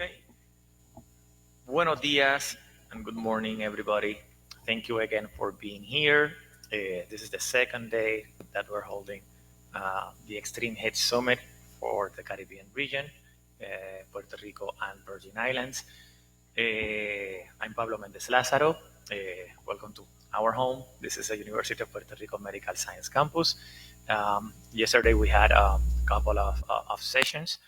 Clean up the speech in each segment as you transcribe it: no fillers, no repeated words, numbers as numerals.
Okay. Buenos días and good morning, everybody. Thank you again for being here. This is the second day that we're holding the Extreme Head Summit for the Caribbean region, Puerto Rico and Virgin Islands. I'm Pablo Mendez Lázaro. Welcome to our home. This is a University of Puerto Rico Medical Science campus. Yesterday we had a couple of sessions,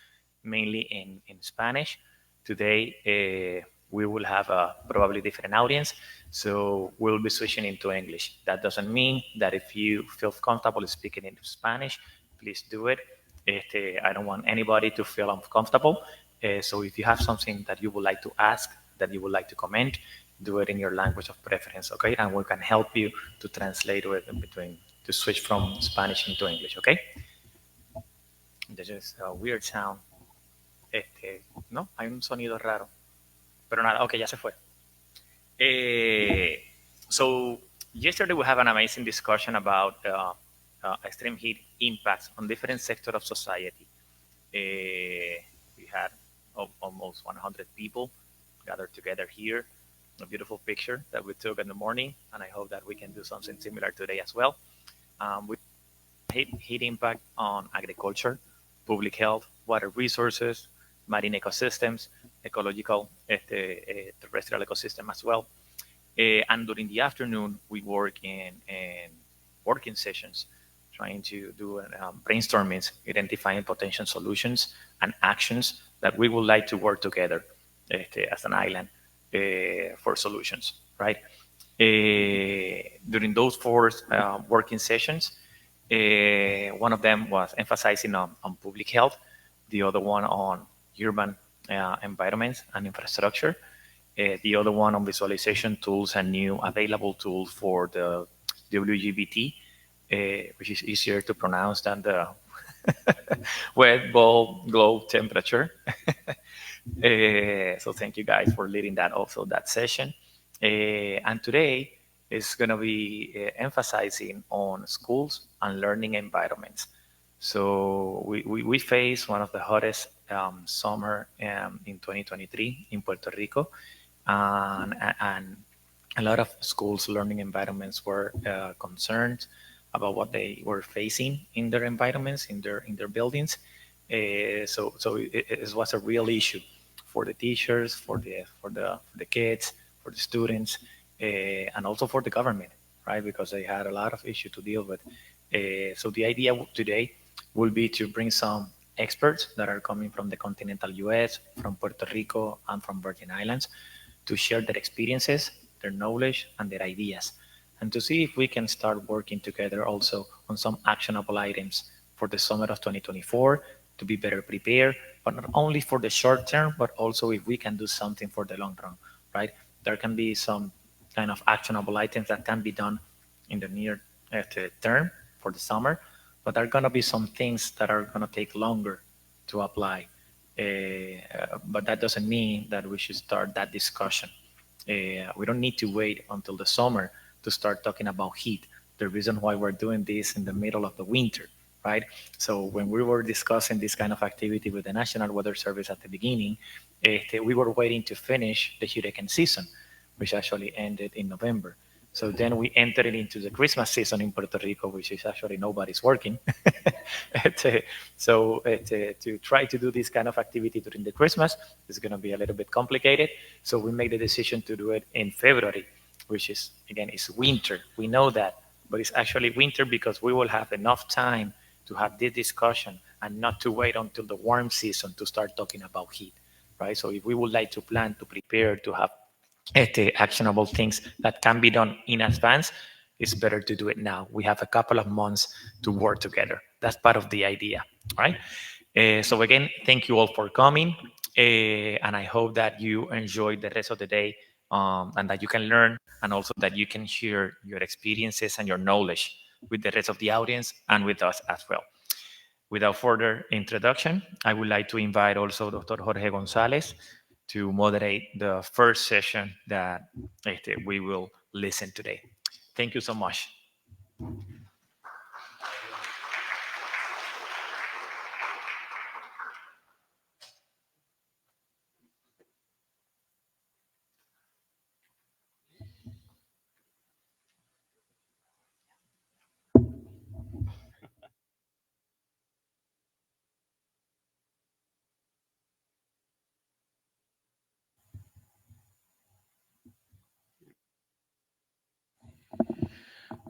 mainly in Spanish. Today we will have a probably different audience, so we'll be switching into English. That doesn't mean that if you feel comfortable speaking into Spanish, please do it. I don't want anybody to feel uncomfortable. So if you have something that you would like to ask, that you would like to comment, do it in your language of preference, okay? And we can help you to translate it in between, to switch from Spanish into English, okay? This is a weird sound. No, hay un sonido raro. Pero nada, ok, ya se fue. So yesterday we have an amazing discussion about extreme heat impacts on different sectors of society. We had almost 100 people gathered together here. A beautiful picture that we took in the morning, and I hope that we can do something similar today as well. With heat impact on agriculture, public health, water resources, marine ecosystems, ecological terrestrial ecosystem as well. And during the afternoon, we work in working sessions, trying to do brainstorming, identifying potential solutions and actions that we would like to work together as an island for solutions, right? During those four working sessions, one of them was emphasizing on public health, the other one on urban environments and infrastructure, the other one on visualization tools and new available tools for the WGBT, which is easier to pronounce than the wet bulb globe temperature. So thank you guys for leading that session. And today is going to be emphasizing on schools and learning environments. So we face one of the hottest summer in 2023 in Puerto Rico, and a lot of schools' learning environments were concerned about what they were facing in their environments, in their buildings. So it was a real issue for the teachers, for the kids, for the students, and also for the government, right? Because they had a lot of issues to deal with. So the idea today will be to bring some experts that are coming from the continental US, from Puerto Rico, and from Virgin Islands to share their experiences, their knowledge, and their ideas, and to see if we can start working together also on some actionable items for the summer of 2024 to be better prepared, but not only for the short term, but also if we can do something for the long run, right? There can be some kind of actionable items that can be done in the near term for the summer, but there are going to be some things that are going to take longer to apply. But that doesn't mean that we should start that discussion. We don't need to wait until the summer to start talking about heat. The reason why we're doing this in the middle of the winter, right? So when we were discussing this kind of activity with the National Weather Service at the beginning, we were waiting to finish the hurricane season, which actually ended in November. So then we entered into the Christmas season in Puerto Rico, which is actually nobody's working. So to try to do this kind of activity during the Christmas is going to be a little bit complicated. So we made the decision to do it in February, which is, again, it's winter. We know that, but it's actually winter because we will have enough time to have this discussion and not to wait until the warm season to start talking about heat, right? So if we would like to plan, to prepare, to have actionable things that can be done in advance, it's better to do it now. We have a couple of months to work together. That's part of the idea, right? So again, thank you all for coming, and I hope that you enjoy the rest of the day, and that you can learn, and also that you can share your experiences and your knowledge with the rest of the audience and with us as well. Without further introduction, I would like to invite also Dr. Jorge Gonzalez to moderate the first session that we will listen today. Thank you so much.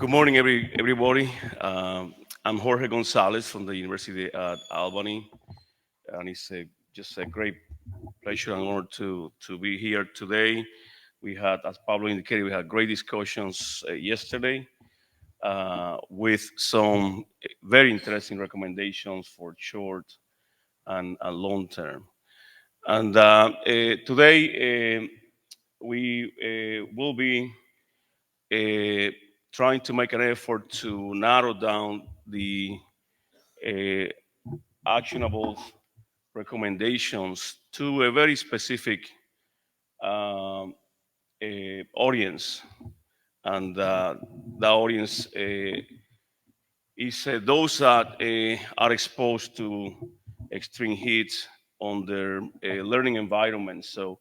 Good morning, everybody. I'm Jorge Gonzalez from the University at Albany, and it's just a great pleasure and honor to be here today. We had, as Pablo indicated, we had great discussions yesterday with some very interesting recommendations for short and long term. And today we will be uh, trying to make an effort to narrow down the uh, actionable recommendations to a very specific um, audience. And the audience is those that are exposed to extreme heat on their learning environment. So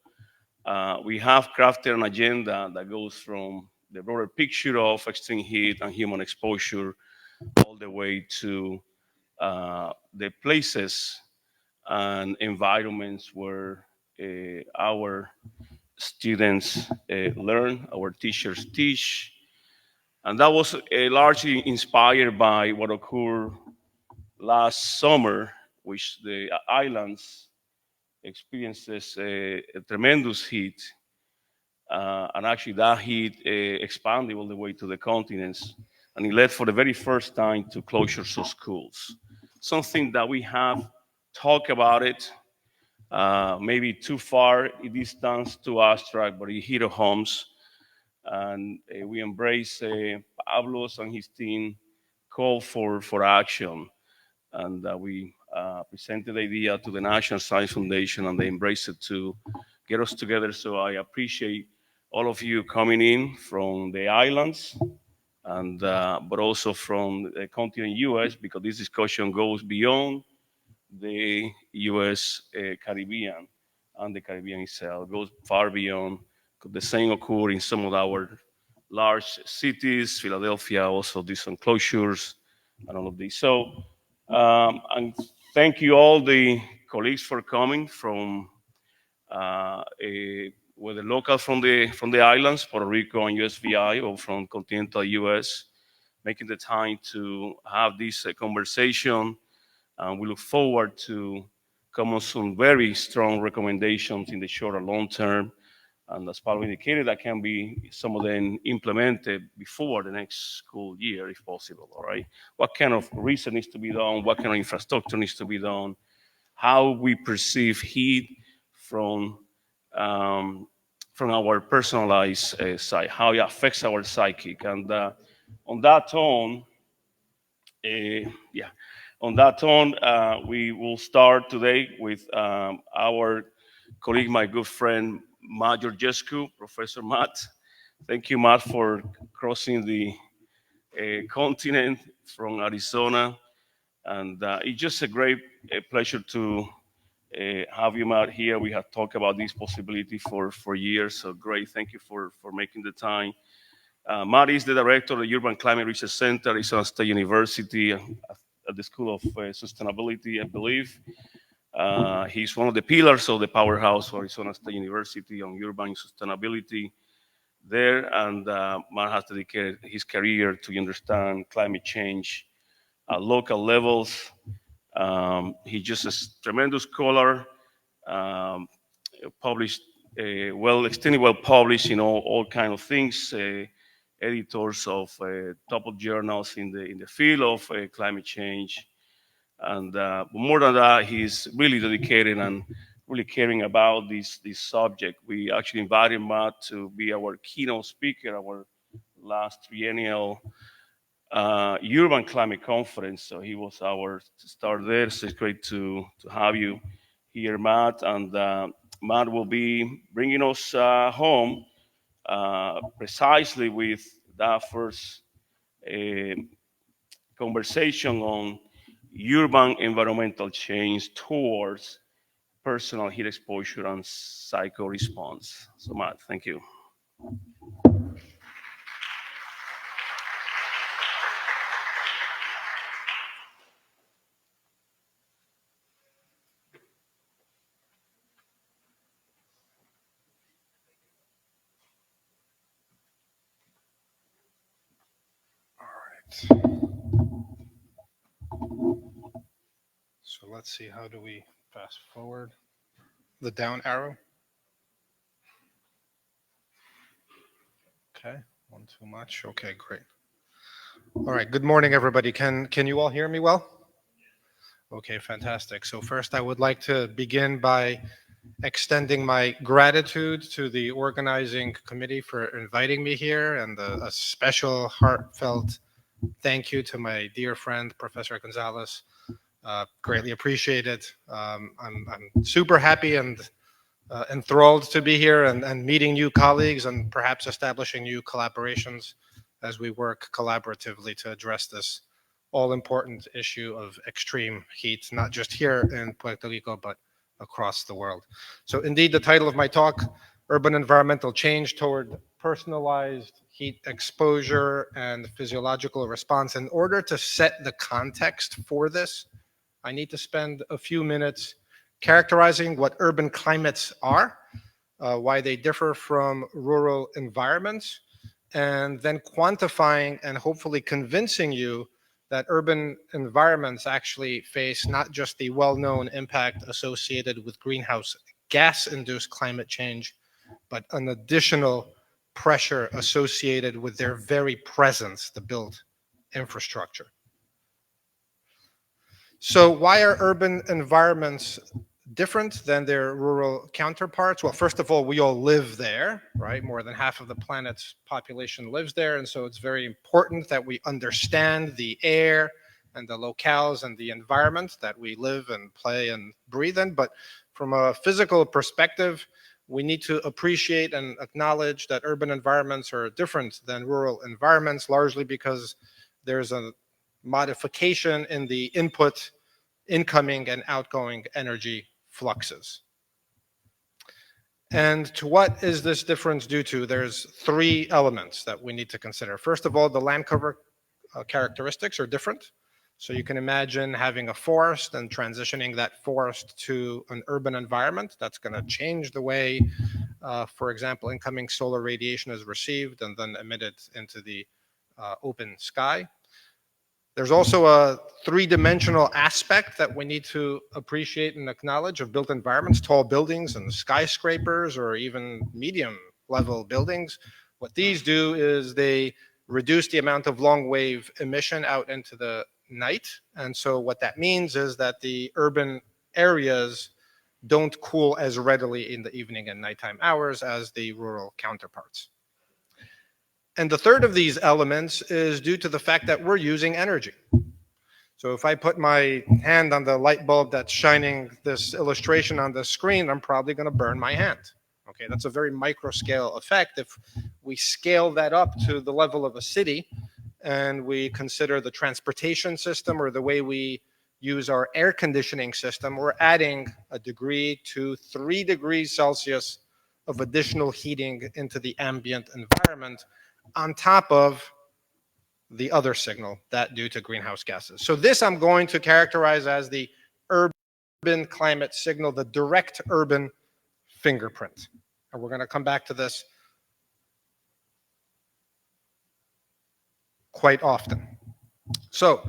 we have crafted an agenda that goes from the broader picture of extreme heat and human exposure all the way to the places and environments where our students learn, our teachers teach. And that was largely inspired by what occurred last summer, which the islands experiences a tremendous heat. And actually, that heat expanded all the way to the continents. And it led for the very first time to closures of schools. Something that we have talked about it, maybe too far in distance, too abstract, but it hit homes. And we embrace Pablo's and his team call for action. And we presented the idea to the National Science Foundation, and they embraced it to get us together. So I appreciate all of you coming in from the islands, and but also from the continent U.S. because this discussion goes beyond the U.S. Caribbean and the Caribbean itself. It goes far beyond. The same occur in some of our large cities, Philadelphia, also these enclosures and all of these. So, and thank you all the colleagues for coming from whether local from the islands, Puerto Rico and USVI, or from continental US, making the time to have this conversation. And we look forward to come on some very strong recommendations in the short and long term. And as Paulo indicated, that can be some of them implemented before the next school year, if possible. All right. What kind of research needs to be done? What kind of infrastructure needs to be done? How we perceive heat from um, from our personalized side, how it affects our psychic. And on that tone, yeah, on that tone, we will start today with our colleague, my good friend, Matt Georgescu, Professor Matt. Thank you, Matt, for crossing the continent from Arizona. And it's just a great pleasure to have you, Matt, here. We have talked about this possibility for years. So great. Thank you for making the time. Matt is the director of the Urban Climate Research Center at Arizona State University at the School of Sustainability, I believe. He's one of the pillars of the powerhouse of Arizona State University on urban sustainability there. And Matt has dedicated his career to understand climate change at local levels. He's just a tremendous scholar, um, published extremely well published in all kind of things. Editors of top journals in the field of climate change, and more than that, he's really dedicated and really caring about this subject. We actually invited Matt to be our keynote speaker, our last triennial urban climate conference. So he was our start there. So it's great to have you here, Matt. And Matt will be bringing us home precisely with that first uh, conversation on urban environmental change towards personal heat exposure and psycho response. So, Matt, thank you. So let's see, how do we fast forward? The down arrow. Okay, one too much. Okay, great. All right, good morning, everybody. Can you all hear me well? Okay, fantastic. So first, I would like to begin by extending my gratitude to the organizing committee for inviting me here, and a special heartfelt thank you to my dear friend, Professor Gonzalez. Greatly appreciate it. I'm super happy and enthralled to be here and meeting new colleagues and perhaps establishing new collaborations as we work collaboratively to address this all-important issue of extreme heat, not just here in Puerto Rico, but across the world. So indeed, the title of my talk, Urban Environmental Change Toward Personalized Heat Exposure and Physiological Response. In order to set the context for this, I need to spend a few minutes characterizing what urban climates are, why they differ from rural environments, and then quantifying and hopefully convincing you that urban environments actually face not just the well-known impact associated with greenhouse gas-induced climate change, but an additional pressure associated with their very presence, the built infrastructure. So why are urban environments different than their rural counterparts? Well, first of all, we all live there, right? More than half of the planet's population lives there. And so it's very important that we understand the air and the locales and the environment that we live and play and breathe in. But from a physical perspective, we need to appreciate and acknowledge that urban environments are different than rural environments, largely because there's a modification in the input, incoming and outgoing energy fluxes. And to what is this difference due to? There's three elements that we need to consider. First of all, the land cover characteristics are different. So you can imagine having a forest and transitioning that forest to an urban environment. That's going to change the way, for example, incoming solar radiation is received and then emitted into the open sky. There's also a three-dimensional aspect that we need to appreciate and acknowledge of built environments, tall buildings and skyscrapers, or even medium-level buildings. What these do is they reduce the amount of long-wave emission out into the night. And so what that means is that the urban areas don't cool as readily in the evening and nighttime hours as the rural counterparts. And the third of these elements is due to the fact that we're using energy. So if I put my hand on the light bulb that's shining this illustration on the screen, I'm probably going to burn my hand. Okay, that's a very micro scale effect. If we scale that up to the level of a city and we consider the transportation system or the way we use our air conditioning system, we're adding a degree to 3 degrees Celsius of additional heating into the ambient environment, on top of the other signal that due to greenhouse gases. So this I'm going to characterize as the urban climate signal, the direct urban fingerprint. And we're going to come back to this quite often. So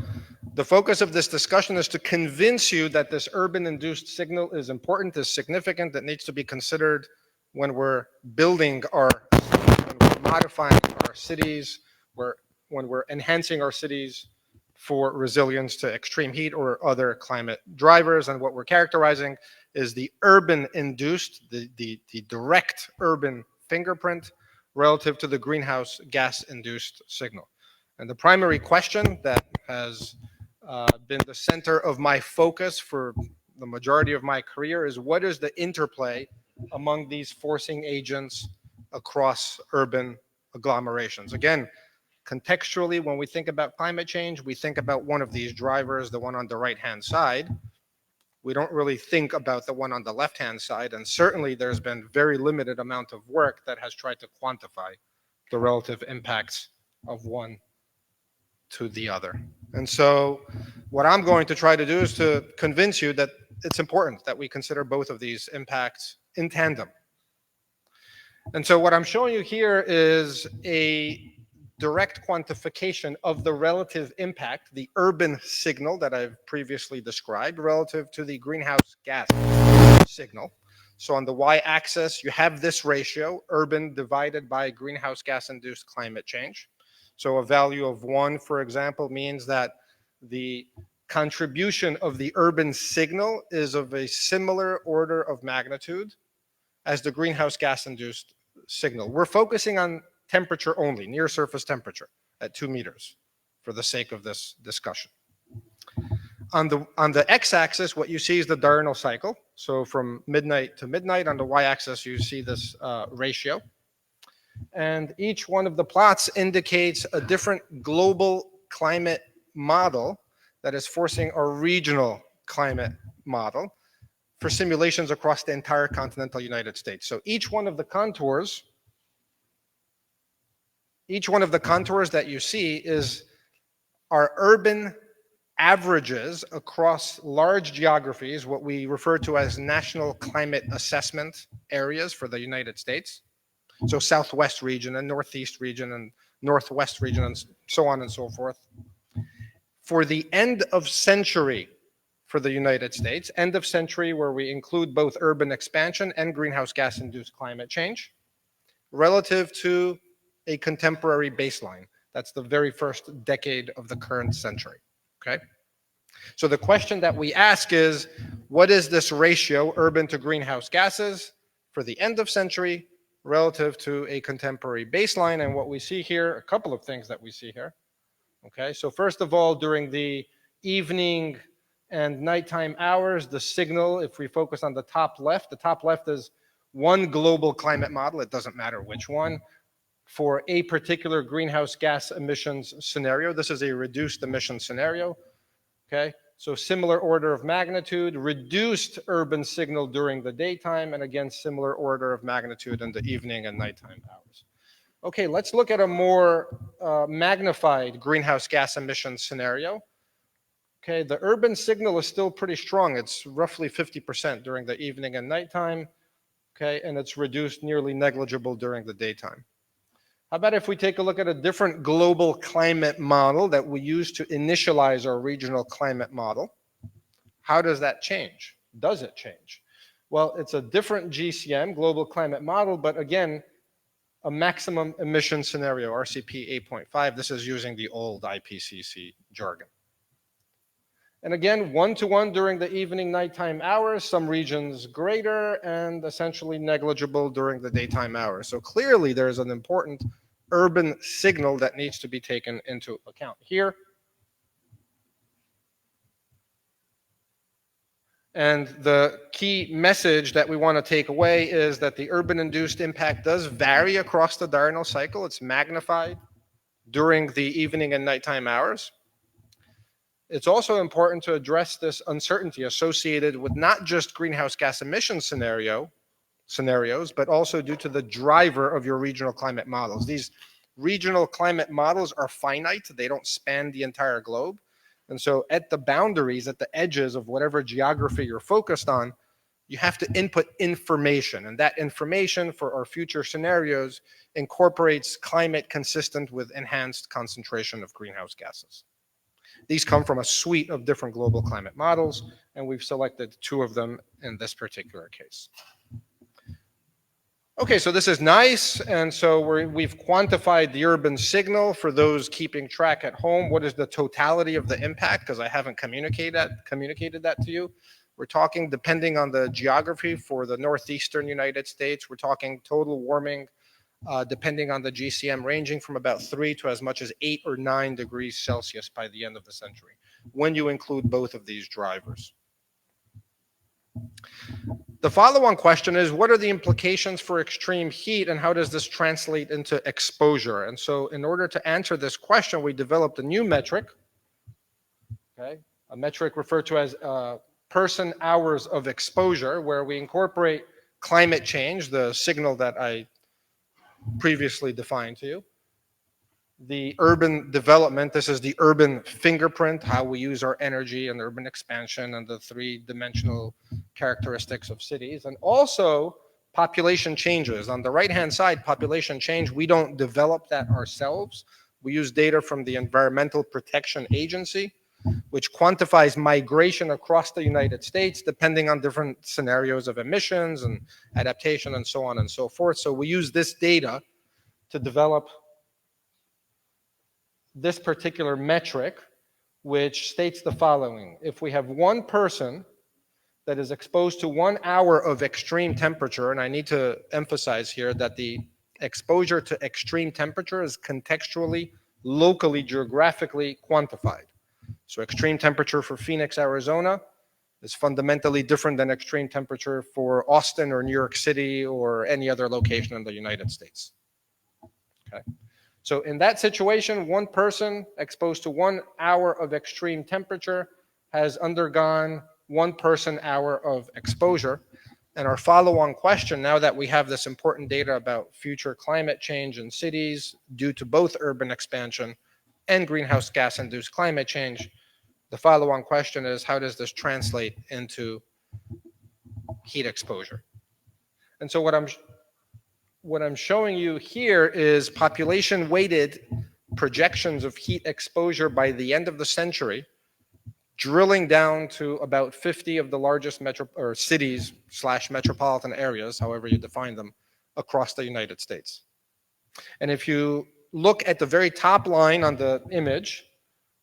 the focus of this discussion is to convince you that this urban-induced signal is important, is significant, that needs to be considered when we're building our cities, when we're modifying our cities, when we're enhancing our cities for resilience to extreme heat or other climate drivers. And what we're characterizing is the urban-induced, the direct urban fingerprint relative to the greenhouse gas-induced signal. And the primary question that has been the center of my focus for the majority of my career is, what is the interplay among these forcing agents across urban agglomerations? Again, contextually, when we think about climate change, we think about one of these drivers, the one on the right-hand side. We don't really think about the one on the left-hand side, and certainly there's been very limited amount of work that has tried to quantify the relative impacts of one to the other. And so what I'm going to try to do is to convince you that it's important that we consider both of these impacts in tandem. And so what I'm showing you here is a direct quantification of the relative impact, the urban signal that I've previously described, relative to the greenhouse gas signal. So on the y-axis, you have this ratio, urban divided by greenhouse gas-induced climate change. So a value of 1, for example, means that the contribution of the urban signal is of a similar order of magnitude as the greenhouse gas-induced signal. We're focusing on temperature only, near surface temperature at 2 meters for the sake of this discussion. On the x-axis, what you see is the diurnal cycle. So from midnight to midnight. On the y-axis, you see this ratio. And each one of the plots indicates a different global climate model that is forcing a regional climate model for simulations across the entire continental United States. So each one of the contours that you see is our urban averages across large geographies, what we refer to as national climate assessment areas for the United States. So Southwest region and Northeast region and Northwest region and so on and so forth. For the end of century for the United States, end of century where we include both urban expansion and greenhouse gas induced climate change, relative to a contemporary baseline. That's the very first decade of the current century, okay? So the question that we ask is, what is this ratio, urban to greenhouse gases, for the end of century relative to a contemporary baseline? And what we see here, a couple of things that we see here, okay? So first of all, during the evening and nighttime hours, the signal, if we focus on the top left is one global climate model, it doesn't matter which one, for a particular greenhouse gas emissions scenario. This is a reduced emission scenario, okay? So similar order of magnitude, reduced urban signal during the daytime, and again, similar order of magnitude in the evening and nighttime hours. Okay, let's look at a more magnified greenhouse gas emissions scenario. Okay, the urban signal is still pretty strong. It's roughly 50% during the evening and nighttime, okay, and it's reduced nearly negligible during the daytime. How about if we take a look at a different global climate model that we use to initialize our regional climate model? How does that change? Does it change? Well, it's a different GCM, global climate model, but again, a maximum emission scenario, RCP 8.5. This is using the old IPCC jargon. And again, 1-to-1 during the evening, nighttime hours, some regions greater and essentially negligible during the daytime hours. So clearly there's an important urban signal that needs to be taken into account here. And the key message that we want to take away is that the urban-induced impact does vary across the diurnal cycle. It's magnified during the evening and nighttime hours. It's also important to address this uncertainty associated with not just greenhouse gas emission scenarios, but also due to the driver of your regional climate models. These regional climate models are finite. They don't span the entire globe. And so at the boundaries, at the edges of whatever geography you're focused on, you have to input information. And that information for our future scenarios incorporates climate consistent with enhanced concentration of greenhouse gases. These come from a suite of different global climate models, and we've selected 2 of them in this particular case. Okay, so this is nice, and so we've quantified the urban signal. For those keeping track at home, what is the totality of the impact? Because I haven't communicated that to you. We're talking, depending on the geography, for the northeastern United States, we're talking total warming, depending on the GCM, ranging from about 3 to as much as 8 or 9 degrees Celsius by the end of the century, when you include both of these drivers. The follow-on question is, what are the implications for extreme heat, and how does this translate into exposure? And so in order to answer this question, we developed a new metric, okay, a metric referred to as person hours of exposure, where we incorporate climate change, the signal that I previously defined to you, the urban development, this is the urban fingerprint, how we use our energy and urban expansion and the 3-dimensional characteristics of cities, and also population changes. On the right-hand side, population change, we don't develop that ourselves, We use data from the Environmental Protection Agency, which quantifies migration across the United States depending on different scenarios of emissions and adaptation and so on and so forth. So we use this data to develop this particular metric, which states the following. If we have one person that is exposed to 1 hour of extreme temperature, and I need to emphasize here that the exposure to extreme temperature is contextually, locally, geographically quantified. So extreme temperature for Phoenix, Arizona is fundamentally different than extreme temperature for Austin or New York City or any other location in the United States. Okay. So in that situation, one person exposed to 1 hour of extreme temperature has undergone 1 person-hour of exposure. And our follow-on question, now that we have this important data about future climate change in cities due to both urban expansion and greenhouse gas-induced climate change, the follow-on question is, how does this translate into heat exposure? And so what I'm showing you here is population-weighted projections of heat exposure by the end of the century, drilling down to about 50 of the largest cities / metropolitan areas, however you define them, across the United States. And if you look at the very top line on the image,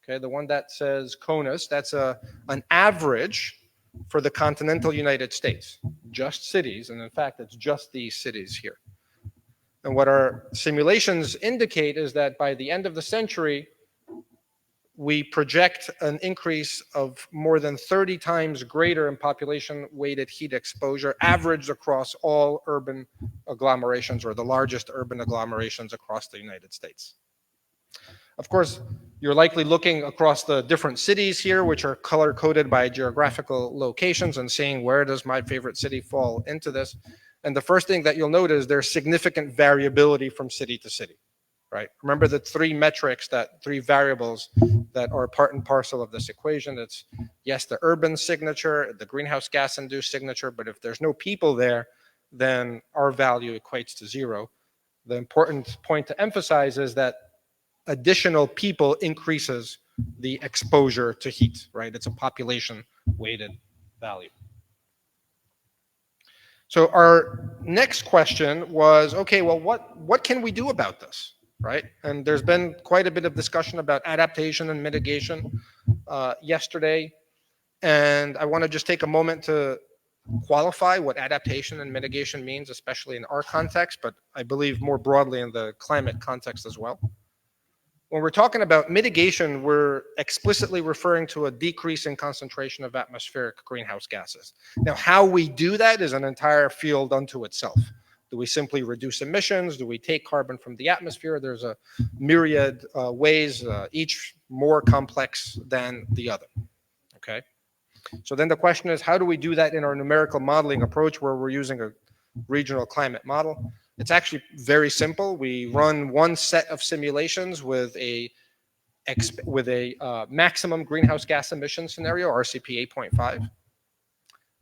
okay, the one that says CONUS, that's an average for the continental United States, just cities, and in fact, it's just these cities here. And what our simulations indicate is that by the end of the century, we project an increase of more than 30 times greater in population-weighted heat exposure, averaged across all urban agglomerations, or the largest urban agglomerations across the United States. Of course, you're likely looking across the different cities here, which are color-coded by geographical locations, and seeing where does my favorite city fall into this. And the first thing that you'll notice is there's significant variability from city to city. Right? Remember the 3 metrics, that 3 variables that are part and parcel of this equation. It's, yes, the urban signature, the greenhouse gas induced signature, but if there's no people there, then our value equates to 0. The important point to emphasize is that additional people increases the exposure to heat, right? It's a population weighted value. So our next question was, okay, well, what can we do about this? Right? And there's been quite a bit of discussion about adaptation and mitigation yesterday. And I want to just take a moment to qualify what adaptation and mitigation means, especially in our context, but I believe more broadly in the climate context as well. When we're talking about mitigation, we're explicitly referring to a decrease in concentration of atmospheric greenhouse gases. Now, how we do that is an entire field unto itself. Do we simply reduce emissions? Do we take carbon from the atmosphere? There's a myriad ways, each more complex than the other, okay? So then the question is, how do we do that in our numerical modeling approach where we're using a regional climate model? It's actually very simple. We run one set of simulations with a maximum greenhouse gas emission scenario, RCP 8.5,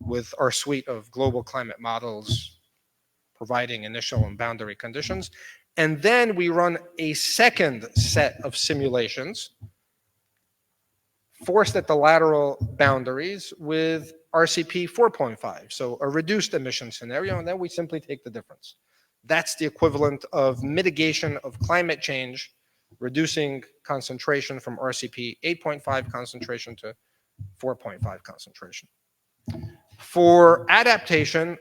with our suite of global climate models providing initial and boundary conditions. And then we run a second set of simulations forced at the lateral boundaries with RCP 4.5, so a reduced emission scenario, and then we simply take the difference. That's the equivalent of mitigation of climate change, reducing concentration from RCP 8.5 concentration to 4.5 concentration. For adaptation,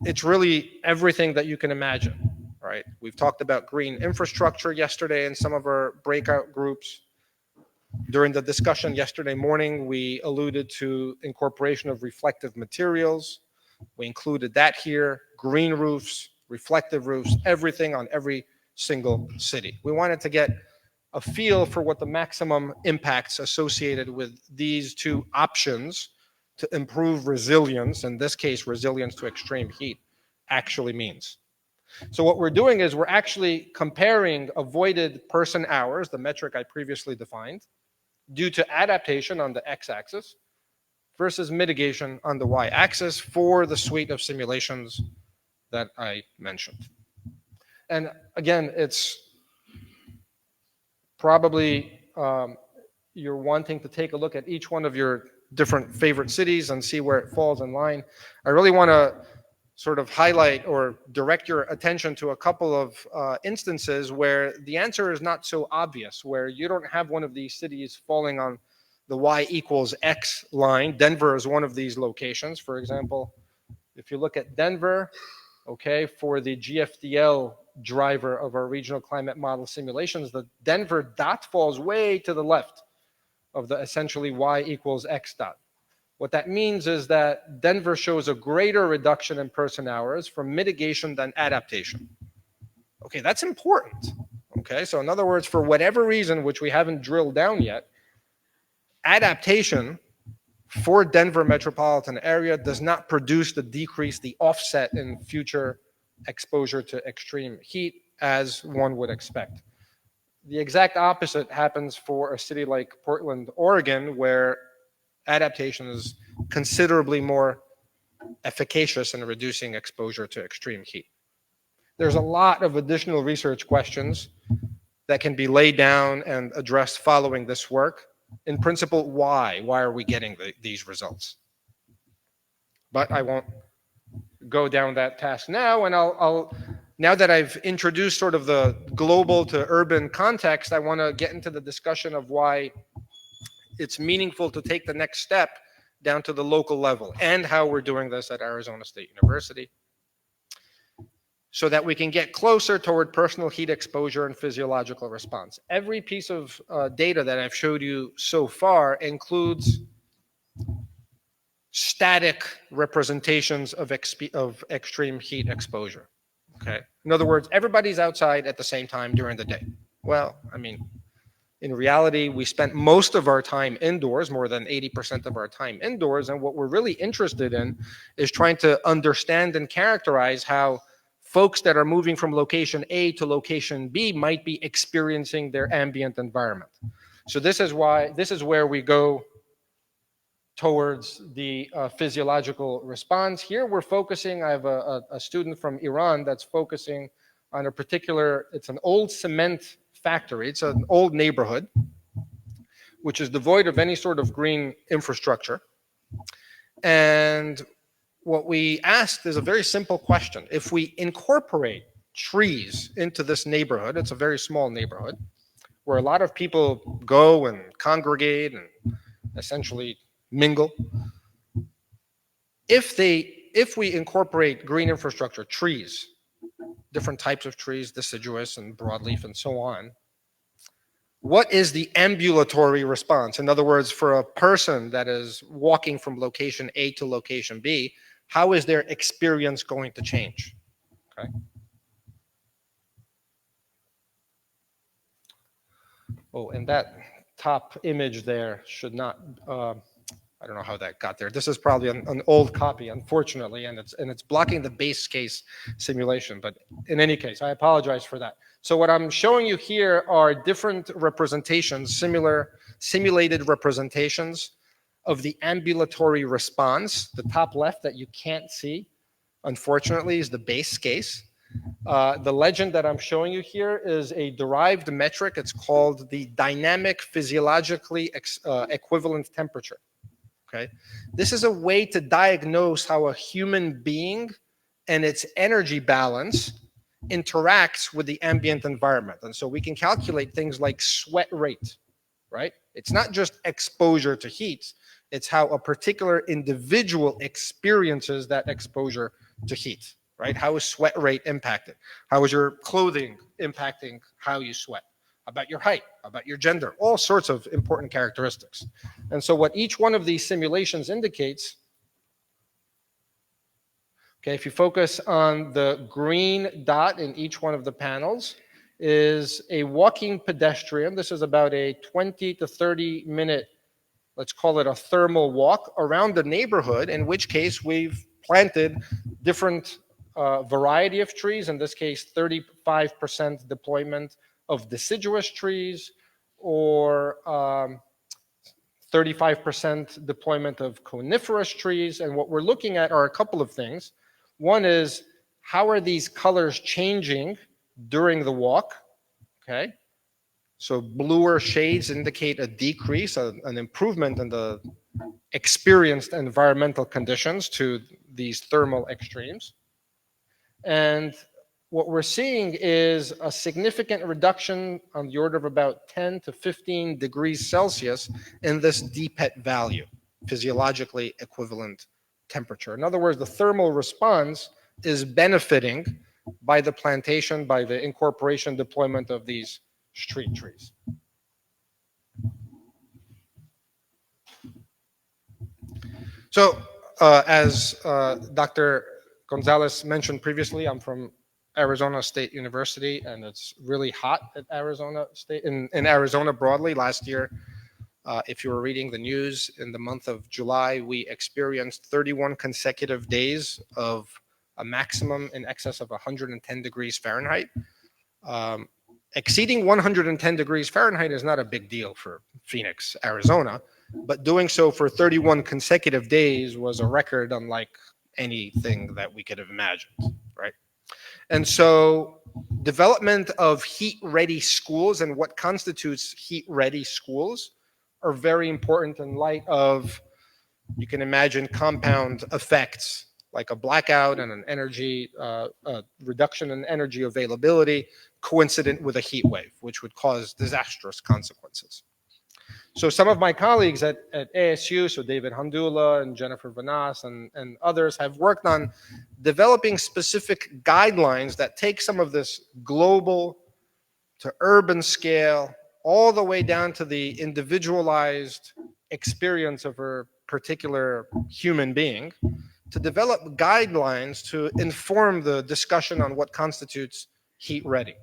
it's really everything that you can imagine, right? We've talked about green infrastructure yesterday in some of our breakout groups. During the discussion yesterday morning, we alluded to incorporation of reflective materials. We included that here, green roofs, reflective roofs, everything on every single city. We wanted to get a feel for what the maximum impacts associated with these 2 options to improve resilience, in this case, resilience to extreme heat, actually means. So what we're doing is we're actually comparing avoided person hours, the metric I previously defined, due to adaptation on the x-axis versus mitigation on the y-axis for the suite of simulations that I mentioned. And again, it's probably you're wanting to take a look at each one of your different favorite cities and see where it falls in line. I really want to sort of highlight or direct your attention to a couple of instances where the answer is not so obvious, where you don't have one of these cities falling on the y equals x line. Denver is one of these locations. For example, if you look at Denver, okay, for the GFDL driver of our regional climate model simulations, the Denver dot falls way to the left of the essentially y equals x dot. What that means is that Denver shows a greater reduction in person hours from mitigation than adaptation. Okay, that's important. Okay, so in other words, for whatever reason, which we haven't drilled down yet, adaptation for Denver metropolitan area does not produce the decrease, the offset in future exposure to extreme heat as one would expect. The exact opposite happens for a city like Portland, Oregon, where adaptation is considerably more efficacious in reducing exposure to extreme heat. There's a lot of additional research questions that can be laid down and addressed following this work. In principle, why? Why are we getting these results? But I won't go down that task now, and I'll now that I've introduced sort of the global to urban context, I want to get into the discussion of why it's meaningful to take the next step down to the local level and how we're doing this at Arizona State University so that we can get closer toward personal heat exposure and physiological response. Every piece of data that I've showed you so far includes static representations of extreme heat exposure. Okay. In other words, everybody's outside at the same time during the day. Well, I mean, in reality, we spent most of our time indoors, more than 80% of our time indoors. And what we're really interested in is trying to understand and characterize how folks that are moving from location A to location B might be experiencing their ambient environment. So this is where we go towards the physiological response. Here we're focusing, I have a student from Iran that's focusing on a particular, it's an old cement factory. It's an old neighborhood, which is devoid of any sort of green infrastructure. And what we asked is a very simple question. If we incorporate trees into this neighborhood, it's a very small neighborhood, where a lot of people go and congregate and essentially mingle. If we incorporate green infrastructure, trees, different types of trees, deciduous and broadleaf and so on, what is the ambulatory response? In other words, for a person that is walking from location A to location B, how is their experience going to change? Okay. Oh, and that top image there should not, I don't know how that got there. This is probably an old copy, unfortunately, and it's blocking the base case simulation. But in any case, I apologize for that. So what I'm showing you here are different representations, simulated representations of the ambulatory response. The top left that you can't see, unfortunately, is the base case. The legend that I'm showing you here is a derived metric. It's called the dynamic physiologically equivalent temperature. Okay, this is a way to diagnose how a human being and its energy balance interacts with the ambient environment. And so we can calculate things like sweat rate, right? It's not just exposure to heat, it's how a particular individual experiences that exposure to heat, right? How is sweat rate impacted? How is your clothing impacting how you sweat? About your height, about your gender, all sorts of important characteristics. And so what each one of these simulations indicates, okay, if you focus on the green dot in each one of the panels, is a walking pedestrian. This is about a 20 to 30 minute, let's call it a thermal walk around the neighborhood, in which case we've planted different variety of trees, in this case 35% deployment of deciduous trees, or 35% deployment of coniferous trees. And what we're looking at are a couple of things. One is, how are these colors changing during the walk? Okay. So bluer shades indicate a decrease, an improvement in the experienced environmental conditions to these thermal extremes. And what we're seeing is a significant reduction on the order of about 10 to 15 degrees Celsius in this DPET value, physiologically equivalent temperature. In other words, the thermal response is benefiting by the plantation, by the incorporation deployment of these street trees. So as Dr. Gonzalez mentioned previously, I'm from Arizona State University, and it's really hot at Arizona State, in Arizona broadly. Last year, if you were reading the news, in the month of July, we experienced 31 consecutive days of a maximum in excess of 110 degrees Fahrenheit. Exceeding 110 degrees Fahrenheit is not a big deal for Phoenix, Arizona, but doing so for 31 consecutive days was a record unlike anything that we could have imagined, right? And so development of heat-ready schools and what constitutes heat-ready schools are very important in light of, you can imagine, compound effects like a blackout and an energy reduction in energy availability coincident with a heat wave, which would cause disastrous consequences. So some of my colleagues at ASU, so David Handula and Jennifer Vanas and others, have worked on developing specific guidelines that take some of this global to urban scale all the way down to the individualized experience of a particular human being, to develop guidelines to inform the discussion on what constitutes heat ready.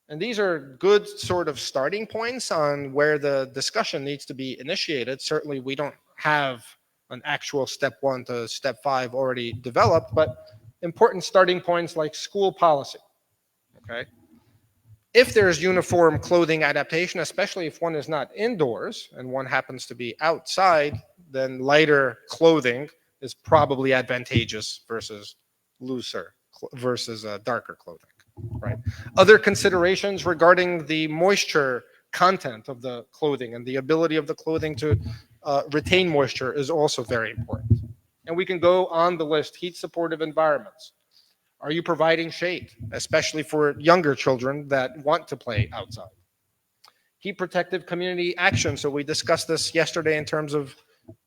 And these are good sort of starting points on where the discussion needs to be initiated. Certainly, we don't have an actual step 1 to step 5 already developed, but important starting points like school policy, okay? If there's uniform clothing adaptation, especially if one is not indoors and one happens to be outside, then lighter clothing is probably advantageous versus looser versus darker clothing, right? Other considerations regarding the moisture content of the clothing and the ability of the clothing to retain moisture is also very important. And we can go on the list: heat supportive environments. Are you providing shade, especially for younger children that want to play outside? Heat protective community action. So we discussed this yesterday in terms of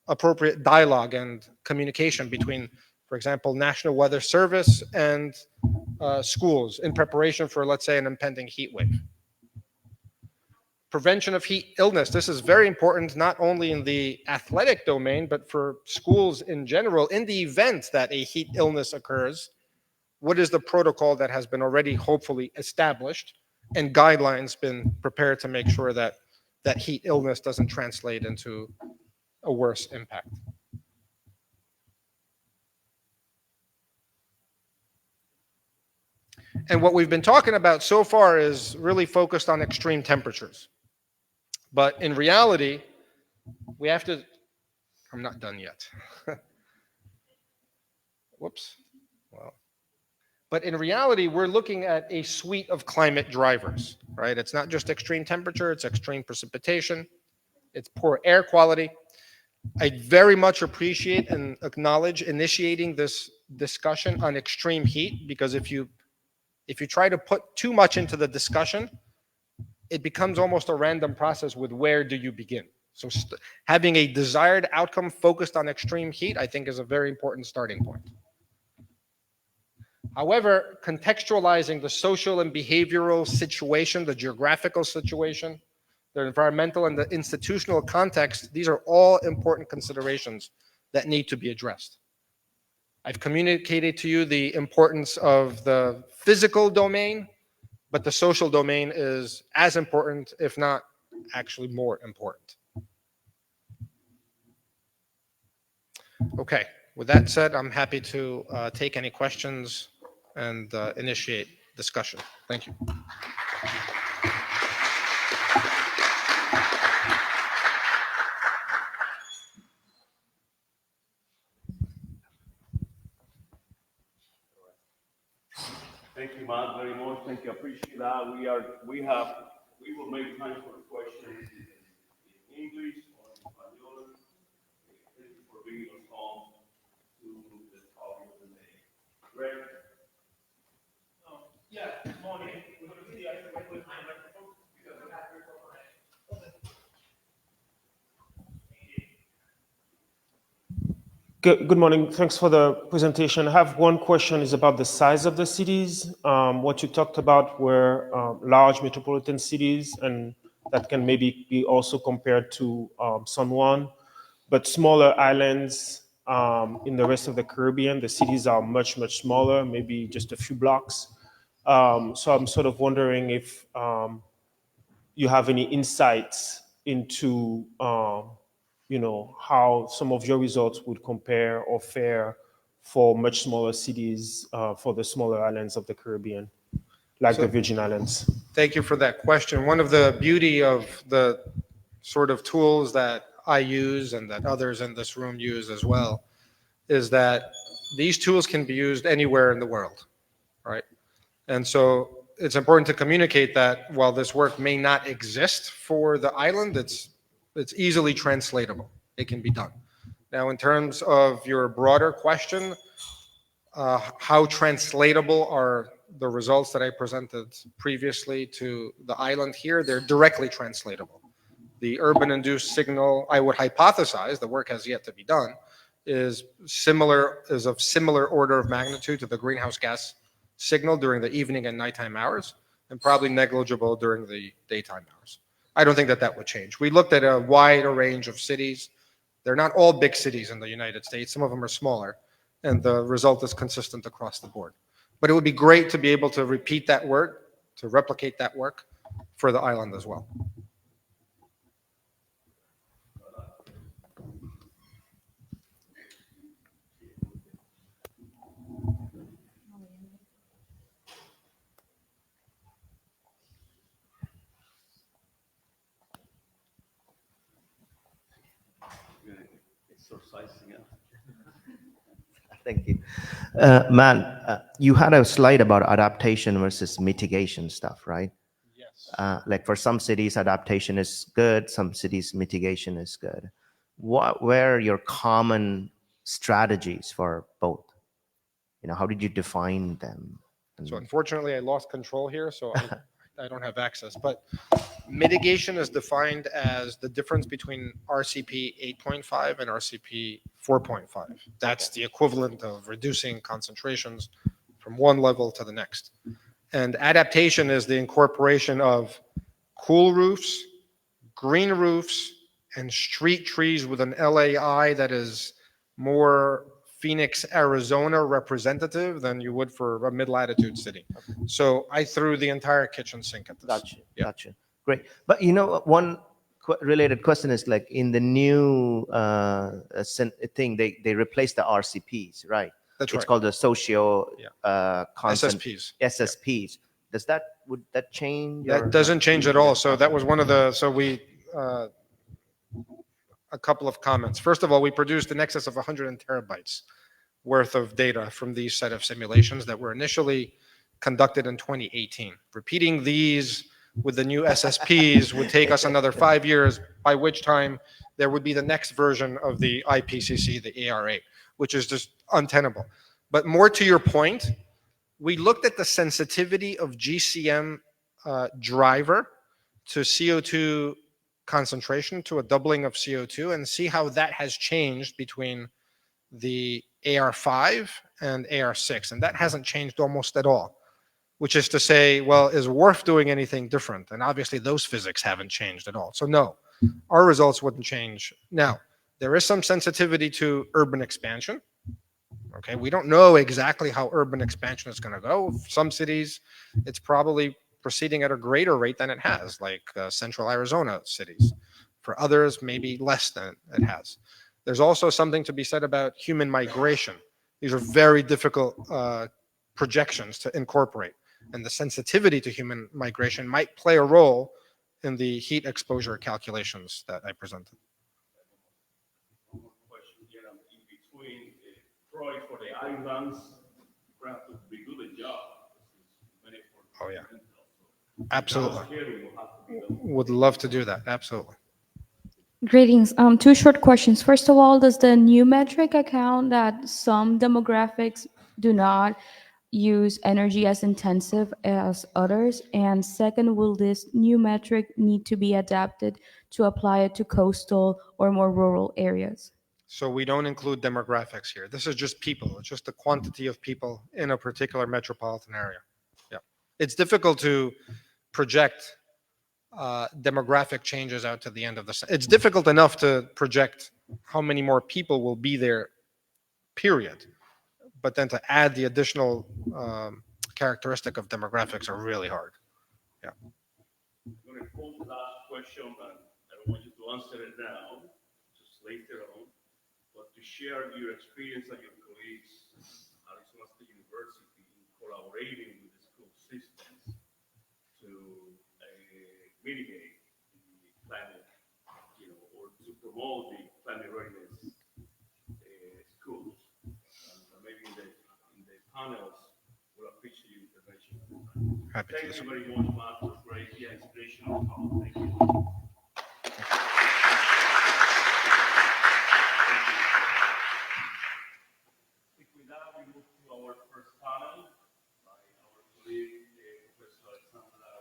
appropriate dialogue and communication between, for example, National Weather Service and schools in preparation for, let's say, an impending heat wave. Prevention of heat illness. This is very important, not only in the athletic domain, but for schools in general. In the event that a heat illness occurs, what is the protocol that has been already hopefully established and guidelines been prepared to make sure that that heat illness doesn't translate into a worse impact? And what we've been talking about so far is really focused on extreme temperatures. But in reality, we have to, I'm not done yet. Whoops. Well, but in reality, we're looking at a suite of climate drivers, right? It's not just extreme temperature, it's extreme precipitation, it's poor air quality. I very much appreciate and acknowledge initiating this discussion on extreme heat, because if you try to put too much into the discussion, it becomes almost a random process with where do you begin. So having a desired outcome focused on extreme heat, I think, is a very important starting point. However, contextualizing the social and behavioral situation, the geographical situation, the environmental and the institutional context, these are all important considerations that need to be addressed. I've communicated to you the importance of the physical domain, but the social domain is as important, if not actually more important. Okay, with that said, I'm happy to take any questions and initiate discussion. Thank you. Thank you, Matt, very much. Thank you. I appreciate that. We have We will make time for questions in English or in Spanish. Thank you for bringing us home to the topic of the day. Greg? Yeah, good morning. We're going to see I can with my microphone because we have your information. Good morning. Thanks for the presentation. I have one question is about the size of the cities. What you talked about were large metropolitan cities, and that can maybe be also compared to San Juan, but smaller islands in the rest of the Caribbean, the cities are much, much smaller, maybe just a few blocks. So I'm sort of wondering if you have any insights into how some of your results would compare or fare for much smaller cities for the smaller islands of the Caribbean, like the Virgin Islands. Thank you for that question. One of the beauty of the sort of tools that I use and that others in this room use as well is that these tools can be used anywhere in the world, right? And so it's important to communicate that while this work may not exist for the island, it's easily translatable. It can be done. Now, in terms of your broader question, how translatable are the results that I presented previously to the island here? They're directly translatable. The urban-induced signal, I would hypothesize, the work has yet to be done, is of similar order of magnitude to the greenhouse gas signal during the evening and nighttime hours, and probably negligible during the daytime hours. I don't think that would change. We looked at a wide range of cities. They're not all big cities in the United States. Some of them are smaller, and the result is consistent across the board. But it would be great to be able to repeat that work, to replicate that work for the island as well. Thank you. You had a slide about adaptation versus mitigation stuff, right? Yes. Like for some cities, adaptation is good. Some cities, mitigation is good. Where are your common strategies for both? How did you define them? So unfortunately, I lost control here, so I don't have access. But mitigation is defined as the difference between RCP 8.5 and RCP 4.5. That's the equivalent of reducing concentrations from one level to the next. And adaptation is the incorporation of cool roofs, green roofs, and street trees with an LAI that is more Phoenix, Arizona representative than you would for a mid-latitude city. So I threw the entire kitchen sink at this. Gotcha. Great. But one related question is like in the new thing, they replaced the RCPs, right? That's It's right. called the socio SSPs. Would that change? That doesn't change at all. So that was one of the, a couple of comments. First of all, we produced in excess of 100 terabytes worth of data from these set of simulations that were initially conducted in 2018. Repeating these with the new SSPs would take us another 5 years, by which time there would be the next version of the IPCC, the ARA, which is just untenable. But more to your point, we looked at the sensitivity of GCM driver to CO2 concentration, to a doubling of CO2, and see how that has changed between the AR5 and AR6. And that hasn't changed almost at all, which is to say, well, is WRF doing anything different? And obviously those physics haven't changed at all. So no, our results wouldn't change. Now, there is some sensitivity to urban expansion. Okay, we don't know exactly how urban expansion is going to go. Some cities, it's probably proceeding at a greater rate than it has, like central Arizona cities. For others, maybe less than it has. There's also something to be said about human migration. These are very difficult projections to incorporate. And the sensitivity to human migration might play a role in the heat exposure calculations that I presented. Question here in between. Troy, for the islands, perhaps to do the job. Oh, yeah. Absolutely. Would love to do that. Absolutely. Greetings. Two short questions. First of all, does the new metric account that some demographics do not use energy as intensive as others? And second, will this new metric need to be adapted to apply it to coastal or more rural areas? So we don't include demographics here. This is just people. It's just the quantity of people in a particular metropolitan area. Yeah. It's difficult to project demographic changes out to the end of the. It's difficult enough to project how many more people will be there, period. But then to add the additional characteristic of demographics are really hard. Yeah. I'm going to pose the last question, and I don't want you to answer it now, just later on, but to share your experience and your colleagues at Arizona State University in collaborating with the school systems to mitigate the climate, or to promote the climate readiness schools. And maybe in the panels, we'll appreciate your intervention. Happy Thank to you very much, Matt, for a great inspirational talk. Thank you. With that, we move to our first panel by our colleague, Professor Alexandra.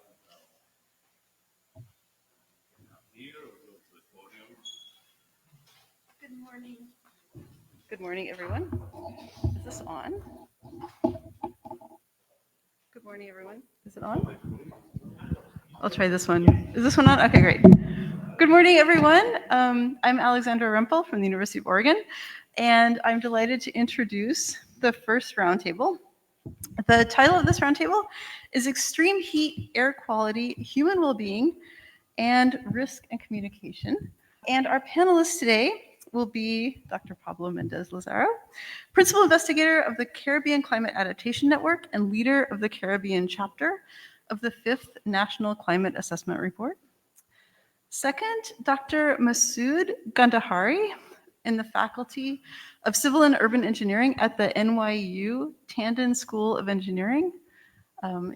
Here, or go to the podium. Good morning. Good morning, everyone. Is this on? Good morning, everyone. Is it on? I'll try this one. Is this one on? Okay, great. Good morning, everyone. I'm Alexandra Rempel from the University of Oregon, and I'm delighted to introduce the first roundtable. The title of this roundtable is Extreme Heat, Air Quality, Human Wellbeing, and Risk and Communication. And our panelists today will be Dr. Pablo Mendez-Lazaro, Principal Investigator of the Caribbean Climate Adaptation Network and leader of the Caribbean chapter of the 5th National Climate Assessment Report. Second, Dr. Masood Gandhari in the Faculty of Civil and Urban Engineering at the NYU Tandon School of Engineering.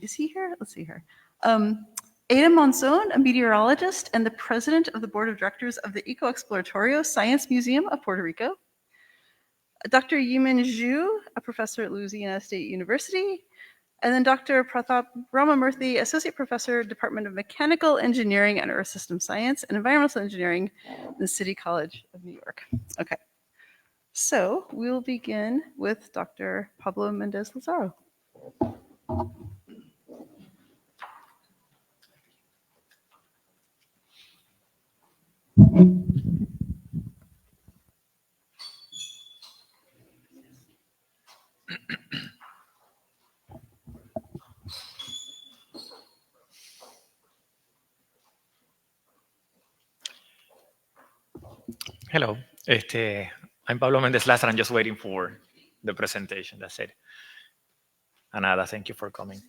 Is he here? Let's see here. Ada Monzon, a meteorologist and the president of the board of directors of the EcoExploratorio Science Museum of Puerto Rico. Dr. Yimin Zhu, a professor at Louisiana State University. And then Dr. Pratap Ramamurthy, associate professor, Department of Mechanical Engineering and Earth System Science and Environmental Engineering in the City College of New York. Okay, so we'll begin with Dr. Pablo Mendez-Lazaro. Hello. I'm Pablo Mendez-Lazaro. I'm just waiting for the presentation. That's it. And Ada, thank you for coming.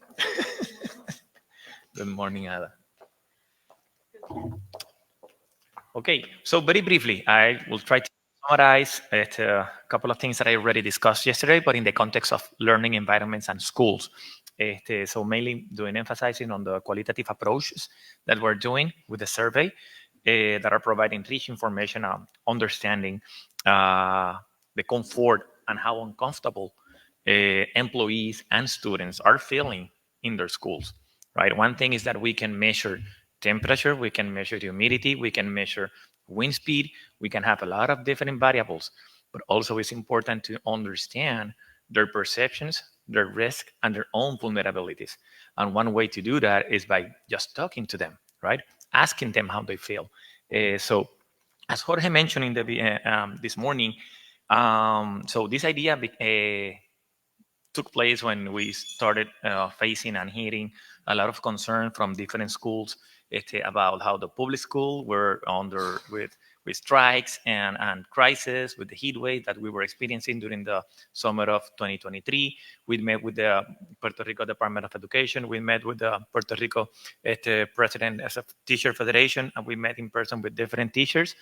Good morning, Ada. Okay, so very briefly, I will try to summarize a couple of things that I already discussed yesterday, but in the context of learning environments and schools. So mainly emphasizing on the qualitative approaches that we're doing with the survey that are providing rich information on understanding the comfort and how uncomfortable employees and students are feeling in their schools, right? One thing is that we can measure temperature, we can measure humidity, we can measure wind speed, we can have a lot of different variables, but also it's important to understand their perceptions, their risk, and their own vulnerabilities. And one way to do that is by just talking to them, right? Asking them how they feel. So as Jorge mentioned in the this morning, so this idea took place when we started facing and hearing a lot of concern from different schools about how the public school were under with strikes and crisis with the heat wave that we were experiencing during the summer of 2023. We met with the Puerto Rico Department of Education. We met with the Puerto Rico president as a teacher federation, and we met in person with different teachers.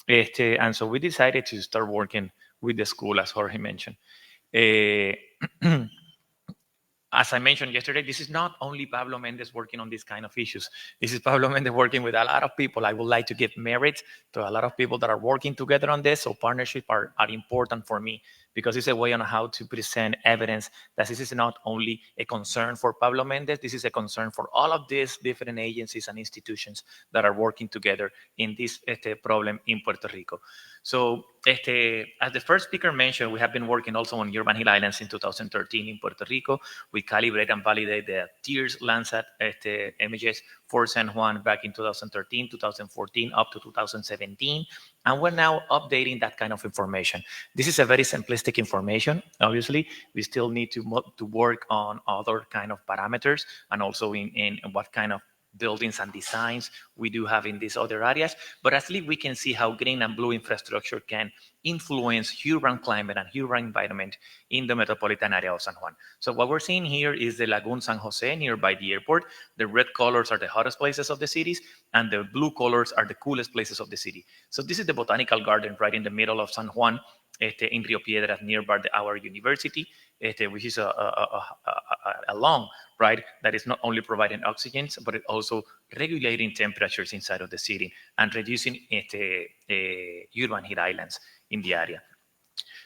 And so we decided to start working with the school, as Jorge mentioned. as I mentioned yesterday, this is not only Pablo Mendez working on these kind of issues. This is Pablo Mendez working with a lot of people. I would like to give merit to a lot of people that are working together on this. So partnerships are important for me, because it's a way on how to present evidence that this is not only a concern for Pablo Mendez, this is a concern for all of these different agencies and institutions that are working together in this problem in Puerto Rico. So as the first speaker mentioned, we have been working also on urban hill islands in 2013 in Puerto Rico. We calibrate and validate the TIRS Landsat images for San Juan back in 2013, 2014, up to 2017. And we're now updating that kind of information. This is a very simplistic information. Obviously, we still need to work on other kind of parameters, and also in what kind of buildings and designs we do have in these other areas. But at least we can see how green and blue infrastructure can influence urban climate and urban environment in the metropolitan area of San Juan. So what we're seeing here is the Lagoon San Jose nearby the airport. The red colors are the hottest places of the cities, and the blue colors are the coolest places of the city. So this is the botanical garden right in the middle of San Juan, in Rio Piedras, nearby our university, which is a lawn, right, that is not only providing oxygen, but it also regulating temperatures inside of the city and reducing urban heat islands in the area.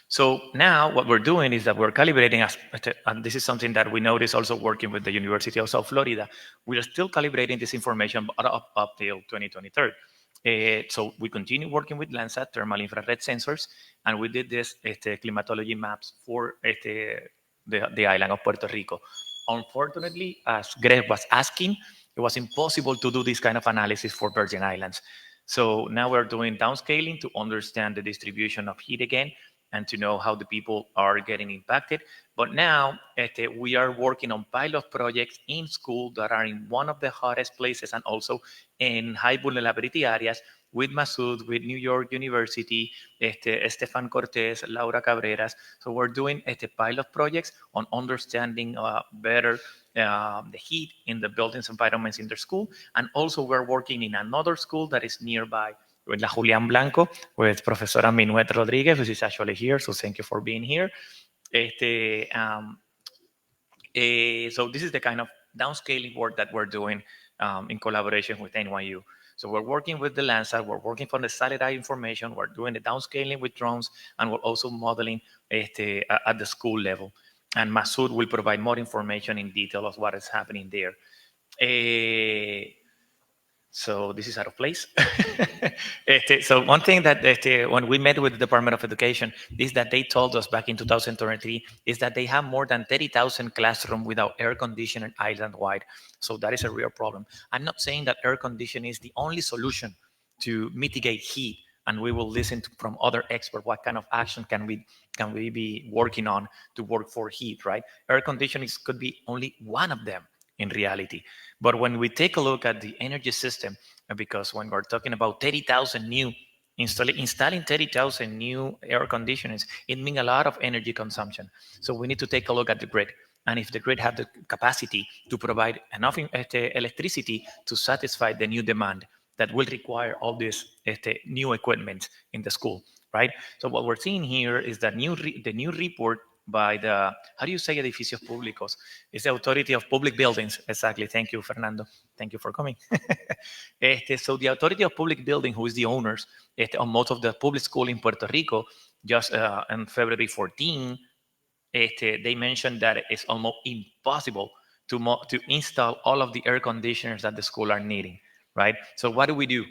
So now what we're doing is that we're calibrating, and this is something that we noticed also working with the University of South Florida. We are still calibrating this information up till 2023. So we continue working with Landsat thermal infrared sensors, and we did this climatology maps for the island of Puerto Rico. Unfortunately, as Greg was asking, it was impossible to do this kind of analysis for Virgin Islands. So now we're doing downscaling to understand the distribution of heat again, and to know how the people are getting impacted. But now we are working on pilot projects in school that are in one of the hottest places and also in high vulnerability areas with Masud, with New York University, Estefan Cortés, Laura Cabreras. So we're doing pilot projects on understanding better the heat in the buildings environments in their school. And also we're working in another school that is nearby, with La Julián Blanco, with Professora Minuet Rodriguez, who is actually here, so thank you for being here. So this is the kind of downscaling work that we're doing in collaboration with NYU. So we're working with the Landsat, we're working for the satellite information, we're doing the downscaling with drones, and we're also modeling at the school level. And Masoud will provide more information in detail of what is happening there. So this is out of place. So one thing that when we met with the Department of Education is that they told us back in 2023 is that they have more than 30,000 classrooms without air conditioning island-wide. So that is a real problem. I'm not saying that air conditioning is the only solution to mitigate heat, and we will listen from other experts what kind of action can we be working on to work for heat, right? Air conditioning could be only one of them in reality. But when we take a look at the energy system, because when we're talking about 30,000 new, installing 30,000 new air conditioners, it means a lot of energy consumption. So we need to take a look at the grid. And if the grid have the capacity to provide enough electricity to satisfy the new demand, that will require all this new equipment in the school, right? So what we're seeing here is that the new report by the, how do you say edificios públicos? It's the Authority of Public Buildings. Exactly. Thank you, Fernando. Thank you for coming. So the Authority of Public Building, who is the owners on most of the public school in Puerto Rico, just on February 14, they mentioned that it's almost impossible to install all of the air conditioners that the school are needing, right? So what do?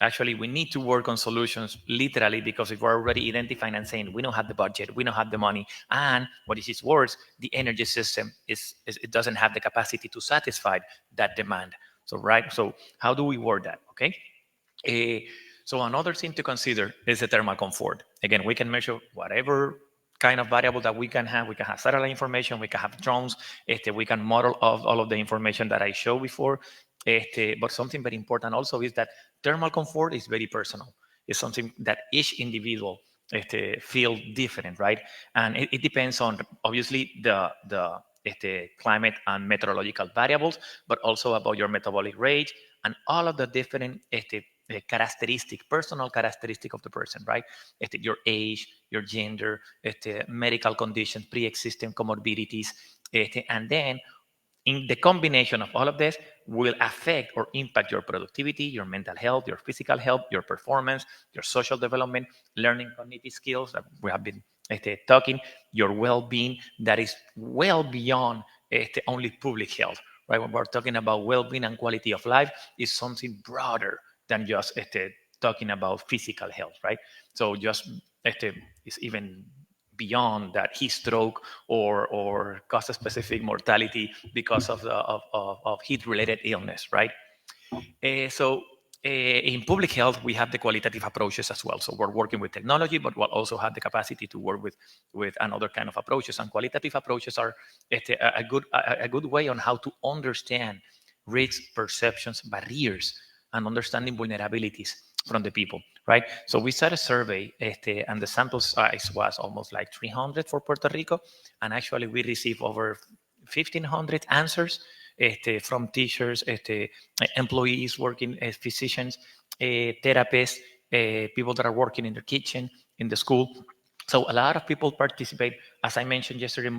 Actually, we need to work on solutions literally, because if we're already identifying and saying we don't have the budget, we don't have the money, and what is worse, the energy system it doesn't have the capacity to satisfy that demand. So, right. So how do we word that? Okay. So another thing to consider is the thermal comfort. Again, we can measure whatever kind of variable that we can have. We can have satellite information, we can have drones, we can model all of the information that I showed before. But something very important also is that thermal comfort is very personal. It's something that each individual feel different, right? And it depends on obviously the climate and meteorological variables, but also about your metabolic rate and all of the different personal characteristic of the person, right? Your age, your gender, medical conditions, pre-existing comorbidities, And then in the combination of all of this will affect or impact your productivity, your mental health, your physical health, your performance, your social development, learning cognitive skills that we have been talking, your well-being that is well beyond only public health, right? When we're talking about well-being and quality of life, is something broader than just talking about physical health, right? So just it's even beyond that heat stroke or cause-specific mortality because of heat-related illness, right? So in public health, we have the qualitative approaches as well. So we're working with technology, but we'll also have the capacity to work with another kind of approaches. And qualitative approaches are a good way on how to understand risks, perceptions, barriers, and understanding vulnerabilities from the people, right? So we started a survey, and the sample size was almost like 300 for Puerto Rico, and actually we received over 1,500 answers from teachers, employees working as physicians, therapists, people that are working in the kitchen, in the school. So a lot of people participate. As I mentioned yesterday,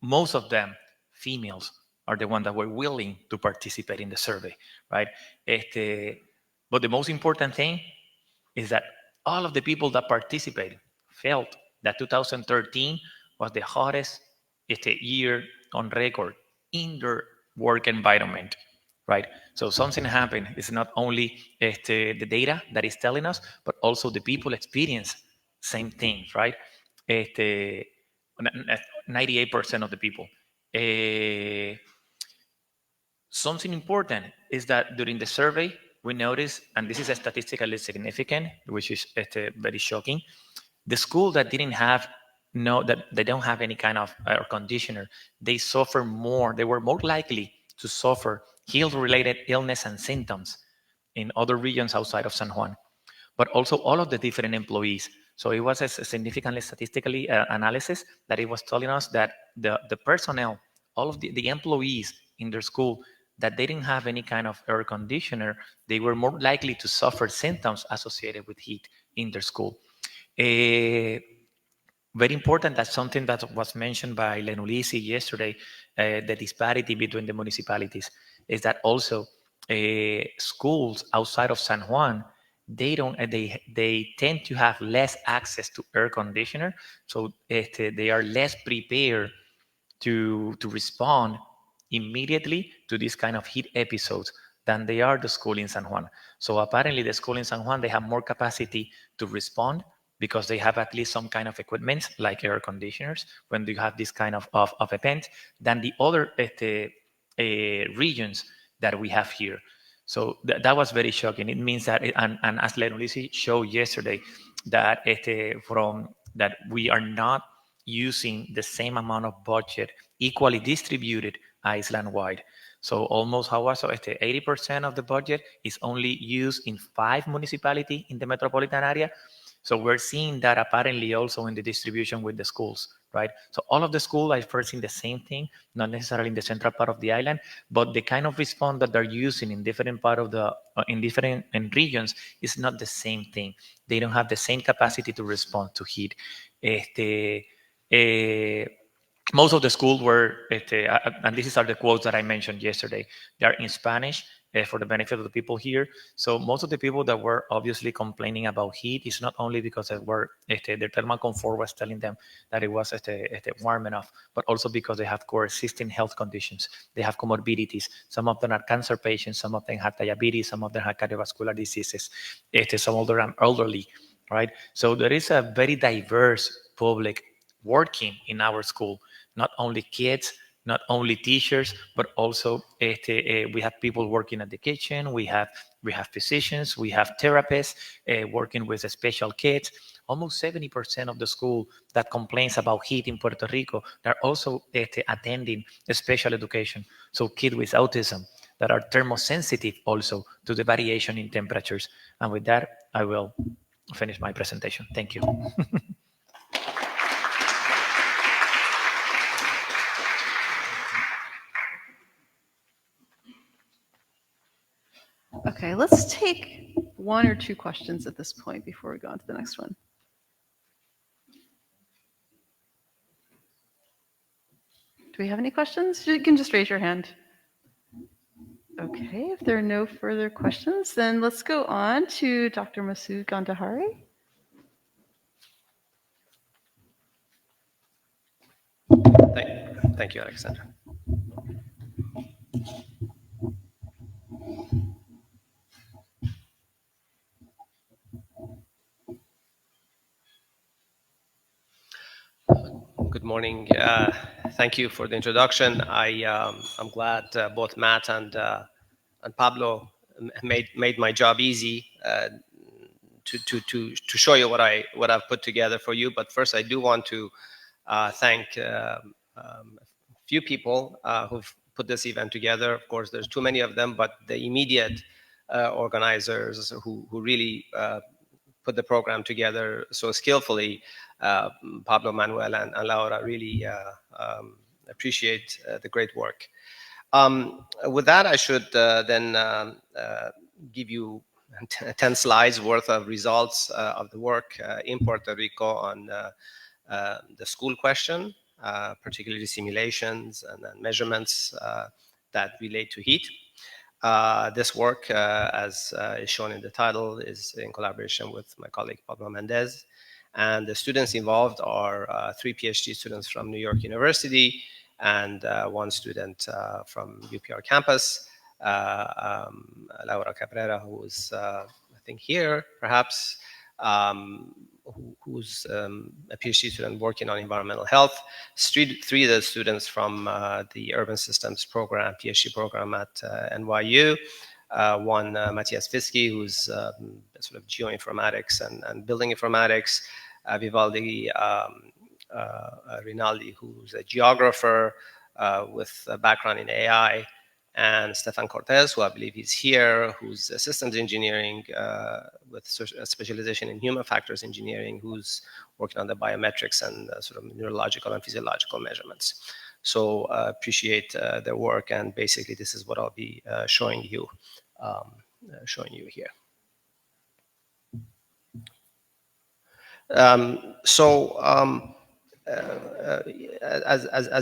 most of them females are the ones that were willing to participate in the survey, right? But the most important thing is that all of the people that participated felt that 2013 was the hottest year on record in their work environment, right? So something happened. It's not only the data that is telling us, but also the people experience same things, right? 98% of the people. Something important is that during the survey, we noticed, and this is statistically significant, which is very shocking, the school that didn't have that they don't have any kind of air conditioner, they suffer more. They were more likely to suffer health-related illness and symptoms in other regions outside of San Juan, but also all of the different employees. So it was a significantly statistically analysis that it was telling us that the personnel, all of the employees in their school, that they didn't have any kind of air conditioner, they were more likely to suffer symptoms associated with heat in their school. Very important, that's something that was mentioned by Lenulisi yesterday, the disparity between the municipalities, is that also schools outside of San Juan, they tend to have less access to air conditioner, so they are less prepared to respond immediately to this kind of heat episodes than they are the school in San Juan. So apparently the school in San Juan, they have more capacity to respond because they have at least some kind of equipment like air conditioners when you have this kind of event than the other regions that we have here. So that was very shocking. It means that, and as Lenulisi showed yesterday, that that we are not using the same amount of budget equally distributed island-wide. So almost, how was it? 80% of the budget is only used in 5 municipalities in the metropolitan area. So we're seeing that apparently also in the distribution with the schools, right? So all of the schools are facing the same thing, not necessarily in the central part of the island, but the kind of response that they're using in different part of the, in different regions is not the same thing. They don't have the same capacity to respond to heat. Most of the schools were, and these are the quotes that I mentioned yesterday, they are in Spanish for the benefit of the people here. So most of the people that were obviously complaining about heat is not only because they were, their thermal comfort was telling them that it was warm enough, but also because they have coexisting health conditions. They have comorbidities. Some of them are cancer patients, some of them have diabetes, some of them have cardiovascular diseases, some of them are elderly, right? So there is a very diverse public working in our school. Not only kids, not only teachers, but also we have people working at the kitchen. We have physicians, we have therapists working with special kids. Almost 70% of the school that complains about heat in Puerto Rico, they're also attending special education. So kids with autism that are thermosensitive also to the variation in temperatures. And with that, I will finish my presentation. Thank you. Okay, let's take 1 or 2 questions at this point before we go on to the next one. Do Do we have any questions? You can just raise your hand. Okay, if there are no further questions, then let's go on to Dr. Masood Gandhari. Thank you, Alexandra. Good morning. Thank you for the introduction. I'm glad both Matt and Pablo made my job easy to show you what I've put together for you. But first, I do want to thank a few people who've put this event together. Of course, there's too many of them, but the immediate organizers who really put the program together so skillfully, Pablo, Manuel, and Laura, really appreciate the great work. With that, I should then give you 10 slides worth of results of the work in Puerto Rico on the school question, particularly simulations and measurements that relate to heat. This work, as is shown in the title, is in collaboration with my colleague Pablo Mendez. And the students involved are 3 PhD students from New York University and 1 student from UPR campus, Laura Cabrera, who is, I think, here, perhaps, who's a PhD student working on environmental health. 3 of the students from the Urban Systems program, PhD program at NYU. 1, Matthias Fiske, who's sort of geoinformatics and building informatics. Vivaldi Rinaldi, who's a geographer with a background in AI. And Stefan Cortez, who I believe is here, who's a systems engineering with specialization in human factors engineering, who's working on the biometrics and sort of neurological and physiological measurements. So appreciate their work, and basically this is what I'll be showing you here. As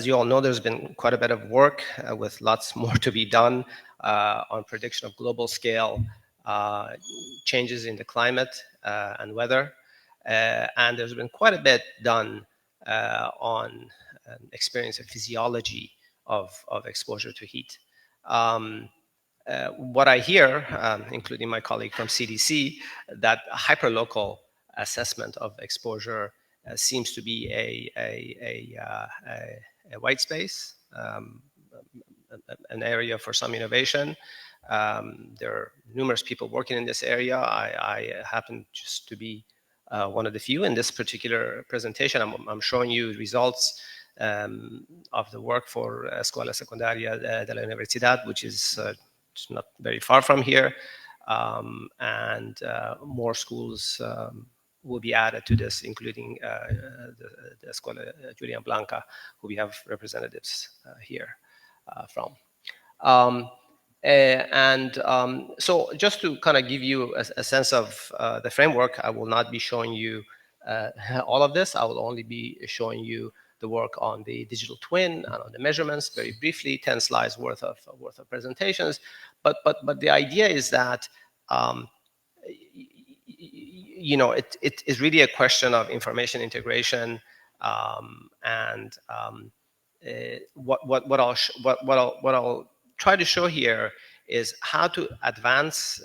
you all know, there's been quite a bit of work with lots more to be done on prediction of global scale changes in the climate and weather. And there's been quite a bit done on experience of physiology of exposure to heat. What I hear, including my colleague from CDC, that hyperlocal assessment of exposure seems to be a white space, an area for some innovation. There are numerous people working in this area. I happen just to be one of the few in this particular presentation. I'm showing you results of the work for Escuela Secundaria de la Universidad, which is not very far from here. And more schools will be added to this, including the Escuela Julian Blanca, who we have representatives here from. So just to kind of give you a sense of the framework, I will not be showing you all of this. I will only be showing you the work on the digital twin and on the measurements very briefly, 10 slides worth of presentations. But the idea is that it is really a question of information integration, and what I'll try to show here is how to advance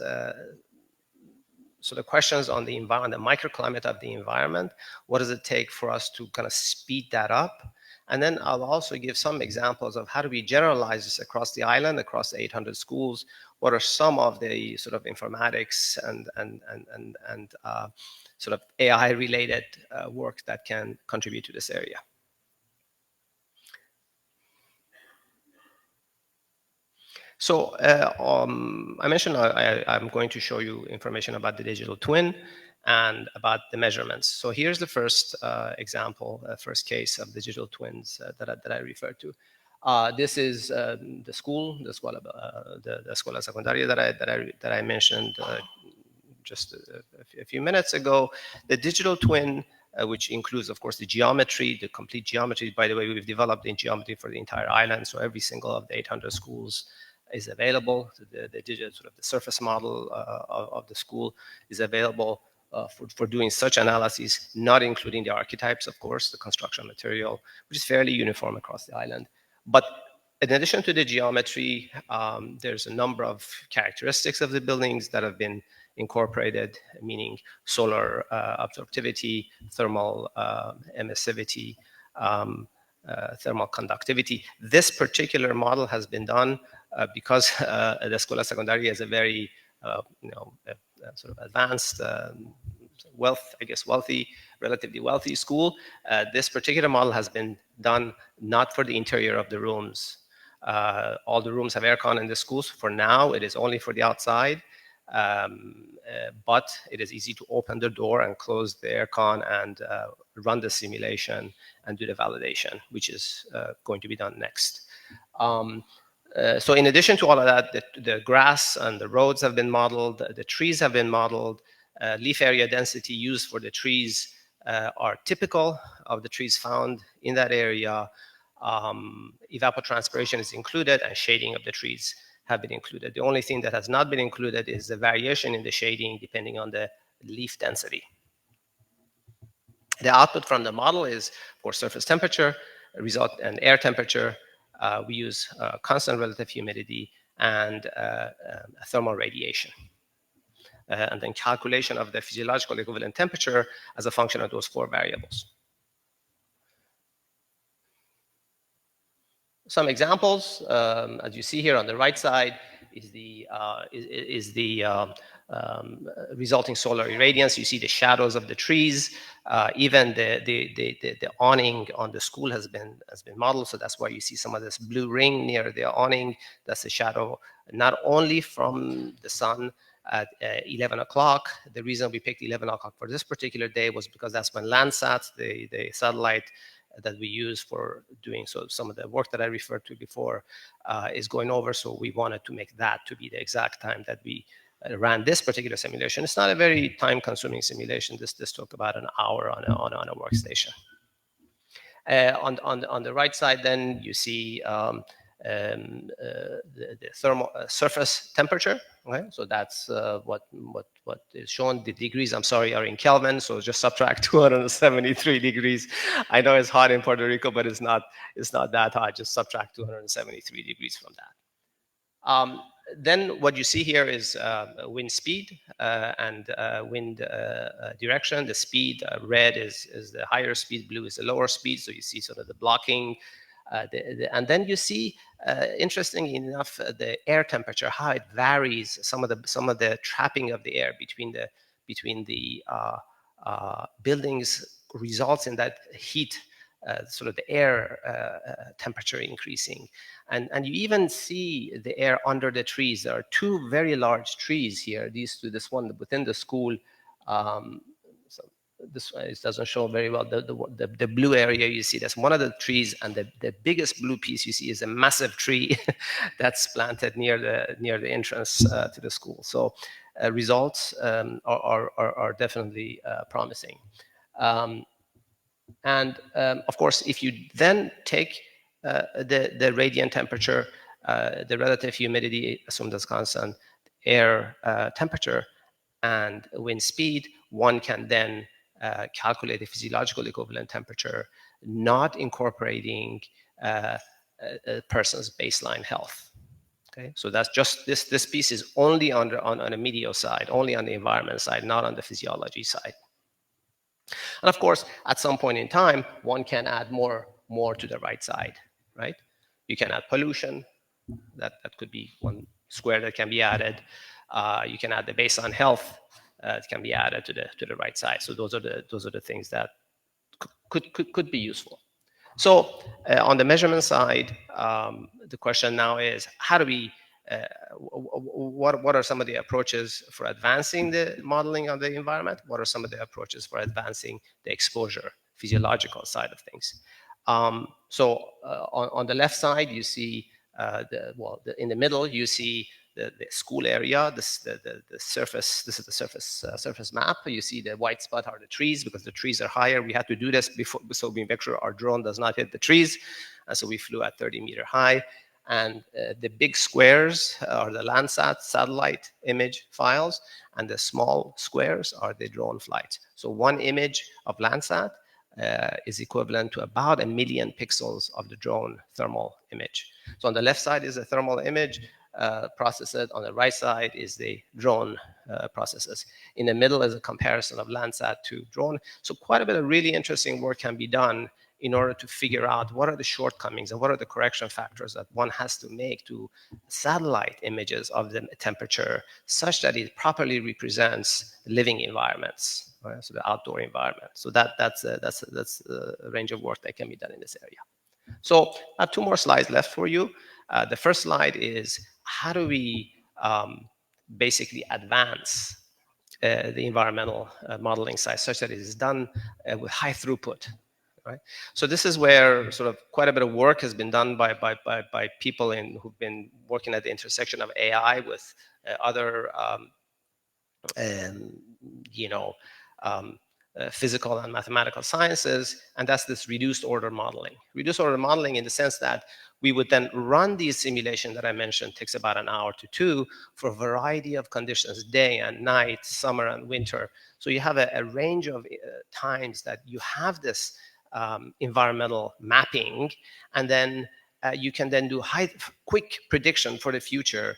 sort of questions on the environment, the microclimate of the environment. What does it take for us to kind of speed that up? And then I'll also give some examples of how do we generalize this across the island, across 800 schools. What are some of the sort of informatics and sort of AI-related work that can contribute to this area? So I mentioned I'm going to show you information about the digital twin and about the measurements. So here's the first example, first case of digital twins that I referred to. This is the school, the Escuela Secundaria that I mentioned just a few minutes ago. The digital twin which includes, of course, the geometry, the complete geometry. By the way, we've developed in geometry for the entire island, so every single of the 800 schools is available. The digital sort of the surface model of the school is available for doing such analyses, not including the archetypes, of course, the construction material, which is fairly uniform across the island. But in addition to the geometry, there's a number of characteristics of the buildings that have been incorporated, meaning solar absorptivity, thermal emissivity, thermal conductivity. This particular model has been done because the Escuela Secundaria is a very, sort of advanced, relatively wealthy school. This particular model has been done not for the interior of the rooms. All the rooms have aircon in the schools. For now, it is only for the outside. But it is easy to open the door and close the aircon and run the simulation and do the validation, which is going to be done next. So in addition to all of that, the grass and the roads have been modeled, the trees have been modeled, leaf area density used for the trees are typical of the trees found in that area. Evapotranspiration is included, and shading of the trees have been included. The only thing that has not been included is the variation in the shading depending on the leaf density. The output from the model is, of course, surface temperature, result, and air temperature. We use constant relative humidity and thermal radiation. And then calculation of the physiological equivalent temperature as a function of those 4 variables. Some examples, as you see here on the right side, is the resulting solar irradiance. You see the shadows of the trees. Even the awning on the school has been modeled, so that's why you see some of this blue ring near the awning. That's the shadow not only from the sun at 11 o'clock. The reason we picked 11 o'clock for this particular day was because that's when Landsat, the satellite that we use for doing some of the work that I referred to before, is going over. So we wanted to make that to be the exact time that we ran this particular simulation. It's not a very time-consuming simulation. This took about an hour on a workstation. On the right side, then you see the thermal surface temperature. Okay, so that's what is shown. The degrees, I'm sorry, are in Kelvin, so just subtract 273 degrees. I know it's hot in Puerto Rico, but it's not that hot. Just subtract 273 degrees from that. Then what you see here is wind speed and wind direction. The speed, red is the higher speed, blue is the lower speed. So you see sort of the blocking. And then you see, interestingly enough, the air temperature, how it varies. Some of the trapping of the air between the buildings results in that heat, sort of the air temperature increasing. And you even see the air under the trees. There are 2 very large trees here. This one within the school. This it doesn't show very well. The blue area you see, that's one of the trees, and the biggest blue piece you see is a massive tree that's planted near the entrance to the school. So results are definitely promising. And of course, if you then take the radiant temperature, the relative humidity assumed as constant, air temperature, and wind speed, one can then calculate the physiological equivalent temperature, not incorporating a person's baseline health. Okay, so that's just this piece is only on a medio side, only on the environment side, not on the physiology side. And of course, at some point in time, one can add more to the right side, right? You can add pollution. That could be one square that can be added. You can add the baseline health. It can be added to the right side. So those are the things that could be useful. So on the measurement side, the question now is, how do we what are some of the approaches for advancing the modeling of the environment? What are some of the approaches for advancing the exposure physiological side of things? So on the left side, you see in the middle, you see the school area. The surface. This is the surface map. You see the white spot are the trees, because the trees are higher. We had to do this before, so we make sure our drone does not hit the trees. And so we flew at 30-meter high. And the big squares are the Landsat satellite image files, and the small squares are the drone flights. So one image of Landsat is equivalent to about 1 million pixels of the drone thermal image. So on the left side is a thermal image, processes. On the right side is the drone processes. In the middle is a comparison of Landsat to drone. So quite a bit of really interesting work can be done in order to figure out what are the shortcomings and what are the correction factors that one has to make to satellite images of the temperature, such that it properly represents living environments, right? So the outdoor environment. So that's a range of work that can be done in this area. So I have 2 more slides left for you. The first slide is how do we basically advance the environmental modeling side such that it is done with high throughput. Right? So this is where sort of quite a bit of work has been done by people who've been working at the intersection of AI with other, physical and mathematical sciences, and that's this reduced order modeling. Reduced order modeling in the sense that we would then run these simulations that I mentioned, takes about an hour to 2, for a variety of conditions, day and night, summer and winter. So you have a range of times that you have this environmental mapping, and then you can then do quick prediction for the future,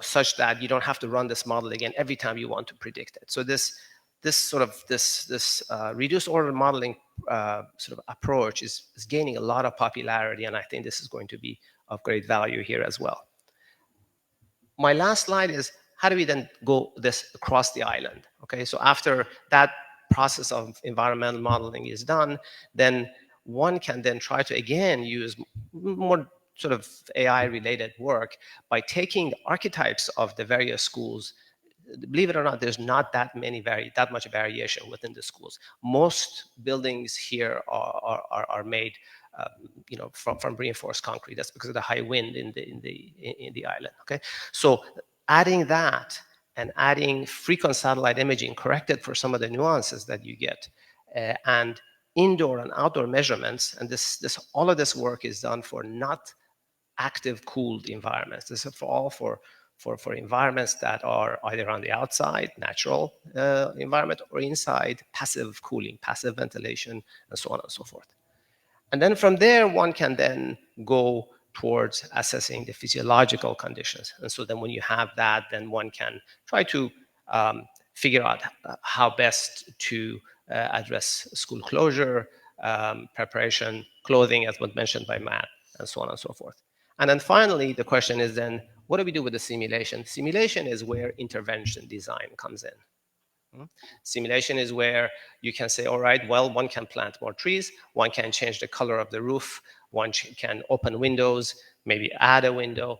such that you don't have to run this model again every time you want to predict it. So this reduced order modeling sort of approach is gaining a lot of popularity, and I think this is going to be of great value here as well. My last slide is how do we then go this across the island? Okay, so after that process of environmental modeling is done, then one can then try to again use more sort of AI-related work by taking the archetypes of the various schools. Believe it or not, there's not that much variation within the schools. Most buildings here are made, from reinforced concrete. That's because of the high wind in the island. Okay, so adding that and adding frequent satellite imaging corrected for some of the nuances that you get, and indoor and outdoor measurements, and all of this work is done for not active cooled environments. This is for environments that are either on the outside, natural environment, or inside, passive cooling, passive ventilation, and so on and so forth. And then from there, one can then go towards assessing the physiological conditions. And so then when you have that, then one can try to figure out how best to address school closure, preparation, clothing, as was mentioned by Matt, and so on and so forth. And then finally, the question is then, what do we do with the simulation? Simulation is where intervention design comes in. Simulation is where you can say, all right, well, one can plant more trees, one can change the color of the roof, one can open windows, maybe add a window,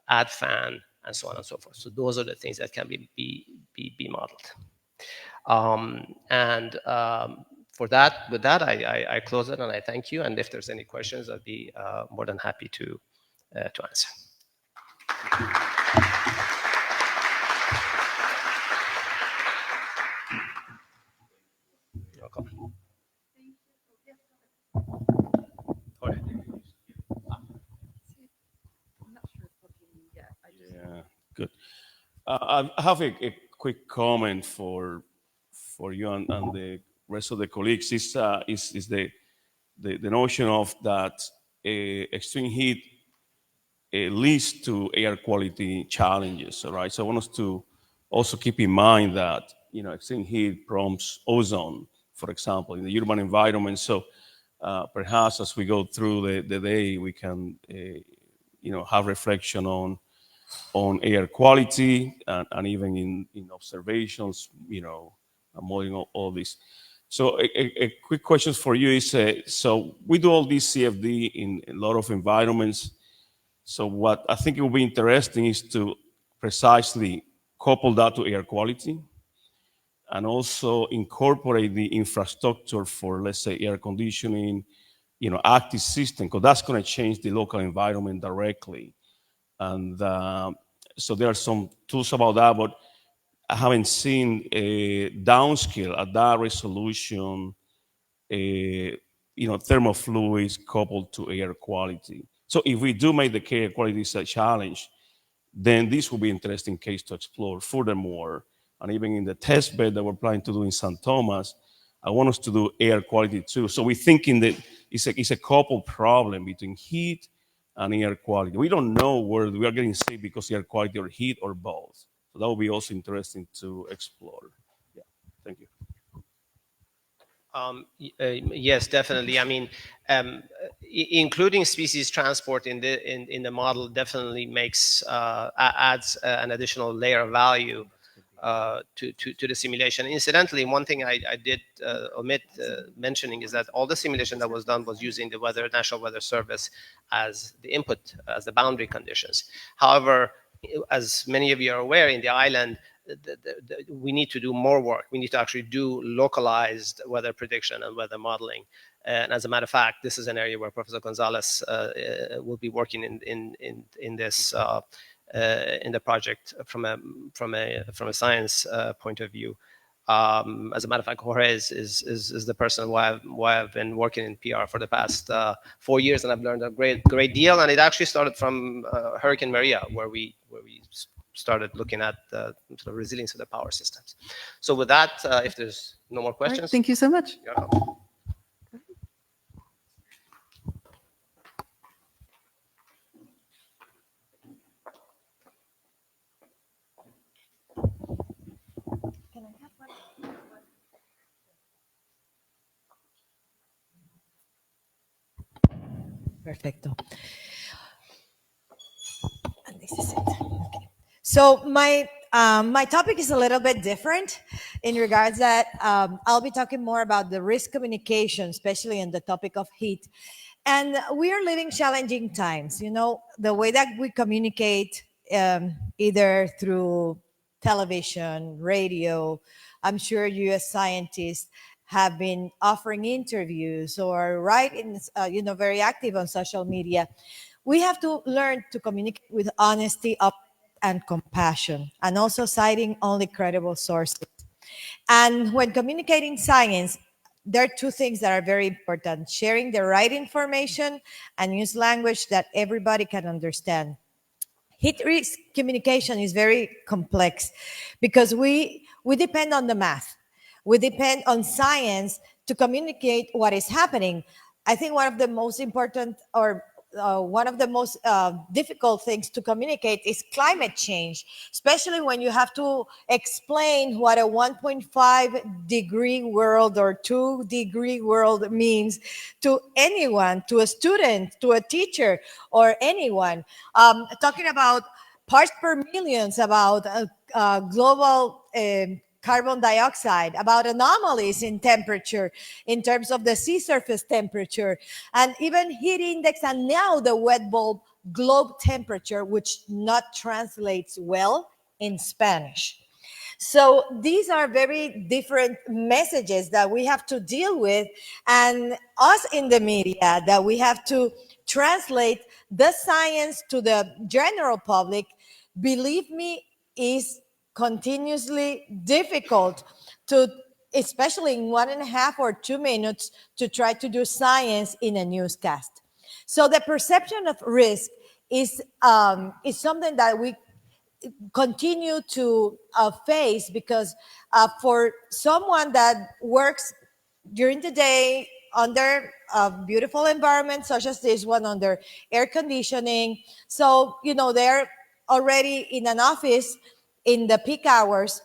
add fan, and so on and so forth. So those are the things that can be modeled. With that, I close it and I thank you. And if there's any questions, I'd be more than happy to answer. You're welcome. Yeah, good. I have a quick comment for you and the rest of the colleagues. Is the notion of that extreme heat leads to air quality challenges. All right, so I want us to also keep in mind that extreme heat prompts ozone, for example, in the urban environment. So perhaps as we go through the day, we can have reflection on air quality and even in observations, modeling all this. So a quick question for you is, so we do all this CFD in a lot of environments. So what I think it will be interesting is to precisely couple that to air quality and also incorporate the infrastructure for, let's say, air conditioning, active system, because that's going to change the local environment directly. And So there are some tools about that, but I haven't seen a downscale at that resolution, thermofluids coupled to air quality. So if we do make the air quality a challenge, then this will be an interesting case to explore furthermore. And even in the test bed that we're planning to do in St. Thomas, I want us to do air quality too. So we're thinking that it's a couple problem between heat and air quality. We don't know where we are getting sick because air quality or heat or both. So that will be also interesting to explore. Yeah, thank you. Yes, definitely. I mean, including species transport in the model definitely makes adds an additional layer of value to the simulation. Incidentally, one thing I did omit mentioning is that all the simulation that was done was using the National Weather Service as the input, as the boundary conditions. However, as many of you are aware, in the island, we need to do more work. We need to actually do localized weather prediction and weather modeling. And as a matter of fact, this is an area where Professor Gonzalez will be working in this in the project from a science point of view. As a matter of fact, Jorge is the person why I've been working in PR for the past 4 years, and I've learned a great deal. And it actually started from Hurricane Maria, where we started looking at the sort of resilience of the power systems. So with that, if there's no more questions. Right, thank you so much. You're welcome. Perfecto. And this is it. Okay. So my topic is a little bit different in regards that I'll be talking more about the risk communication, especially in the topic of heat. And we are living challenging times. You know, the way that we communicate, either through television, radio. I'm sure you as scientists have been offering interviews or writing, very active on social media. We have to learn to communicate with honesty and compassion, and also citing only credible sources. And when communicating science, there are two things that are very important: sharing the right information and use language that everybody can understand. Heat risk communication is very complex because we depend on the math. We depend on science to communicate what is happening. I think one of the most important or one of the most difficult things to communicate is climate change, especially when you have to explain what a 1.5 degree world or 2 degree world means to anyone, to a student, to a teacher, or anyone. Talking about parts per millions, about global carbon dioxide, about anomalies in temperature in terms of the sea surface temperature, and even heat index, and now the wet bulb globe temperature, which not translates well in Spanish. So these are very different messages that we have to deal with, and us in the media that we have to translate the science to the general public, believe me, is continuously difficult to, especially in 1.5 or 2 minutes, to try to do science in a newscast. So the perception of risk is something that we continue to face, because for someone that works during the day under a beautiful environment such as this one, under air conditioning, so they're already in an office in the peak hours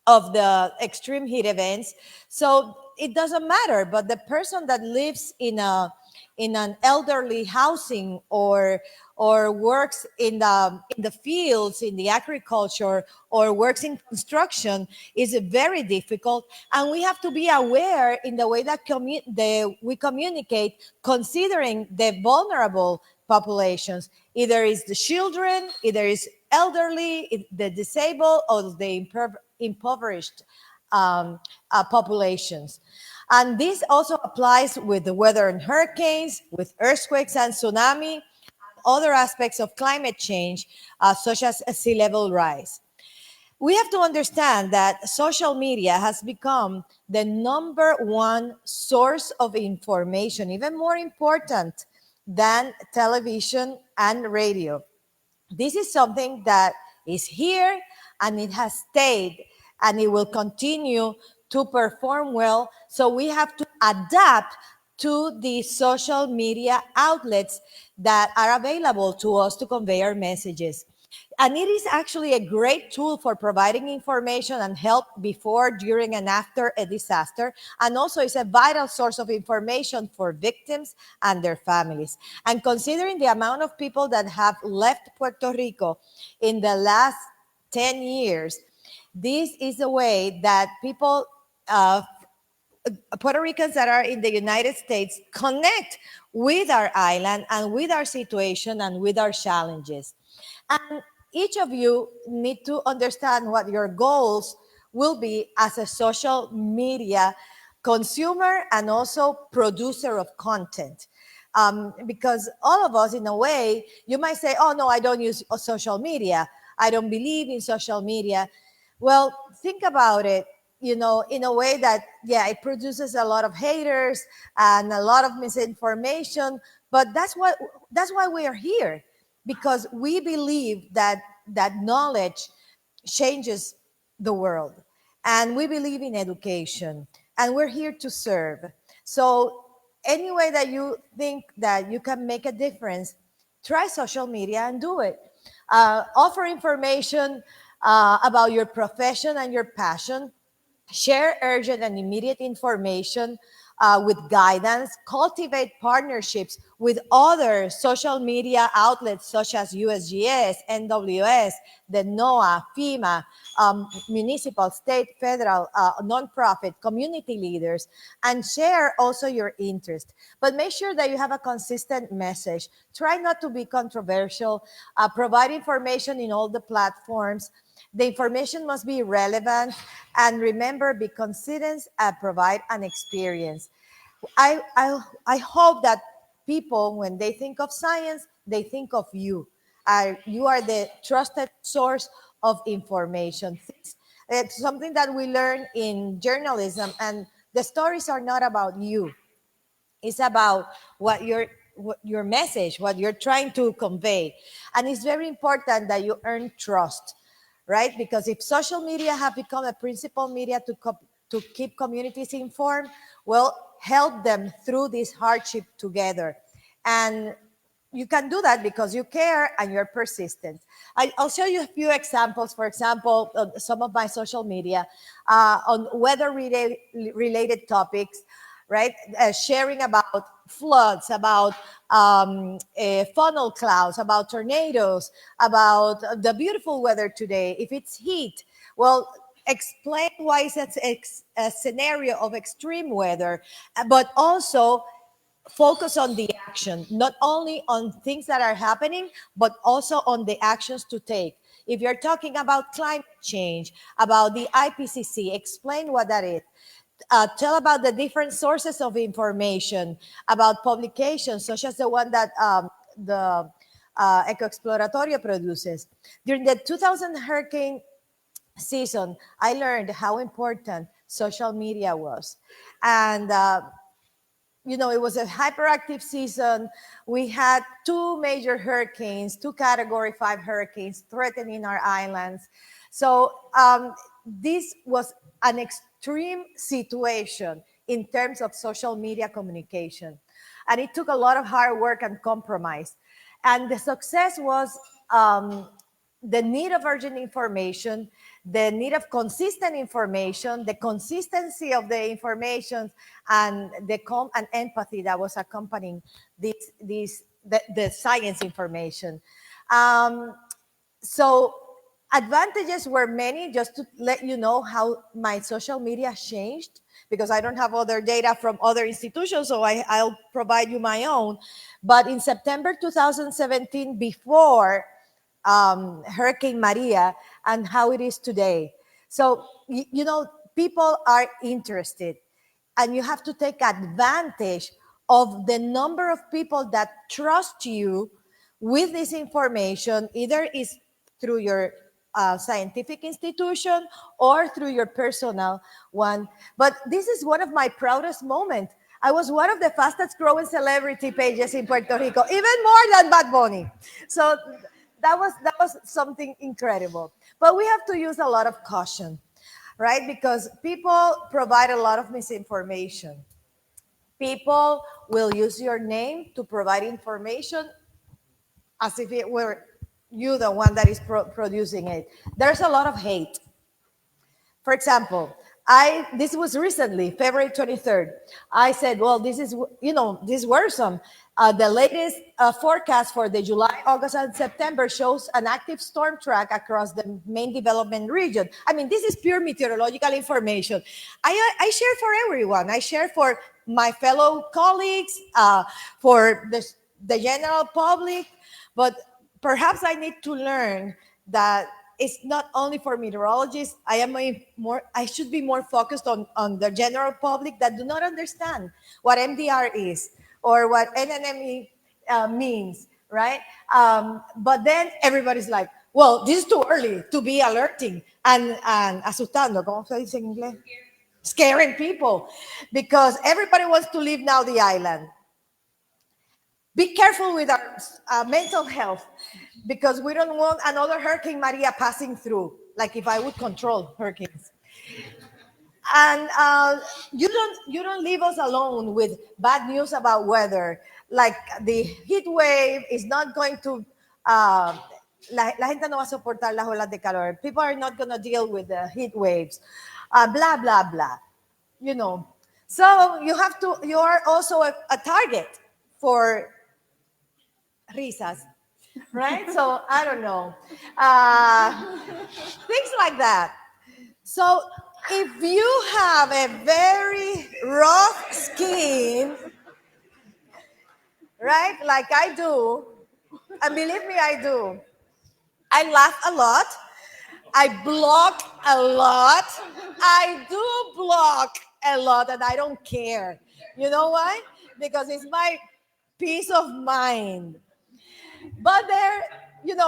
of the extreme heat events, so it doesn't matter. But the person that lives in an elderly housing or works in the fields, in the agriculture, or works in construction, is very difficult. And we have to be aware in the way that we communicate, considering the vulnerable populations. Either is the children, either is elderly, the disabled, or the impoverished populations. And this also applies with the weather and hurricanes, with earthquakes and tsunami, other aspects of climate change, such as sea level rise. We have to understand that social media has become the number one source of information, even more important than television and radio. This is something that is here and it has stayed and it will continue to perform well. So we have to adapt to the social media outlets that are available to us to convey our messages. And it is actually a great tool for providing information and help before, during, and after a disaster. And also it's a vital source of information for victims and their families. And considering the amount of people that have left Puerto Rico in the last 10 years, this is a way that people, Puerto Ricans that are in the United States, connect with our island and with our situation and with our challenges. And each of you need to understand what your goals will be as a social media consumer and also producer of content. Because all of us, in a way, you might say, oh, no, I don't use social media. I don't believe in social media. Well, think about it, you know, in a way that, yeah, it produces a lot of haters and a lot of misinformation, but that's why we are here, because we believe that knowledge changes the world, and we believe in education, and we're here to serve. So any way that you think that you can make a difference, try social media and do it. Offer information about your profession and your passion. Share urgent and immediate information with guidance. Cultivate partnerships with other social media outlets such as USGS, NWS, the NOAA, FEMA, municipal, state, federal, nonprofit, community leaders, and share also your interest. But make sure that you have a consistent message. Try not to be controversial. Provide information in all the platforms. The information must be relevant, and remember, be consistent and provide an experience. I hope that people, when they think of science, they think of you. You are the trusted source of information. It's something that we learn in journalism, and the stories are not about you. It's about what your message, what you're trying to convey. And it's very important that you earn trust, right? Because if social media have become a principal media to keep communities informed, well, help them through this hardship together. And you can do that because you care and you're persistent. I'll show you a few examples. For example, some of my social media on weather-related topics, right? Sharing about floods, about funnel clouds, about tornadoes, about the beautiful weather today. If it's heat, well, explain why it's a scenario of extreme weather, but also focus on the action, not only on things that are happening, but also on the actions to take. If you're talking about climate change, about the IPCC, explain what that is. Tell about the different sources of information, about publications such as the one that the EcoExploratorio produces. During the 2000 hurricane season, I learned how important social media was. And you know, it was a hyperactive season. We had two major hurricanes, two Category 5 hurricanes threatening our islands. So this was an extreme situation in terms of social media communication. And it took a lot of hard work and compromise. And the success was the need of urgent information, the need of consistent information, the consistency of the information, and the calm and empathy that was accompanying the science information. So advantages were many. Just to let you know how my social media changed, because I don't have other data from other institutions, so I'll provide you my own. But in September 2017, before Hurricane Maria, and how it is today. So, you know, people are interested, and you have to take advantage of the number of people that trust you with this information, either is through your scientific institution or through your personal one. But this is one of my proudest moments. I was one of the fastest growing celebrity pages in Puerto Rico, even more than Bad Bunny. So that was something incredible. But we have to use a lot of caution, right? Because people provide a lot of misinformation. People will use your name to provide information as if it were you the one that is producing it. There's a lot of hate. For example, this was recently, February 23rd. I said, well, this is, this is worrisome. The latest forecast for the July, August, and September shows an active storm track across the main development region. I mean, this is pure meteorological information. I share for everyone. I share for my fellow colleagues, for the general public, but perhaps I need to learn that it's not only for meteorologists. I should be more focused on the general public that do not understand what MDR is or what NNME means, right? But then everybody's like, well, this is too early to be alerting and asustando, ¿cómo se dice en inglés? Scaring people, because everybody wants to leave now the island. Be careful with our mental health, because we don't want another Hurricane Maria passing through, like if I would control hurricanes. And you don't leave us alone with bad news about weather, like the heat wave is not going to, la gente no va a soportar las olas de calor. People are not going to deal with the heat waves, blah, blah, blah, So you are also a target for risas, right? So I don't know, things like that. So if you have a very rough skin, right, like I do, and believe me, I do, I laugh a lot, I block a lot, I do block a lot, and I don't care. You know why? Because it's my peace of mind. But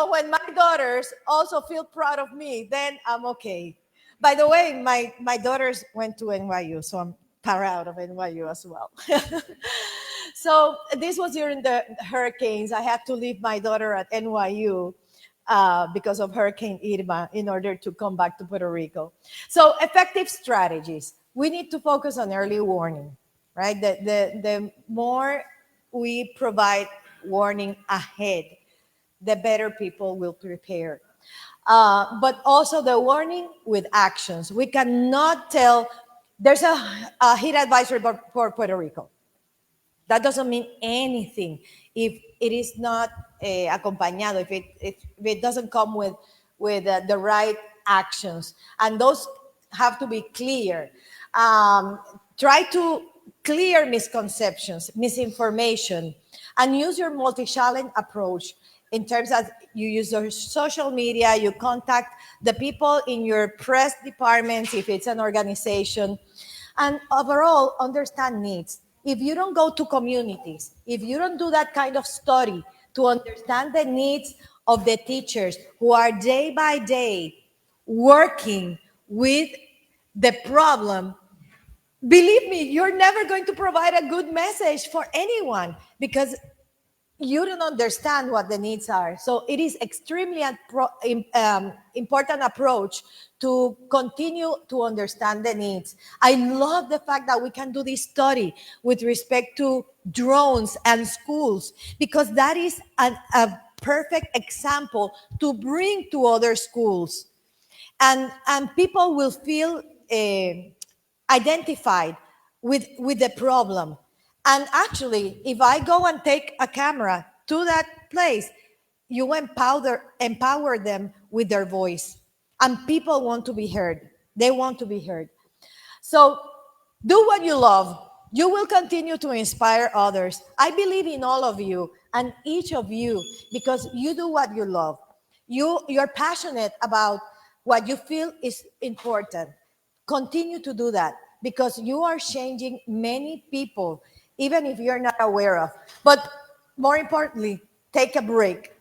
when my daughters also feel proud of me, then I'm okay. By the way, my daughters went to NYU, so I'm proud of NYU as well. So this was during the hurricanes. I had to leave my daughter at NYU because of Hurricane Irma in order to come back to Puerto Rico. So effective strategies. We need to focus on early warning, right? The more we provide warning ahead, the better people will prepare. But also the warning with actions. We cannot tell, there's a heat advisory for Puerto Rico. That doesn't mean anything if it is not acompañado, if it doesn't come with the right actions. And those have to be clear. Try to clear misconceptions, misinformation, and use your multi-channel approach in terms of you use your social media, you contact the people in your press departments if it's an organization, and overall understand needs. If you don't go to communities, if you don't do that kind of study to understand the needs of the teachers who are day by day working with the problem, believe me, you're never going to provide a good message for anyone because you don't understand what the needs are. So it is extremely important approach to continue to understand the needs. I love the fact that we can do this study with respect to drones and schools, because that is a perfect example to bring to other schools. And people will feel identified with the problem. And actually, if I go and take a camera to that place, you empower them with their voice. And people want to be heard. They want to be heard. So do what you love. You will continue to inspire others. I believe in all of you and each of you because you do what you love. You're passionate about what you feel is important. Continue to do that because you are changing many people, even if you're not aware of. But more importantly, take a break.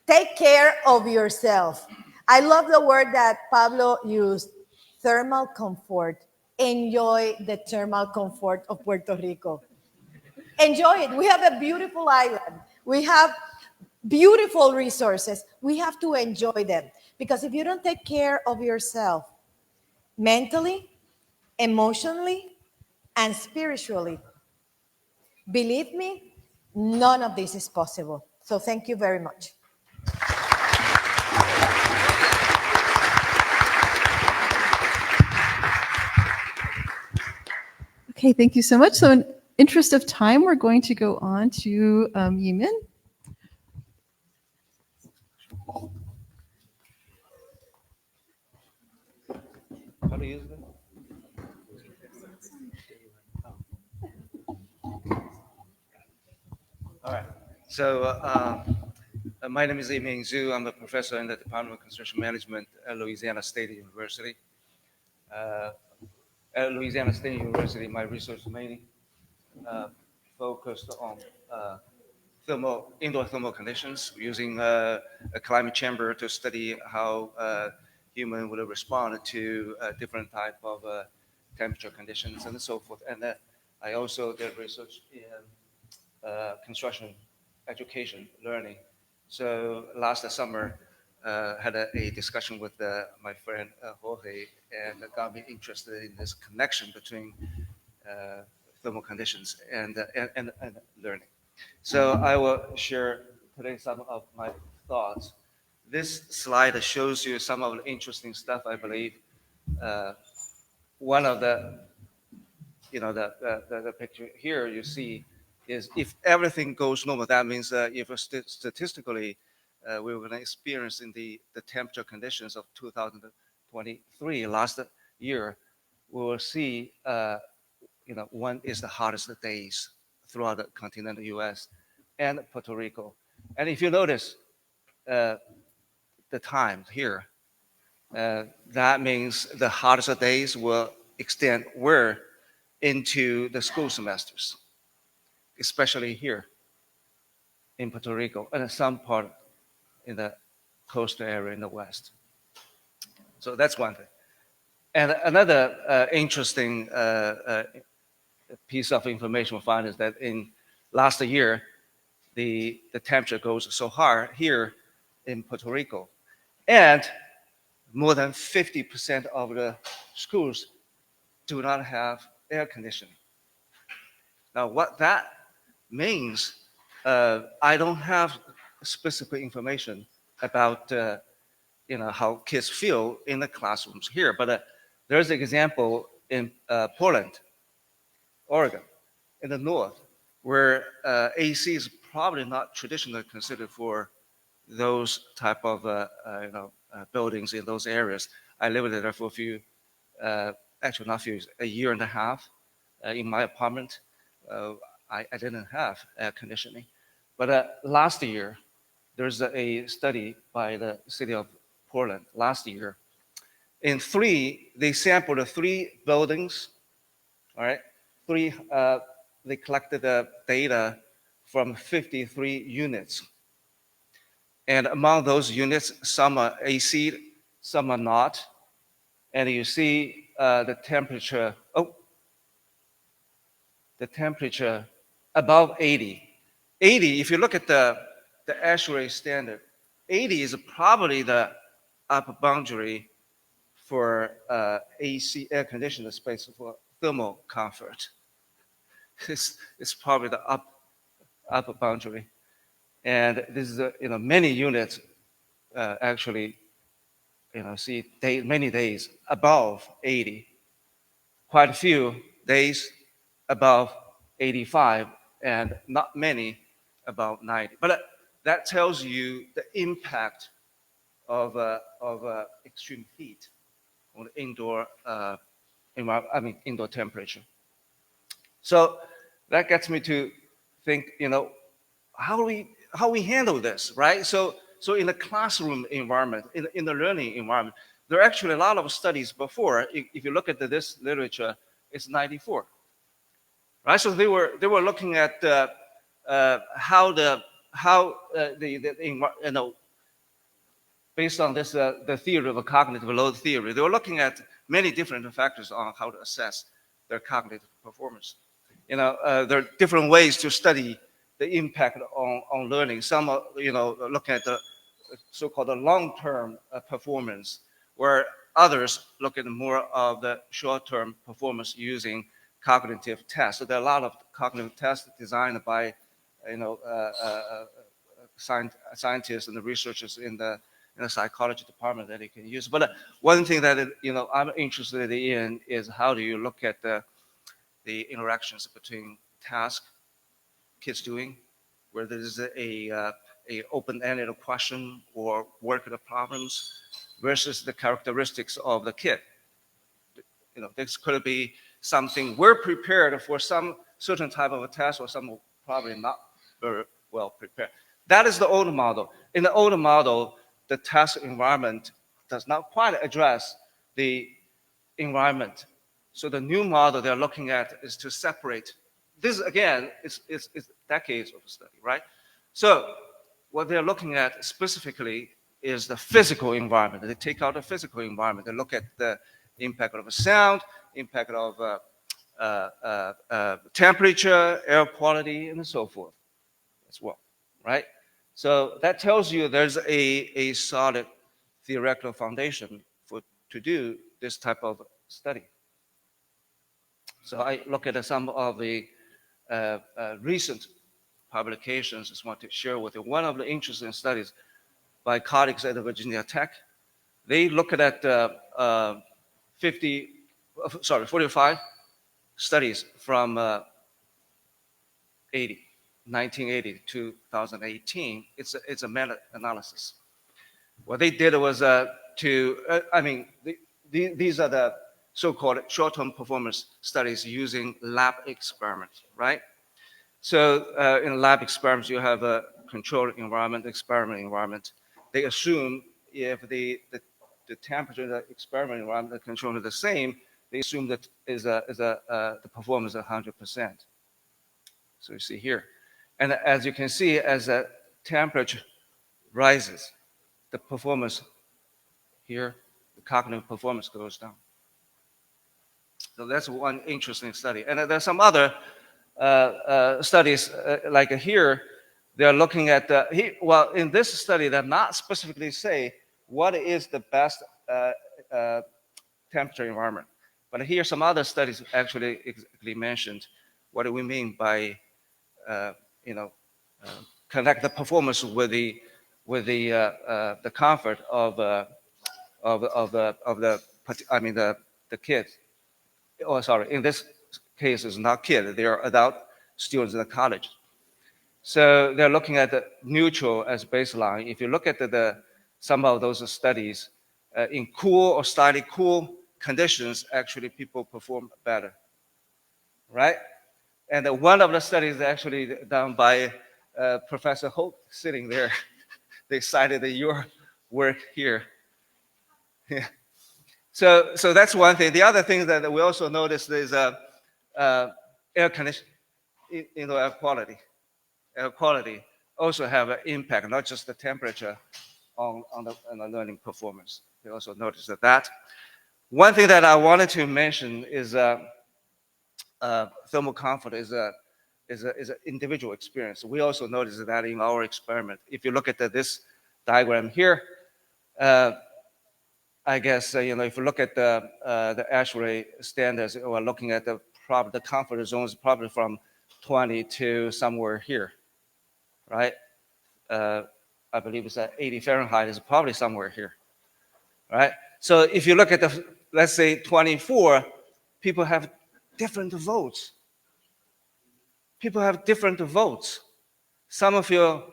Take care of yourself. I love the word that Pablo used, thermal comfort. Enjoy the thermal comfort of Puerto Rico. Enjoy it. We have a beautiful island. We have beautiful resources. We have to enjoy them. Because if you don't take care of yourself mentally, emotionally, and spiritually, believe me, none of this is possible. So thank you very much. Okay, thank you so much. So in interest of time, we're going to go on to Yimin. How to use it? All right. So my name is Yiming Zhu. I'm a professor in the Department of Construction Management at Louisiana State University. At Louisiana State University, my research mainly focused on indoor thermal conditions, using a climate chamber to study how human would respond to different type of temperature conditions and so forth. And I also did research in construction education learning. So last summer, had a discussion with my friend Jorge, and got me interested in this connection between thermal conditions and learning. So I will share today some of my thoughts. This slide shows you some of the interesting stuff, I believe. One of the picture here you see is if everything goes normal, that means if statistically we were going to experience in the temperature conditions of 2023 last year, we will see one is the hottest days throughout the continental U.S. and Puerto Rico. And if you notice the time here, that means the hottest days will extend where into the school semesters, especially here in Puerto Rico and some part in the coastal area in the west. So that's one thing. And another interesting piece of information we find is that in last year, the temperature goes so high here in Puerto Rico, and more than 50% of the schools do not have air conditioning. Now, what that means, I don't have specific information about how kids feel in the classrooms here, but there's an example in Portland, Oregon, in the north, where AC is probably not traditionally considered for those type of buildings in those areas. I lived there for actually not a few, a year and a half in my apartment. I didn't have air conditioning. But last year, there's a study by the city of Portland last year. They sampled 3 buildings, all right? They collected the data from 53 units. And among those units, some are AC, some are not. And you see the temperature above 80. 80, if you look at the ASHRAE standard, 80 is probably the upper boundary for AC, air conditioner space for thermal comfort. It's probably the upper boundary. And this is, many units actually, see many days above 80. Quite a few days above 85, and not many above 90. But that tells you the impact of extreme heat on indoor indoor temperature. So that gets me to think, how we handle this, right? So in the classroom environment, in the learning environment, there are actually a lot of studies before. If you look at this literature, it's 94, right? So they were looking at how the how based on this the theory of a cognitive load theory, they were looking at many different factors on how to assess their cognitive performance. There are different ways to study the impact on learning. Some are, look at the so-called long-term performance, where others look at more of the short-term performance using cognitive tests. So there are a lot of cognitive tests designed by, scientists and the researchers in the psychology department that you can use. But one thing that I'm interested in is how do you look at the interactions between task, kids doing, where there's a open-ended question or work problems versus the characteristics of the kid. This could be something we're prepared for some certain type of a test, or some probably not very well prepared. That is the old model. In the old model, the test environment does not quite address the environment. So the new model they're looking at is to separate. This, again, is decades of study, right? So what they're looking at specifically is the physical environment. They take out the physical environment. They look at the impact of sound, impact of temperature, air quality, and so forth as well, right? So that tells you there's a solid theoretical foundation to do this type of study. So I look at some of the recent publications I just want to share with you. One of the interesting studies by colleagues at Virginia Tech, they looked at 45 studies from 1980 to 2018. It's a meta-analysis. What they did was these are the so-called short-term performance studies using lab experiments, right? So in lab experiments, you have a controlled environment, experiment environment. They assume if the temperature of the experiment environment and the control are the same, they assume that the performance is 100%. So you see here. And as you can see, as the temperature rises, the performance here, the cognitive performance goes down. So that's one interesting study. And there's some other studies like here. They're looking at in this study, they're not specifically say what is the best temperature environment. But here, some other studies actually exactly mentioned what do we mean by connect the performance with the comfort of the kids. Oh, sorry. In this case, it's not kids; they are adult students in the college. So they're looking at the neutral as baseline. If you look at some of those studies, in cool or slightly cool conditions, actually people perform better, right? And one of the studies actually done by Professor Holt sitting there. They cited your work here. Yeah. So that's one thing. The other thing that we also noticed is air conditioning, air quality. Air quality also have an impact, not just the temperature on the learning performance. We also noticed that. One thing that I wanted to mention is thermal comfort is an individual experience. We also noticed that in our experiment. If you look at this diagram here, I guess if you look at the ASHRAE standards, we're looking at the comfort zones probably from 20 to somewhere here, right? I believe it's at 80 Fahrenheit is probably somewhere here, right? So if you look at let's say 24, people have different votes. People have different votes. Some feel,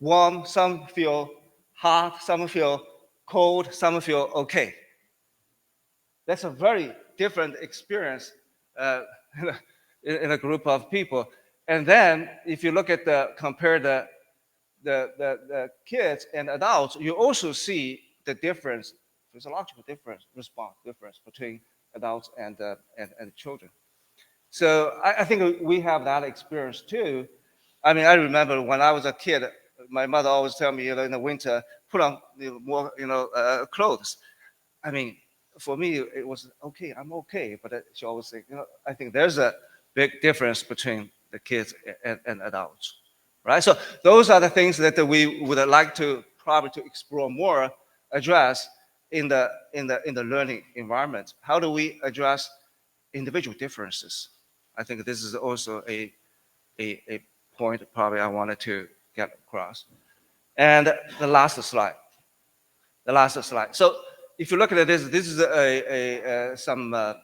warm, some feel hot, some feel cold, some feel okay. That's a very different experience in a group of people. And then if you look at compare the kids and adults, you also see the difference, physiological response difference between adults and children. So I think we have that experience too. I mean, I remember when I was a kid, my mother always tell me, in the winter, put on more, clothes. I mean, for me, it was okay. I'm okay, but she always say, I think there's a big difference between the kids and adults, right? So those are the things that we would like to probably to explore more, address in the learning environment. How do we address individual differences? I think this is also a point probably I wanted to get across. And the last slide. So if you look at this, this is some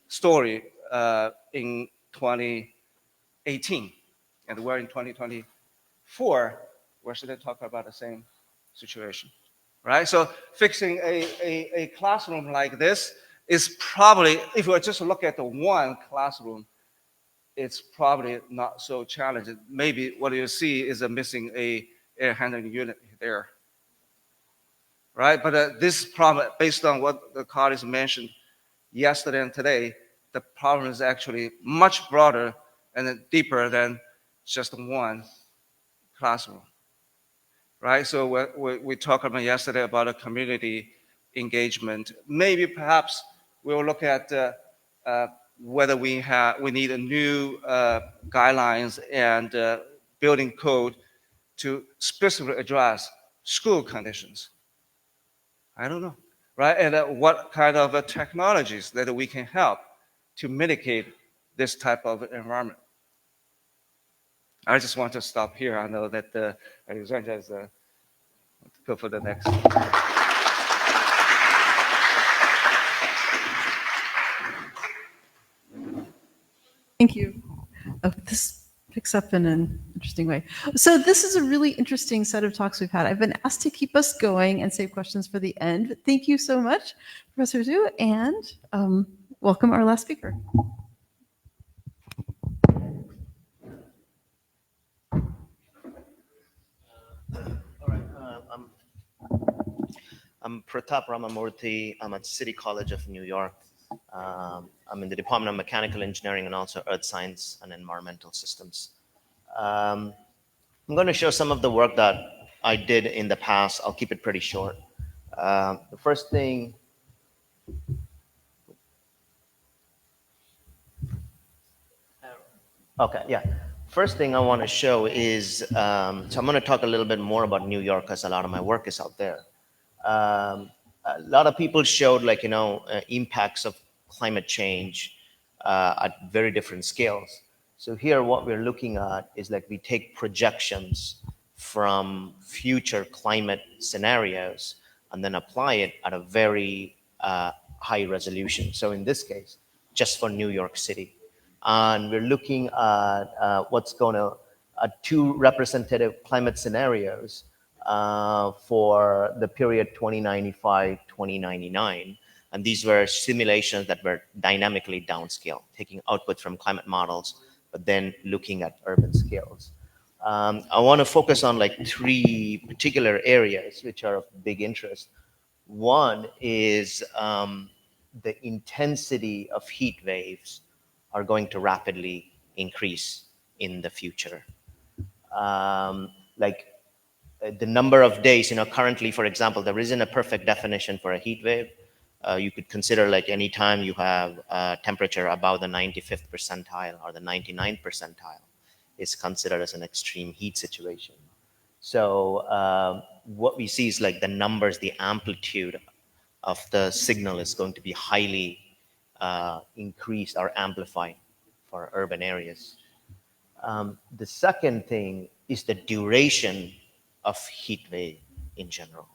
story in 2018, and we're in 2024. Where should I talk about the same situation, right? So fixing a classroom like this is probably, if you just look at the one classroom, it's probably not so challenging. Maybe what you see is a missing air handling unit there, right? But this problem, based on what the colleagues mentioned yesterday and today, the problem is actually much broader and deeper than just one classroom, right? So we talked about yesterday about a community engagement. Maybe perhaps we'll look at whether we need a new guidelines and building code to specifically address school conditions. I don't know, right? And what kind of technologies that we can help to mitigate this type of environment. I just want to stop here. I know that Alexandra is go for the next. Thank you. Oh, this picks up in an interesting way. So this is a really interesting set of talks we've had. I've been asked to keep us going and save questions for the end. But thank you so much, Professor Zhu, and welcome our last speaker. I'm Pratap Ramamurthy. I'm at City College of New York. I'm in the Department of Mechanical Engineering and also Earth Science and Environmental Systems. I'm going to show some of the work that I did in the past. I'll keep it pretty short. The first thing, okay, yeah. First thing I want to show is, so I'm going to talk a little bit more about New York because a lot of my work is out there. A lot of people showed impacts of climate change at very different scales. So here what we're looking at is we take projections from future climate scenarios and then apply it at a very high resolution. So in this case, just for New York City. And we're looking at two representative climate scenarios for the period 2095-2099. And these were simulations that were dynamically downscaled, taking output from climate models, but then looking at urban scales. I want to focus on three particular areas which are of big interest. One is the intensity of heat waves are going to rapidly increase in the future. The number of days, currently, for example, there isn't a perfect definition for a heat wave. You could consider any time you have temperature above the 95th percentile or the 99th percentile is considered as an extreme heat situation. So what we see is the numbers, the amplitude of the signal is going to be highly increased or amplified for urban areas. The second thing is the duration of heat wave in general.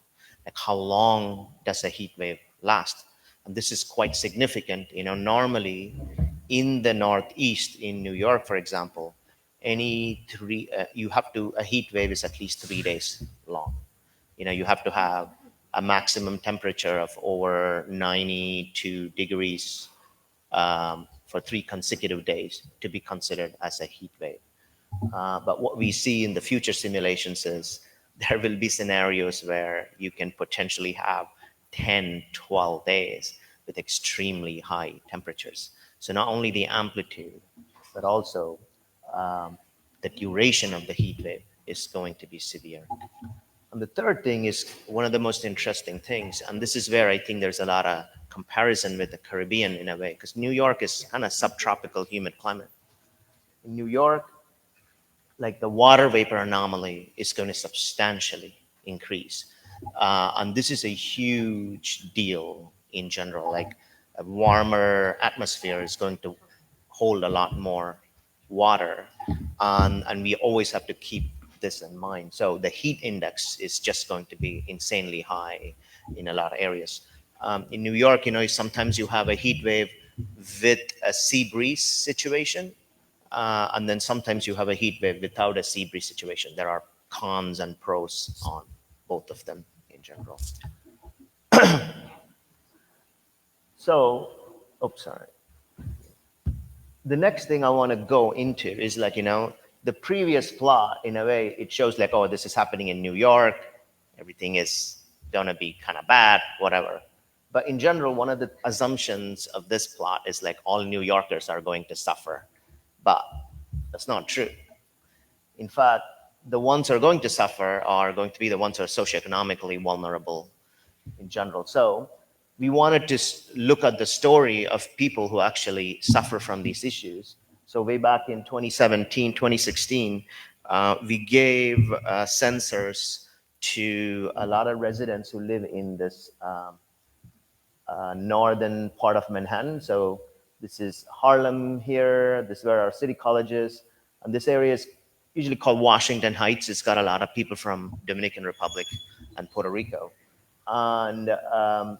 How long does a heat wave last? And this is quite significant. Normally in the Northeast, in New York, for example, a heat wave is at least 3 days long. You have to have a maximum temperature of over 92 degrees for 3 consecutive days to be considered as a heat wave. But what we see in the future simulations is there will be scenarios where you can potentially have 10, 12 days with extremely high temperatures. So not only the amplitude, but also the duration of the heat wave is going to be severe. And the third thing is one of the most interesting things, and this is where I think there's a lot of comparison with the Caribbean in a way, because New York is kind of subtropical humid climate. In New York, like the water vapor anomaly is going to substantially increase. And this is a huge deal in general. Like a warmer atmosphere is going to hold a lot more water. And we always have to keep this in mind. So the heat index is just going to be insanely high in a lot of areas. In New York, sometimes you have a heat wave with a sea breeze situation. And then sometimes you have a heat wave without a sea breeze situation. There are cons and pros on both of them in general. So, sorry. The next thing I want to go into is like, the previous plot, in a way, it shows like, oh, this is happening in New York. Everything is going to be kind of bad, whatever. But in general, one of the assumptions of this plot is like all New Yorkers are going to suffer. But that's not true. In fact, the ones who are going to suffer are going to be the ones who are socioeconomically vulnerable in general. So we wanted to look at the story of people who actually suffer from these issues. So way back in 2017, 2016, we gave sensors to a lot of residents who live in this northern part of Manhattan. So this is Harlem here. This is where our city college is. And this area is usually called Washington Heights. It's got a lot of people from Dominican Republic and Puerto Rico. And a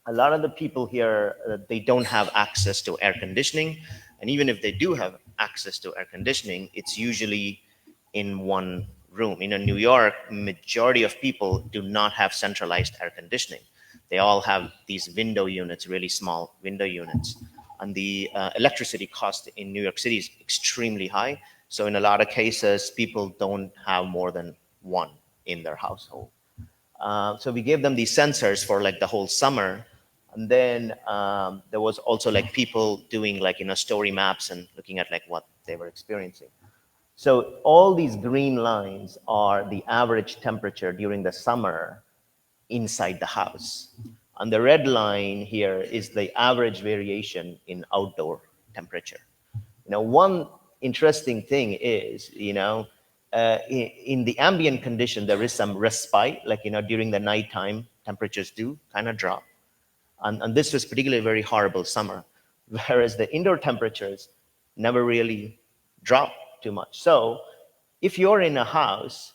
lot of the people here, they don't have access to air conditioning. And even if they do have access to air conditioning, it's usually in one room. In New York, majority of people do not have centralized air conditioning. They all have these window units, really small window units. And the electricity cost in New York City is extremely high. So in a lot of cases, people don't have more than one in their household. So we gave them these sensors for like the whole summer. And then there was also like people doing like, story maps and looking at like what they were experiencing. So all these green lines are the average temperature during the summer inside the house. And the red line here is the average variation in outdoor temperature. One interesting thing is, in the ambient condition, there is some respite, like, during the nighttime, temperatures do kind of drop. And this was particularly a very horrible summer, whereas the indoor temperatures never really drop too much. So if you're in a house,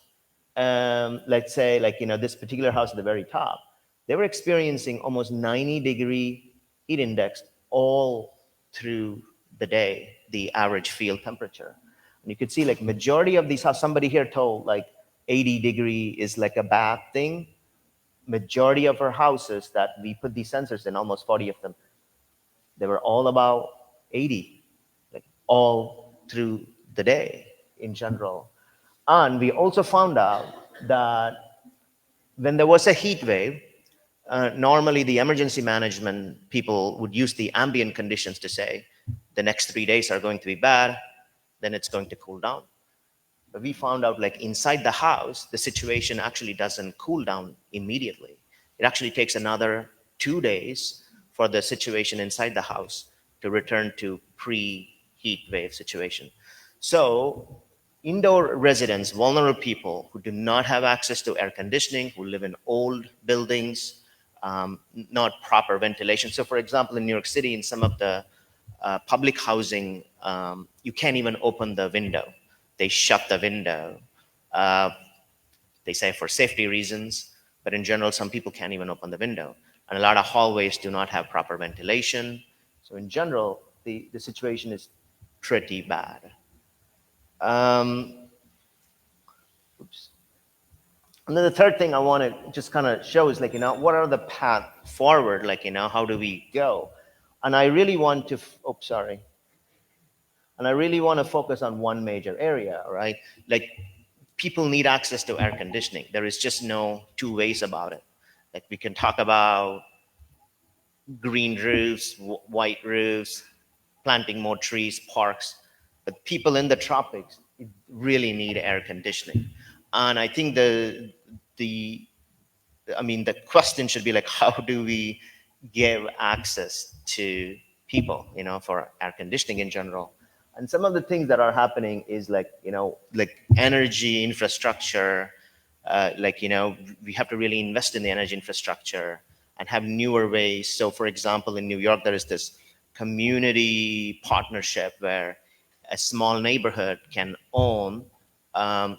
let's say like, this particular house at the very top, they were experiencing almost 90-degree heat index all through the day, the average field temperature. And you could see like majority of these houses, somebody here told like 80-degree is like a bad thing. Majority of our houses that we put these sensors in, almost 40 of them, they were all about 80, like all through the day in general. And we also found out that when there was a heat wave, normally the emergency management people would use the ambient conditions to say, the next 3 days are going to be bad, then it's going to cool down. But we found out like inside the house, the situation actually doesn't cool down immediately. It actually takes another 2 days for the situation inside the house to return to pre-heat wave situation. So indoor residents, vulnerable people who do not have access to air conditioning, who live in old buildings, not proper ventilation. So for example, in New York City, in some of the public housing, you can't even open the window. They shut the window. They say for safety reasons, but in general, some people can't even open the window. And a lot of hallways do not have proper ventilation. So in general, the situation is pretty bad. Oops. And then the third thing I want to just kind of show is like, what are the path forward? Like, how do we go? And I really want to, And I really want to focus on one major area, right? Like people need access to air conditioning. There is just no two ways about it. Like we can talk about green roofs, white roofs, planting more trees, parks, but people in the tropics really need air conditioning. And I think the question should be like, how do we give access to people, for air conditioning in general? And some of the things that are happening is like energy infrastructure, we have to really invest in the energy infrastructure and have newer ways. So for example, in New York, there is this community partnership where a small neighborhood can own.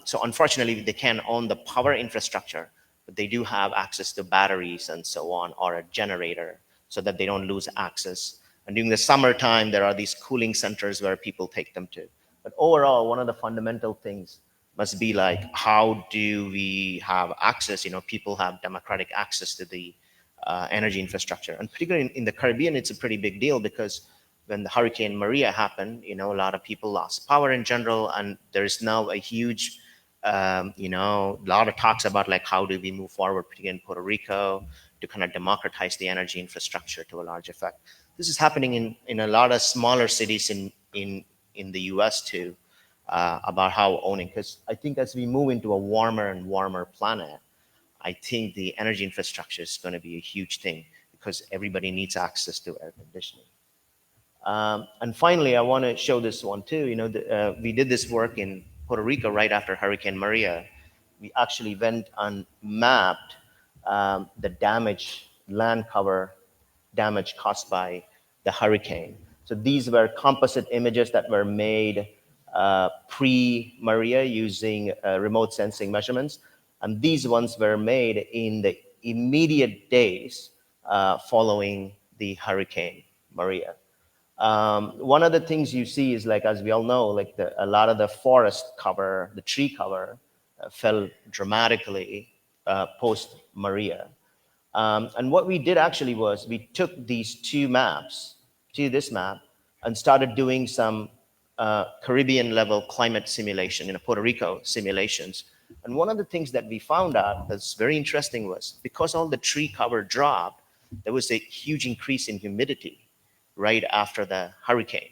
So unfortunately, they can't own the power infrastructure, but they do have access to batteries and so on, or a generator, so that they don't lose access. And during the summertime, there are these cooling centers where people take them to. But overall, one of the fundamental things must be like, how do we have access? People have democratic access to the energy infrastructure. And particularly in the Caribbean, it's a pretty big deal, because when the Hurricane Maria happened, a lot of people lost power in general. And there's now a huge, lot of talks about like, how do we move forward, particularly in Puerto Rico, to kind of democratize the energy infrastructure to a large effect. This is happening in a lot of smaller cities in the US too, about how owning, because I think as we move into a warmer and warmer planet, I think the energy infrastructure is going to be a huge thing, because everybody needs access to air conditioning. And finally, I want to show this one too. We did this work in Puerto Rico right after Hurricane Maria. We actually went and mapped the land cover damage caused by the hurricane. So these were composite images that were made pre-Maria using remote sensing measurements. And these ones were made in the immediate days following the Hurricane Maria. One of the things you see is, like, as we all know, like a lot of the forest cover, the tree cover, fell dramatically post Maria. And what we did actually was we took these two maps, this map, and started doing some Caribbean level climate simulation, Puerto Rico simulations. And one of the things that we found out that's very interesting was, because all the tree cover dropped, there was a huge increase in humidity right after the hurricane,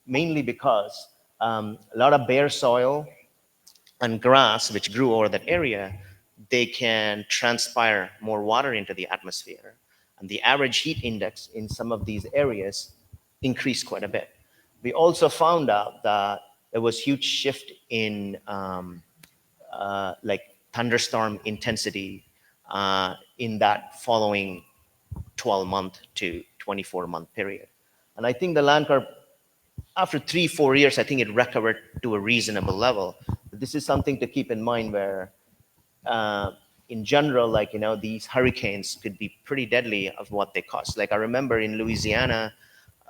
mainly because a lot of bare soil and grass, which grew over that area, they can transpire more water into the atmosphere. And the average heat index in some of these areas increased quite a bit. We also found out that there was huge shift in like thunderstorm intensity in that following 12-month to 24-month period. And I think the land curve, after 3-4 years, I think it recovered to a reasonable level. But this is something to keep in mind, where in general, like, these hurricanes could be pretty deadly of what they cause. Like, I remember in Louisiana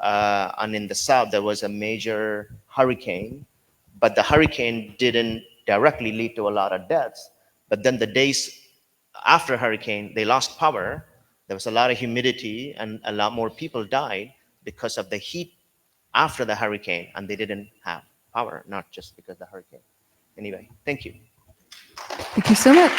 and in the South, there was a major hurricane, but the hurricane didn't directly lead to a lot of deaths. But then the days after hurricane, they lost power. There was a lot of humidity, and a lot more people died because of the heat after the hurricane, and they didn't have power, not just because of the hurricane. Anyway, thank you. Thank you so much.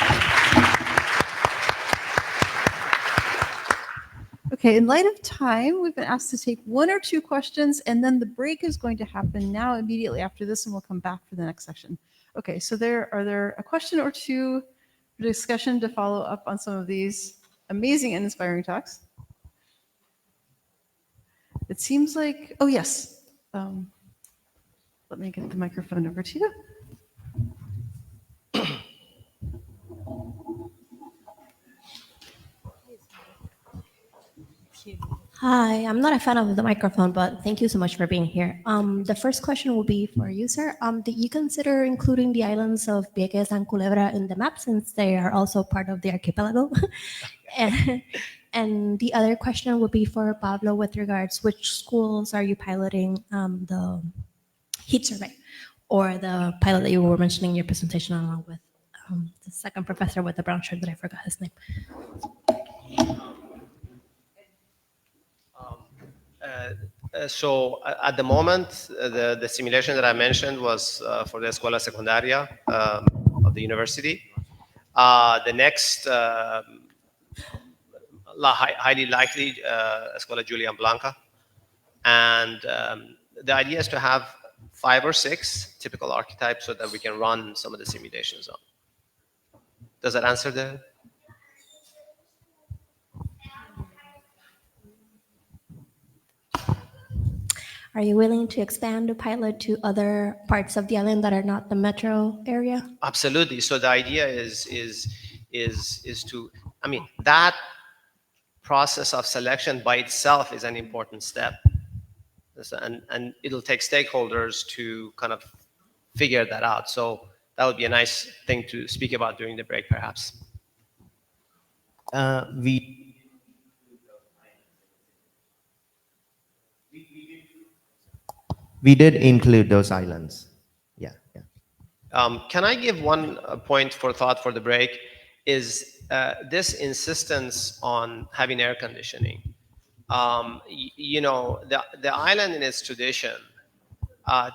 Okay, in light of time, we've been asked to take 1 or 2 questions, and then the break is going to happen now immediately after this, and we'll come back for the next session. Okay, so are there a question or 2 for discussion to follow up on some of these amazing and inspiring talks? It seems like, oh yes. Let me get the microphone over to you. Hi, I'm not a fan of the microphone, but thank you so much for being here. The first question will be for you, sir. Did you consider including the islands of Vieques and Culebra in the map, since they are also part of the archipelago? And the other question would be for Pablo with regards, which schools are you piloting the heat survey, or the pilot that you were mentioning in your presentation, along with the second professor with the brown shirt that I forgot his name? So at the moment, the simulation that I mentioned was for the Escuela Secundaria of the university. The next highly likely Escuela Julian Blanca. And the idea is to have 5 or 6 typical archetypes so that we can run some of the simulations on. Does that answer the? Are you willing to expand the pilot to other parts of the island that are not the metro area? Absolutely. So the idea is to, I mean, that process of selection by itself is an important step. And it'll take stakeholders to kind of figure that out. So that would be a nice thing to speak about during the break, perhaps. We did include those islands. Yeah. Can I give one point for thought for the break? Is this insistence on having air conditioning. You know, the island in its tradition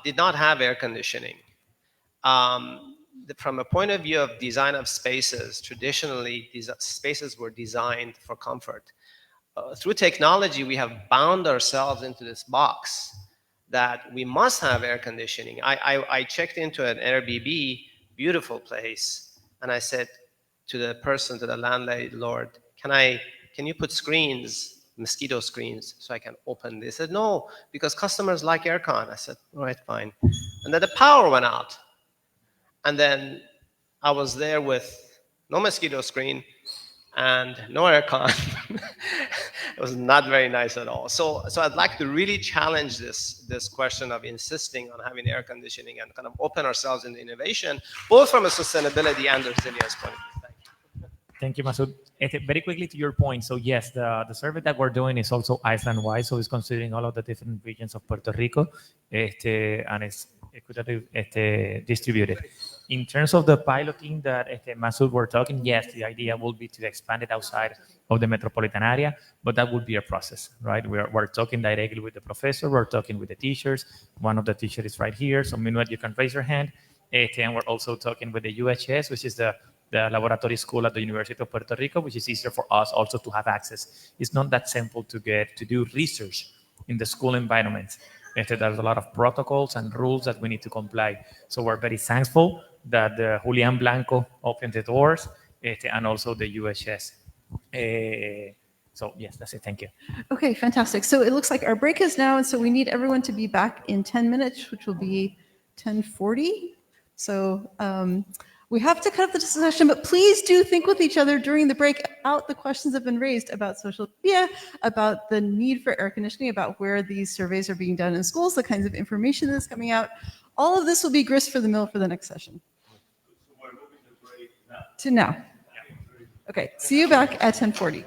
did not have air conditioning. From a point of view of design of spaces, traditionally, these spaces were designed for comfort. Through technology, we have bound ourselves into this box that we must have air conditioning. I checked into an Airbnb, beautiful place, and I said to the person, to the landlord, can you put screens, mosquito screens, so I can open this? They said, no, because customers like aircon. I said, all right, fine. And then the power went out. And then I was there with no mosquito screen and no aircon. It was not very nice at all. So I'd like to really challenge this question of insisting on having air conditioning and kind of open ourselves into innovation, both from a sustainability and resilience point of view. Thank you, Masood. Very quickly to your point. So yes, the survey that we're doing is also Iceland-wide, so it's considering all of the different regions of Puerto Rico, and it's equitative distributed. In terms of the piloting that Masood were talking, yes, the idea will be to expand it outside of the metropolitan area, but that would be a process, right? We're talking directly with the professor, we're talking with the teachers. One of the teachers is right here, so meanwhile you can raise your hand. And we're also talking with the UHS, which is the laboratory school at the University of Puerto Rico, which is easier for us also to have access. It's not that simple to do research in the school environment. There's a lot of protocols and rules that we need to comply. So we're very thankful that Julian Blanco opened the doors, and also the UHS. So yes, that's it. Thank you. Okay, fantastic. So it looks like our break is now, and so we need everyone to be back in 10 minutes, which will be 10:40. So we have to cut up the discussion, but please do think with each other during the break out the questions that have been raised about social media, about the need for air conditioning, about where these surveys are being done in schools, the kinds of information that's coming out. All of this will be grist for the mill for the next session. To now. Okay, see you back at 10:40.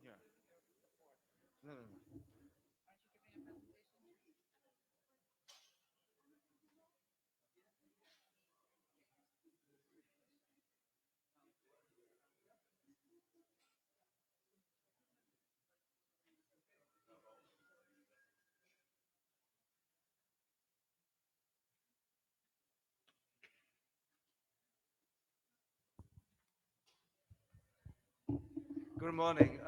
Yeah. No, no, no. Good morning.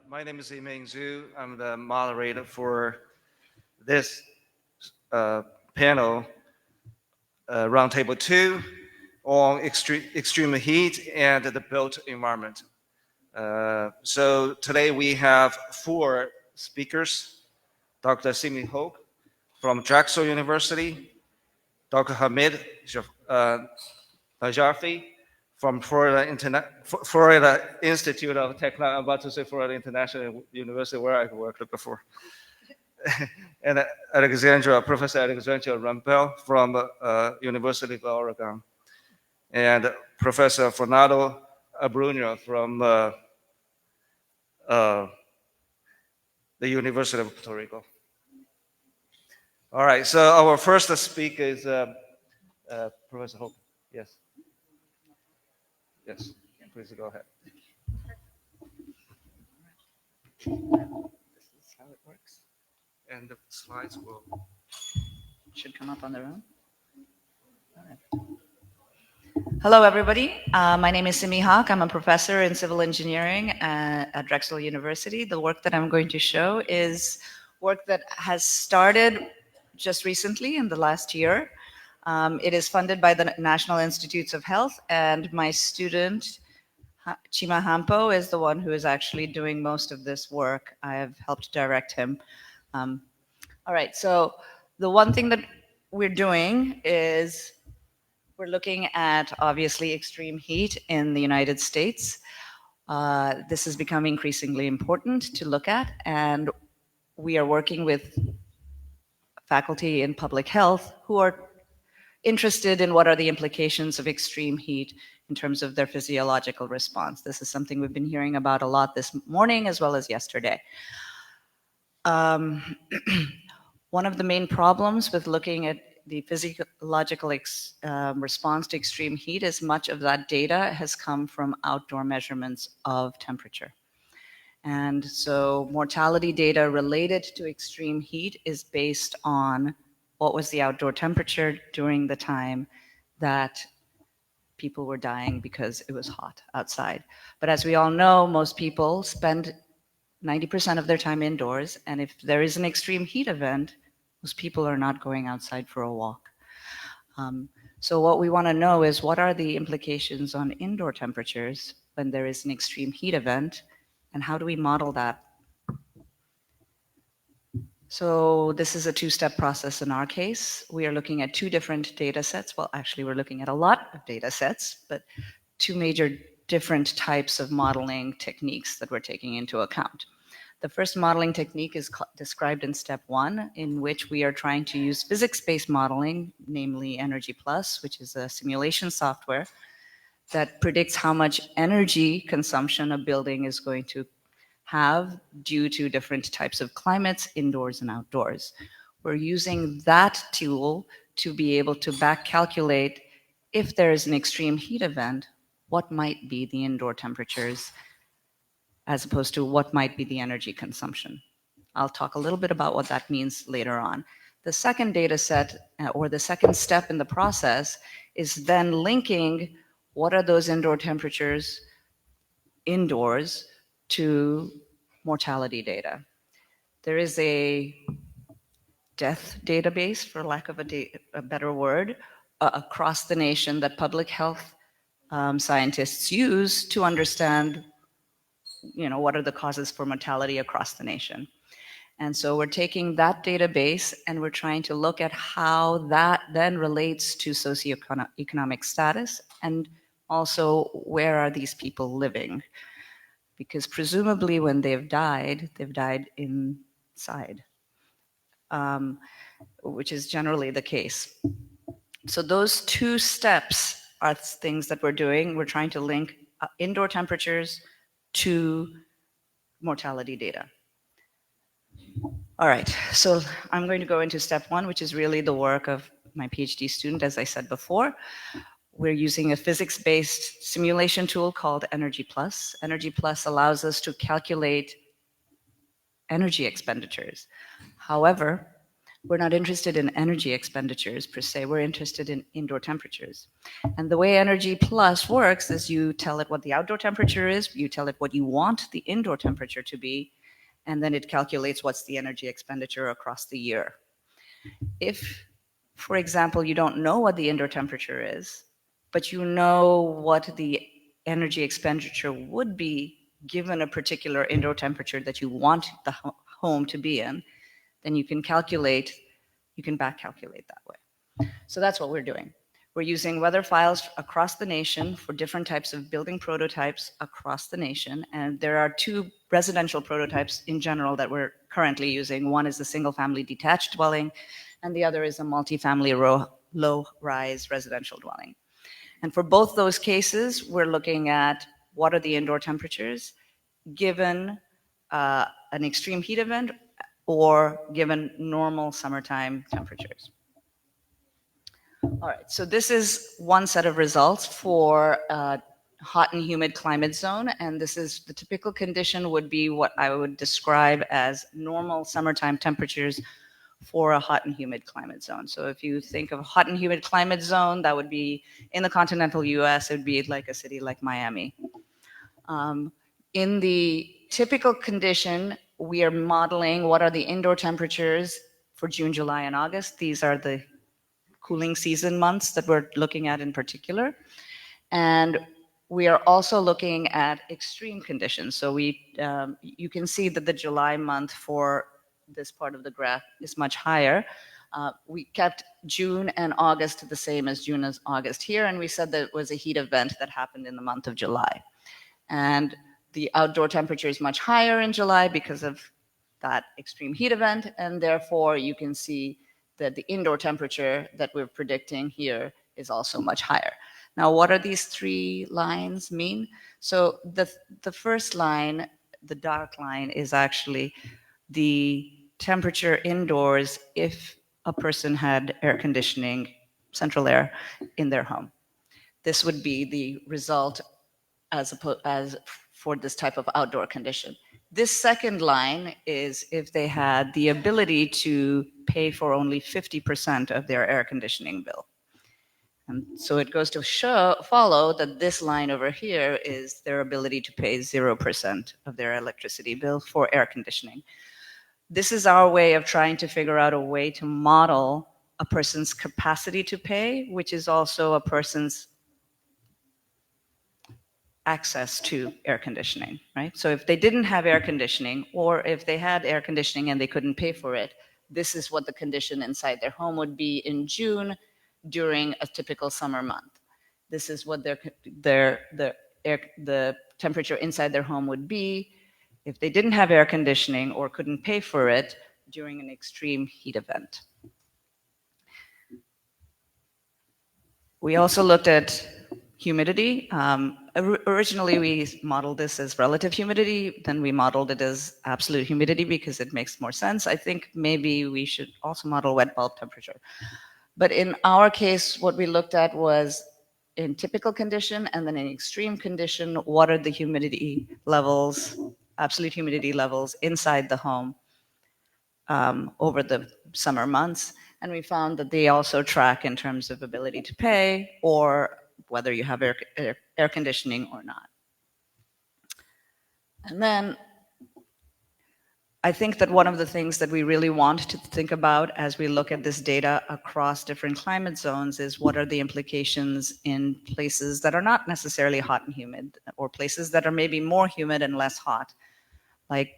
My name is Yiming Zhu. I'm the moderator for this panel, Roundtable 2, on extreme heat and the built environment. So today we have 4 speakers: Dr. Simi Hoke from Drexel University, Dr. Hamid Najafi from Florida Institute of Technology. I'm about to say Florida International University, where I worked before. And Professor Alexandra Rampel from University of Oregon, and Professor Fernando Abruno from the University of Puerto Rico. All right, so our first speaker is Professor Hope. Yes. Yes, please go ahead. This is how it works. And the slides will Should come up on their own. All right. Hello, everybody. My name is Simi Hawk. I'm a professor in civil engineering at Drexel University. The work that I'm going to show is work that has started just recently in the last year. It is funded by the National Institutes of Health, and my student, Chima Hampo, is the one who is actually doing most of this work. I have helped direct him. All right, so the one thing that we're doing is we're looking at, obviously, extreme heat in the United States. This has become increasingly important to look at, and we are working with faculty in public health who are interested in what are the implications of extreme heat in terms of their physiological response. This is something we've been hearing about a lot this morning as well as yesterday. One of the main problems with looking at the physiological response to extreme heat is much of that data has come from outdoor measurements of temperature. And so mortality data related to extreme heat is based on what was the outdoor temperature during the time that people were dying because it was hot outside. But as we all know, most people spend 90% of their time indoors, and if there is an extreme heat event, most people are not going outside for a walk. So what we want to know is what are the implications on indoor temperatures when there is an extreme heat event, and how do we model that? So this is a 2-step process in our case. We are looking at 2 different data sets. Well, actually, we're looking at a lot of data sets, but 2 major different types of modeling techniques that we're taking into account. The first modeling technique is described in step 1, in which we are trying to use physics-based modeling, namely Energy Plus, which is a simulation software that predicts how much energy consumption a building is going to have due to different types of climates, indoors and outdoors. We're using that tool to be able to back calculate if there is an extreme heat event, what might be the indoor temperatures as opposed to what might be the energy consumption. I'll talk a little bit about what that means later on. The second data set, or the second step in the process, is then linking what are those indoor temperatures indoors to mortality data. There is a death database, for lack of a better word, across the nation that public health scientists use to understand, what are the causes for mortality across the nation. And so we're taking that database and we're trying to look at how that then relates to socioeconomic status, and also where are these people living. Because presumably when they've died inside, which is generally the case. So those 2 steps are things that we're doing. We're trying to link indoor temperatures to mortality data. All right, so I'm going to go into step one, which is really the work of my PhD student, as I said before. We're using a physics-based simulation tool called Energy Plus. Energy Plus allows us to calculate energy expenditures. However, we're not interested in energy expenditures per se, we're interested in indoor temperatures. And the way Energy Plus works is you tell it what the outdoor temperature is, you tell it what you want the indoor temperature to be, and then it calculates what's the energy expenditure across the year. If, for example, you don't know what the indoor temperature is, but you know what the energy expenditure would be given a particular indoor temperature that you want the home to be in, then you can calculate, you can back calculate that way. So that's what we're doing. We're using weather files across the nation for different types of building prototypes across the nation. And there are two residential prototypes in general that we're currently using. One is a single family detached dwelling, and the other is a multifamily low-rise residential dwelling. And for both those cases, we're looking at what are the indoor temperatures given an extreme heat event or given normal summertime temperatures. All right, so this is one set of results for hot and humid climate zone, and this is the typical condition would be what I would describe as normal summertime temperatures for a hot and humid climate zone. So if you think of a hot and humid climate zone, that would be in the continental US, it would be like a city like Miami. In the typical condition, we are modeling what are the indoor temperatures for June, July, and August. These are the cooling season months that we're looking at in particular. And we are also looking at extreme conditions. So you can see that the July month for this part of the graph is much higher. We kept June and August the same as June and August here, and we said that it was a heat event that happened in the month of July. And the outdoor temperature is much higher in July because of that extreme heat event, and therefore you can see that the indoor temperature that we're predicting here is also much higher. Now, what are these three lines mean? So the first line, the dark line, is actually the temperature indoors if a person had air conditioning, central air, in their home. This would be the result as for this type of outdoor condition. This second line is if they had the ability to pay for only 50% of their air conditioning bill. And so it goes to follow that this line over here is their ability to pay 0% of their electricity bill for air conditioning. This is our way of trying to figure out a way to model a person's capacity to pay, which is also a person's access to air conditioning, right? So if they didn't have air conditioning, or if they had air conditioning and they couldn't pay for it, this is what the condition inside their home would be in June during a typical summer month. This is what the temperature inside their home would be if they didn't have air conditioning or couldn't pay for it during an extreme heat event. We also looked at humidity. Originally, we modeled this as relative humidity. Then we modeled it as absolute humidity because it makes more sense. I think maybe we should also model wet bulb temperature. But in our case, what we looked at was in typical condition and then in extreme condition, what are the humidity levels, absolute humidity levels inside the home over the summer months. And we found that they also track in terms of ability to pay or whether you have air conditioning or not. And then I think that one of the things that we really want to think about as we look at this data across different climate zones is what are the implications in places that are not necessarily hot and humid, or places that are maybe more humid and less hot, like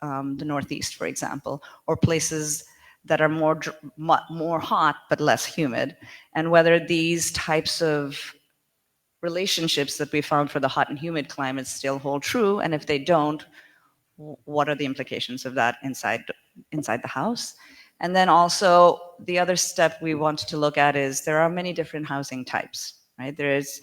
the Northeast, for example, or places that are more hot but less humid, and whether these types of relationships that we found for the hot and humid climates still hold true, and if they don't, what are the implications of that inside the house? And then also the other step we want to look at is there are many different housing types, right? There is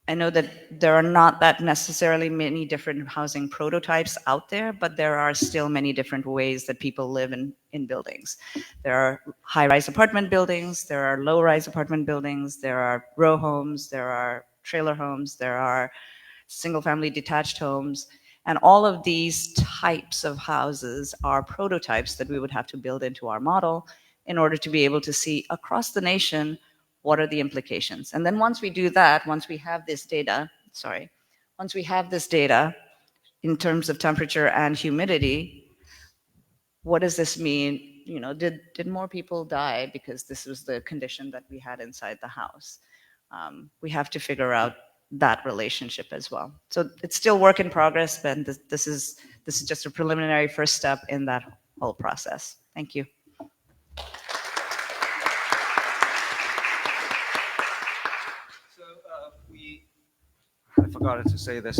I know that there are not that necessarily many different housing prototypes out there, but there are still many different ways that people live in buildings. There are high-rise apartment buildings, there are low-rise apartment buildings, there are row homes, there are trailer homes, there are single-family detached homes, and all of these types of houses are prototypes that we would have to build into our model in order to be able to see across the nation what are the implications. And then once we do that, once we have this data, once we have this data in terms of temperature and humidity, what does this mean? You know, did more people die because this was the condition that we had inside the house? We have to figure out that relationship as well. So it's still work in progress, but this is just a preliminary first step in that whole process. Thank you. I forgot to say this.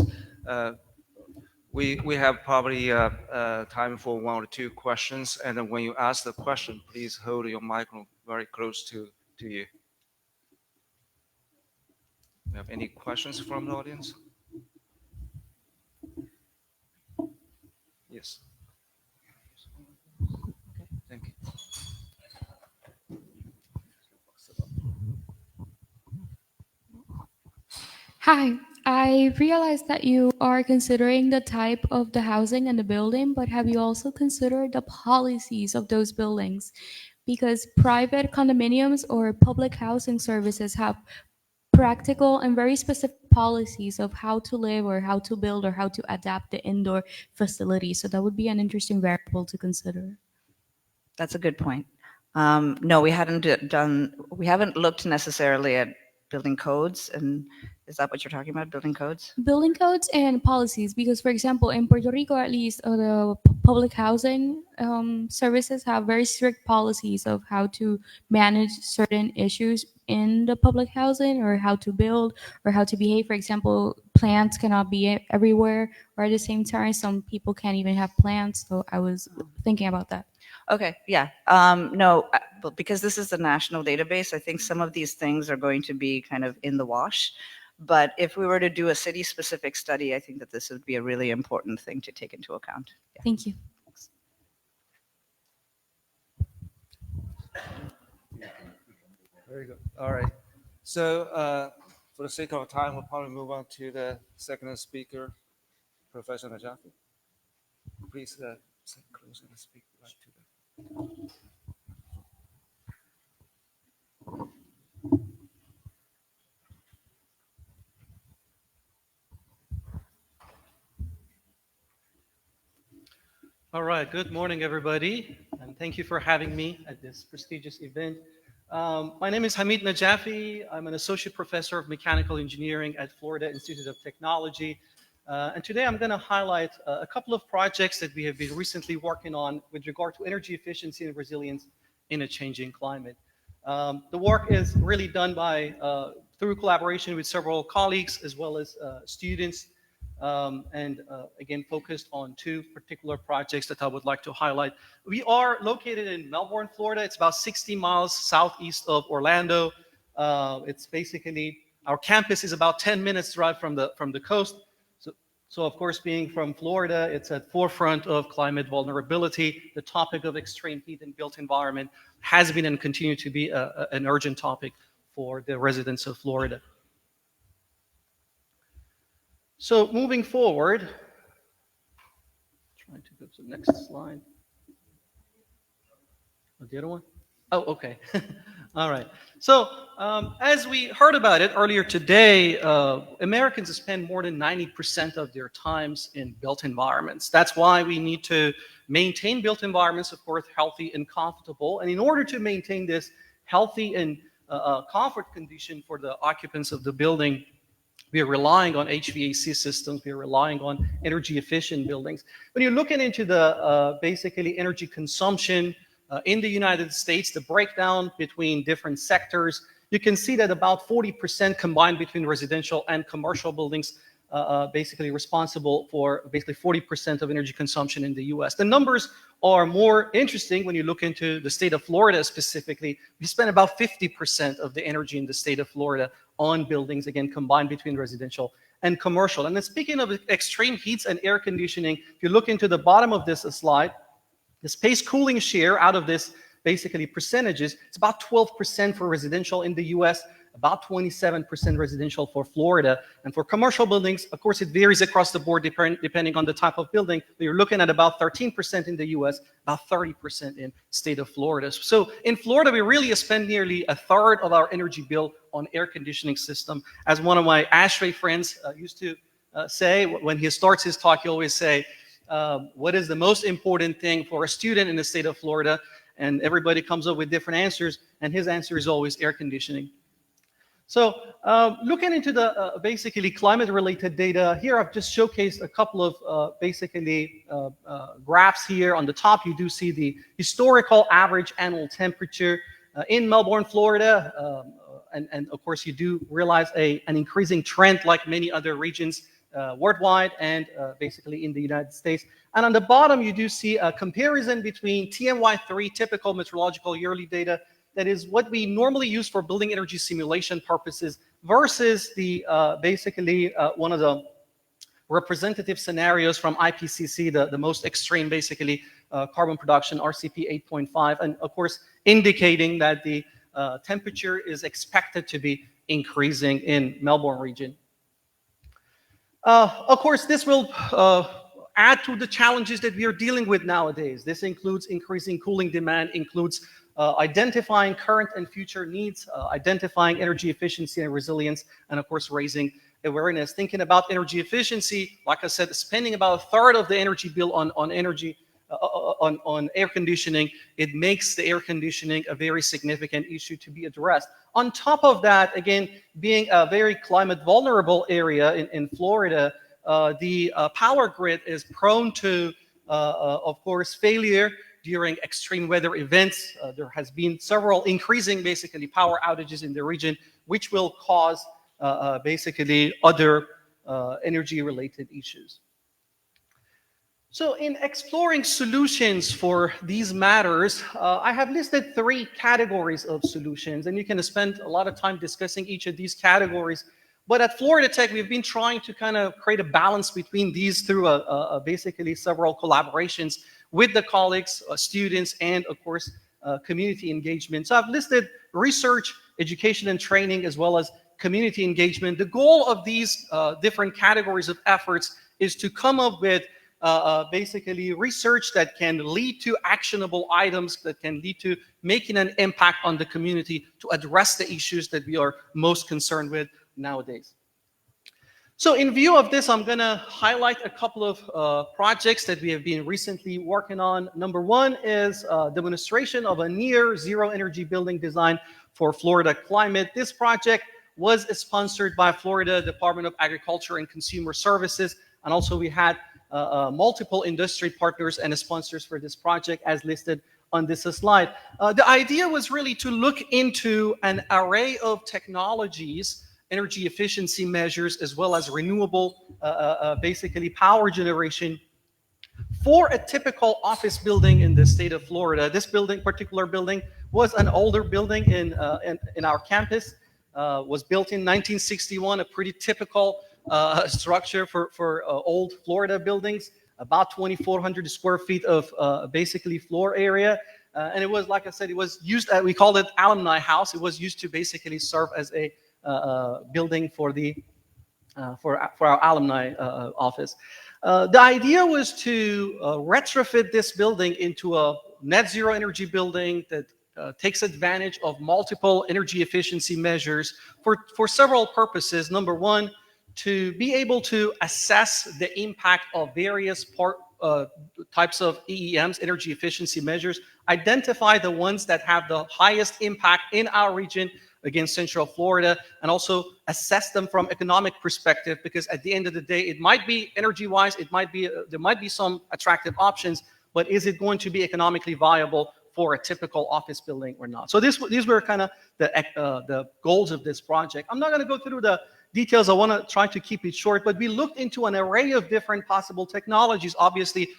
We have probably time for one or two questions, and then when you ask the question, please hold your microphone very close to you. Do you have any questions from the audience? Yes. Thank you. Hi, I realized that you are considering the type of the housing and the building, but have you also considered the policies of those buildings? Because private condominiums or public housing services have practical and very specific policies of how to live or how to build or how to adapt the indoor facility. So that would be an interesting variable to consider. That's a good point. No, we haven't looked necessarily at building codes. And is that what you're talking about, building codes? Building codes and policies, because for example, in Puerto Rico, at least the public housing services have very strict policies of how to manage certain issues in the public housing or how to build or how to behave. For example, plants cannot be everywhere, or at the same time, some people can't even have plants. So I was thinking about that. Okay, yeah. No, but because this is a national database, I think some of these things are going to be kind of in the wash. But if we were to do a city-specific study, I think that this would be a really important thing to take into account. Yeah. Thank you. Thanks. Very good. All right. So for the sake of time, we'll probably move on to the second speaker, Professor Najafi. Please sit close and speak right to them. All right, good morning, everybody, and thank you for having me at this prestigious event. My name is Hamid Najafi. I'm an associate professor of mechanical engineering at Florida Institute of Technology. And today I'm going to highlight a couple of projects that we have been recently working on with regard to energy efficiency and resilience in a changing climate. The work is really done through collaboration with several colleagues as well as students. Again, focused on two particular projects that I would like to highlight. We are located in Melbourne, Florida. It's about 60 miles southeast of Orlando. It's basically, our campus is about 10 minutes drive from the coast. So of course, being from Florida, it's at forefront of climate vulnerability. The topic of extreme heat and built environment has been and continue to be an urgent topic for the residents of Florida. So moving forward, trying to go to the next slide. Oh, the other one? Oh, okay. All right. So as we heard about it earlier today, Americans spend more than 90% of their times in built environments. That's why we need to maintain built environments, of course, healthy and comfortable. And in order to maintain this healthy and comfort condition for the occupants of the building, we are relying on HVAC systems. We are relying on energy efficient buildings. When you're looking into the basically energy consumption in the United States, the breakdown between different sectors, you can see that about 40% combined between residential and commercial buildings, basically responsible for basically 40% of energy consumption in the US. The numbers are more interesting when you look into the state of Florida specifically. We spend about 50% of the energy in the state of Florida on buildings, again, combined between residential and commercial. And then speaking of extreme heats and air conditioning, if you look into the bottom of this slide, the space cooling share out of this basically percentages, it's about 12% for residential in the US, about 27% residential for Florida. And for commercial buildings, of course, it varies across the board depending on the type of building. But you're looking at about 13% in the US, about 30% in state of Florida. So in Florida, we really spend nearly a third of our energy bill on air conditioning system. As one of my ASHRAE friends used to say, when he starts his talk, he always say, what is the most important thing for a student in the state of Florida? And everybody comes up with different answers, and his answer is always air conditioning. So looking into the basically climate-related data, here I've just showcased a couple of basically graphs here. On the top, you do see the historical average annual temperature in Melbourne, Florida. And of course, you do realize an increasing trend like many other regions worldwide and basically in the United States. And on the bottom, you do see a comparison between TMY3, typical meteorological yearly data, that is what we normally use for building energy simulation purposes, versus the basically one of the representative scenarios from IPCC, the most extreme basically carbon production, RCP 8.5, and of course indicating that the temperature is expected to be increasing in Melbourne region. Of course, this will add to the challenges that we are dealing with nowadays. This includes increasing cooling demand, includes identifying current and future needs, identifying energy efficiency and resilience, and of course raising awareness. Thinking about energy efficiency, like I said, spending about a third of the energy bill on energy, on air conditioning, it makes the air conditioning a very significant issue to be addressed. On top of that, again, being a very climate vulnerable area in Florida, the power grid is prone to, of course, failure during extreme weather events. There has been several increasing basically power outages in the region, which will cause basically other energy related issues. So in exploring solutions for these matters, I have listed 3 categories of solutions, and you can spend a lot of time discussing each of these categories. But at Florida Tech, we've been trying to kind of create a balance between these through basically several collaborations with the colleagues, students, and of course, community engagement. So I've listed research, education and training, as well as community engagement. The goal of these different categories of efforts is to come up with basically research that can lead to actionable items, that can lead to making an impact on the community to address the issues that we are most concerned with nowadays. So in view of this, I'm going to highlight a couple of projects that we have been recently working on. Number 1 is a demonstration of a near zero energy building design for Florida climate. This project was sponsored by Florida Department of Agriculture and Consumer Services, and also we had multiple industry partners and sponsors for this project as listed on this slide. The idea was really to look into an array of technologies, energy efficiency measures, as well as renewable basically power generation for a typical office building in the state of Florida. This particular building was an older building in our campus, was built in 1961, a pretty typical structure for old Florida buildings, about 2,400 square feet of basically floor area. And it was, like I said, it was used, we called it alumni house. It was used to basically serve as a building for our alumni office. The idea was to retrofit this building into a net zero energy building that takes advantage of multiple energy efficiency measures for several purposes. Number 1, to be able to assess the impact of various types of EEMs, energy efficiency measures, identify the ones that have the highest impact in our region, against Central Florida, and also assess them from economic perspective, because at the end of the day, it might be energy-wise, it might be there might be some attractive options, but is it going to be economically viable for a typical office building or not? So these were kind of the goals of this project. I'm not going to go through the details. I want to try to keep it short, but we looked into an array of different possible technologies, obviously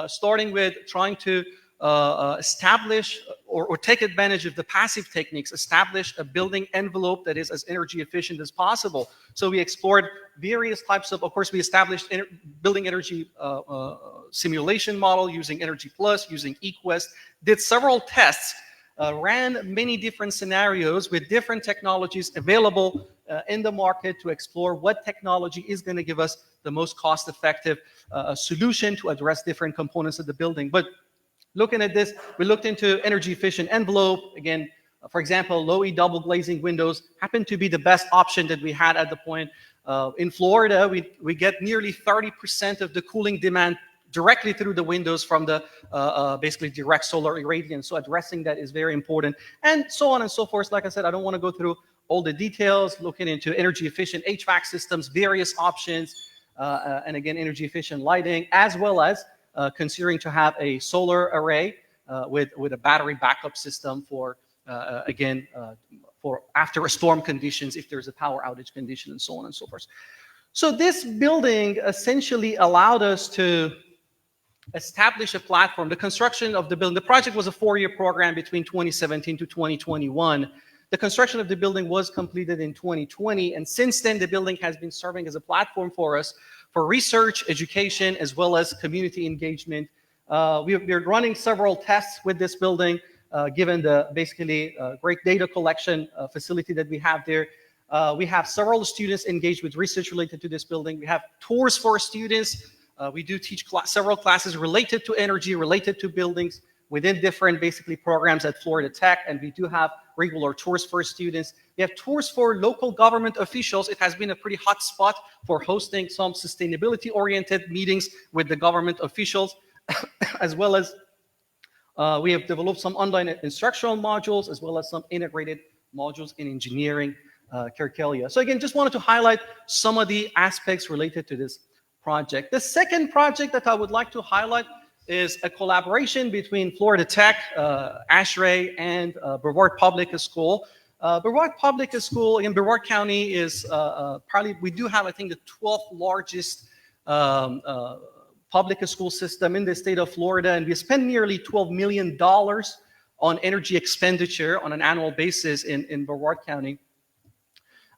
starting with trying to establish or take advantage of the passive techniques, establish a building envelope that is as energy efficient as possible. So we explored various types of course, we established building energy simulation model using Energy Plus, using eQuest, did several tests, ran many different scenarios with different technologies available in the market to explore what technology is going to give us the most cost-effective solution to address different components of the building. But looking at this, we looked into energy efficient envelope. Again, for example, low E double glazing windows happened to be the best option that we had at the point. In Florida, we get nearly 30% of the cooling demand directly through the windows from the basically direct solar irradiance. So addressing that is very important, and so on and so forth. Like I said, I don't want to go through all the details, looking into energy efficient HVAC systems, various options, and again, energy efficient lighting, as well as considering to have a solar array with a battery backup system for, again, for after a storm conditions, if there's a power outage condition, and so on and so forth. So this building essentially allowed us to establish a platform. The construction of the building, the project was a 4-year program between 2017 to 2021. The construction of the building was completed in 2020, and since then the building has been serving as a platform for us for research, education, as well as community engagement. We're running several tests with this building, given the basically great data collection facility that we have there. We have several students engaged with research related to this building. We have tours for students. We do teach several classes related to energy, related to buildings within different basically programs at Florida Tech, and we do have regular tours for students. We have tours for local government officials. It has been a pretty hot spot for hosting some sustainability-oriented meetings with the government officials, as well as we have developed some online instructional modules, as well as some integrated modules in engineering curricula. So again, just wanted to highlight some of the aspects related to this project. The second project that I would like to highlight is a collaboration between Florida Tech, ASHRAE, and Brevard Public School. Brevard Public School in Brevard County is probably, we do have, I think, the 12th largest public school system in the state of Florida, and we spend nearly $12 million on energy expenditure on an annual basis in Brevard County.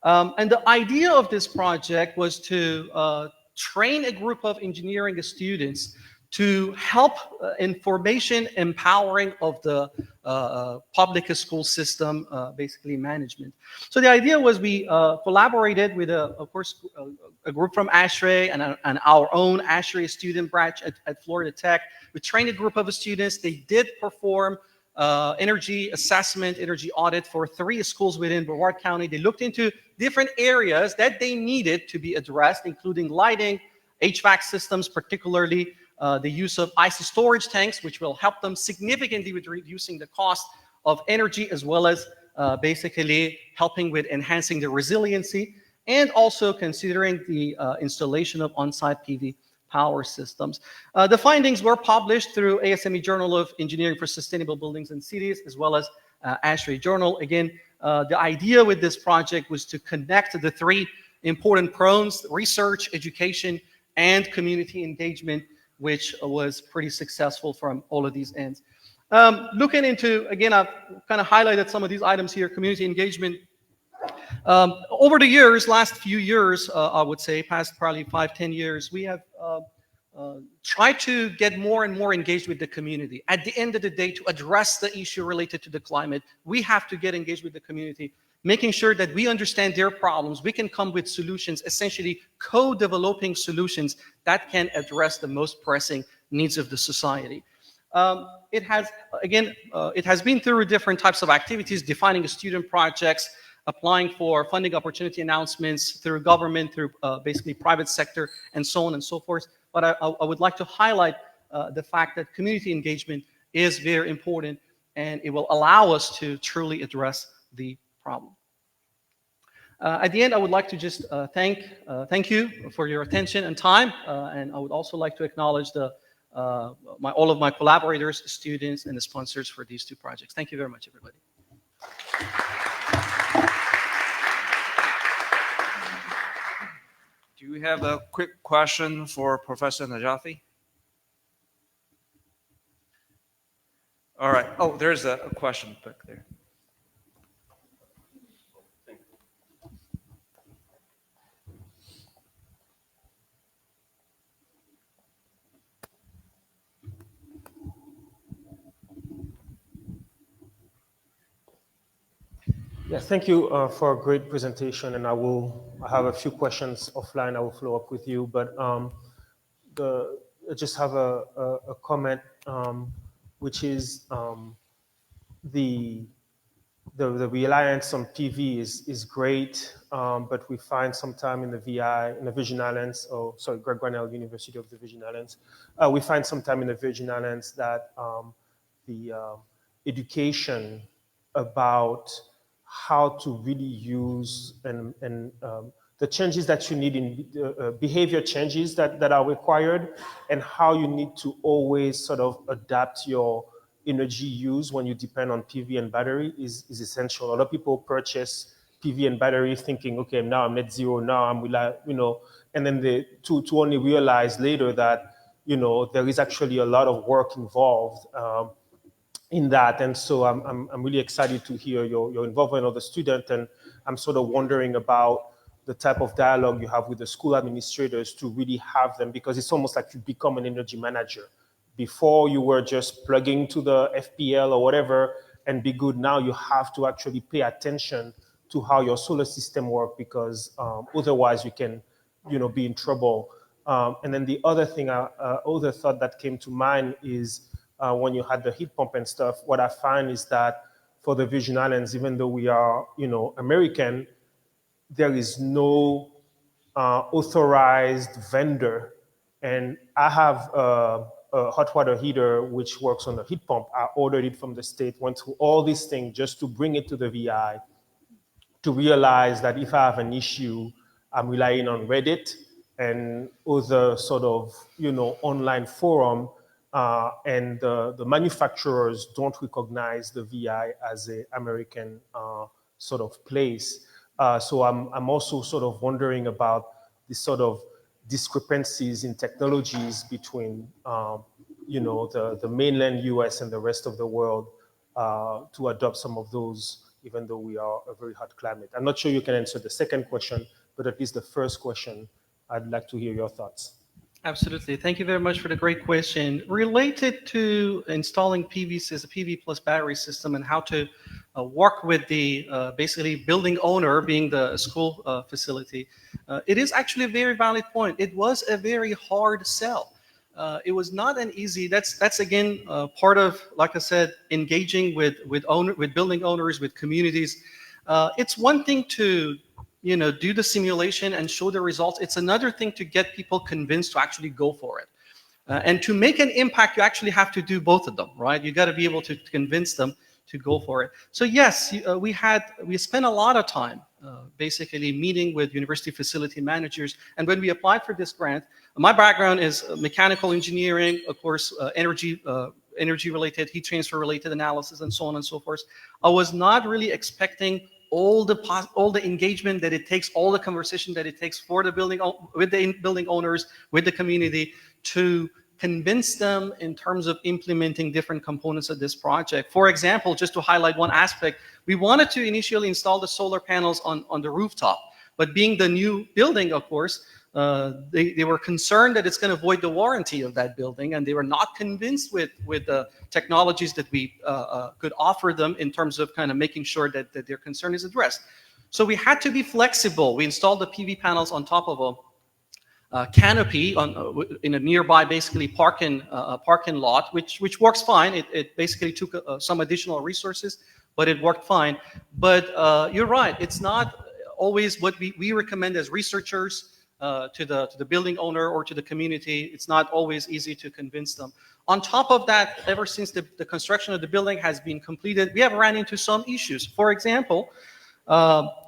And the idea of this project was to train a group of engineering students to help information empowering of the public school system, basically management. So the idea was we collaborated with, of course, a group from ASHRAE and our own ASHRAE student branch at Florida Tech. We trained a group of students. They did perform energy assessment, energy audit for 3 schools within Brevard County. They looked into different areas that they needed to be addressed, including lighting, HVAC systems, particularly the use of ice storage tanks, which will help them significantly with reducing the cost of energy, as well as basically helping with enhancing the resiliency, and also considering the installation of on-site PV power systems. The findings were published through ASME Journal of Engineering for Sustainable Buildings and Cities, as well as ASHRAE Journal. Again, the idea with this project was to connect the 3 important prongs: research, education, and community engagement, which was pretty successful from all of these ends. Looking into, again, I've kind of highlighted some of these items here, community engagement. Over the years, last few years, I would say, past probably 5-10 years, we have tried to get more and more engaged with the community. At the end of the day, to address the issue related to the climate, we have to get engaged with the community, making sure that we understand their problems. We can come with solutions, essentially co-developing solutions that can address the most pressing needs of the society. It has, again, it has been through different types of activities, defining student projects, applying for funding opportunity announcements through government, through basically private sector, and so on and so forth. But I would like to highlight the fact that community engagement is very important, and it will allow us to truly address the problem. At the end, I would like to just thank you for your attention and time, and I would also like to acknowledge all of my collaborators, students, and the sponsors for these 2 projects. Thank you very much, everybody. Do we have a quick question for Professor Najafi? All right. Oh, there's a question back there. Yeah, thank you for a great presentation, and I have a few questions offline. I will follow up with you, but I just have a comment, which is the reliance on PV is great, but we find sometime in the VI, in the Virgin Islands, Greg Grinnell University of the Virgin Islands, we find sometime in the Virgin Islands that the education about how to really use and the changes that you need in behavior changes that are required, and how you need to always sort of adapt your energy use when you depend on PV and battery is essential. A lot of people purchase PV and battery thinking, okay, now I'm net zero, now I'm, and then to only realize later that, there is actually a lot of work involved in that. And so I'm really excited to hear your involvement of the student, and I'm sort of wondering about the type of dialogue you have with the school administrators to really have them, because it's almost like you become an energy manager. Before you were just plugging to the FPL or whatever and be good. Now you have to actually pay attention to how your solar system works, because otherwise you can, be in trouble. And then the other thing, other thought that came to mind is when you had the heat pump and stuff, what I find is that for the Virgin Islands, even though we are, American, there is no authorized vendor. And I have a hot water heater which works on a heat pump. I ordered it from the state, went through all these things just to bring it to the VI, to realize that if I have an issue, I'm relying on Reddit and other sort of, online forum, and the manufacturers don't recognize the VI as an American sort of place. So I'm also sort of wondering about this sort of discrepancies in technologies between, the mainland US and the rest of the world to adopt some of those, even though we are a very hot climate. I'm not sure you can answer the second question, but at least the first question, I'd like to hear your thoughts. Absolutely. Thank you very much for the great question. Related to installing PV as a PV plus battery system and how to work with the basically building owner, being the school facility, it is actually a very valid point. It was a very hard sell. It was not an easy. That's again part of, like I said, engaging with building owners, with communities. It's one thing to do the simulation and show the results. It's another thing to get people convinced to actually go for it. And to make an impact, you actually have to do both of them, right? You got to be able to convince them to go for it. So yes, we spent a lot of time basically meeting with university facility managers. And when we applied for this grant, my background is mechanical engineering, of course, energy related, heat transfer related analysis, and so on and so forth. I was not really expecting all the engagement that it takes, all the conversation that it takes for the building, with the building owners, with the community, to convince them in terms of implementing different components of this project. For example, just to highlight one aspect, we wanted to initially install the solar panels on the rooftop, but being the new building, of course, they were concerned that it's going to void the warranty of that building, and they were not convinced with the technologies that we could offer them in terms of kind of making sure that their concern is addressed. So we had to be flexible. We installed the PV panels on top of a canopy in a nearby, basically parking lot, which works fine. It basically took some additional resources, but it worked fine. But you're right. It's not always what we recommend as researchers. To the building owner or to the community, it's not always easy to convince them. On top of that, ever since the construction of the building has been completed, we have ran into some issues. For example,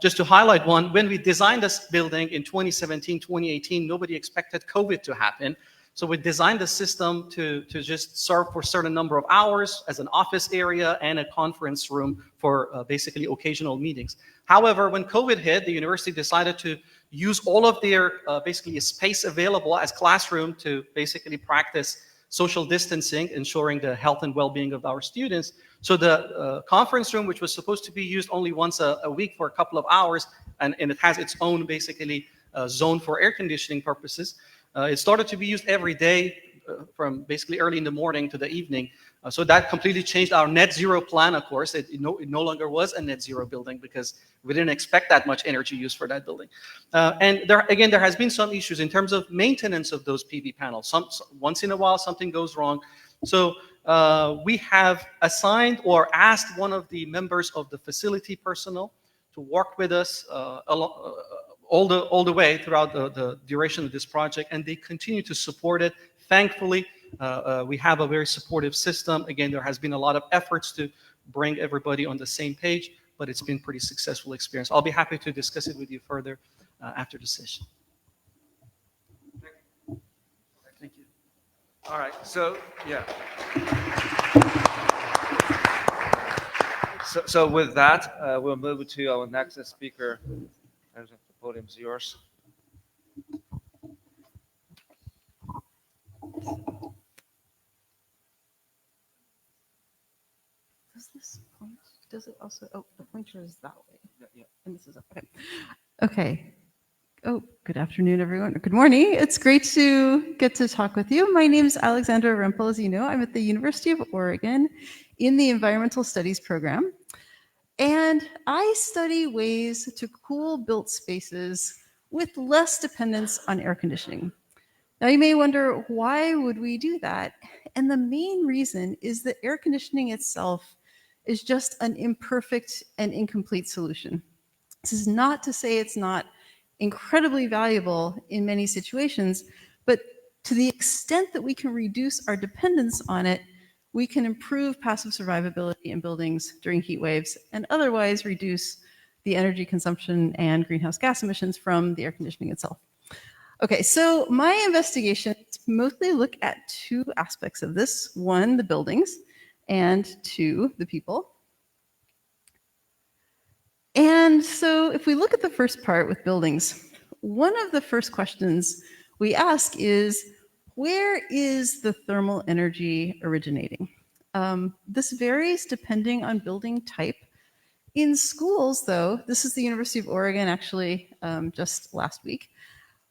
just to highlight one, when we designed this building in 2017, 2018, nobody expected COVID to happen. So we designed the system to just serve for a certain number of hours as an office area and a conference room for basically occasional meetings. However, when COVID hit, the university decided to use all of their basically space available as classroom to basically practice social distancing, ensuring the health and well-being of our students. So the conference room, which was supposed to be used only once a week for a couple of hours, and it has its own basically zone for air conditioning purposes, it started to be used every day from basically early in the morning to the evening. So that completely changed our net zero plan, of course. It no longer was a net zero building because we didn't expect that much energy use for that building. And there has been some issues in terms of maintenance of those PV panels. Once in a while, something goes wrong. So we have assigned or asked one of the members of the facility personnel to work with us all the way throughout the duration of this project, and they continue to support it. Thankfully, we have a very supportive system. Again, there has been a lot of efforts to bring everybody on the same page, but it's been a pretty successful experience. I'll be happy to discuss it with you further after the session. Thank you. All right, so yeah. So with that, we'll move to our next speaker. The podium's yours. Does this point? Does it also? Oh, the pointer is that way. Yeah. And this is okay. Okay. Oh, good afternoon, everyone. Good morning. It's great to get to talk with you. My name is Alexandra Rempel. As you know, I'm at the University of Oregon in the Environmental Studies program. And I study ways to cool built spaces with less dependence on air conditioning. Now, you may wonder, why would we do that? And the main reason is that air conditioning itself is just an imperfect and incomplete solution. This is not to say it's not incredibly valuable in many situations, but to the extent that we can reduce our dependence on it, we can improve passive survivability in buildings during heat waves and otherwise reduce the energy consumption and greenhouse gas emissions from the air conditioning itself. Okay, so my investigations mostly look at two aspects of this. One, the buildings, and two, the people. And so if we look at the first part with buildings, one of the first questions we ask is, where is the thermal energy originating? This varies depending on building type. In schools, though, this is the University of Oregon, actually, just last week,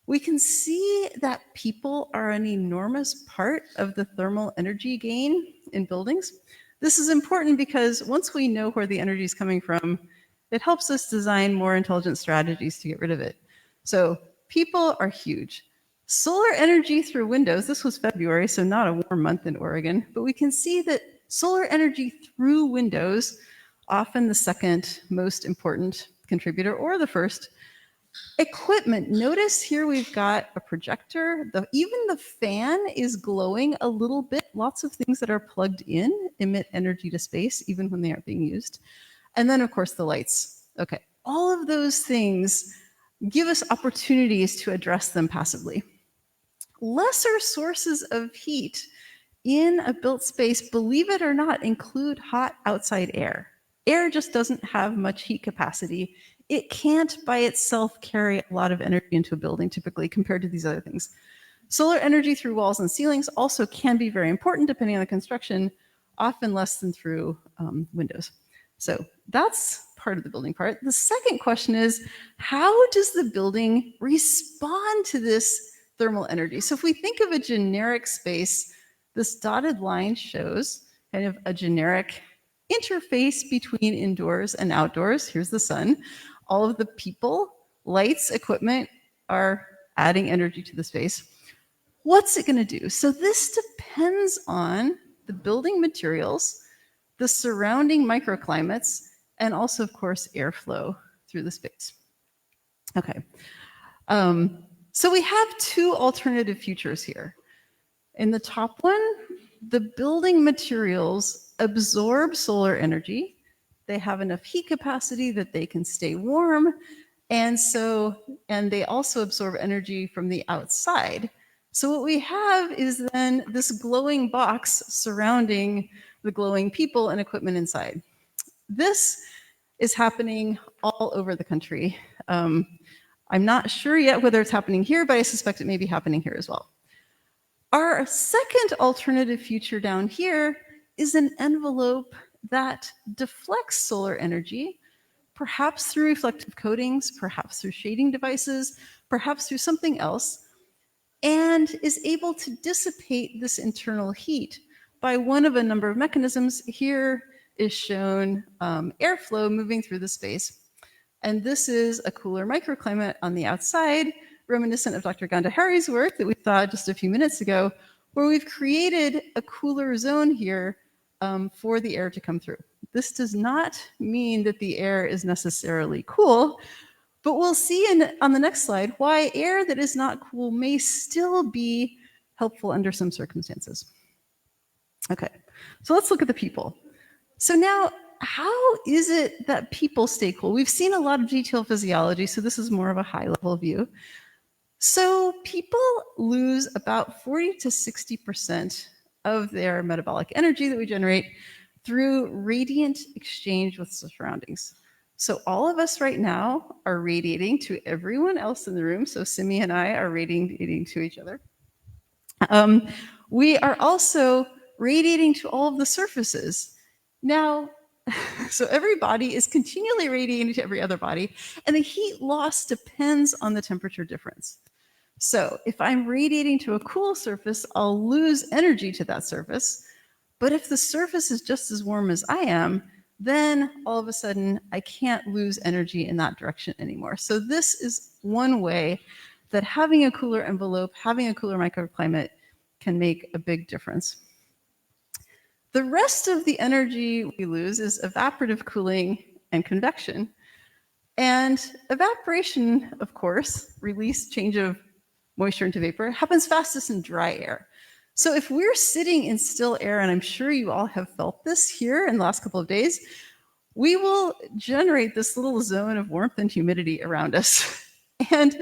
we can see that people are an enormous part of the thermal energy gain in buildings. This is important because once we know where the energy is coming from, it helps us design more intelligent strategies to get rid of it. So people are huge. Solar energy through windows, this was February, so not a warm month in Oregon, but we can see that solar energy through windows, often the second most important contributor or the first. Equipment, notice here we've got a projector. Even the fan is glowing a little bit. Lots of things that are plugged in emit energy to space, even when they aren't being used. And then, of course, the lights. Okay, all of those things give us opportunities to address them passively. Lesser sources of heat in a built space, believe it or not, include hot outside air. Air just doesn't have much heat capacity. It can't by itself carry a lot of energy into a building typically compared to these other things. Solar energy through walls and ceilings also can be very important depending on the construction, often less than through windows. So that's part of the building part. The second question is, how does the building respond to this thermal energy? So if we think of a generic space, this dotted line shows kind of a generic interface between indoors and outdoors. Here's the sun. All of the people, lights, equipment are adding energy to the space. What's it going to do? So this depends on the building materials, the surrounding microclimates, and also, of course, airflow through the space. Okay. So we have two alternative futures here. In the top one, the building materials absorb solar energy. They have enough heat capacity that they can stay warm. And they also absorb energy from the outside. So what we have is then this glowing box surrounding the glowing people and equipment inside. This is happening all over the country. I'm not sure yet whether it's happening here, but I suspect it may be happening here as well. Our second alternative future down here is an envelope that deflects solar energy, perhaps through reflective coatings, perhaps through shading devices, perhaps through something else, and is able to dissipate this internal heat by one of a number of mechanisms. Here is shown airflow moving through the space. And this is a cooler microclimate on the outside, reminiscent of Dr. Gandhari's work that we saw just a few minutes ago, where we've created a cooler zone here for the air to come through. This does not mean that the air is necessarily cool, but we'll see on the next slide why air that is not cool may still be helpful under some circumstances. Okay, so let's look at the people. So now, how is it that people stay cool? We've seen a lot of detailed physiology, so this is more of a high-level view. So people lose about 40 to 60% of their metabolic energy that we generate through radiant exchange with surroundings. So all of us right now are radiating to everyone else in the room. So Simi and I are radiating to each other. We are also radiating to all of the surfaces. Now, so every body is continually radiating to every other body, and the heat loss depends on the temperature difference. So if I'm radiating to a cool surface, I'll lose energy to that surface. But if the surface is just as warm as I am, then all of a sudden I can't lose energy in that direction anymore. So this is one way that having a cooler envelope, having a cooler microclimate can make a big difference. The rest of the energy we lose is evaporative cooling and convection. And evaporation, of course, change of moisture into vapor, happens fastest in dry air. So if we're sitting in still air, and I'm sure you all have felt this here in the last couple of days, we will generate this little zone of warmth and humidity around us. And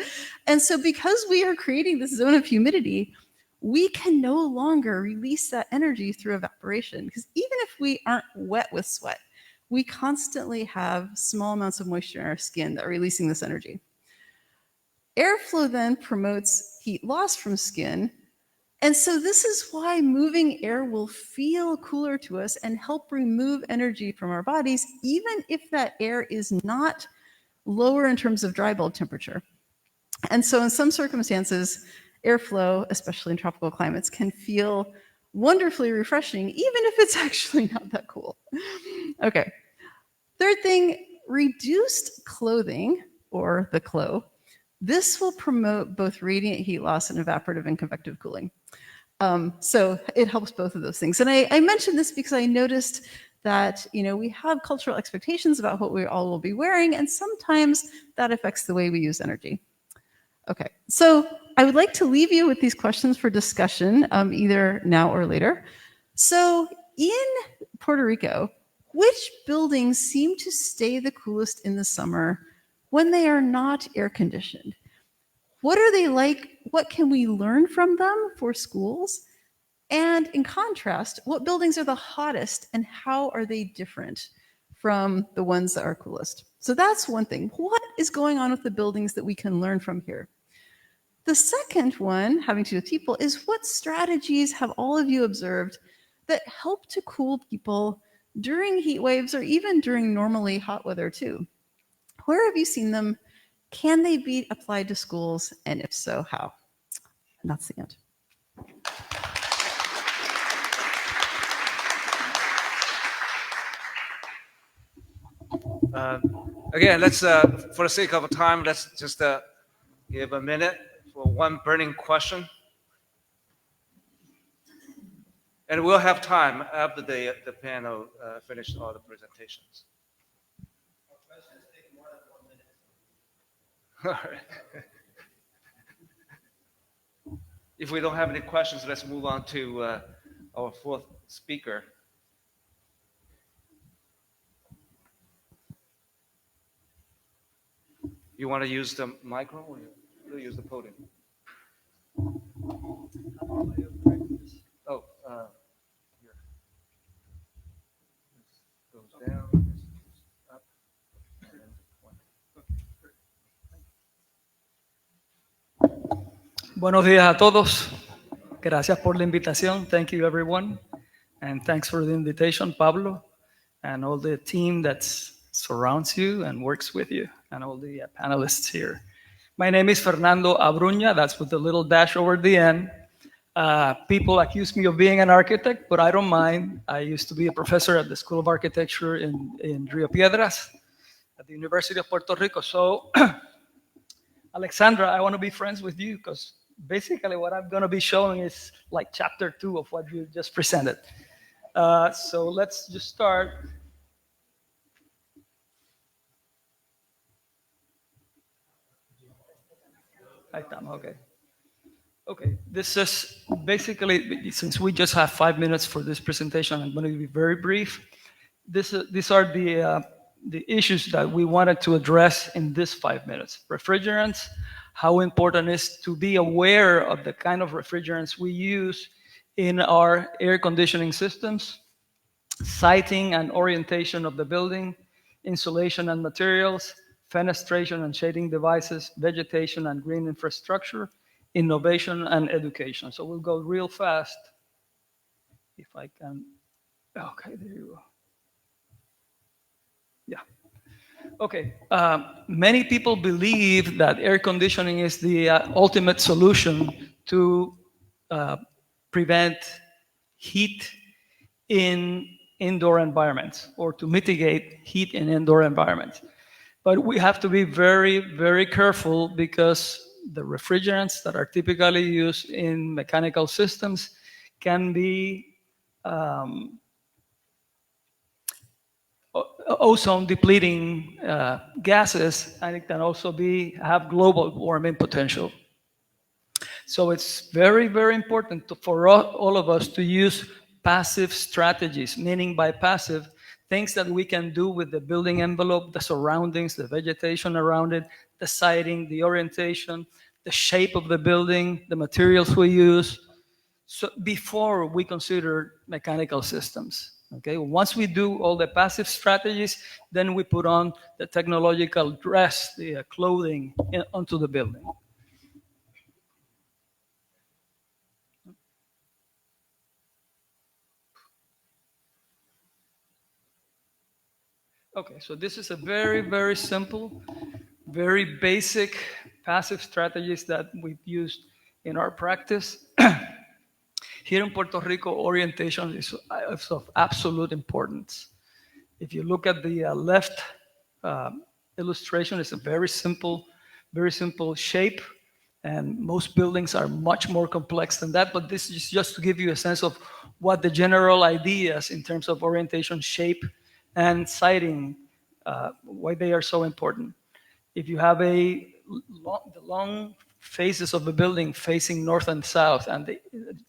so because we are creating this zone of humidity, we can no longer release that energy through evaporation, because even if we aren't wet with sweat, we constantly have small amounts of moisture in our skin that are releasing this energy. Airflow then promotes heat loss from skin. And so this is why moving air will feel cooler to us and help remove energy from our bodies, even if that air is not lower in terms of dry bulb temperature. And so in some circumstances, airflow, especially in tropical climates, can feel wonderfully refreshing, even if it's actually not that cool. Okay. Third thing, reduced clothing, or the CLO. This will promote both radiant heat loss and evaporative and convective cooling. So it helps both of those things. And I mentioned this because I noticed that we have cultural expectations about what we all will be wearing, and sometimes that affects the way we use energy. Okay, so I would like to leave you with these questions for discussion, either now or later. So in Puerto Rico, which buildings seem to stay the coolest in the summer when they are not air conditioned? What are they like? What can we learn from them for schools? And in contrast, what buildings are the hottest and how are they different from the ones that are coolest? So that's one thing. What is going on with the buildings that we can learn from here? The second one, having to do with people, is what strategies have all of you observed that help to cool people during heat waves or even during normally hot weather too? Where have you seen them? Can they be applied to schools? And if so, how? And that's the end. Again, let's, for the sake of time, let's just give a minute for one burning question. And we'll have time after the panel finished all the presentations. All right. If we don't have any questions, let's move on to our fourth speaker. You want to use the micro or you use the podium? Oh, here. This goes down, this goes up, and then one. Buenos días a todos. gracias por la invitación. Thank you, everyone. And thanks for the invitation, Pablo, and all the team that surrounds you and works with you, and all the panelists here. My name is Fernando Abruña. That's with the little dash over the end. People accuse me of being an architect, but I don't mind. I used to be a professor at the School of Architecture in Rio Piedras at the University of Puerto Rico. So, Alexandra, I want to be friends with you because basically what I'm going to be showing is like chapter 2 of what you just presented. So let's just start. Okay. Okay, this is basically, since we just have 5 minutes for this presentation, I'm going to be very brief. These are the issues that we wanted to address in this 5 minutes. Refrigerants, how important it is to be aware of the kind of refrigerants we use in our air conditioning systems, siting and orientation of the building, insulation and materials, fenestration and shading devices, vegetation and green infrastructure, innovation and education. So we'll go real fast. If I can, okay, there you go. Yeah. Okay, many people believe that air conditioning is the ultimate solution to prevent heat in indoor environments or to mitigate heat in indoor environments. But we have to be very, very careful because the refrigerants that are typically used in mechanical systems can be ozone depleting gases, and it can also have global warming potential. So it's very, very important for all of us to use passive strategies, meaning by passive, things that we can do with the building envelope, the surroundings, the vegetation around it, the siding, the orientation, the shape of the building, the materials we use, so before we consider mechanical systems. Okay, once we do all the passive strategies, then we put on the technological dress, the clothing onto the building. Okay, so this is a very, very simple, very basic passive strategies that we've used in our practice. Here in Puerto Rico, orientation is of absolute importance. If you look at the left illustration, it's a very simple shape, and most buildings are much more complex than that, but this is just to give you a sense of what the general ideas in terms of orientation, shape, and siting, why they are so important. If you have the long faces of the building facing north and south and the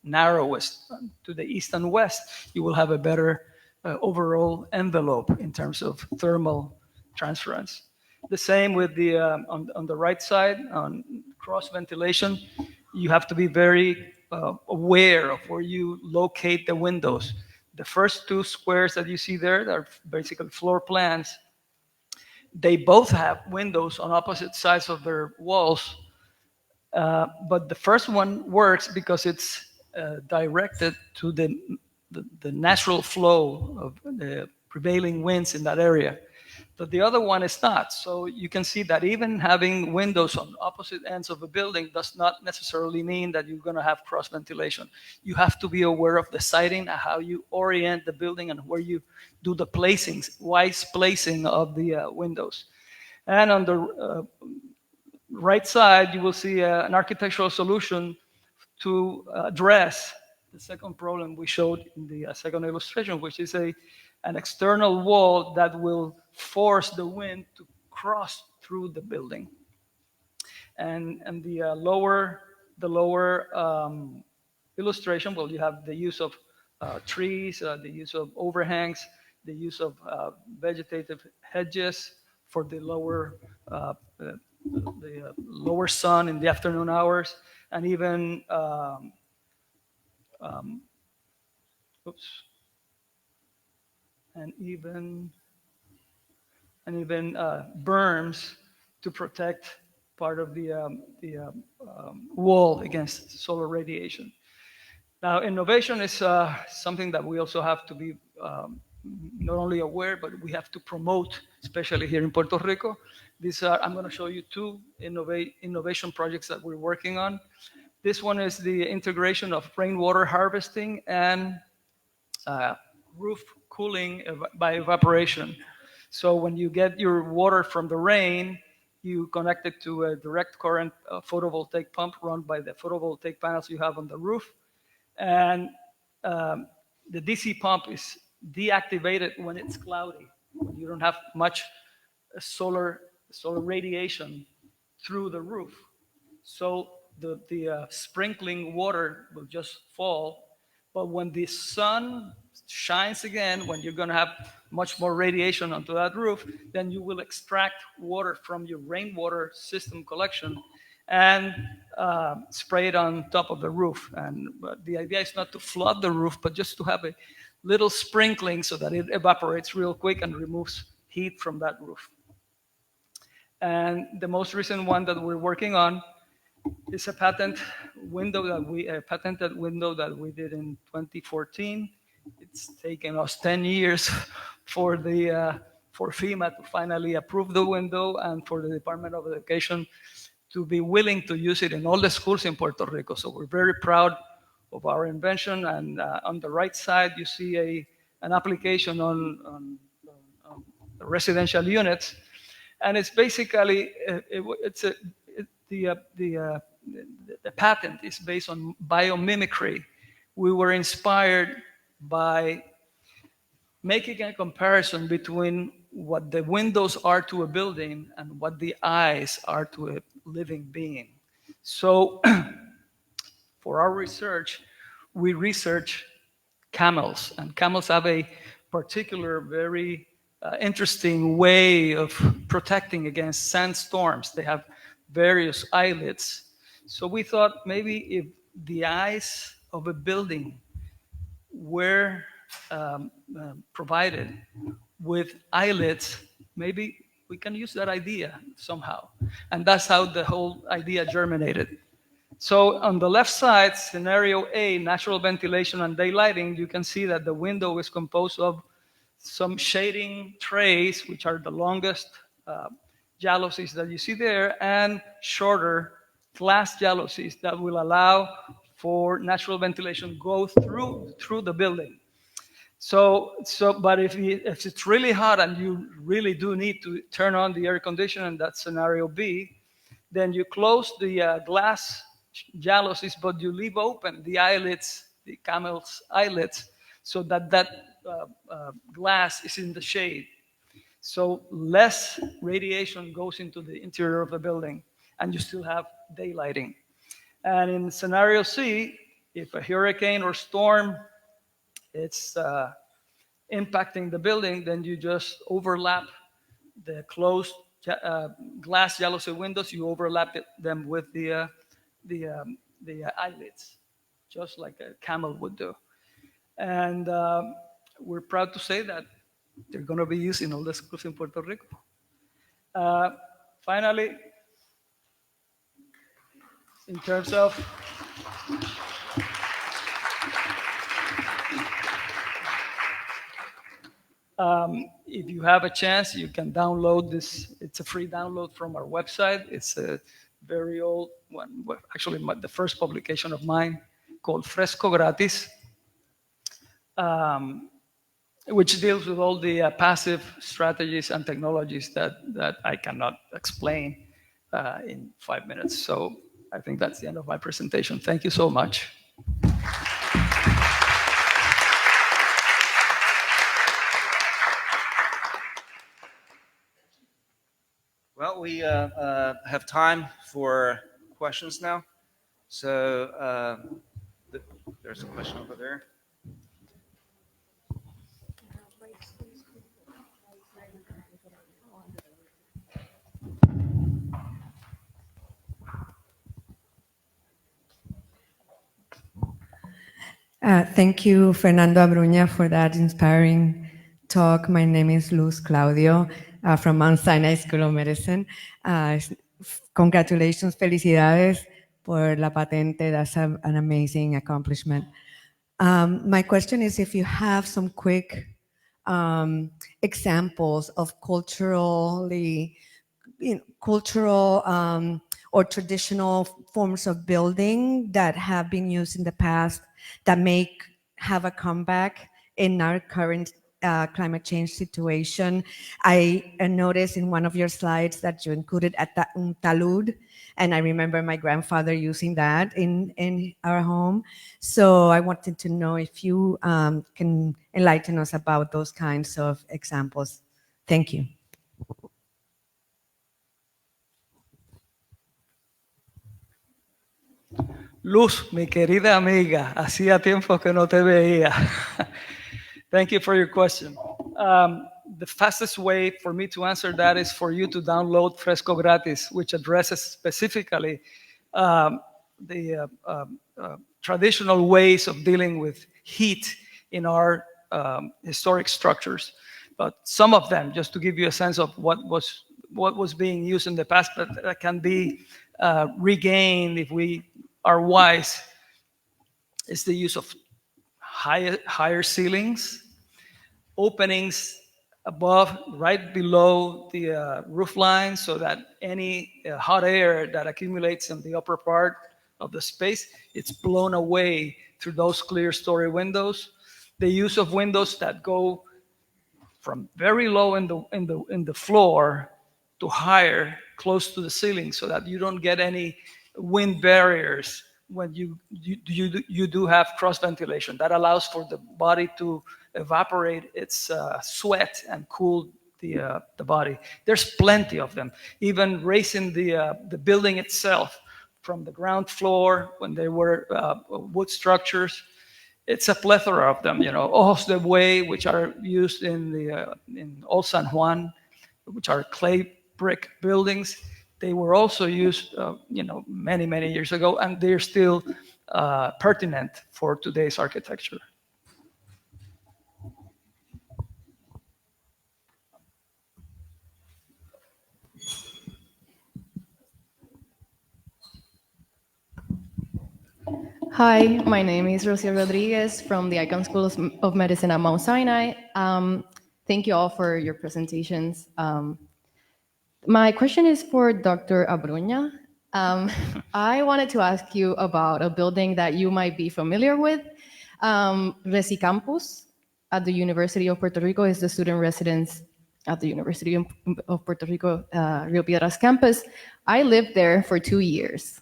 narrowest to the east and west, you will have a better overall envelope in terms of thermal transference. The same with the on the right side, on cross ventilation, you have to be very aware of where you locate the windows. The first two squares that you see there, that are basically floor plans, they both have windows on opposite sides of their walls, but the first one works because it's directed to the natural flow of the prevailing winds in that area. But the other one is not. So you can see that even having windows on opposite ends of a building does not necessarily mean that you're going to have cross ventilation. You have to be aware of the siding, how you orient the building, and where you do the placings, wise placing of the windows. And on the right side, you will see an architectural solution to address the second problem we showed in the second illustration, which is an external wall that will force the wind to cross through the building. And the lower illustration, well, you have the use of trees, the use of overhangs, the use of vegetative hedges for the lower sun in the afternoon hours, and even berms to protect part of the wall against solar radiation. Now, innovation is something that we also have to be not only aware, but we have to promote, especially here in Puerto Rico. These are, I'm going to show you two innovation projects that we're working on. This one is the integration of rainwater harvesting and roof cooling by evaporation. So when you get your water from the rain, you connect it to a direct current photovoltaic pump run by the photovoltaic panels you have on the roof. And the DC pump is deactivated when it's cloudy, when you don't have much solar radiation through the roof. So the sprinkling water will just fall. But when the sun shines again, when you're going to have much more radiation onto that roof, then you will extract water from your rainwater system collection and spray it on top of the roof. And the idea is not to flood the roof, but just to have a little sprinkling so that it evaporates real quick and removes heat from that roof. And the most recent one that we're working on is a patented window that we did in 2014. It's taken us 10 years for FEMA to finally approve the window and for the Department of Education to be willing to use it in all the schools in Puerto Rico. So we're very proud of our invention. And on the right side, you see an application on residential units. And it's basically, the patent is based on biomimicry. We were inspired by making a comparison between what the windows are to a building and what the eyes are to a living being. So for our research, we research camels, and camels have a particular, very interesting way of protecting against sandstorms. They have various eyelids. So we thought maybe if the eyes of a building were provided with eyelids, maybe we can use that idea somehow. And that's how the whole idea germinated. So on the left side, scenario A, natural ventilation and daylighting, you can see that the window is composed of some shading trays, which are the longest jalousies that you see there, and shorter glass jalousies that will allow for natural ventilation go through the building. But if it's really hot and you really do need to turn on the air conditioning, that's scenario B, then you close the glass jalousies, but you leave open the eyelids, the camel's eyelids, so that glass is in the shade. So less radiation goes into the interior of the building, and you still have daylighting. And in scenario C, if a hurricane or storm it's impacting the building, then you just overlap the closed glass jalousie windows. You overlap them with the eyelids, just like a camel would do. And we're proud to say that they're going to be used in all the schools in Puerto Rico. Finally, in terms of if you have a chance, you can download this. It's a free download from our website. It's a very old one, actually the first publication of mine, called Fresco Gratis, which deals with all the passive strategies and technologies that I cannot explain in 5 minutes. So I think that's the end of my presentation. Thank you so much. Well, we have time for questions now. So there's a question over there. Thank you, Fernando Abruña, for that inspiring talk. My name is Luz Claudio from Mount Sinai School of Medicine. Congratulations, felicidades por la patente. That's an amazing accomplishment. My question is if you have some quick examples of culturally, cultural or traditional forms of building that have been used in the past that may have a comeback in our current climate change situation. I noticed in one of your slides that you included un talud, and I remember my grandfather using that in our home. So I wanted to know if you can enlighten us about those kinds of examples. Thank you. Luz, mi querida amiga, hacía tiempo que no te veía. Thank you for your question. The fastest way for me to answer that is for you to download Fresco Gratis, which addresses specifically the traditional ways of dealing with heat in our historic structures. But some of them, just to give you a sense of what was being used in the past, but that can be regained if we are wise, is the use of higher ceilings, openings above, right below the roof line, so that any hot air that accumulates in the upper part of the space, it's blown away through those clear story windows. The use of windows that go from very low in the floor to higher, close to the ceiling, so that you don't get any wind barriers when you do have cross ventilation. That allows for the body to evaporate its sweat and cool the body. There's plenty of them. Even raising the building itself from the ground floor when they were wood structures. It's a plethora of them. Ojos de Buey, which are used in Old San Juan, which are clay brick buildings. They were also used, many, many years ago, and they're still pertinent for today's architecture. Hi, my name is Rocio Rodriguez from the Icahn School of Medicine at Mount Sinai. Thank you all for your presentations. My question is for Dr. Abruña. I wanted to ask you about a building that you might be familiar with. Resi Campus at the University of Puerto Rico is the student residence at the University of Puerto Rico, Rio Piedras campus. I lived there for 2 years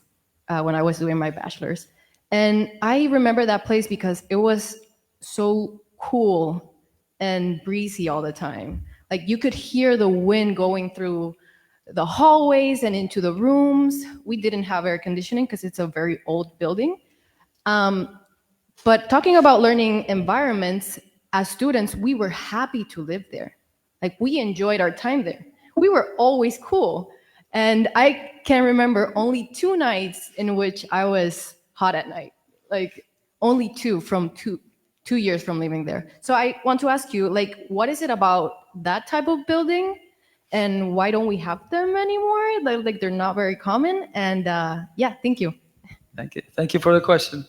when I was doing my bachelor's. And I remember that place because it was so cool and breezy all the time. Like you could hear the wind going through the hallways and into the rooms. We didn't have air conditioning because it's a very old building. But talking about learning environments, as students, we were happy to live there. Like we enjoyed our time there. We were always cool. And I can remember only 2 nights in which I was hot at night, like only 2 from 2 years from living there. So I want to ask you, like, what is it about that type of building and why don't we have them anymore? Like they're not very common. And yeah, thank you. Thank you. Thank you for the question.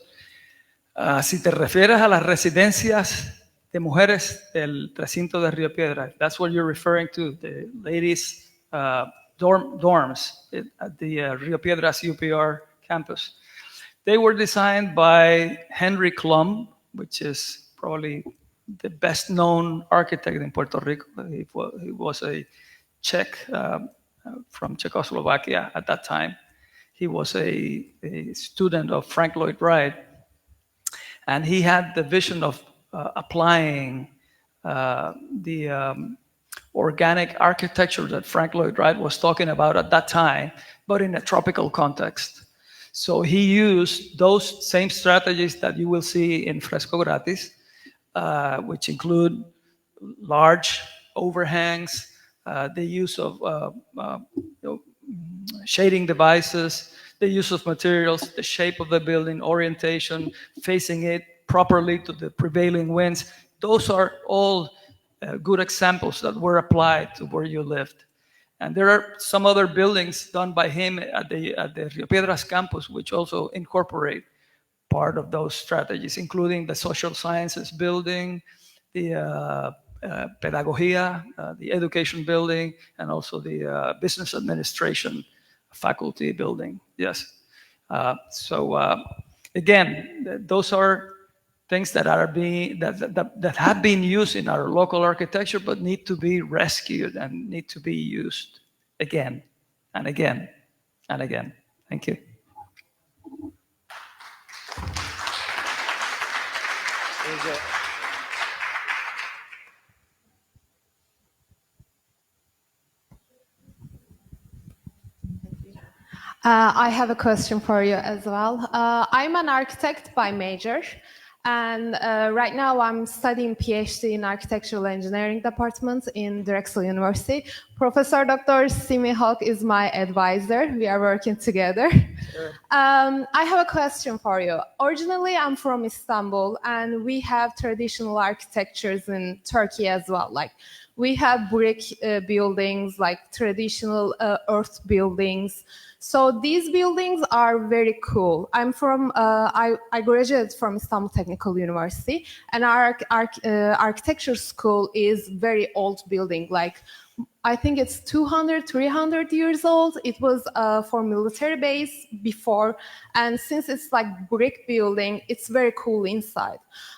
Si te refieres a las residencias de mujeres del recinto de Río Piedra, that's what you're referring to, the ladies' dorms at the Rio Piedras UPR campus. They were designed by Henry Klum, which is probably the best known architect in Puerto Rico. He was a Czech from Czechoslovakia at that time. He was a student of Frank Lloyd Wright. And he had the vision of applying the organic architecture that Frank Lloyd Wright was talking about at that time, but in a tropical context. So he used those same strategies that you will see in Fresco Gratis, which include large overhangs, the use of shading devices, the use of materials, the shape of the building, orientation, facing it properly to the prevailing winds. Those are all good examples that were applied to where you lived. And there are some other buildings done by him at the Rio Piedras campus, which also incorporate part of those strategies, including the social sciences building, the Pedagogía, the education building, and also the business administration faculty building. Yes. Again, those are things that are that have been used in our local architecture, but need to be rescued and need to be used again and again and again. Thank you. I have a question for you as well. I'm an architect by major, and right now I'm studying PhD in architectural engineering department in Drexel University. Professor Dr. Simi Hawk is my advisor. We are working together. Sure. I have a question for you. Originally, I'm from Istanbul, and we have traditional architectures in Turkey as well. Like we have brick buildings, like traditional earth buildings. So these buildings are very cool. I'm from, I graduated from Istanbul Technical University, and our architecture school is very old building. Like, I think it's 200, 300 years old. It was for military base before, and since it's like brick building, it's very cool inside.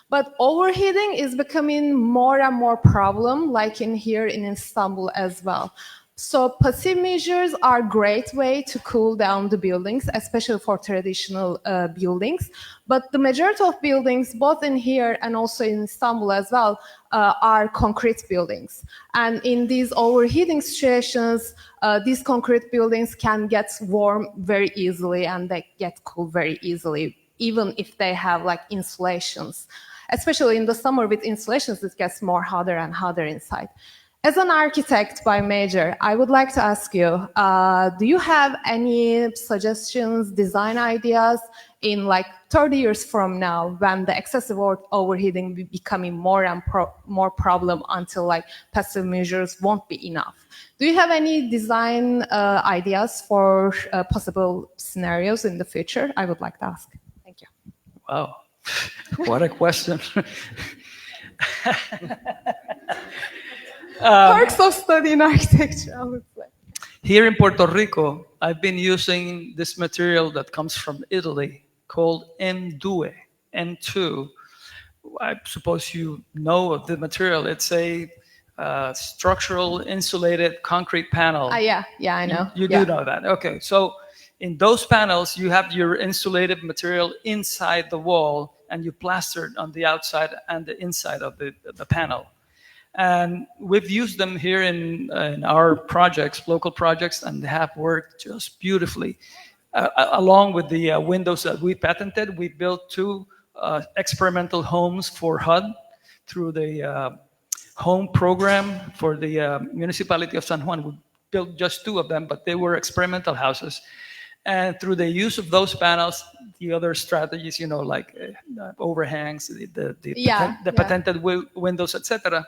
But overheating is becoming more and more problem, like in here in Istanbul as well. So passive measures are a great way to cool down the buildings, especially for traditional buildings. But the majority of buildings, both in here and also in Istanbul as well, are concrete buildings. And in these overheating situations, these concrete buildings can get warm very easily and they get cool very easily, even if they have like insulations. Especially in the summer with insulations, it gets more hotter and hotter inside. As an architect by major, I would like to ask you, do you have any suggestions, design ideas in like 30 years from now when the excessive overheating will be becoming more and more problem until like passive measures won't be enough? Do you have any design ideas for possible scenarios in the future? I would like to ask. Thank you. Wow, what a question. Perks of studying architecture, I would say. Here in Puerto Rico, I've been using this material that comes from Italy called N2. N2. I suppose you know of the material. It's a structural insulated concrete panel. Yeah, I know. You do know that. Okay, so in those panels, you have your insulated material inside the wall, and you plaster it on the outside and the inside of the panel. And we've used them here in our projects, local projects, and they have worked just beautifully. Along with the windows that we patented, we built 2 experimental homes for HUD through the home program for the municipality of San Juan. We built just 2 of them, but they were experimental houses. And through the use of those panels, the other strategies, you know, like overhangs, the patented windows, etc.,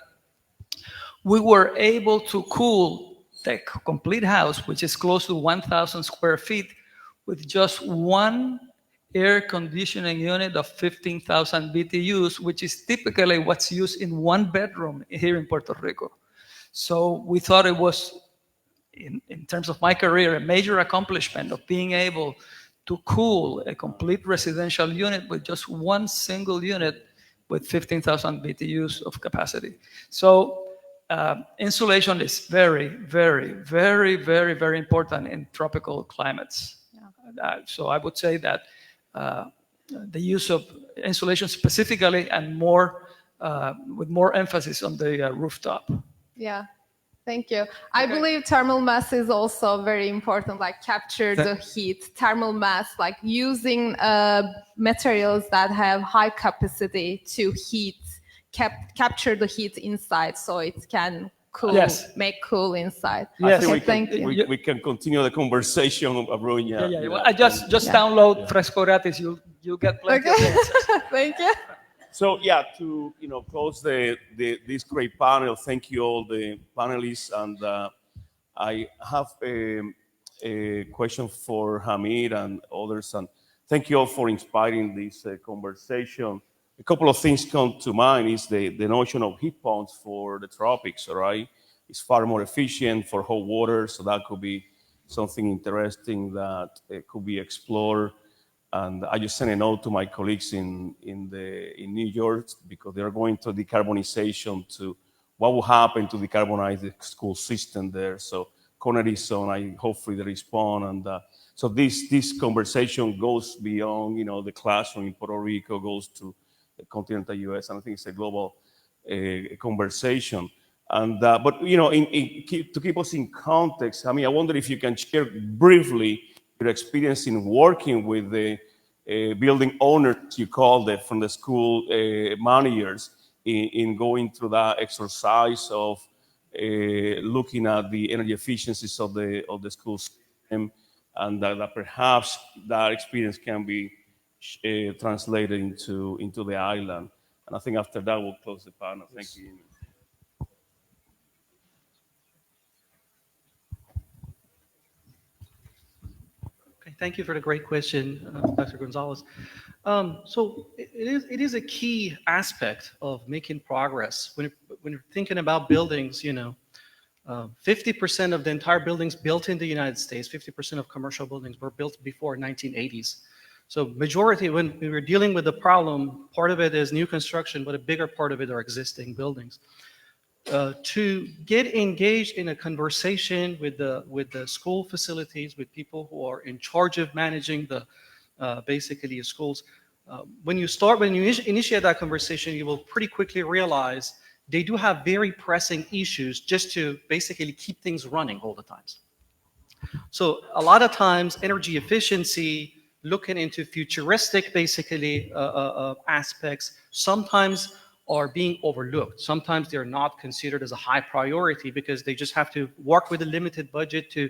we were able to cool the complete house, which is close to 1,000 square feet, with just 1 air conditioning unit of 15,000 BTUs, which is typically what's used in 1 bedroom here in Puerto Rico. So we thought it was, in terms of my career, a major accomplishment of being able to cool a complete residential unit with just 1 single unit with 15,000 BTUs of capacity. So insulation is very, very, very, very, very important in tropical climates. Yeah. So I would say that the use of insulation specifically and more, with more emphasis on the rooftop. Yeah, thank you. I believe thermal mass is also very important, like capture the heat, thermal mass, like using materials that have high capacity to heat, capture the heat inside so it can cool, make cool inside. Yes, Thank you. We can continue the conversation of Brunya. Yeah. Well, I just download Fresco Gratis. You'll get plenty of answers. Thank you. So to close this great panel, thank you all the panelists, and I have a question for Hamid and others, and thank you all for inspiring this conversation. A couple of things come to mind is the notion of heat pumps for the tropics, all right? It's far more efficient for hot water, so that could be something interesting that could be explored. And I just sent a note to my colleagues in New York because they're going to decarbonization to what will happen to decarbonize the school system there. So Connery Zone, I hopefully they respond. And so this conversation goes beyond, the classroom in Puerto Rico, goes to the continental US, and I think it's a global conversation. And but to keep us in context, I mean, I wonder if you can share briefly your experience in working with the building owners, you called it, from the school managers in going through that exercise of looking at the energy efficiencies of the school system, and that perhaps that experience can be translated into the island. And I think after that we'll close the panel. Thank you. Okay, thank you for the great question, Dr. Gonzalez. So it is a key aspect of making progress when you're thinking about buildings. 50% of the entire buildings built in the United States, 50% of commercial buildings were built before 1980s. So majority, when we were dealing with the problem, part of it is new construction, but a bigger part of it are existing buildings. To get engaged in a conversation with the school facilities, with people who are in charge of managing the basically schools, when you initiate that conversation, you will pretty quickly realize they do have very pressing issues just to basically keep things running all the times. So a lot of times, energy efficiency, looking into futuristic basically aspects, sometimes are being overlooked. Sometimes they're not considered as a high priority because they just have to work with a limited budget to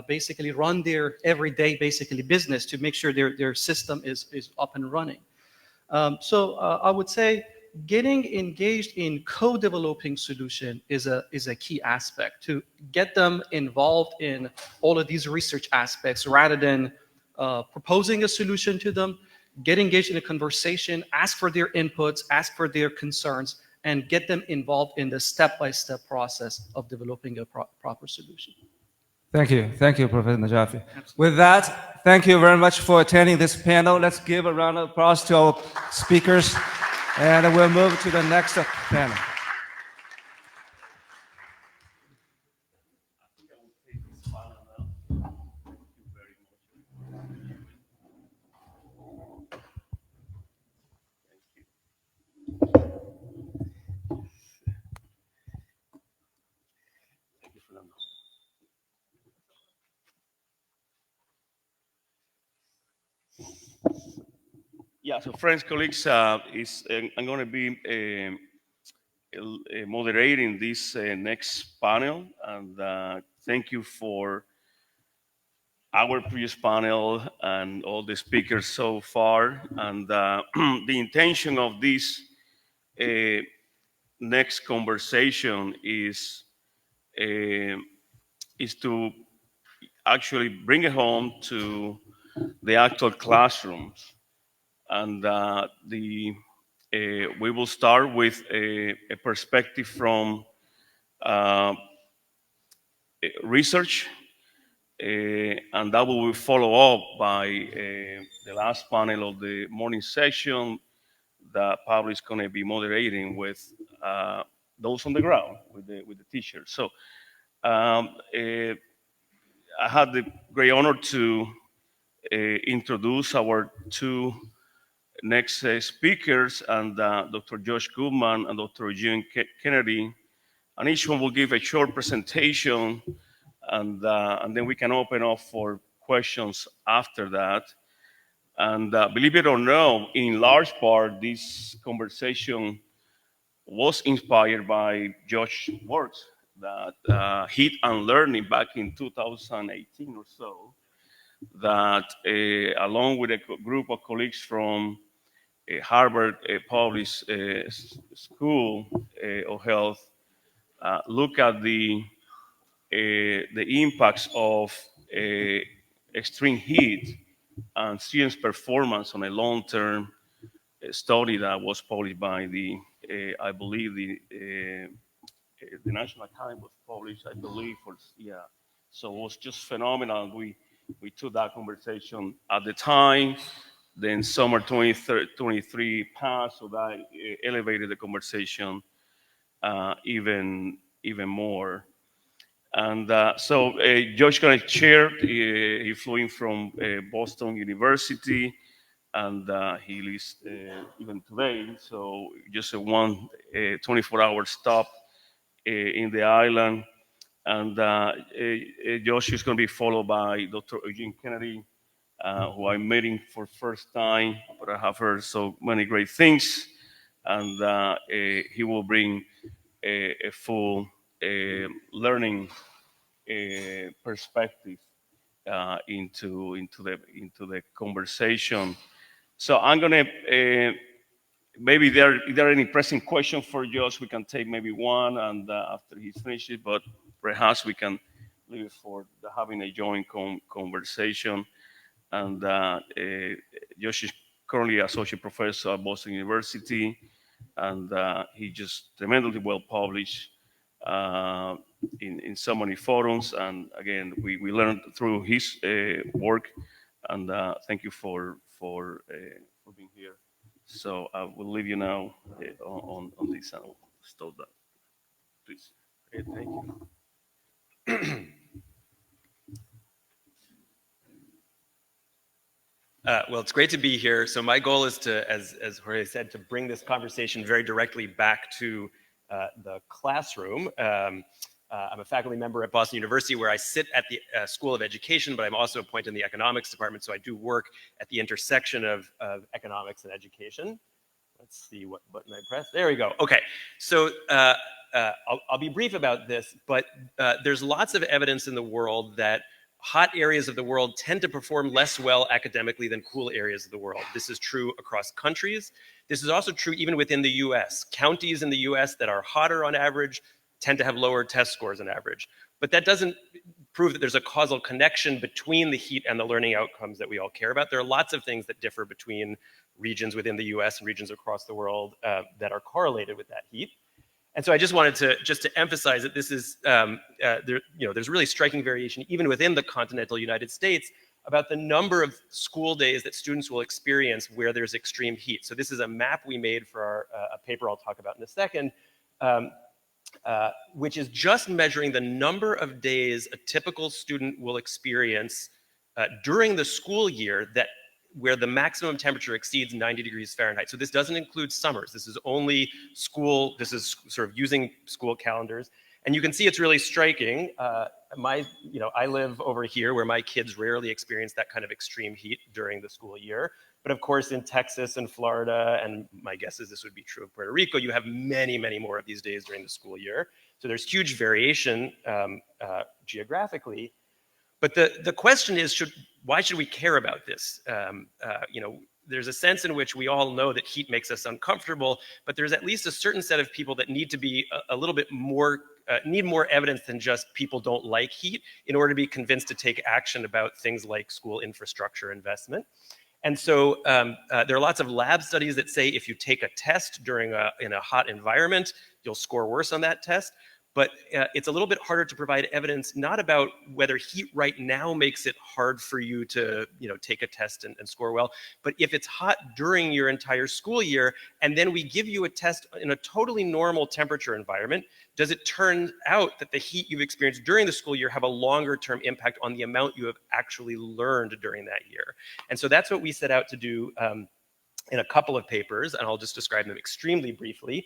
basically run their everyday basically business to make sure their system is up and running. So I would say getting engaged in co-developing solution is a key aspect to get them involved in all of these research aspects rather than proposing a solution to them. Get engaged in a conversation, ask for their inputs, ask for their concerns, and get them involved in the step-by-step process of developing a proper solution. Thank you, Professor Najafi. With that, thank you very much for attending this panel. Let's give a round of applause to our speakers, and we'll move to the next panel. Yeah, so friends, colleagues, I'm going to be moderating this next panel, and thank you for our previous panel and all the speakers so far. And the intention of this next conversation is to actually bring it home to the actual classrooms. And we will start with a perspective from research, and that will be followed up by the last panel of the morning session that Pablo is going to be moderating with those on the ground, with the teachers. So I had the great honor to introduce our two next speakers, and Dr. Josh Goodman and Dr. Eugene Kennedy, and each one will give a short presentation, and then we can open up for questions after that. And believe it or not, in large part, this conversation was inspired by Josh's works that Heat and Learning back in 2018 or so, that along with a group of colleagues from Harvard Public School of Health, look at the impacts of extreme heat and students' performance on a long-term study that was published by the, I believe the National Academy was published, I believe, yeah. So it was just phenomenal. We took that conversation at the time. Then summer 23 passed, so that elevated the conversation even more. And so Josh going to share. He flew in from Boston University, and he lives even today. So just a 24-hour stop in the island. And Josh is going to be followed by Dr. Eugene Kennedy, who I'm meeting for the first time, but I have heard so many great things. And he will bring a full learning perspective into the conversation. So I'm gonna maybe if there are any pressing questions for Josh, we can take maybe one, and after he finishes. But perhaps we can leave it for having a joint conversation. And Josh is currently associate professor at Boston University, and he just tremendously well published in so many forums. And again, we learned through his work. And thank you for being here. So I will leave you now on this. I'll stop that, please. Thank you. Well, it's great to be here. So my goal is to, as Jorge said, to bring this conversation very directly back to the classroom. I'm a faculty member at Boston University, where I sit at the School of Education, but I'm also appointed in the economics department. So I do work at the intersection of economics and education. Let's see what button I press. There we go. Okay. So I'll be brief about this, but there's lots of evidence in the world that hot areas of the world tend to perform less well academically than cool areas of the world. This is true across countries. This is also true even within the US. Counties in the US that are hotter on average tend to have lower test scores on average. But that doesn't prove that there's a causal connection between the heat and the learning outcomes that we all care about. There are lots of things that differ between regions within the US and regions across the world that are correlated with that heat. And so I just wanted to emphasize that this is, there's really striking variation even within the continental United States about the number of school days that students will experience where there's extreme heat. So this is a map we made for a paper I'll talk about in a second, which is just measuring the number of days a typical student will experience during the school year where the maximum temperature exceeds 90 degrees Fahrenheit. So this doesn't include summers. This is only school, this is sort of using school calendars. And you can see it's really striking. I live over here where my kids rarely experience that kind of extreme heat during the school year. But of course, in Texas and Florida, and my guess is this would be true of Puerto Rico, you have many, many more of these days during the school year. So there's huge variation geographically. But the question is, why should we care about this? There's a sense in which we all know that heat makes us uncomfortable, but there's at least a certain set of people that need to be a little bit more, need more evidence than just people don't like heat in order to be convinced to take action about things like school infrastructure investment. And so there are lots of lab studies that say if you take a test in a hot environment, you'll score worse on that test. But it's a little bit harder to provide evidence, not about whether heat right now makes it hard for you to take a test and score well, but if it's hot during your entire school year, and then we give you a test in a totally normal temperature environment, does it turn out that the heat you've experienced during the school year have a longer term impact on the amount you have actually learned during that year? And so that's what we set out to do in a couple of papers, and I'll just describe them extremely briefly.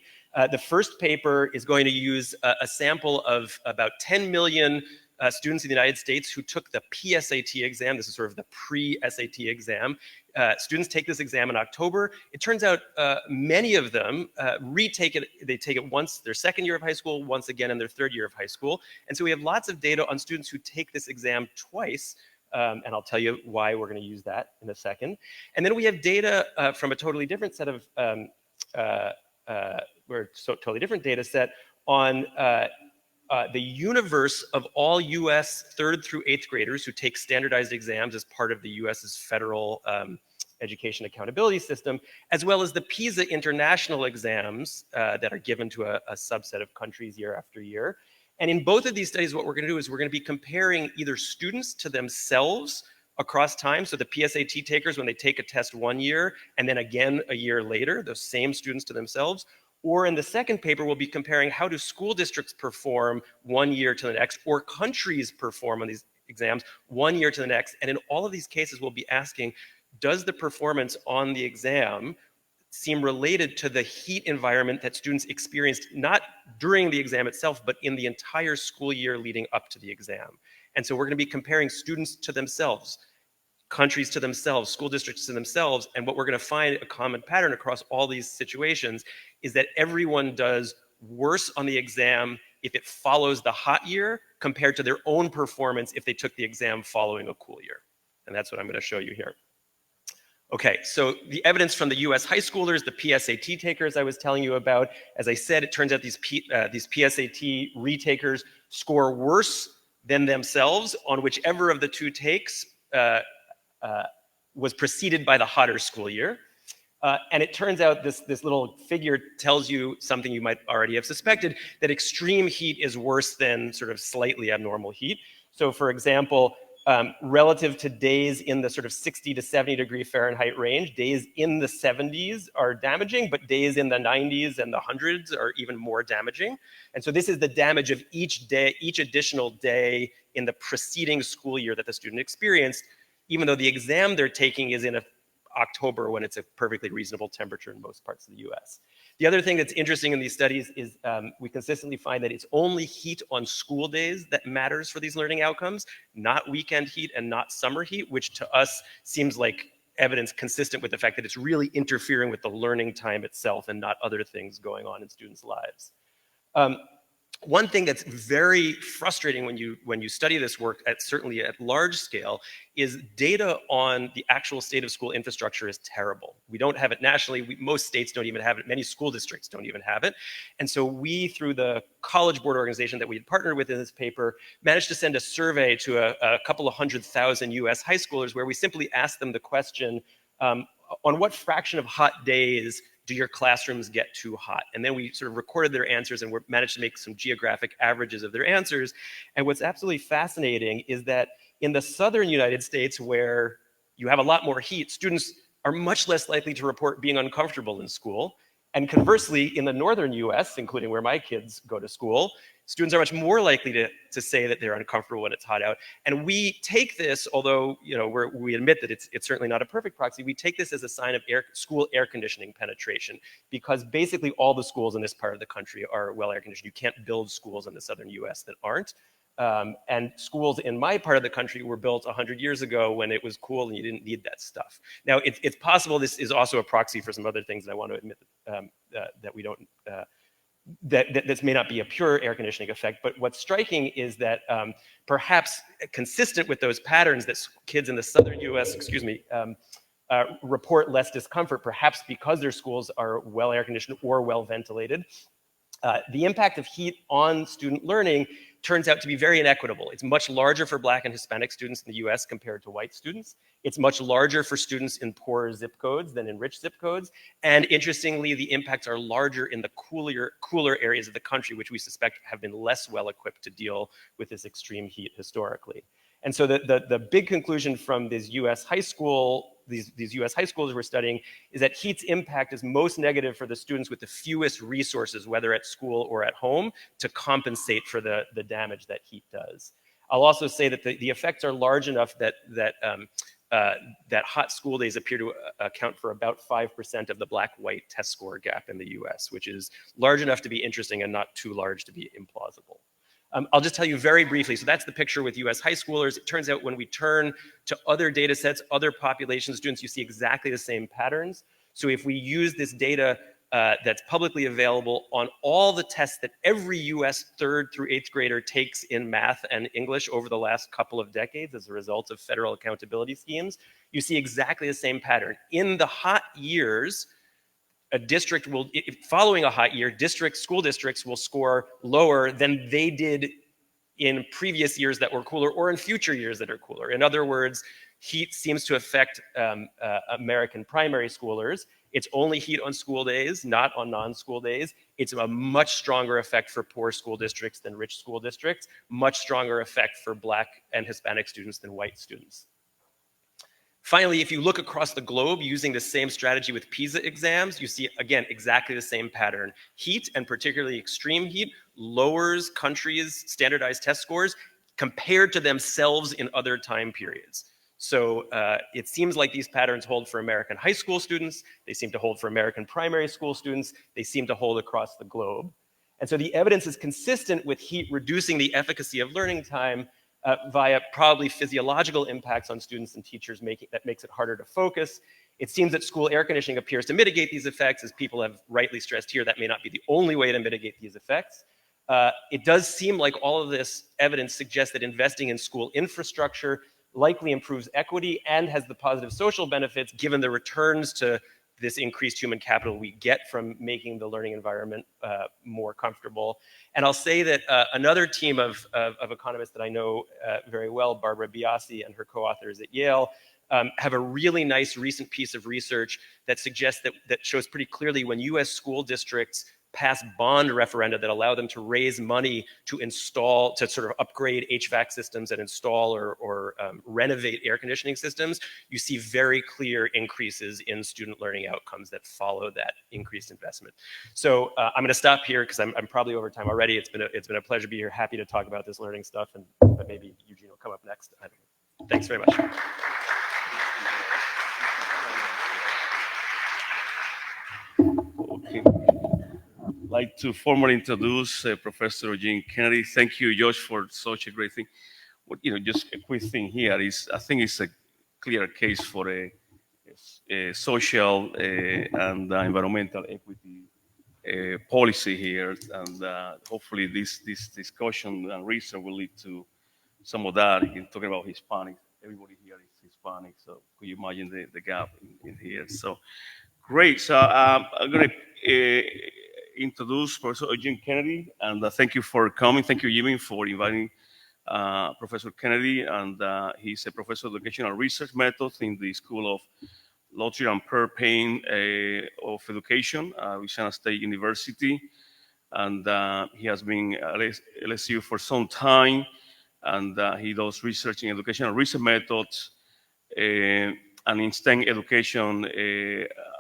The first paper is going to use a sample of about 10 million students in the United States who took the PSAT exam. This is sort of the pre-SAT exam. Students take this exam in October. It turns out many of them retake it. They take it once their second year of high school, once again in their third year of high school. And so we have lots of data on students who take this exam twice. And I'll tell you why we're going to use that in a second. And then we have data from a totally different set of, totally different data set on the universe of all US 3rd through 8th graders who take standardized exams as part of the US's federal education accountability system, as well as the PISA international exams that are given to a subset of countries year after year. And in both of these studies, what we're going to do is we're going to be comparing either students to themselves across time. So the PSAT takers, when they take a test 1 year and then again a year later, those same students to themselves. Or in the second paper, we'll be comparing how do school districts perform 1 year to the next, or countries perform on these exams 1 year to the next. And in all of these cases, we'll be asking, does the performance on the exam seem related to the heat environment that students experienced, not during the exam itself, but in the entire school year leading up to the exam? And so we're going to be comparing students to themselves, countries to themselves, school districts to themselves, and what we're going to find a common pattern across all these situations is that everyone does worse on the exam if it follows the hot year compared to their own performance if they took the exam following a cool year. And that's what I'm going to show you here. Okay, so the evidence from the US high schoolers, the PSAT takers I was telling you about, as I said, it turns out these PSAT retakers score worse than themselves on whichever of the two takes was preceded by the hotter school year. And it turns out this little figure tells you something you might already have suspected, that extreme heat is worse than sort of slightly abnormal heat. So for example, relative to days in the sort of 60 to 70 degree Fahrenheit range, days in the 70s are damaging, but days in the 90s and the 100s are even more damaging. And so this is the damage of each day, each additional day in the preceding school year that the student experienced, even though the exam they're taking is in October when it's a perfectly reasonable temperature in most parts of the US. The other thing that's interesting in these studies is we consistently find that it's only heat on school days that matters for these learning outcomes, not weekend heat and not summer heat, which to us seems like evidence consistent with the fact that it's really interfering with the learning time itself and not other things going on in students' lives. One thing that's very frustrating when you study this work, certainly at large scale, is data on the actual state of school infrastructure is terrible. We don't have it nationally. Most states don't even have it. Many school districts don't even have it. And so we, through the College Board organization that we had partnered with in this paper, managed to send a survey to a couple of 100,000 US high schoolers where we simply asked them the question, on what fraction of hot days do your classrooms get too hot? And then we sort of recorded their answers and we managed to make some geographic averages of their answers. And what's absolutely fascinating is that in the southern United States, where you have a lot more heat, students are much less likely to report being uncomfortable in school. And conversely, in the northern US, including where my kids go to school, students are much more likely to say that they're uncomfortable when it's hot out. And we take this, although we admit that it's certainly not a perfect proxy, we take this as a sign of school air conditioning penetration, because basically all the schools in this part of the country are well air conditioned. You can't build schools in the southern US that aren't. And schools in my part of the country were built 100 years ago when it was cool and you didn't need that stuff. Now, it's possible this is also a proxy for some other things that I want to admit that we don't, that this may not be a pure air conditioning effect, but what's striking is that perhaps consistent with those patterns that kids in the southern US, report less discomfort, perhaps because their schools are well air conditioned or well ventilated. The impact of heat on student learning turns out to be very inequitable. It's much larger for Black and Hispanic students in the US compared to white students. It's much larger for students in poorer zip codes than in rich zip codes. And interestingly, the impacts are larger in the cooler areas of the country, which we suspect have been less well equipped to deal with this extreme heat historically. And so the big conclusion from these US high school, these US high schools we're studying, is that heat's impact is most negative for the students with the fewest resources, whether at school or at home, to compensate for the damage that heat does. I'll also say that the effects are large enough that hot school days appear to account for about 5% of the Black-white test score gap in the US, which is large enough to be interesting and not too large to be implausible. I'll just tell you very briefly. So that's the picture with US high schoolers. It turns out when we turn to other data sets, other population students, you see exactly the same patterns. So if we use this data that's publicly available on all the tests that every US 3rd through 8th grader takes in math and English over the last couple of decades as a result of federal accountability schemes, you see exactly the same pattern. In the hot years, a district will, following a hot year, school districts will score lower than they did in previous years that were cooler or in future years that are cooler. In other words, heat seems to affect American primary schoolers. It's only heat on school days, not on non-school days. It's a much stronger effect for poor school districts than rich school districts, much stronger effect for Black and Hispanic students than white students. Finally, if you look across the globe using the same strategy with PISA exams, you see, again, exactly the same pattern. Heat, and particularly extreme heat, lowers countries' standardized test scores compared to themselves in other time periods. So it seems like these patterns hold for American high school students. They seem to hold for American primary school students. They seem to hold across the globe. And so the evidence is consistent with heat reducing the efficacy of learning time via probably physiological impacts on students and teachers that makes it harder to focus. It seems that school air conditioning appears to mitigate these effects. As people have rightly stressed here, that may not be the only way to mitigate these effects. It does seem like all of this evidence suggests that investing in school infrastructure likely improves equity and has the positive social benefits given the returns to this increased human capital we get from making the learning environment more comfortable. And I'll say that another team of economists that I know very well, Barbara Biasi and her co-authors at Yale, have a really nice recent piece of research that suggests that shows pretty clearly when US school districts pass bond referenda that allow them to raise money to install, to sort of upgrade HVAC systems and install or renovate air conditioning systems, you see very clear increases in student learning outcomes that follow that increased investment. So I'm going to stop here because I'm probably over time already. It's been a pleasure to be here. Happy to talk about this learning stuff, and but maybe Eugene will come up next. I don't know. Thanks very much. Okay. I'd like to formally introduce Professor Eugene Kennedy. Thank you, Josh, for such a great thing. Just a quick thing here is, I think it's a clear case for a social and environmental equity policy here, and hopefully this discussion and research will lead to some of that. You're talking about Hispanics. Everybody here is Hispanic, so could you imagine the gap in here? So great. So I'm going to introduce Professor Eugene Kennedy, and thank you for coming. Thank you, Jimmy, for inviting Professor Kennedy, and he's a professor of educational research methods in the School of Lottery and Pearl Payne of Education, Louisiana State University, and he has been at LSU for some time, and he does research in educational research methods and in STEM education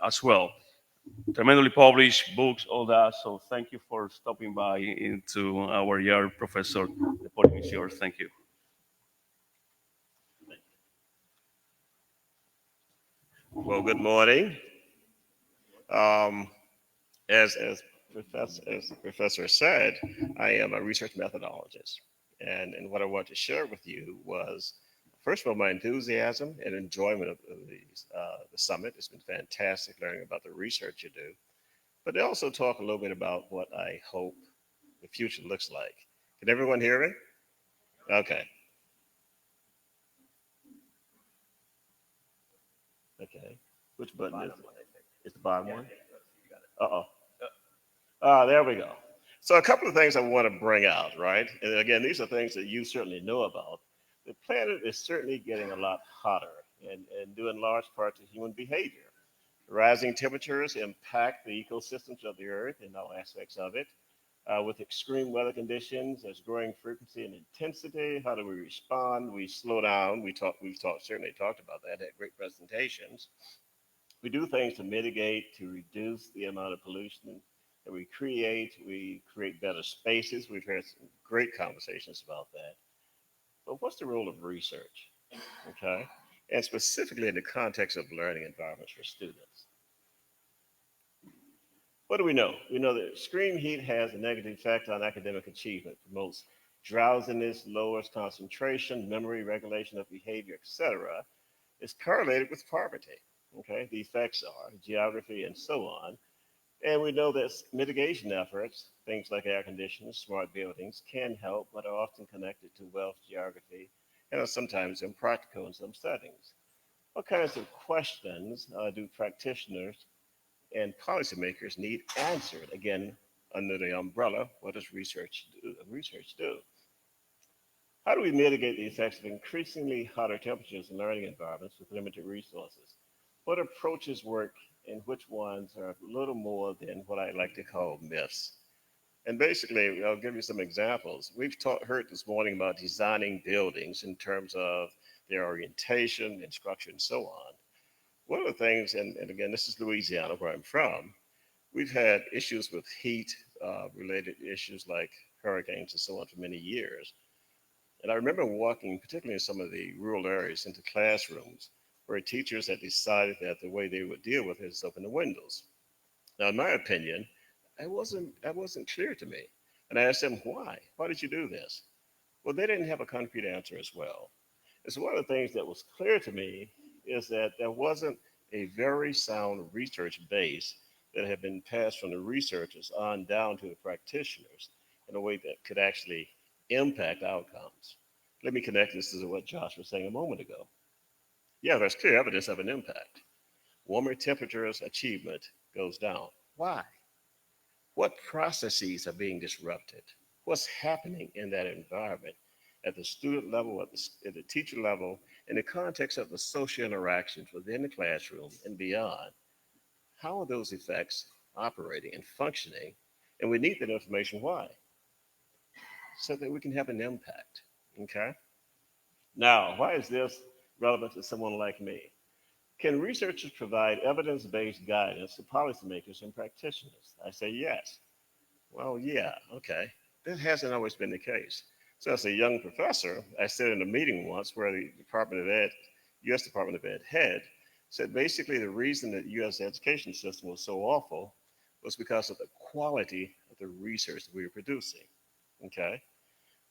as well. Tremendously published books, all that. So thank you for stopping by into our yard, Professor. The podium is yours. Thank you. Well, good morning. As the professor said, I am a research methodologist. And what I want to share with you was, first of all, my enthusiasm and enjoyment of the summit. It's been fantastic learning about the research you do. But I also talk a little bit about what I hope the future looks like. Can everyone hear me? Okay. Okay. Which button is it? It's the bottom one? Uh-oh. There we go. So a couple of things I want to bring out, right? And again, these are things that you certainly know about. The planet is certainly getting a lot hotter and due in large part to human behavior. Rising temperatures impact the ecosystems of the Earth and all aspects of it. With extreme weather conditions, there's growing frequency and intensity. How do we respond? We slow down. We've certainly talked about that, had great presentations. We do things to mitigate, to reduce the amount of pollution that we create. We create better spaces. We've had some great conversations about that. But what's the role of research? Okay. And specifically in the context of learning environments for students. What do we know? We know that extreme heat has a negative effect on academic achievement, promotes drowsiness, lowers concentration, memory, regulation of behavior, etc. It's correlated with poverty. Okay, the effects are geography and so on. And we know that mitigation efforts, things like air conditioning, smart buildings, can help, but are often connected to wealth, geography, and are sometimes impractical in some settings. What kinds of questions do practitioners and policymakers need answered, again, under the umbrella, what does research do? How do we mitigate the effects of increasingly hotter temperatures in learning environments with limited resources? What approaches work and which ones are a little more than what I like to call myths? And basically, I'll give you some examples. We've heard this morning about designing buildings in terms of their orientation and structure and so on. One of the things, and again, this is Louisiana, where I'm from, we've had issues with heat related issues like hurricanes and so on for many years. And I remember walking, particularly in some of the rural areas, into classrooms where teachers had decided that the way they would deal with it is open the windows. Now, in my opinion, that wasn't clear to me. And I asked them, why? Why did you do this? Well, they didn't have a concrete answer as well. And so one of the things that was clear to me is that there wasn't a very sound research base that had been passed from the researchers on down to the practitioners in a way that could actually impact outcomes. Let me connect this to what Josh was saying a moment ago. Yeah, there's clear evidence of an impact. Warmer temperatures, achievement goes down. Why? What processes are being disrupted? What's happening in that environment at the student level, at the teacher level, in the context of the social interactions within the classroom and beyond? How are those effects operating and functioning? And we need that information. Why? So that we can have an impact, okay? Now, why is this relevant to someone like me? Can researchers provide evidence-based guidance to policymakers and practitioners? I say yes. Well, yeah, okay. That hasn't always been the case. So as a young professor, I sat in a meeting once where the U.S. Department of Ed head said basically the reason that the U.S. education system was so awful was because of the quality of the research that we were producing, okay?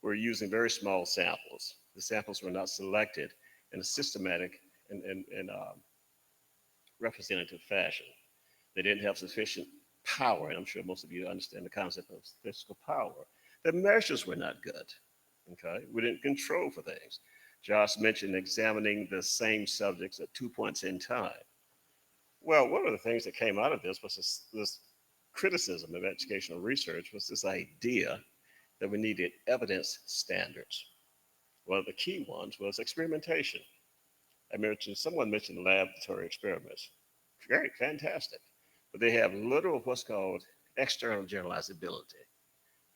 We're using very small samples. The samples were not selected in a systematic and representative fashion. They didn't have sufficient power, and I'm sure most of you understand the concept of statistical power. The measures were not good, okay? We didn't control for things. Josh mentioned examining the same subjects at 2 points in time. Well, one of the things that came out of this was this criticism of educational research was this idea that we needed evidence standards. One of the key ones was experimentation. Someone mentioned laboratory experiments. Great, fantastic. But they have little of what's called external generalizability.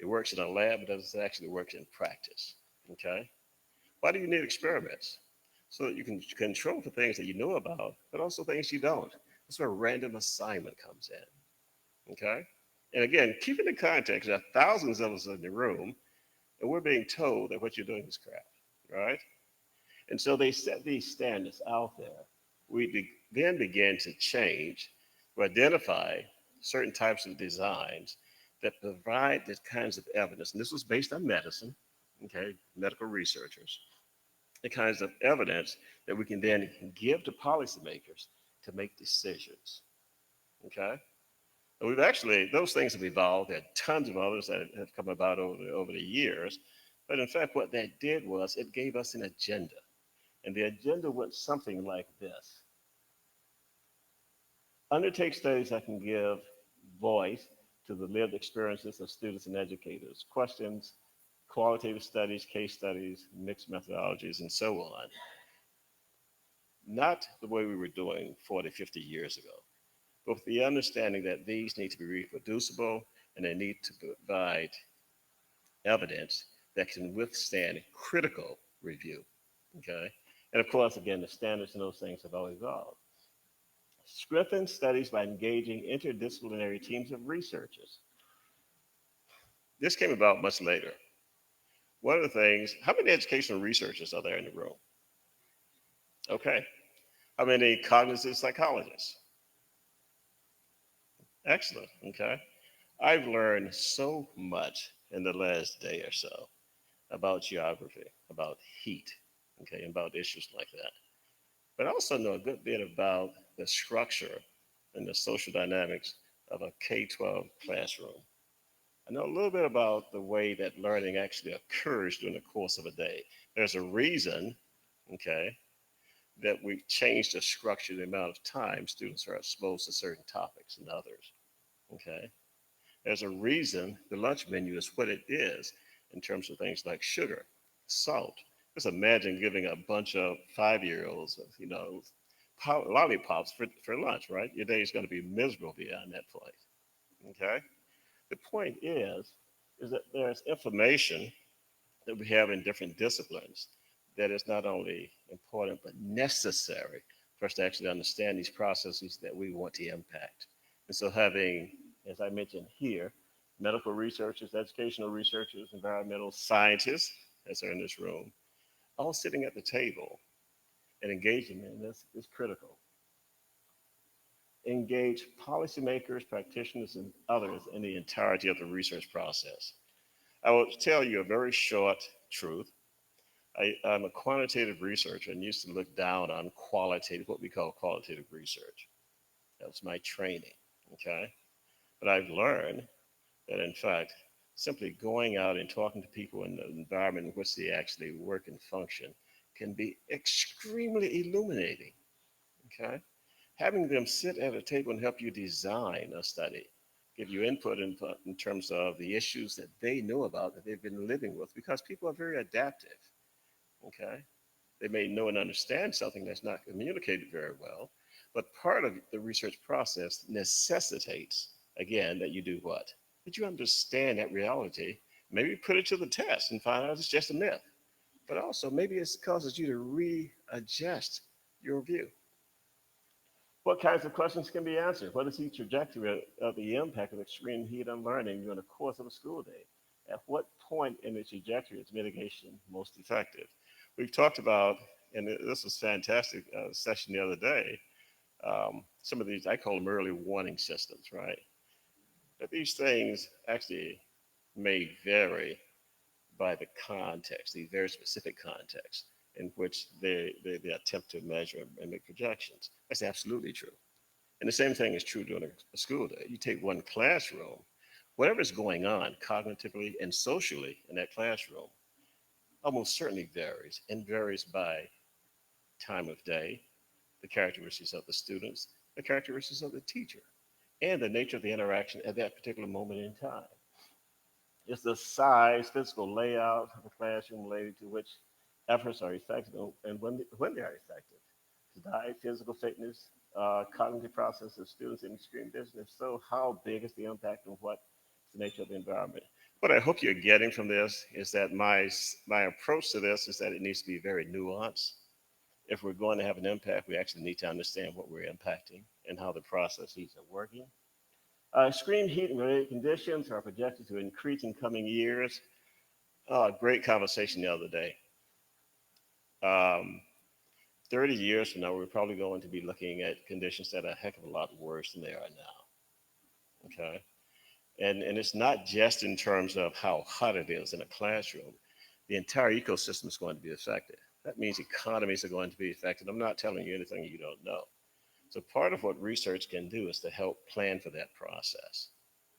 It works in a lab, but doesn't actually work in practice, okay? Why do you need experiments? So that you can control for things that you know about, but also things you don't. That's where random assignment comes in, okay? And again, keep it in context, there are thousands of us in the room, and we're being told that what you're doing is crap, right? And so they set these standards out there. We then began to change, to identify certain types of designs that provide the kinds of evidence, and this was based on medicine, okay, medical researchers, the kinds of evidence that we can then give to policymakers to make decisions, okay? And we've actually, those things have evolved. There are tons of others that have come about over the years, but in fact, what that did was it gave us an agenda. And the agenda went something like this. Undertake studies that can give voice to the lived experiences of students and educators. Questions, qualitative studies, case studies, mixed methodologies, and so on. Not the way we were doing 40, 50 years ago, but with the understanding that these need to be reproducible and they need to provide evidence that can withstand critical review, okay? And of course, again, the standards and those things have all evolved. Strengthen studies by engaging interdisciplinary teams of researchers. This came about much later. One of the things, how many educational researchers are there in the room? Okay. How many cognitive psychologists? Excellent, okay. I've learned so much in the last day or so about geography, about heat, okay, about issues like that. But I also know a good bit about the structure and the social dynamics of a K-12 classroom. I know a little bit about the way that learning actually occurs during the course of a day. There's a reason, okay, that we've changed the structure, the amount of time students are exposed to certain topics and others. Okay. There's a reason the lunch menu is what it is in terms of things like sugar, salt. Just imagine giving a bunch of 5-year-olds, lollipops for lunch, right? Your day is going to be miserable beyond that point. Okay. The point is that there's information that we have in different disciplines that is not only important but necessary for us to actually understand these processes that we want to impact. And so having, as I mentioned here, medical researchers, educational researchers, environmental scientists, as are in this room, all sitting at the table and engaging in this is critical. Engage policymakers, practitioners, and others in the entirety of the research process. I will tell you a very short truth. I'm a quantitative researcher and used to look down on qualitative, what we call qualitative research. That was my training, okay? But I've learned that, in fact, simply going out and talking to people in the environment in which they actually work and function can be extremely illuminating, okay? Having them sit at a table and help you design a study, give you input in terms of the issues that they know about, that they've been living with, because people are very adaptive, okay? They may know and understand something that's not communicated very well, but part of the research process necessitates, again, that you do what? That you understand that reality, maybe put it to the test and find out it's just a myth, but also maybe it causes you to readjust your view. What kinds of questions can be answered? What is the trajectory of the impact of extreme heat on learning during the course of a school day? At what point in the trajectory is mitigation most effective? We've talked about, and this was fantastic session the other day, some of these, I call them early warning systems, right? But these things actually may vary by the context, the very specific context in which they attempt to measure and make projections. That's absolutely true. And the same thing is true during a school day. You take one classroom, whatever's going on cognitively and socially in that classroom almost certainly varies, and varies by time of day, the characteristics of the students, the characteristics of the teacher, and the nature of the interaction at that particular moment in time. It's the size, physical layout of the classroom related to which efforts are effective and when they are effective. Diet, physical fitness, cognitive process of students in extreme distance. If so, how big is the impact and what's the nature of the environment? What I hope you're getting from this is that my approach to this is that it needs to be very nuanced. If we're going to have an impact, we actually need to understand what we're impacting and how the processes are working. Extreme heat and related conditions are projected to increase in coming years. Great conversation the other day. 30 years from now, we're probably going to be looking at conditions that are a heck of a lot worse than they are now, okay? And it's not just in terms of how hot it is in a classroom. The entire ecosystem is going to be affected. That means economies are going to be affected. I'm not telling you anything you don't know. So part of what research can do is to help plan for that process,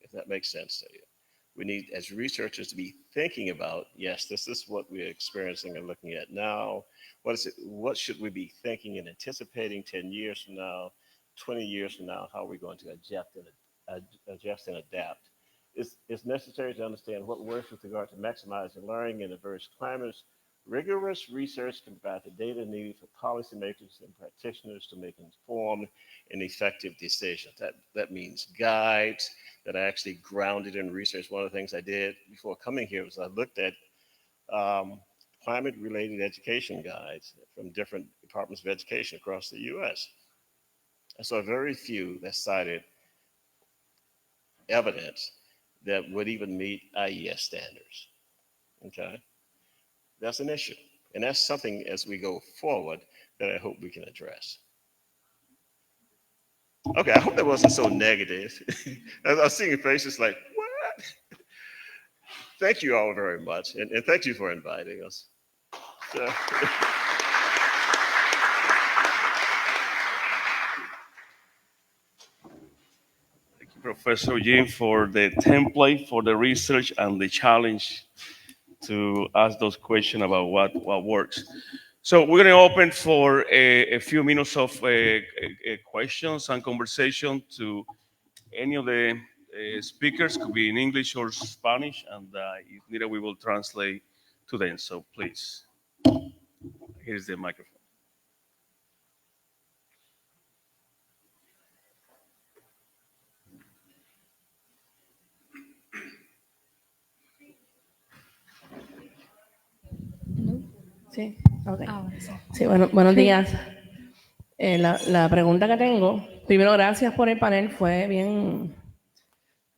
if that makes sense to you. We need, as researchers, to be thinking about, yes, this is what we're experiencing and looking at now. What should we be thinking and anticipating 10 years from now, 20 years from now? How are we going to adjust and adapt? It's necessary to understand what works with regard to maximizing learning in diverse climates. Rigorous research can provide the data needed for policymakers and practitioners to make informed and effective decisions. That means guides that are actually grounded in research. One of the things I did before coming here was I looked at climate-related education guides from different departments of education across the U.S. I saw very few that cited evidence that would even meet IES standards, okay? That's an issue. And that's something as we go forward that I hope we can address. Okay, I hope that wasn't so negative. I was seeing your faces like, what? Thank you all very much. And thank you for inviting us. So. Thank you, Professor Jim, for the template, for the research, and the challenge to ask those questions about what works. So we're going to open for a few minutes of questions and conversation to any of the speakers, could be in English or Spanish, and if needed, we will translate to them. So please, here's the microphone. Sí, okay. Sí, bueno, buenos días. La pregunta que tengo, primero gracias por el panel, fue bien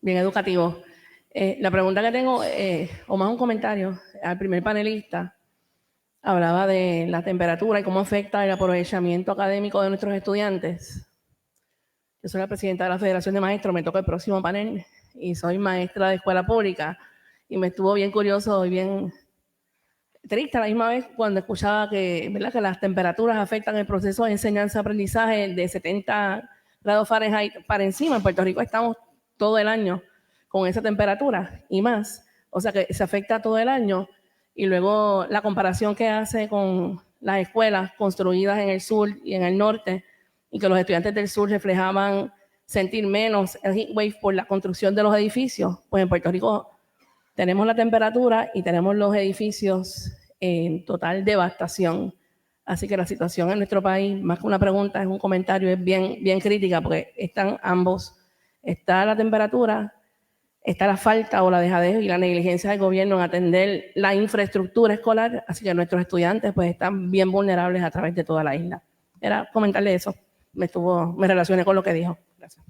educativo. La pregunta que tengo, o más un comentario, al primer panelista, hablaba de la temperatura y cómo afecta el aprovechamiento académico de nuestros estudiantes. Yo soy la presidenta de la Federación de Maestros, me toca el próximo panel y soy maestra de escuela pública y me estuvo bien curioso y bien triste a la misma vez cuando escuchaba que, ¿verdad?, que las temperaturas afectan el proceso de enseñanza-aprendizaje de 70 grados Fahrenheit para encima. En Puerto Rico estamos todo el año con esa temperatura y más. O sea que se afecta todo el año. Y luego la comparación que hace con las escuelas construidas en el sur y en el norte, y que los estudiantes del sur reflejaban sentir menos el heat wave por la construcción de los edificios. Pues en Puerto Rico tenemos la temperatura y tenemos los edificios en total devastación. Así que la situación en nuestro país, más que una pregunta, es un comentario, es bien crítica, porque están ambos. Está la temperatura, está la falta o la dejadez y la negligencia del gobierno en atender la infraestructura escolar, así que nuestros estudiantes pues están bien vulnerables a través de toda la isla. Era comentarle eso, me relacioné con lo que dijo. Gracias.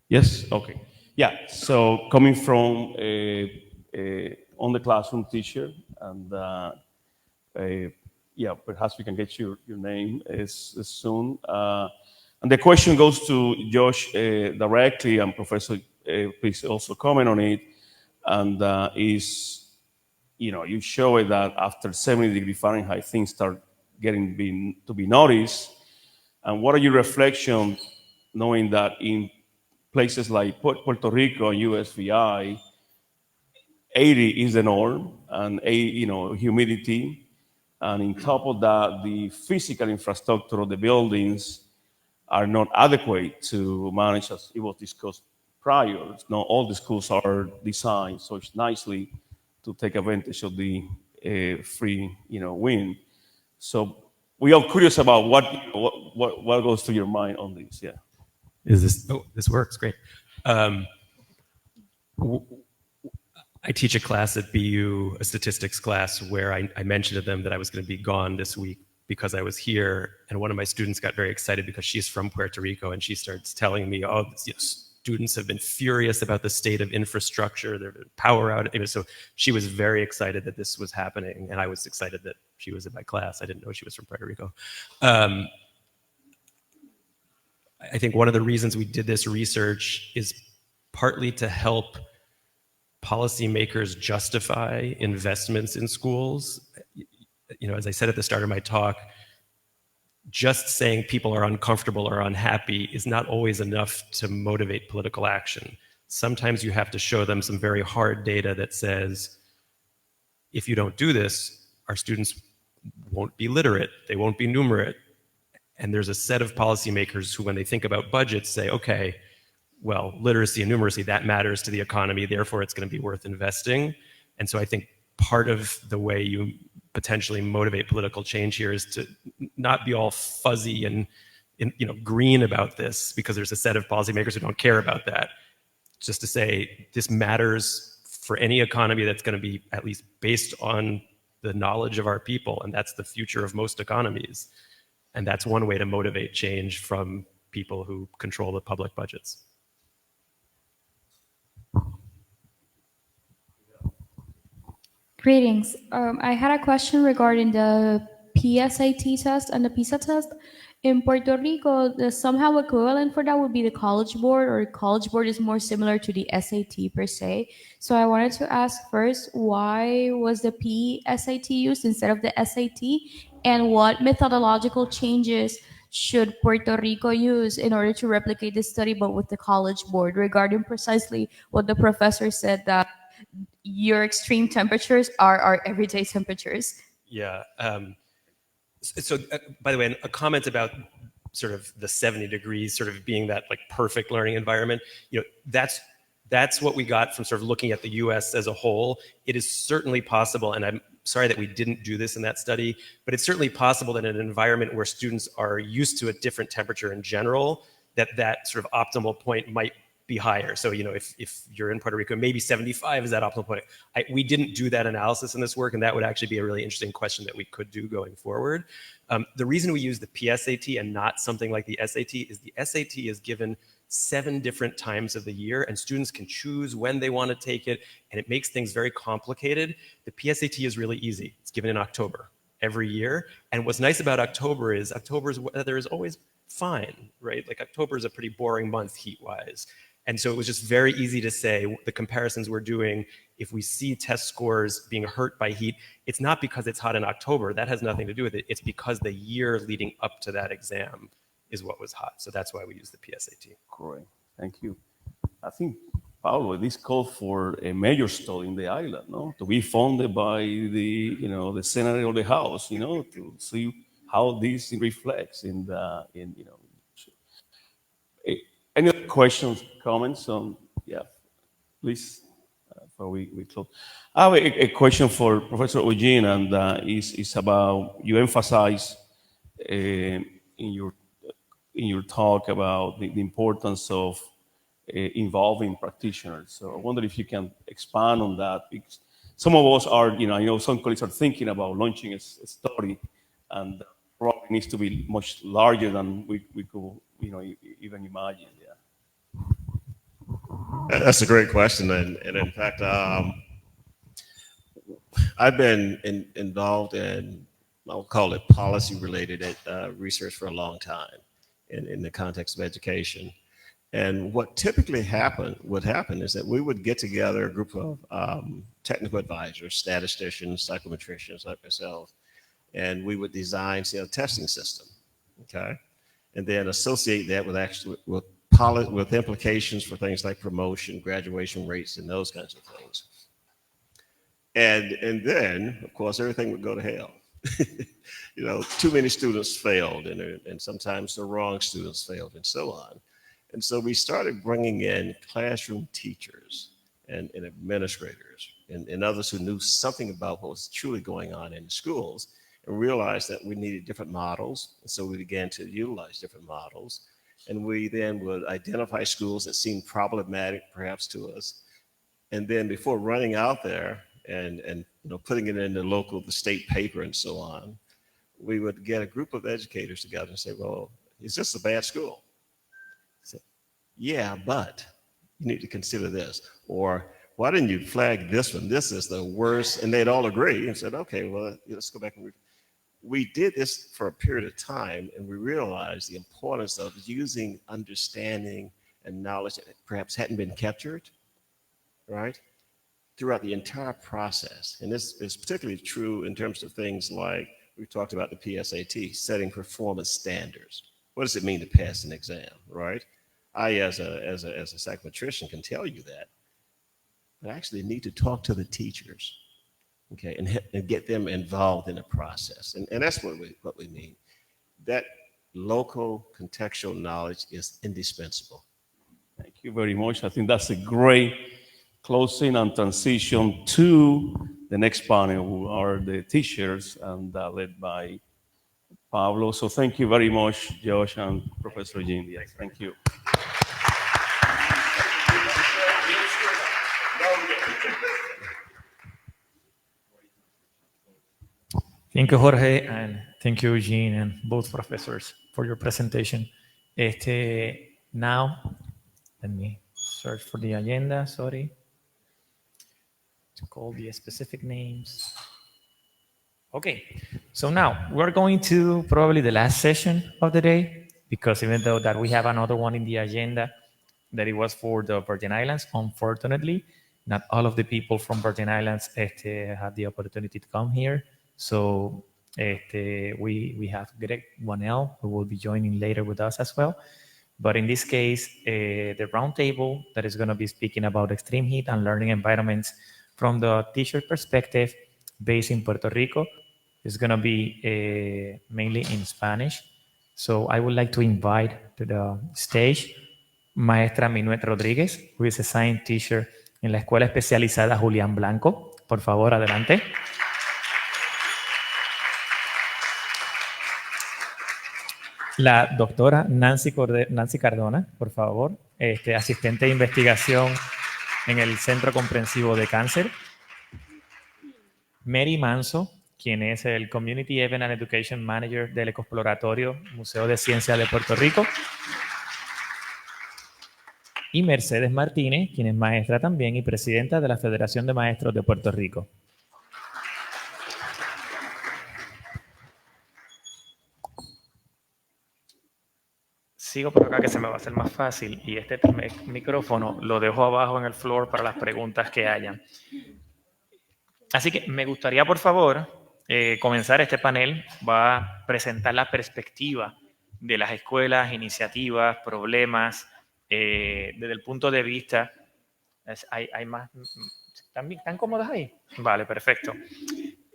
Yes. Okay. Yeah. So coming from on the classroom teacher, and yeah, perhaps we can get your name as soon. And the question goes to Josh directly, and Professor, please also comment on it. And you show it that after 70 degrees Fahrenheit, things start getting to be noticed. And what are your reflections, knowing that in places like Puerto Rico and USVI, 80 is the norm, and humidity, and on top of that, the physical infrastructure of the buildings are not adequate to manage, as it was discussed prior. Not all the schools are designed so nicely to take advantage of the free, wind. So we are curious about what goes through your mind on this. Yeah. This works great. I teach a class at BU, a statistics class, where I mentioned to them that I was going to be gone this week because I was here, and one of my students got very excited because she's from Puerto Rico, and she starts telling me, students have been furious about the state of infrastructure, their power out. So she was very excited that this was happening, and I was excited that she was in my class. I didn't know she was from Puerto Rico. I think one of the reasons we did this research is partly to help policymakers justify investments in schools. As I said at the start of my talk, just saying people are uncomfortable or unhappy is not always enough to motivate political action. Sometimes you have to show them some very hard data that says, if you don't do this, our students won't be literate, they won't be numerate. And there's a set of policymakers who, when they think about budgets, say, okay, well, literacy and numeracy, that matters to the economy, therefore it's going to be worth investing. And so I think part of the way you potentially motivate political change here is to not be all fuzzy and green about this, because there's a set of policymakers who don't care about that. Just to say this matters for any economy that's going to be at least based on the knowledge of our people, and that's the future of most economies. And that's one way to motivate change from people who control the public budgets. Greetings. I had a question regarding the PSAT test and the PISA test. In Puerto Rico, the somehow equivalent for that would be the College Board, or College Board is more similar to the SAT per se. So I wanted to ask first, why was the PSAT used instead of the SAT? And what methodological changes should Puerto Rico use in order to replicate this study, but with the College Board, regarding precisely what the professor said, that your extreme temperatures are our everyday temperatures? Yeah. By the way, a comment about sort of the 70 degrees sort of being that like perfect learning environment, that's what we got from sort of looking at the US as a whole. It is certainly possible, and I'm sorry that we didn't do this in that study, but it's certainly possible that in an environment where students are used to a different temperature in general, that sort of optimal point might be higher. So, if you're in Puerto Rico, maybe 75 is that optimal point. We didn't do that analysis in this work, and that would actually be a really interesting question that we could do going forward. The reason we use the PSAT and not something like the SAT is the SAT is given 7 different times of the year, and students can choose when they want to take it, and it makes things very complicated. The PSAT is really easy. It's given in October every year, and what's nice about October's weather is always fine, right? Like October is a pretty boring month heat-wise. And so it was just very easy to say the comparisons we're doing, if we see test scores being hurt by heat, it's not because it's hot in October. That has nothing to do with it. It's because the year leading up to that exam is what was hot. So that's why we use the PSAT. Correct. Thank you. I think, Paulo, this called for a major study in the island, no? To be funded by the Senate or the House, to see how this reflects in any other questions, comments on, please, before we close. I have a question for Professor Eugene, and is about, you emphasize in your talk about the importance of involving practitioners. So I wonder if you can expand on that, because some of us are, I know some colleagues are thinking about launching a study, and probably needs to be much larger than we could, even imagine. That's a great question, and in fact, I've been involved in, I'll call it policy-related research for a long time in the context of education. And what typically would happen is that we would get together a group of technical advisors, statisticians, psychometricians like myself, and we would design, say, a testing system, okay? And then associate that with implications for things like promotion, graduation rates, and those kinds of things. And then, of course, everything would go to hell. Too many students failed, and sometimes the wrong students failed, and so on. And so we started bringing in classroom teachers and administrators and others who knew something about what was truly going on in the schools, and realized that we needed different models. And so we began to utilize different models. And we then would identify schools that seemed problematic, perhaps, to us. And then before running out there and putting it in the state paper and so on, we would get a group of educators together and say, well, is this a bad school? Say, yeah, but you need to consider this. Or why didn't you flag this one? This is the worst. And they'd all agree and said, okay, well, let's go back and we did this for a period of time, and we realized the importance of using understanding and knowledge that perhaps hadn't been captured, right, throughout the entire process. And this is particularly true in terms of things like, we talked about the PSAT, setting performance standards. What does it mean to pass an exam, right? I, as a psychometrician, can tell you that, but I actually need to talk to the teachers. Okay, and get them involved in the process. And that's what we mean. That local contextual knowledge is indispensable. Thank you very much. I think that's a great closing and transition to the next panel, who are the teachers, and led by Pablo. So thank you very much, Josh and Professor Eugene. Yes, thank you. Thank you, Jorge, and thank you, Eugene, and both professors for your presentation. Now, let me search for the agenda, sorry, to call the specific names. Okay, so now we're going to probably the last session of the day, because even though that we have another one in the agenda that it was for the Virgin Islands, unfortunately, not all of the people from Virgin Islands had the opportunity to come here. So We have Greg Wanell, who will be joining later with us as well. But in this case, the roundtable that is going to be speaking about extreme heat and learning environments from the teacher perspective based in Puerto Rico is going to be mainly in Spanish. So I would like to invite to the stage Maestra Minuet Rodríguez, who is a science teacher en la Escuela Especializada Julián Blanco. Por favor, adelante. La doctora Nancy Cardona, por favor, asistente de investigación en el Centro Comprensivo de Cáncer. Mary Manso, quien es el Community Event and Education Manager del EcoExploratorio, Museo de Ciencias de Puerto Rico. Y Mercedes Martínez, quien es maestra también y presidenta de la Federación de Maestros de Puerto Rico. Sigo por acá que se me va a hacer más fácil y este micrófono lo dejo abajo en el floor para las preguntas que hayan. Así que me gustaría, por favor, comenzar este panel. Va a presentar la perspectiva de las escuelas, iniciativas, problemas, desde el punto de vista... ¿Hay más? ¿Están cómodas ahí? Vale, perfecto.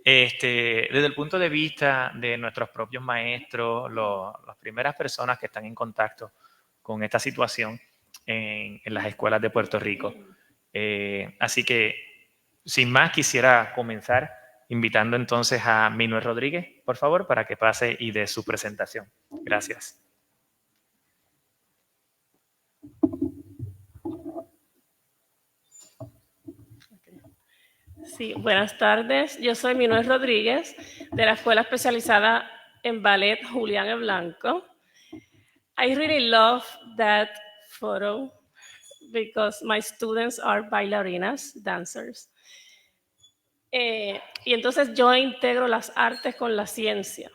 Desde el punto de vista de nuestros propios maestros, las primeras personas que están en contacto con esta situación en las escuelas de Puerto Rico. Así que, sin más, quisiera comenzar invitando entonces a Minuet Rodríguez, por favor, para que pase y dé su presentación. Gracias. Sí, buenas tardes. Yo soy Minuet Rodríguez de la Escuela Especializada en Ballet Julián Blanco. I really love that photo because my students are bailarinas, dancers. Y entonces yo integro las artes con la ciencia.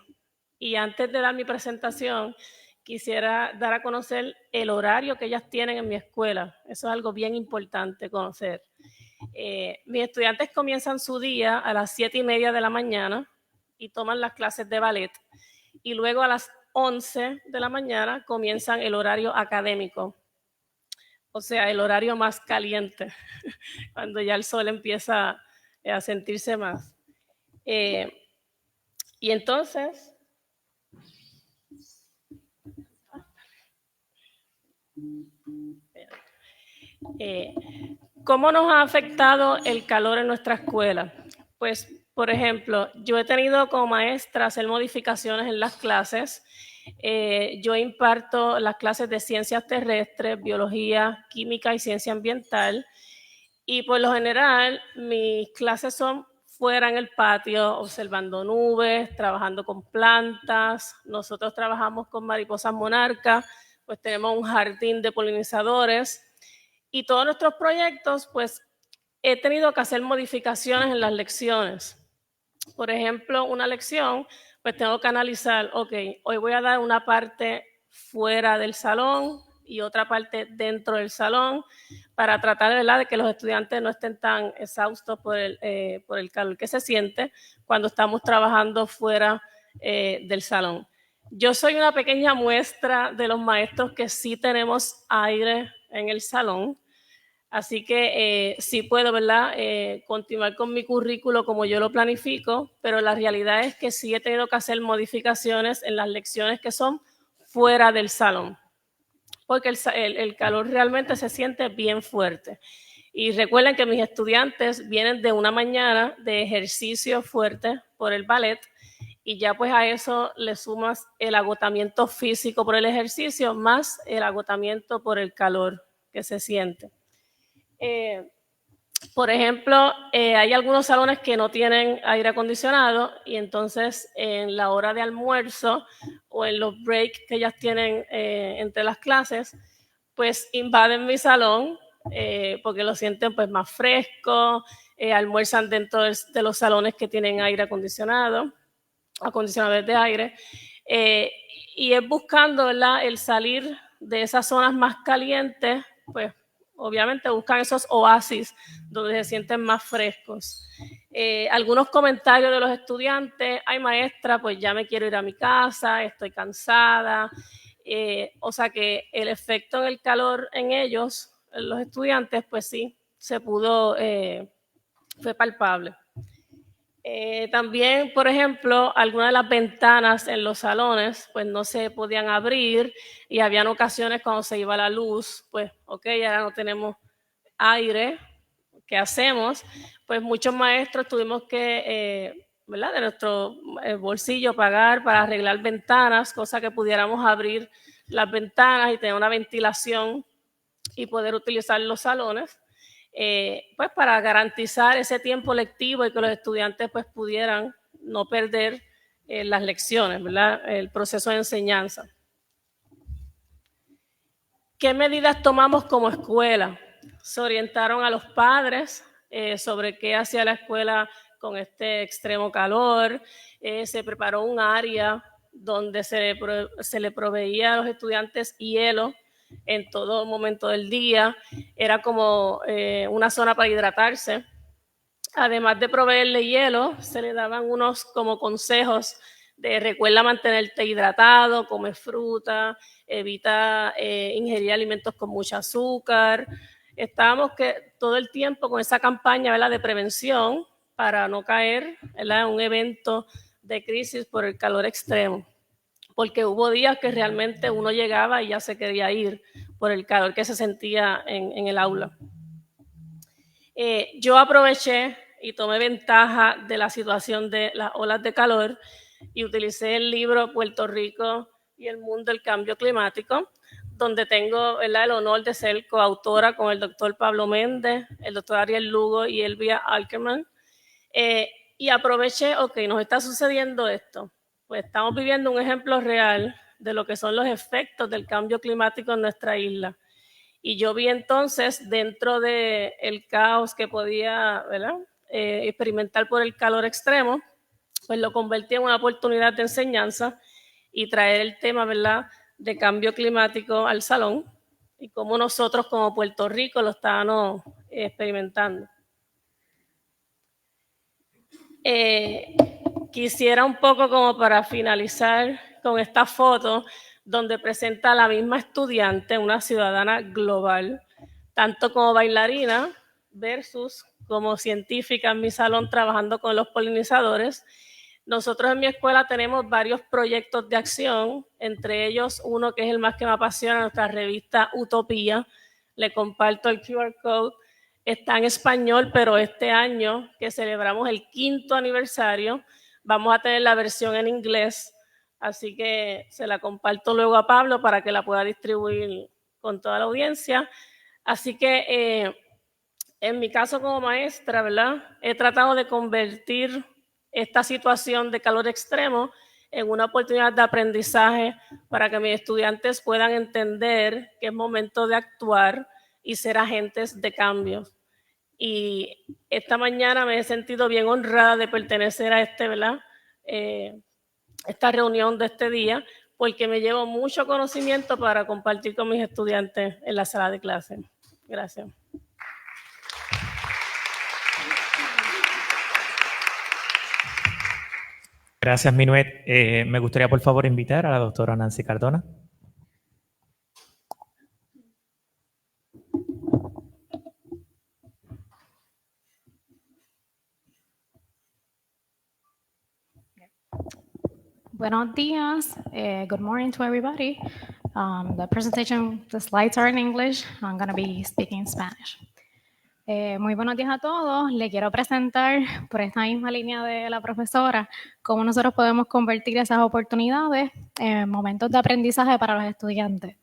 Y antes de dar mi presentación, quisiera dar a conocer el horario que ellas tienen en mi escuela. Eso es algo bien importante conocer. Mis estudiantes comienzan su día a las 7:30 de la mañana y toman las clases de ballet. Y luego a las 11 de la mañana comienzan el horario académico. O sea, el horario más caliente, cuando ya el sol empieza a sentirse más. Y entonces... ¿Cómo nos ha afectado el calor en nuestra escuela? Pues, por ejemplo, yo he tenido como maestra hacer modificaciones en las clases. Yo imparto las clases de ciencias terrestres, biología, química y ciencia ambiental. Y por lo general, mis clases son fuera en el patio, observando nubes, trabajando con plantas. Nosotros trabajamos con mariposas monarcas, pues tenemos un jardín de polinizadores. Y todos nuestros proyectos, pues he tenido que hacer modificaciones en las lecciones. Por ejemplo, una lección, pues tengo que analizar, ok, hoy voy a dar una parte fuera del salón y otra parte dentro del salón para tratar, ¿verdad?, de que los estudiantes no estén tan exhaustos por el calor que se siente cuando estamos trabajando fuera del salón. Yo soy una pequeña muestra de los maestros que sí tenemos aire en el salón, así que sí puedo, ¿verdad?, continuar con mi currículo como yo lo planifico, pero la realidad es que sí he tenido que hacer modificaciones en las lecciones que son fuera del salón, porque el calor realmente se siente bien fuerte. Y recuerden que mis estudiantes vienen de una mañana de ejercicio fuerte por el ballet, y ya pues a eso le sumas el agotamiento físico por el ejercicio más el agotamiento por el calor que se siente. Por ejemplo, hay algunos salones que no tienen aire acondicionado y entonces en la hora de almuerzo o en los breaks que ellas tienen entre las clases, pues invaden mi salón porque lo sienten pues más fresco, almuerzan dentro de los salones que tienen aire acondicionado, acondicionadores de aire, y es buscando, ¿verdad?, el salir de esas zonas más calientes, pues obviamente buscan esos oasis donde se sienten más frescos. Algunos comentarios de los estudiantes: ay maestra, pues ya me quiero ir a mi casa, estoy cansada. O sea que el efecto en el calor en ellos, en los estudiantes, pues sí, se pudo, fue palpable. También, por ejemplo, algunas de las ventanas en los salones pues no se podían abrir y habían ocasiones cuando se iba la luz, pues ok, ahora no tenemos aire, ¿qué hacemos? Pues muchos maestros tuvimos que, ¿verdad?, de nuestro bolsillo pagar para arreglar ventanas, cosa que pudiéramos abrir las ventanas y tener una ventilación y poder utilizar los salones. Pues para garantizar ese tiempo lectivo y que los estudiantes pues pudieran no perder las lecciones, ¿verdad?, el proceso de enseñanza. ¿Qué medidas tomamos como escuela? Se orientaron a los padres sobre qué hacía la escuela con este extremo calor. Se preparó un área donde se le proveía a los estudiantes hielo en todo momento del día. Era como una zona para hidratarse. Además de proveerle hielo, se le daban unos como consejos de: recuerda mantenerte hidratado, come fruta, evita ingerir alimentos con mucho azúcar. Estábamos todo el tiempo con esa campaña, ¿verdad?, de prevención para no caer, ¿verdad?, en un evento de crisis por el calor extremo, porque hubo días que realmente uno llegaba y ya se quería ir por el calor que se sentía en el aula. Yo aproveché y tomé ventaja de la situación de las olas de calor y utilicé el libro Puerto Rico y el mundo del cambio climático, donde tengo, ¿verdad?, el honor de ser coautora con el doctor Pablo Méndez, el doctor Ariel Lugo y Elvia Alkerman. Y aproveché, ok, nos está sucediendo esto. Pues estamos viviendo un ejemplo real de lo que son los efectos del cambio climático en nuestra isla. Y yo vi entonces, dentro del caos que podía, ¿verdad?, experimentar por el calor extremo, pues lo convertí en una oportunidad de enseñanza y traer el tema, ¿verdad?, de cambio climático al salón y cómo nosotros como Puerto Rico lo estábamos experimentando. Quisiera un poco como para finalizar con esta foto donde presenta a la misma estudiante, una ciudadana global, tanto como bailarina versus como científica en mi salón trabajando con los polinizadores. Nosotros en mi escuela tenemos varios proyectos de acción, entre ellos uno que es el más que me apasiona, nuestra revista Utopía. Le comparto el QR code. Está en español, pero este año que celebramos el 5º aniversario, vamos a tener la versión en inglés, así que se la comparto luego a Pablo para que la pueda distribuir con toda la audiencia. Así que en mi caso como maestra, ¿verdad?, he tratado de convertir esta situación de calor extremo en una oportunidad de aprendizaje para que mis estudiantes puedan entender que es momento de actuar y ser agentes de cambio. Y esta mañana me he sentido bien honrada de pertenecer a ¿verdad?, esta reunión de este día, porque me llevo mucho conocimiento para compartir con mis estudiantes en la sala de clase. Gracias. Gracias, Minuet. Me gustaría, por favor, invitar a la doctora Nancy Cardona. Buenos días. Good morning to everybody. The presentation, the slides are in English. I'm going to be speaking Spanish. Muy buenos días a todos. Le quiero presentar, por esta misma línea de la profesora, cómo nosotros podemos convertir esas oportunidades en momentos de aprendizaje para los estudiantes.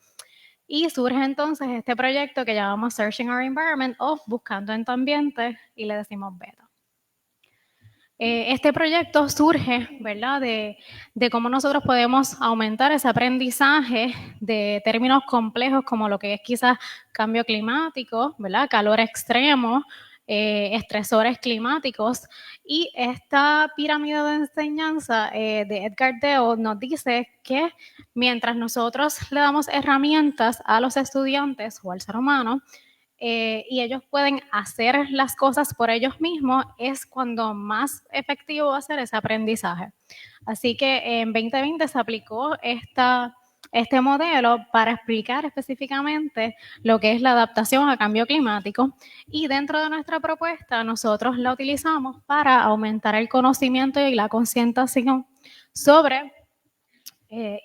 Y surge entonces este proyecto que llamamos Searching Our Environment o Buscando en tu Ambiente, y le decimos beta. Este proyecto surge, ¿verdad?, de cómo nosotros podemos aumentar ese aprendizaje de términos complejos como lo que es quizás cambio climático, ¿verdad?, calor extremo, estresores climáticos. Y esta pirámide de enseñanza de Edgar Dale nos dice que mientras nosotros le damos herramientas a los estudiantes o al ser humano, y ellos pueden hacer las cosas por ellos mismos, es cuando más efectivo va a ser ese aprendizaje. Así que en 2020 se aplicó este modelo para explicar específicamente lo que es la adaptación a cambio climático, y dentro de nuestra propuesta nosotros la utilizamos para aumentar el conocimiento y la concientización sobre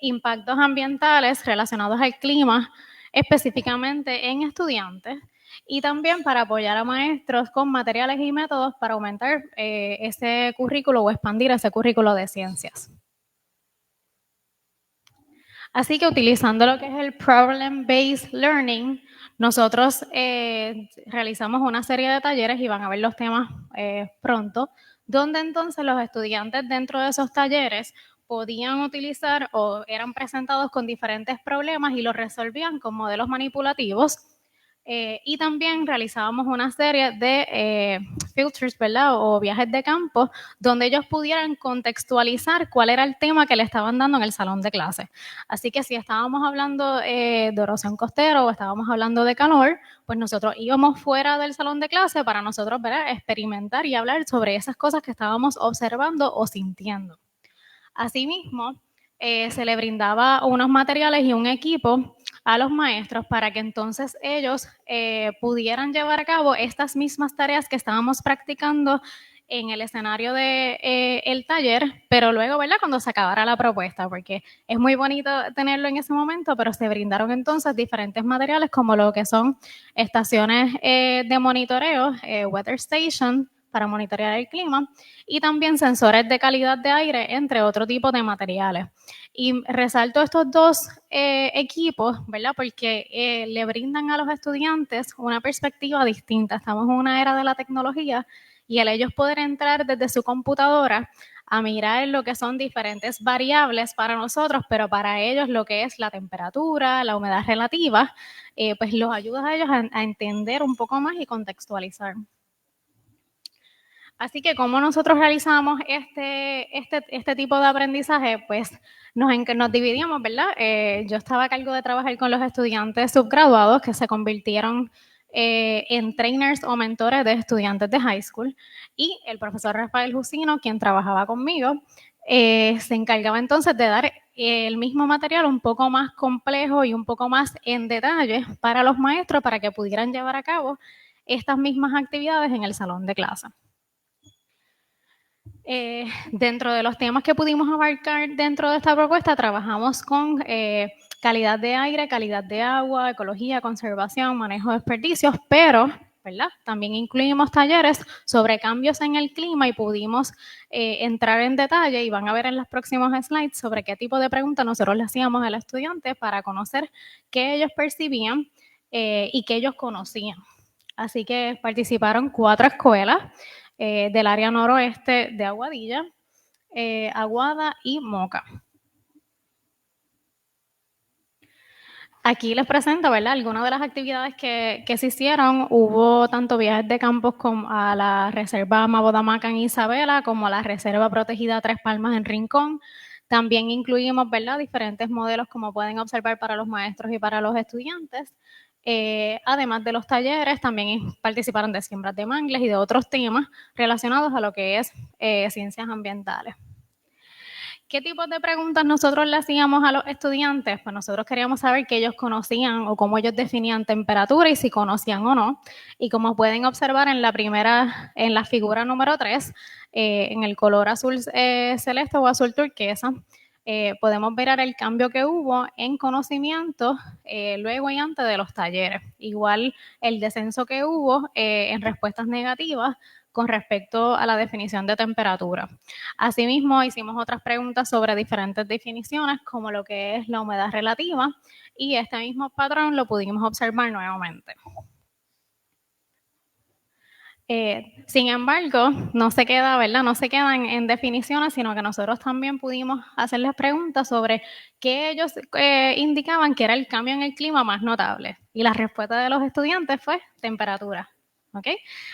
impactos ambientales relacionados al clima, específicamente en estudiantes, y también para apoyar a maestros con materiales y métodos para aumentar ese currículo o expandir ese currículo de ciencias. Así que utilizando lo que es el Problem-Based Learning, nosotros realizamos una serie de talleres y van a ver los temas pronto, donde entonces los estudiantes dentro de esos talleres podían utilizar o eran presentados con diferentes problemas y los resolvían con modelos manipulativos. Y también realizábamos una serie de filters, ¿verdad? O viajes de campo, donde ellos pudieran contextualizar cuál era el tema que le estaban dando en el salón de clase. Así que si estábamos hablando de erosión costera o estábamos hablando de calor, pues nosotros íbamos fuera del salón de clase para nosotros, ¿verdad?, experimentar y hablar sobre esas cosas que estábamos observando o sintiendo. Asimismo, se le brindaba unos materiales y un equipo a los maestros para que entonces ellos pudieran llevar a cabo estas mismas tareas que estábamos practicando en el escenario del taller, pero luego, ¿verdad?, cuando se acabara la propuesta, porque es muy bonito tenerlo en ese momento, pero se brindaron entonces diferentes materiales como lo que son estaciones de monitoreo, weather station, para monitorear el clima, y también sensores de calidad de aire, entre otro tipo de materiales. Y resalto estos dos equipos, ¿verdad?, porque le brindan a los estudiantes una perspectiva distinta. Estamos en una era de la tecnología y al ellos poder entrar desde su computadora a mirar lo que son diferentes variables para nosotros, pero para ellos lo que es la temperatura, la humedad relativa, pues los ayuda a ellos a entender un poco más y contextualizar. Así que, ¿cómo nosotros realizamos este tipo de aprendizaje? Pues nos dividíamos, ¿verdad? Yo estaba a cargo de trabajar con los estudiantes subgraduados que se convirtieron en trainers o mentores de estudiantes de high school, y el profesor Rafael Jusino, quien trabajaba conmigo, se encargaba entonces de dar el mismo material un poco más complejo y un poco más en detalle para los maestros para que pudieran llevar a cabo estas mismas actividades en el salón de clase. Dentro de los temas que pudimos abarcar dentro de esta propuesta, trabajamos con calidad de aire, calidad de agua, ecología, conservación, manejo de desperdicios, pero, ¿verdad?, también incluimos talleres sobre cambios en el clima y pudimos entrar en detalle, y van a ver en los próximos slides sobre qué tipo de preguntas nosotros le hacíamos al estudiante para conocer qué ellos percibían y qué ellos conocían. Así que participaron 4 escuelas del área noroeste de Aguadilla, Aguada y Moca. Aquí les presento, ¿verdad?, algunas de las actividades que se hicieron. Hubo tanto viajes de campos como a la Reserva Mabodamaca en Isabela, como a la Reserva Protegida Tres Palmas en Rincón. También incluimos, ¿verdad?, diferentes modelos, como pueden observar, para los maestros y para los estudiantes. Además de los talleres, también participaron de siembras de mangles y de otros temas relacionados a lo que es ciencias ambientales. ¿Qué tipos de preguntas nosotros le hacíamos a los estudiantes? Pues nosotros queríamos saber qué ellos conocían o cómo ellos definían temperatura y si conocían o no. Y como pueden observar en la figura número 3, en el color azul celeste o azul turquesa, podemos ver el cambio que hubo en conocimiento luego y antes de los talleres. Igual el descenso que hubo en respuestas negativas con respecto a la definición de temperatura. Asimismo, hicimos otras preguntas sobre diferentes definiciones, como lo que es la humedad relativa, y este mismo patrón lo pudimos observar nuevamente. Sin embargo, no se queda, ¿verdad?, no se quedan en definiciones, sino que nosotros también pudimos hacerles preguntas sobre qué ellos indicaban que era el cambio en el clima más notable. Y la respuesta de los estudiantes fue temperatura. ¿ok?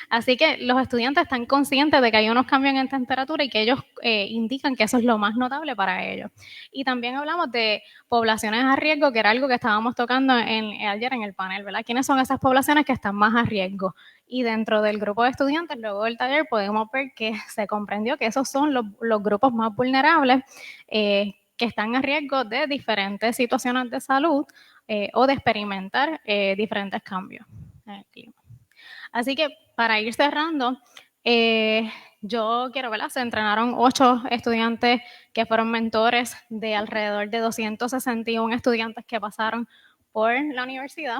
Así que los estudiantes están conscientes de que hay unos cambios en temperatura y que ellos indican que eso es lo más notable para ellos. Y también hablamos de poblaciones a riesgo, que era algo que estábamos tocando ayer en el panel, ¿verdad? ¿Quiénes son esas poblaciones que están más a riesgo? Y dentro del grupo de estudiantes, luego del taller, podemos ver que se comprendió que esos son los grupos más vulnerables que están a riesgo de diferentes situaciones de salud o de experimentar diferentes cambios en el clima. Así que para ir cerrando, yo quiero, ¿verdad? Se entrenaron 8 estudiantes que fueron mentores de alrededor de 261 estudiantes que pasaron por la universidad.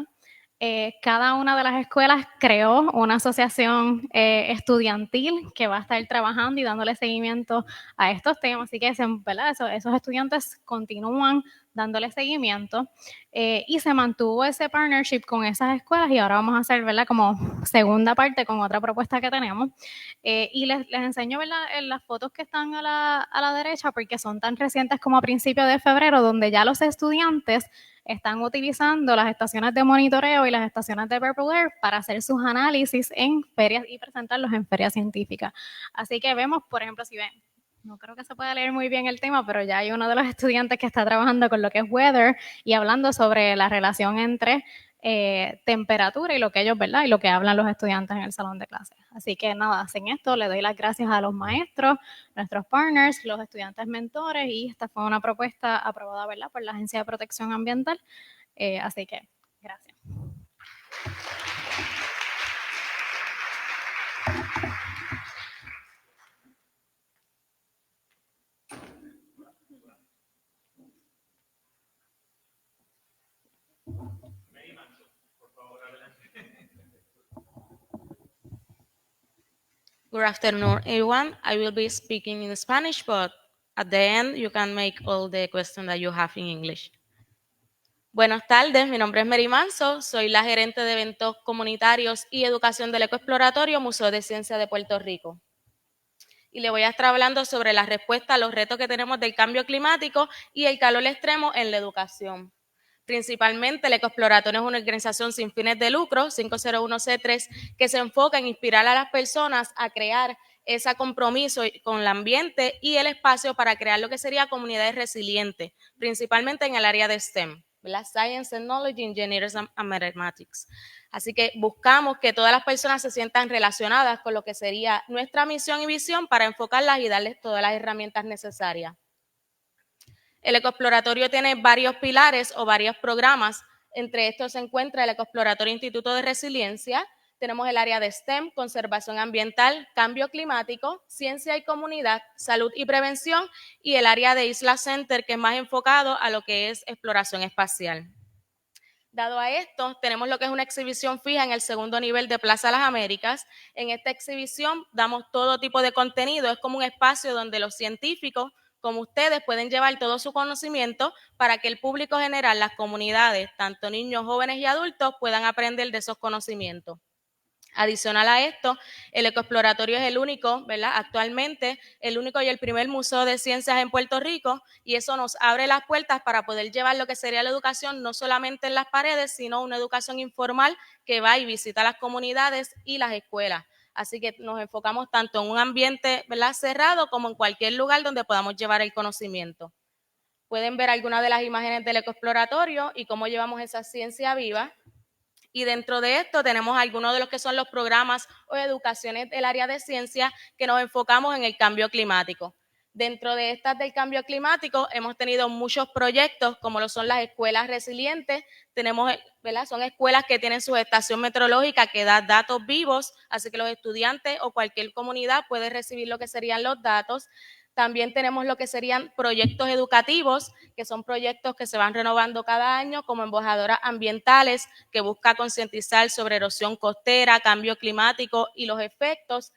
Cada una de las escuelas creó una asociación estudiantil que va a estar trabajando y dándole seguimiento a estos temas. Así que ¿verdad? Esos estudiantes continúan dándole seguimiento y se mantuvo ese partnership con esas escuelas y ahora vamos a hacer, ¿verdad? Como segunda parte con otra propuesta que tenemos. Y les enseño, ¿verdad? En las fotos que están a la derecha porque son tan recientes como a principios de febrero, donde ya los estudiantes están utilizando las estaciones de monitoreo y las estaciones de Purple Air para hacer sus análisis en ferias y presentarlos en ferias científicas. Así que vemos, por ejemplo, si ven, no creo que se pueda leer muy bien el tema, pero ya hay uno de los estudiantes que está trabajando con lo que es weather y hablando sobre la relación entre temperatura y lo que ellos, ¿verdad? Y lo que hablan los estudiantes en el salón de clases. Así que nada, hacen esto, le doy las gracias a los maestros, nuestros partners, los estudiantes mentores y esta fue una propuesta aprobada, ¿verdad? Por la Agencia de Protección Ambiental. Así que, gracias. Good afternoon, everyone. I will be speaking in Spanish, but at the end, you can make all the questions that you have in English. Buenas tardes, mi nombre es Mary Manso, soy la gerente de eventos comunitarios y educación del EcoExploratorio Museo de Ciencias de Puerto Rico. Y le voy a estar hablando sobre la respuesta a los retos que tenemos del cambio climático y el calor extremo en la educación. Principalmente, el EcoExploratorio es una organización sin fines de lucro, 501c3, que se enfoca en inspirar a las personas a crear ese compromiso con el ambiente y el espacio para crear lo que sería comunidades resilientes, principalmente en el área de STEM, ¿verdad? Science, Technology, Engineers and Mathematics. Así que buscamos que todas las personas se sientan relacionadas con lo que sería nuestra misión y visión para enfocarlas y darles todas las herramientas necesarias. El EcoExploratorio tiene varios pilares o varios programas. Entre estos se encuentra el EcoExploratorio Instituto de Resiliencia. Tenemos el área de STEM, conservación ambiental, cambio climático, ciencia y comunidad, salud y prevención, y el área de Isla Center, que es más enfocado a lo que es exploración espacial. Dado a esto, tenemos lo que es una exhibición fija en el segundo nivel de Plaza Las Américas. En esta exhibición damos todo tipo de contenido. Es como un espacio donde los científicos, como ustedes, pueden llevar todo su conocimiento para que el público general, las comunidades, tanto niños, jóvenes y adultos, puedan aprender de esos conocimientos. Adicional a esto, el EcoExploratorio es el único, ¿verdad? Actualmente, el único y el primer museo de ciencias en Puerto Rico, y eso nos abre las puertas para poder llevar lo que sería la educación no solamente en las paredes, sino una educación informal que va y visita las comunidades y las escuelas. Así que nos enfocamos tanto en un ambiente, ¿verdad?, cerrado como en cualquier lugar donde podamos llevar el conocimiento. Pueden ver algunas de las imágenes del EcoExploratorio y cómo llevamos esa ciencia viva. Y dentro de esto tenemos algunos de los que son los programas o educaciones del área de ciencia que nos enfocamos en el cambio climático. Dentro de estas del cambio climático hemos tenido muchos proyectos como lo son las escuelas resilientes. Tenemos, ¿verdad? Son escuelas que tienen su estación meteorológica que da datos vivos, así que los estudiantes o cualquier comunidad puede recibir lo que serían los datos. También tenemos lo que serían proyectos educativos, que son proyectos que se van renovando cada año, como embajadoras ambientales, que busca concientizar sobre erosión costera, cambio climático y los efectos.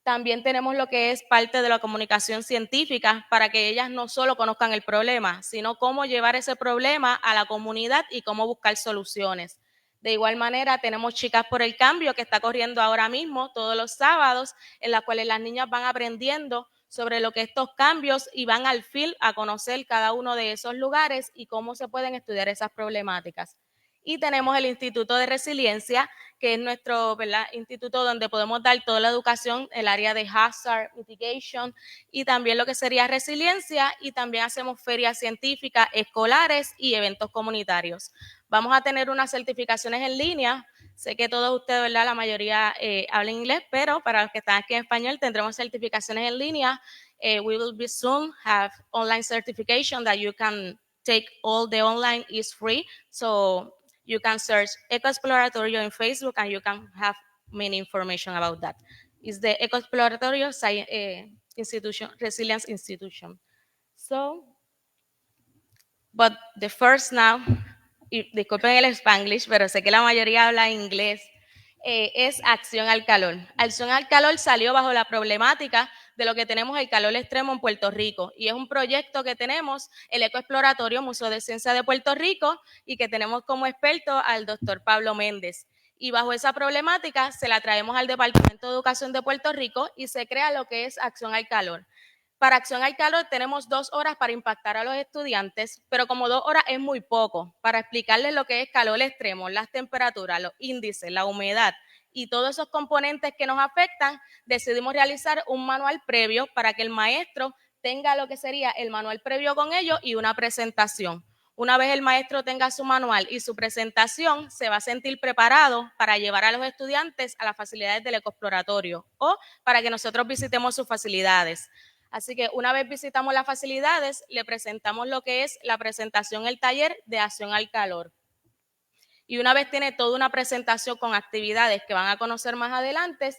También tenemos lo que es parte de la comunicación científica, para que ellas no solo conozcan el problema, sino cómo llevar ese problema a la comunidad y cómo buscar soluciones. De igual manera, tenemos Chicas por el Cambio, que está corriendo ahora mismo todos los sábados, en las cuales las niñas van aprendiendo sobre lo que estos cambios y van al field a conocer cada uno de esos lugares y cómo se pueden estudiar esas problemáticas. Y tenemos el Instituto de Resiliencia, que es nuestro, ¿verdad?, instituto donde podemos dar toda la educación, el área de hazard mitigation y también lo que sería resiliencia, y también hacemos ferias científicas, escolares y eventos comunitarios. Vamos a tener unas certificaciones en línea. Sé que todos ustedes, ¿verdad?, la mayoría hablan inglés, pero para los que están aquí en español tendremos certificaciones en línea. We will be soon have online certification that you can take. All the online is free, so you can search EcoExploratorio in Facebook and you can have many information about that. It's the EcoExploratorio institution, Resilience Institution. So, but the first now, y disculpen el Spanglish, pero sé que la mayoría habla inglés, es acción al calor. Acción al calor salió bajo la problemática de lo que tenemos el calor extremo en Puerto Rico, y es un proyecto que tenemos el EcoExploratorio Museo de Ciencias de Puerto Rico y que tenemos como experto al doctor Pablo Méndez. Y bajo esa problemática se la traemos al Departamento de Educación de Puerto Rico y se crea lo que es acción al calor. Para acción al calor tenemos 2 horas para impactar a los estudiantes, pero como 2 horas es muy poco para explicarles lo que es calor extremo, las temperaturas, los índices, la humedad y todos esos componentes que nos afectan. Decidimos realizar un manual previo para que el maestro tenga lo que sería el manual previo con ellos y una presentación. Una vez el maestro tenga su manual y su presentación, se va a sentir preparado para llevar a los estudiantes a las facilidades del EcoExploratorio o para que nosotros visitemos sus facilidades. Así que una vez visitamos las facilidades, le presentamos lo que es la presentación, el taller de acción al calor. Y una vez tiene toda una presentación con actividades que van a conocer más adelante,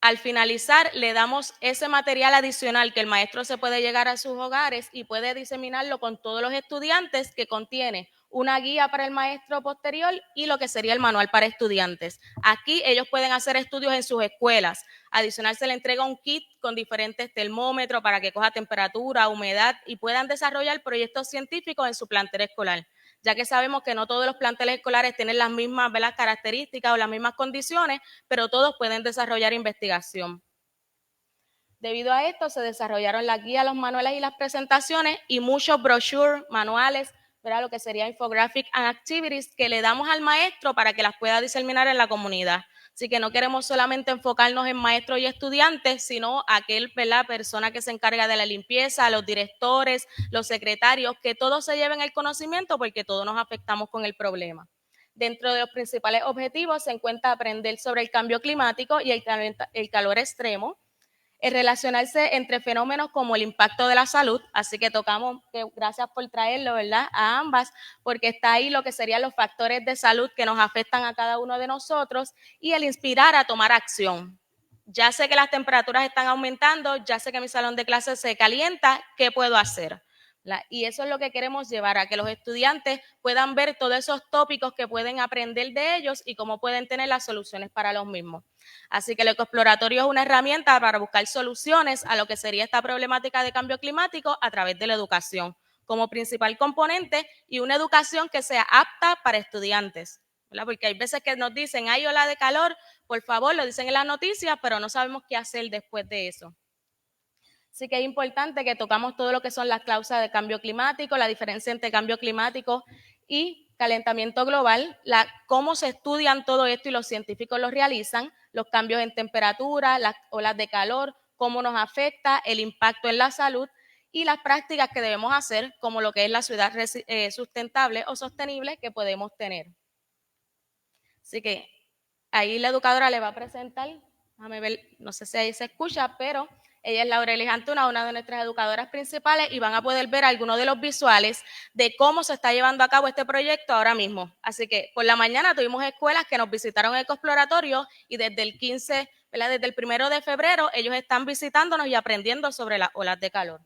al finalizar le damos ese material adicional que el maestro se puede llegar a sus hogares y puede diseminarlo con todos los estudiantes, que contiene una guía para el maestro posterior y lo que sería el manual para estudiantes. Aquí ellos pueden hacer estudios en sus escuelas. Adicional se le entrega un kit con diferentes termómetros para que coja temperatura, humedad y puedan desarrollar proyectos científicos en su plantel escolar, ya que sabemos que no todos los planteles escolares tienen las mismas, ¿verdad?, características o las mismas condiciones, pero todos pueden desarrollar investigación. Debido a esto se desarrollaron las guías, los manuales y las presentaciones y muchos brochures, manuales, ¿verdad?, lo que sería infographic and activities que le damos al maestro para que las pueda diseminar en la comunidad. Así que no queremos solamente enfocarnos en maestros y estudiantes, sino aquel, ¿verdad?, persona que se encarga de la limpieza, los directores, los secretarios, que todos se lleven el conocimiento porque todos nos afectamos con el problema. Dentro de los principales objetivos se encuentra aprender sobre el cambio climático y el calor extremo, el relacionarse entre fenómenos como el impacto de la salud, así que tocamos, que gracias por traerlo, ¿verdad?, a ambas, porque está ahí lo que serían los factores de salud que nos afectan a cada uno de nosotros, y el inspirar a tomar acción. Ya sé que las temperaturas están aumentando, ya sé que mi salón de clases se calienta, ¿qué puedo hacer? Y eso es lo que queremos llevar, a que los estudiantes puedan ver todos esos tópicos que pueden aprender de ellos y cómo pueden tener las soluciones para los mismos. Así que el EcoExploratorio es una herramienta para buscar soluciones a lo que sería esta problemática de cambio climático a través de la educación como principal componente, y una educación que sea apta para estudiantes, ¿verdad? Porque hay veces que nos dicen, hay ola de calor, por favor, lo dicen en las noticias, pero no sabemos qué hacer después de eso. Así que es importante que tocamos todo lo que son las causas de cambio climático, la diferencia entre cambio climático y calentamiento global, cómo se estudian todo esto y los científicos lo realizan, los cambios en temperatura, las olas de calor, cómo nos afecta, el impacto en la salud y las prácticas que debemos hacer, como lo que es la ciudad sustentable o sostenible que podemos tener. Así que ahí la educadora le va a presentar, déjame ver, no sé si ahí se escucha, pero ella es Laurelis Antuna, una de nuestras educadoras principales, y van a poder ver algunos de los visuales de cómo se está llevando a cabo este proyecto ahora mismo. Así que por la mañana tuvimos escuelas que nos visitaron el EcoExploratorio y desde el 15, ¿verdad?, desde el 1 de febrero, ellos están visitándonos y aprendiendo sobre las olas de calor.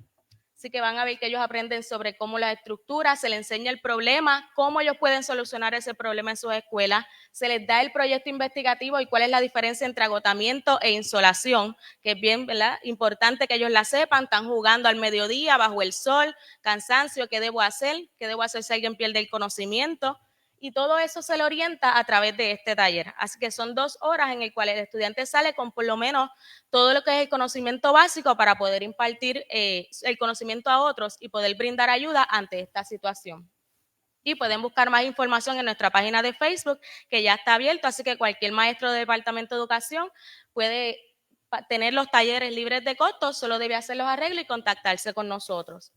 Así que van a ver que ellos aprenden sobre cómo la estructura, se les enseña el problema, cómo ellos pueden solucionar ese problema en sus escuelas, se les da el proyecto investigativo y cuál es la diferencia entre agotamiento e insolación, que es bien, ¿verdad?, importante que ellos la sepan. Están jugando al mediodía, bajo el sol, cansancio, ¿qué debo hacer? ¿Qué debo hacer si alguien pierde el conocimiento? Y todo eso se le orienta a través de este taller. Así que son 2 horas en el cual el estudiante sale con por lo menos todo lo que es el conocimiento básico para poder impartir el conocimiento a otros y poder brindar ayuda ante esta situación. Y pueden buscar más información en nuestra página de Facebook, que ya está abierto, así que cualquier maestro del Departamento de Educación puede tener los talleres libres de costo, solo debe hacer los arreglos y contactarse con nosotros.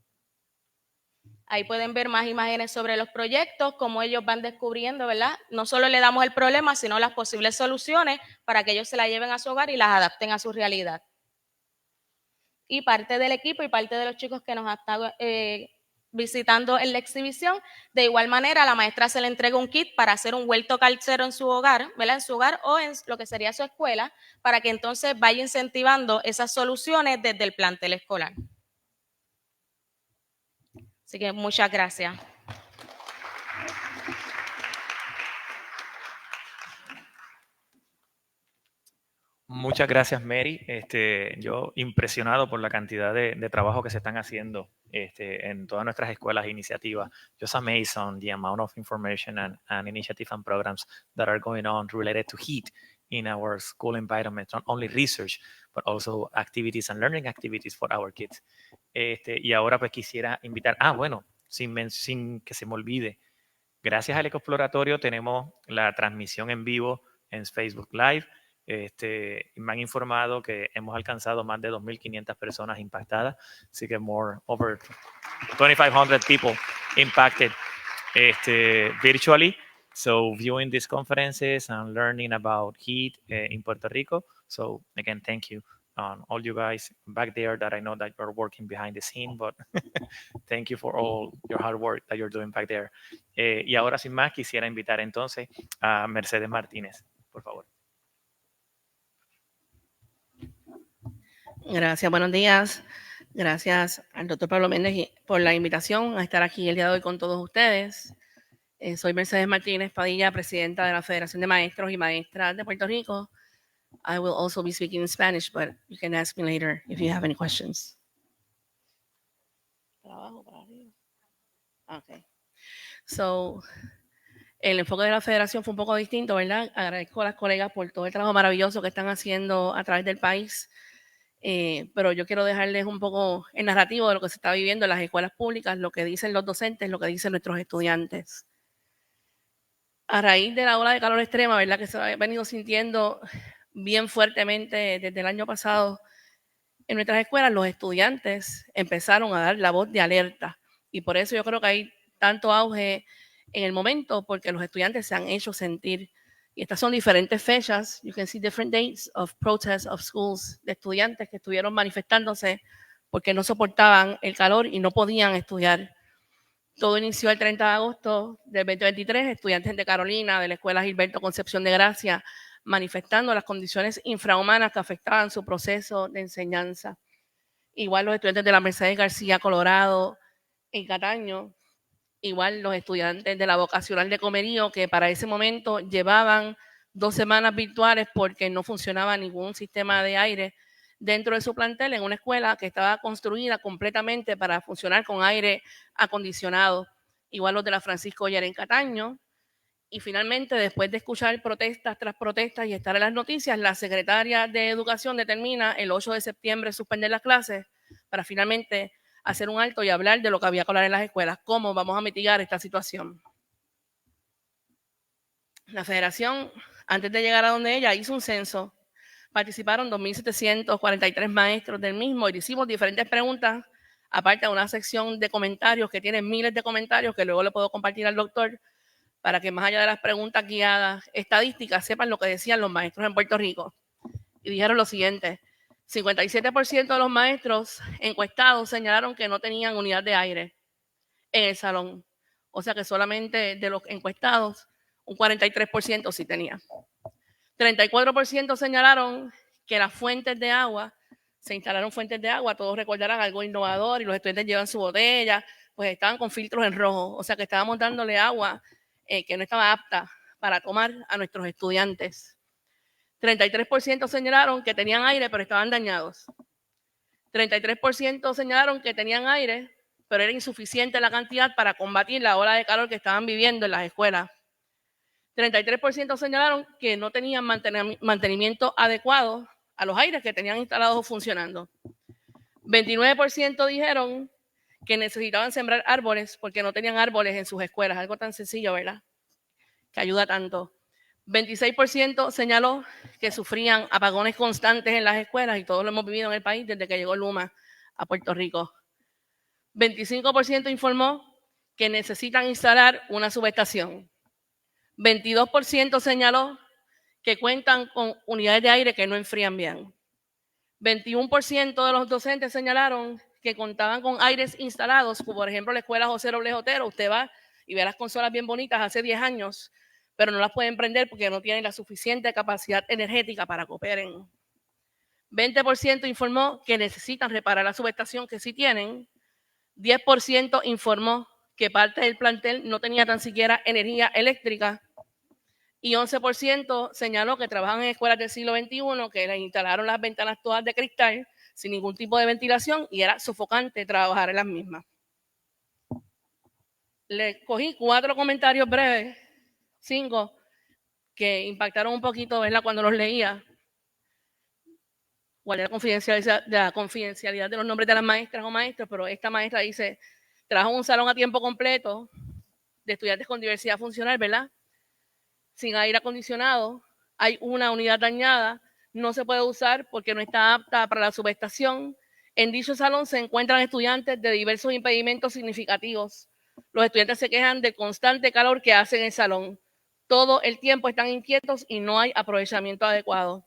Ahí pueden ver más imágenes sobre los proyectos, cómo ellos van descubriendo, ¿verdad? No solo le damos el problema, sino las posibles soluciones para que ellos se la lleven a su hogar y las adapten a su realidad. Y parte del equipo y parte de los chicos que nos han estado visitando en la exhibición, de igual manera a la maestra se le entrega un kit para hacer un huerto calcero en su hogar, ¿verdad? En su hogar o en lo que sería su escuela, para que entonces vaya incentivando esas soluciones desde el plantel escolar. Así que muchas gracias. Muchas gracias, Mary. Yo impresionado por la cantidad de trabajo que se están haciendo en todas nuestras escuelas e iniciativas. Just amazed on the amount of information and initiative and programs that are going on related to heat in our school environment, not only research, but also activities and learning activities for our kids. Y ahora pues quisiera invitar, bueno, sin que se me olvide, gracias al EcoExploratorio tenemos la transmisión en vivo en Facebook Live. Me han informado que hemos alcanzado más de 2.500 personas impactadas, así que over 2,500 people impacted virtually. So viewing these conferences and learning about heat in Puerto Rico. So again, thank you all you guys back there that I know that you're working behind the scene, but thank you for all your hard work that you're doing back there. Y ahora sin más quisiera invitar entonces a Mercedes Martínez, por favor. Gracias, buenos días. Gracias al doctor Pablo Méndez por la invitación a estar aquí el día de hoy con todos ustedes. Soy Mercedes Martínez Padilla, presidenta de la Federación de Maestros y Maestras de Puerto Rico. I will also be speaking in Spanish, but you can ask me later if you have any questions. ¿Para abajo, para arriba? Okay. So, el enfoque de la federación fue un poco distinto, ¿verdad? Agradezco a las colegas por todo el trabajo maravilloso que están haciendo a través del país. Pero yo quiero dejarles un poco el narrativo de lo que se está viviendo en las escuelas públicas, lo que dicen los docentes, lo que dicen nuestros estudiantes. A raíz de la ola de calor extrema, ¿verdad? Que se ha venido sintiendo bien fuertemente desde el año pasado en nuestras escuelas, los estudiantes empezaron a dar la voz de alerta. Y por eso yo creo que hay tanto auge en el momento, porque los estudiantes se han hecho sentir. Y estas son diferentes fechas. You can see different dates of protests of schools, de estudiantes que estuvieron manifestándose porque no soportaban el calor y no podían estudiar. Todo inició el 30 de agosto del 2023, estudiantes de Carolina, de la Escuela Gilberto Concepción de Gracia, manifestando las condiciones infrahumanas que afectaban su proceso de enseñanza. Igual los estudiantes de la Mercedes García, Colorado, en Cataño, igual los estudiantes de la vocacional de Comerío, que para ese momento llevaban 2 semanas virtuales porque no funcionaba ningún sistema de aire dentro de su plantel, en una escuela que estaba construida completamente para funcionar con aire acondicionado. Igual los de la Francisco Oller en Cataño. Y finalmente, después de escuchar protestas tras protestas y estar en las noticias, la secretaria de Educación determina el 8 de septiembre suspender las clases para finalmente hacer un alto y hablar de lo que había que hablar en las escuelas, cómo vamos a mitigar esta situación. La federación, antes de llegar a donde ella, hizo un censo. Participaron 2.743 maestros del mismo y hicimos diferentes preguntas, aparte de una sección de comentarios que tiene miles de comentarios que luego le puedo compartir al doctor para que más allá de las preguntas guiadas estadísticas sepan lo que decían los maestros en Puerto Rico. Y dijeron lo siguiente: 57% de los maestros encuestados señalaron que no tenían unidad de aire en el salón. O sea que solamente de los encuestados, un 43% sí tenía. 34% señalaron que las fuentes de agua, se instalaron fuentes de agua, todos recordarán algo innovador y los estudiantes llevan su botella, pues estaban con filtros en rojo. O sea que estábamos dándole agua que no estaba apta para tomar a nuestros estudiantes. 33% señalaron que tenían aire, pero estaban dañados. 33% señalaron que tenían aire, pero era insuficiente la cantidad para combatir la ola de calor que estaban viviendo en las escuelas. 33% señalaron que no tenían mantenimiento adecuado a los aires que tenían instalados o funcionando. 29% dijeron que necesitaban sembrar árboles porque no tenían árboles en sus escuelas. Algo tan sencillo, ¿verdad? Que ayuda tanto. 26% señaló que sufrían apagones constantes en las escuelas, y todos lo hemos vivido en el país desde que llegó Luma a Puerto Rico. 25% informó que necesitan instalar una subestación. 22% señaló que cuentan con unidades de aire que no enfrían bien. 21% de los docentes señalaron que contaban con aires instalados, como por ejemplo la escuela José Robles Otero. Usted va y ve las consolas bien bonitas hace 10 años, pero no las pueden prender porque no tienen la suficiente capacidad energética para que operen. 20% informó que necesitan reparar la subestación, que sí tienen. 10% informó que parte del plantel no tenía tan siquiera energía eléctrica. Y 11% señaló que trabajan en escuelas del siglo XXI, que les instalaron las ventanas todas de cristal, sin ningún tipo de ventilación, y era sofocante trabajar en las mismas. Le cogí 4 comentarios breves, 5, que impactaron un poquito, ¿verdad?, cuando los leía. Guardé la confidencialidad de los nombres de las maestras o maestros, pero esta maestra dice: trabajo en un salón a tiempo completo de estudiantes con diversidad funcional, ¿verdad?, sin aire acondicionado, hay una unidad dañada, no se puede usar porque no está apta para la subestación. En dicho salón se encuentran estudiantes de diversos impedimentos significativos. Los estudiantes se quejan del constante calor que hace en el salón. Todo el tiempo están inquietos y no hay aprovechamiento adecuado.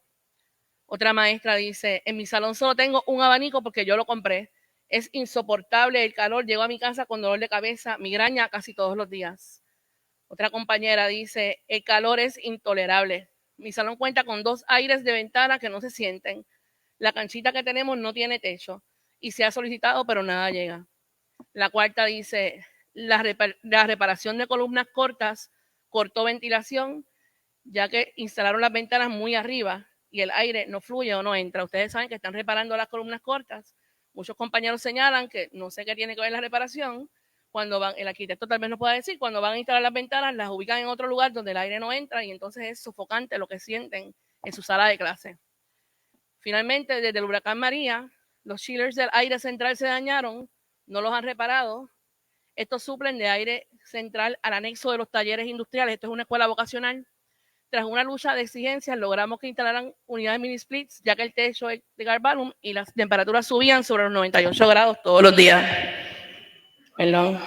Otra maestra dice: en mi salón solo tengo un abanico porque yo lo compré. Es insoportable el calor, llego a mi casa con dolor de cabeza, migraña casi todos los días. Otra compañera dice: el calor es intolerable. Mi salón cuenta con 2 aires de ventana que no se sienten. La canchita que tenemos no tiene techo y se ha solicitado, pero nada llega. La cuarta dice: la reparación de columnas cortas cortó ventilación, ya que instalaron las ventanas muy arriba y el aire no fluye o no entra. Ustedes saben que están reparando las columnas cortas. Muchos compañeros señalan que no sé qué tiene que ver la reparación. Cuando van, el arquitecto tal vez nos pueda decir, cuando van a instalar las ventanas, las ubican en otro lugar donde el aire no entra y entonces es sofocante lo que sienten en su sala de clase. Finalmente, desde el huracán María, los chillers del aire central se dañaron, no los han reparado. Estos suplen de aire central al anexo de los talleres industriales. Esto es una escuela vocacional. Tras una lucha de exigencias, logramos que instalaran unidades mini splits, ya que el techo es de Garbalum y las temperaturas subían sobre los 98 grados todos los días. Perdón.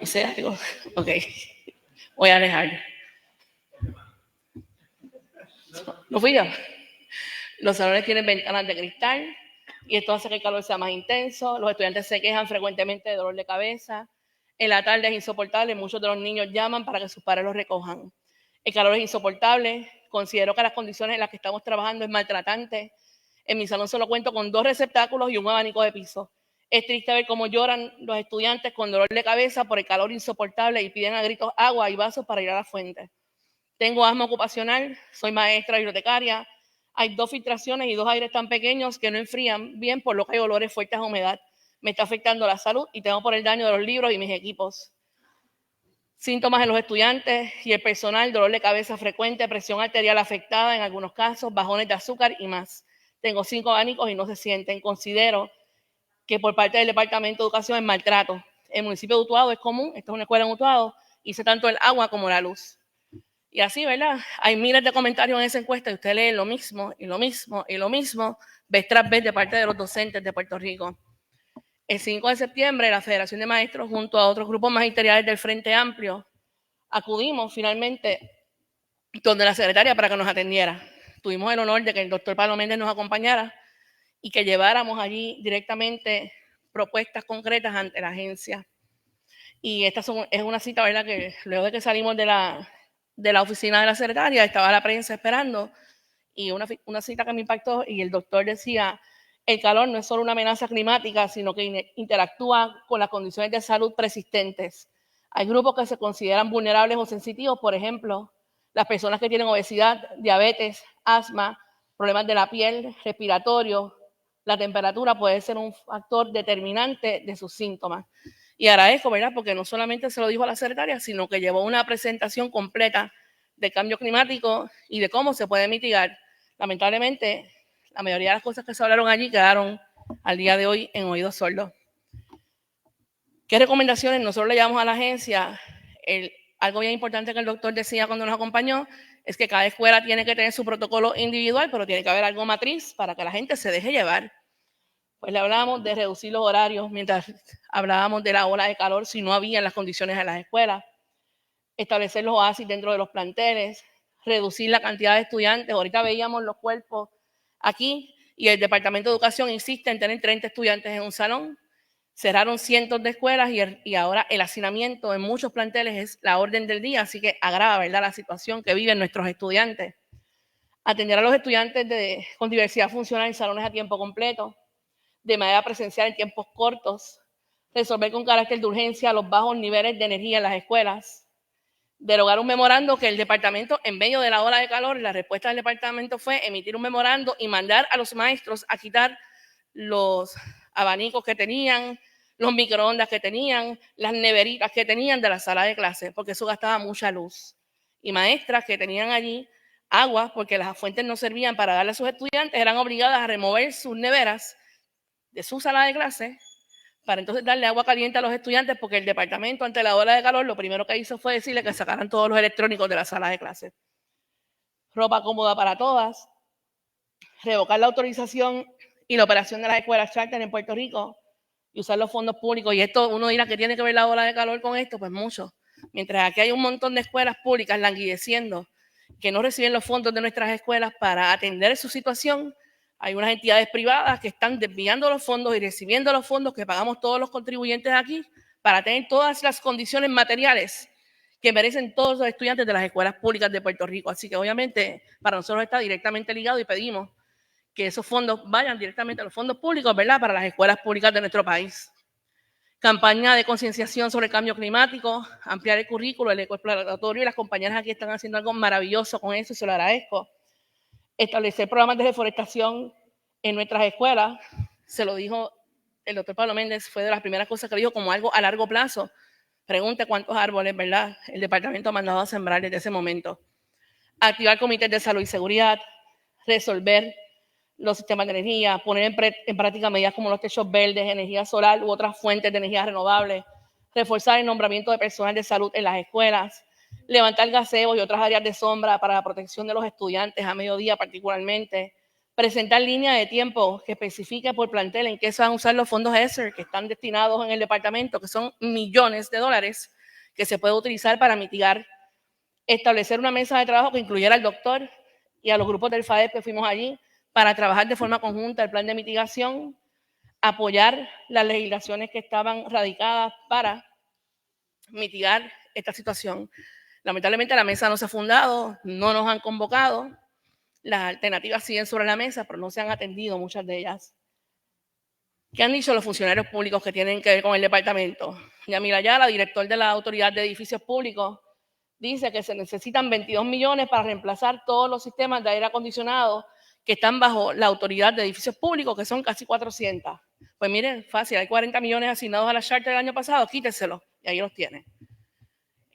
¿Hice algo? Ok. Voy a dejar. ¿No fui yo? Los salones tienen ventanas de cristal y esto hace que el calor sea más intenso. Los estudiantes se quejan frecuentemente de dolor de cabeza. En la tarde es insoportable. Muchos de los niños llaman para que sus padres los recojan. El calor es insoportable. Considero que las condiciones en las que estamos trabajando es maltratante. En mi salón solo cuento con 2 receptáculos y un abanico de piso. Es triste ver cómo lloran los estudiantes con dolor de cabeza por el calor insoportable y piden a gritos agua y vasos para ir a la fuente. Tengo asma ocupacional, soy maestra bibliotecaria. Hay 2 filtraciones y 2 aires tan pequeños que no enfrían bien, por lo que hay olores fuertes a humedad. Me está afectando la salud y temo por el daño de los libros y mis equipos. Síntomas en los estudiantes y el personal: dolor de cabeza frecuente, presión arterial afectada en algunos casos, bajones de azúcar y más. Tengo 5 abanicos y no se sienten. Considero que por parte del Departamento de Educación es maltrato. El municipio de Utuado es común, esto es una escuela en Utuado, hice tanto el agua como la luz. Y así, ¿verdad? Hay miles de comentarios en esa encuesta y usted lee lo mismo y lo mismo y lo mismo, vez tras vez, de parte de los docentes de Puerto Rico. El 5 de septiembre, la Federación de Maestros, junto a otros grupos magisteriales del Frente Amplio, acudimos finalmente donde la secretaria para que nos atendiera. Tuvimos el honor de que el doctor Pablo Méndez nos acompañara y que lleváramos allí directamente propuestas concretas ante la agencia. Y esta es una cita, ¿verdad?, que luego de que salimos de la oficina de la secretaria, estaba la prensa esperando, y una cita que me impactó, y el doctor decía: el calor no es solo una amenaza climática, sino que interactúa con las condiciones de salud persistentes. Hay grupos que se consideran vulnerables o sensitivos, por ejemplo, las personas que tienen obesidad, diabetes, asma, problemas de la piel, respiratorio. La temperatura puede ser un factor determinante de sus síntomas. Y agradezco, ¿verdad?, porque no solamente se lo dijo a la secretaria, sino que llevó una presentación completa del cambio climático y de cómo se puede mitigar. Lamentablemente, la mayoría de las cosas que se hablaron allí quedaron al día de hoy en oídos sordos. ¿Qué recomendaciones nosotros le llevamos a la agencia? Algo bien importante que el doctor decía cuando nos acompañó es que cada escuela tiene que tener su protocolo individual, pero tiene que haber algo matriz para que la gente se deje llevar. Pues le hablábamos de reducir los horarios mientras hablábamos de la ola de calor si no había las condiciones en las escuelas, establecer los oasis dentro de los planteles, reducir la cantidad de estudiantes. Ahorita veíamos los cuerpos aquí y el Departamento de Educación insiste en tener 30 estudiantes en un salón. Cerraron cientos de escuelas y ahora el hacinamiento en muchos planteles es la orden del día, así que agrava, ¿verdad?, la situación que viven nuestros estudiantes. Atender a los estudiantes con diversidad funcional en salones a tiempo completo, de manera presencial en tiempos cortos, resolver con carácter de urgencia los bajos niveles de energía en las escuelas, derogar un memorando que el departamento, en medio de la ola de calor, la respuesta del departamento fue emitir un memorando y mandar a los maestros a quitar los abanicos que tenían, los microondas que tenían, las neveritas que tenían de la sala de clase, porque eso gastaba mucha luz. Y maestras que tenían allí agua, porque las fuentes no servían para darle a sus estudiantes, eran obligadas a remover sus neveras de su sala de clase para entonces darle agua caliente a los estudiantes, porque el departamento, ante la ola de calor, lo primero que hizo fue decirle que sacaran todos los electrónicos de la sala de clase. Ropa cómoda para todas, revocar la autorización y la operación de las escuelas charter en Puerto Rico y usar los fondos públicos. Y esto, uno dirá que tiene que ver la ola de calor con esto, pues mucho. Mientras aquí hay un montón de escuelas públicas languideciendo, que no reciben los fondos de nuestras escuelas para atender su situación, hay unas entidades privadas que están desviando los fondos y recibiendo los fondos que pagamos todos los contribuyentes aquí para tener todas las condiciones materiales que merecen todos los estudiantes de las escuelas públicas de Puerto Rico. Así que obviamente para nosotros está directamente ligado y pedimos que esos fondos vayan directamente a los fondos públicos, ¿verdad?, para las escuelas públicas de nuestro país. Campaña de concienciación sobre el cambio climático, ampliar el currículo, el EcoExploratorio, y las compañeras aquí están haciendo algo maravilloso con eso y se lo agradezco. Establecer programas de reforestación en nuestras escuelas, se lo dijo el doctor Pablo Méndez, fue de las primeras cosas que dijo como algo a largo plazo. Pregunte cuántos árboles, ¿verdad?, el departamento ha mandado a sembrar desde ese momento. Activar comités de salud y seguridad, resolver los sistemas de energía, poner en práctica medidas como los techos verdes, energía solar u otras fuentes de energía renovable, reforzar el nombramiento de personal de salud en las escuelas, levantar gazebos y otras áreas de sombra para la protección de los estudiantes a mediodía particularmente, presentar líneas de tiempo que especifique por plantel en qué se van a usar los fondos ESSER que están destinados en el departamento, que son millones de dólares que se puede utilizar para mitigar, establecer una mesa de trabajo que incluyera al doctor y a los grupos del FAEP que fuimos allí, para trabajar de forma conjunta el plan de mitigación, apoyar las legislaciones que estaban radicadas para mitigar esta situación. Lamentablemente la mesa no se ha fundado, no nos han convocado, las alternativas siguen sobre la mesa, pero no se han atendido muchas de ellas. ¿Qué han dicho los funcionarios públicos que tienen que ver con el departamento? Yamil Ayala, director de la Autoridad de Edificios Públicos, dice que se necesitan 22 millones para reemplazar todos los sistemas de aire acondicionado que están bajo la Autoridad de Edificios Públicos, que son casi 400. Pues miren, fácil, hay 40 millones asignados a la charter del año pasado, quíteselo, y ahí los tiene.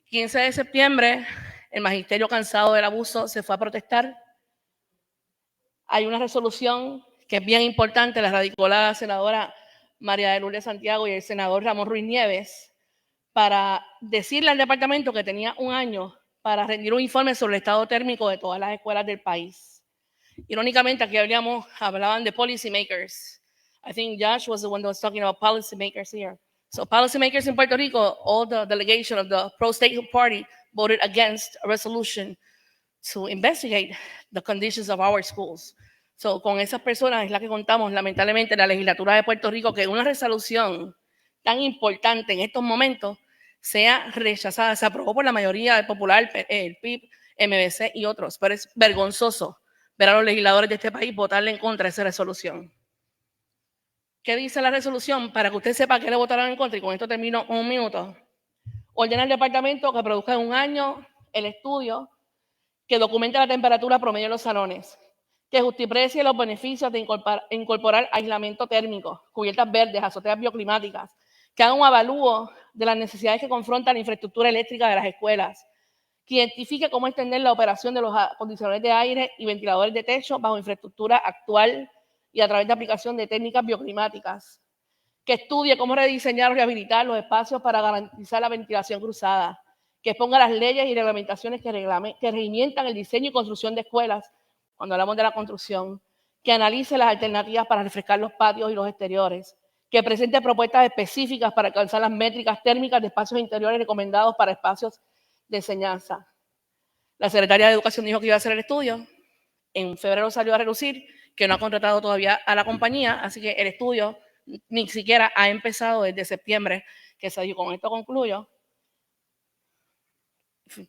15 de septiembre, el magisterio, cansado del abuso, se fue a protestar. Hay una resolución que es bien importante, la radicó la senadora María de Lourdes Santiago y el senador Ramón Ruiz Nieves, para decirle al departamento que tenía un año para rendir un informe sobre el estado térmico de todas las escuelas del país. Irónicamente, aquí hablaban de policymakers. I think Josh was the one that was talking about policymakers here. So policymakers in Puerto Rico, all the delegation of the pro-state party voted against a resolution to investigate the conditions of our schools. So con esas personas es la que contamos, lamentablemente, la legislatura de Puerto Rico, que una resolución tan importante en estos momentos sea rechazada. Se aprobó por la mayoría popular, el PIB, MBC y otros, pero es vergonzoso ver a los legisladores de este país votarle en contra de esa resolución. ¿Qué dice la resolución? Para que usted sepa que le votaron en contra, y con esto termino un minuto. Ordena al departamento que produzca en un año el estudio que documente la temperatura promedio de los salones, que justiprecie los beneficios de incorporar aislamiento térmico, cubiertas verdes, azoteas bioclimáticas, que haga un avalúo de las necesidades que confronta la infraestructura eléctrica de las escuelas, que identifique cómo extender la operación de los acondicionadores de aire y ventiladores de techo bajo infraestructura actual y a través de aplicación de técnicas bioclimáticas, que estudie cómo rediseñar o rehabilitar los espacios para garantizar la ventilación cruzada, que ponga las leyes y reglamentaciones que reglamentan el diseño y construcción de escuelas, cuando hablamos de la construcción, que analice las alternativas para refrescar los patios y los exteriores, que presente propuestas específicas para alcanzar las métricas térmicas de espacios interiores recomendados para espacios de enseñanza. La secretaria de Educación dijo que iba a hacer el estudio. En febrero salió a relucir que no ha contratado todavía a la compañía, así que el estudio ni siquiera ha empezado desde septiembre que salió. Con esto concluyo.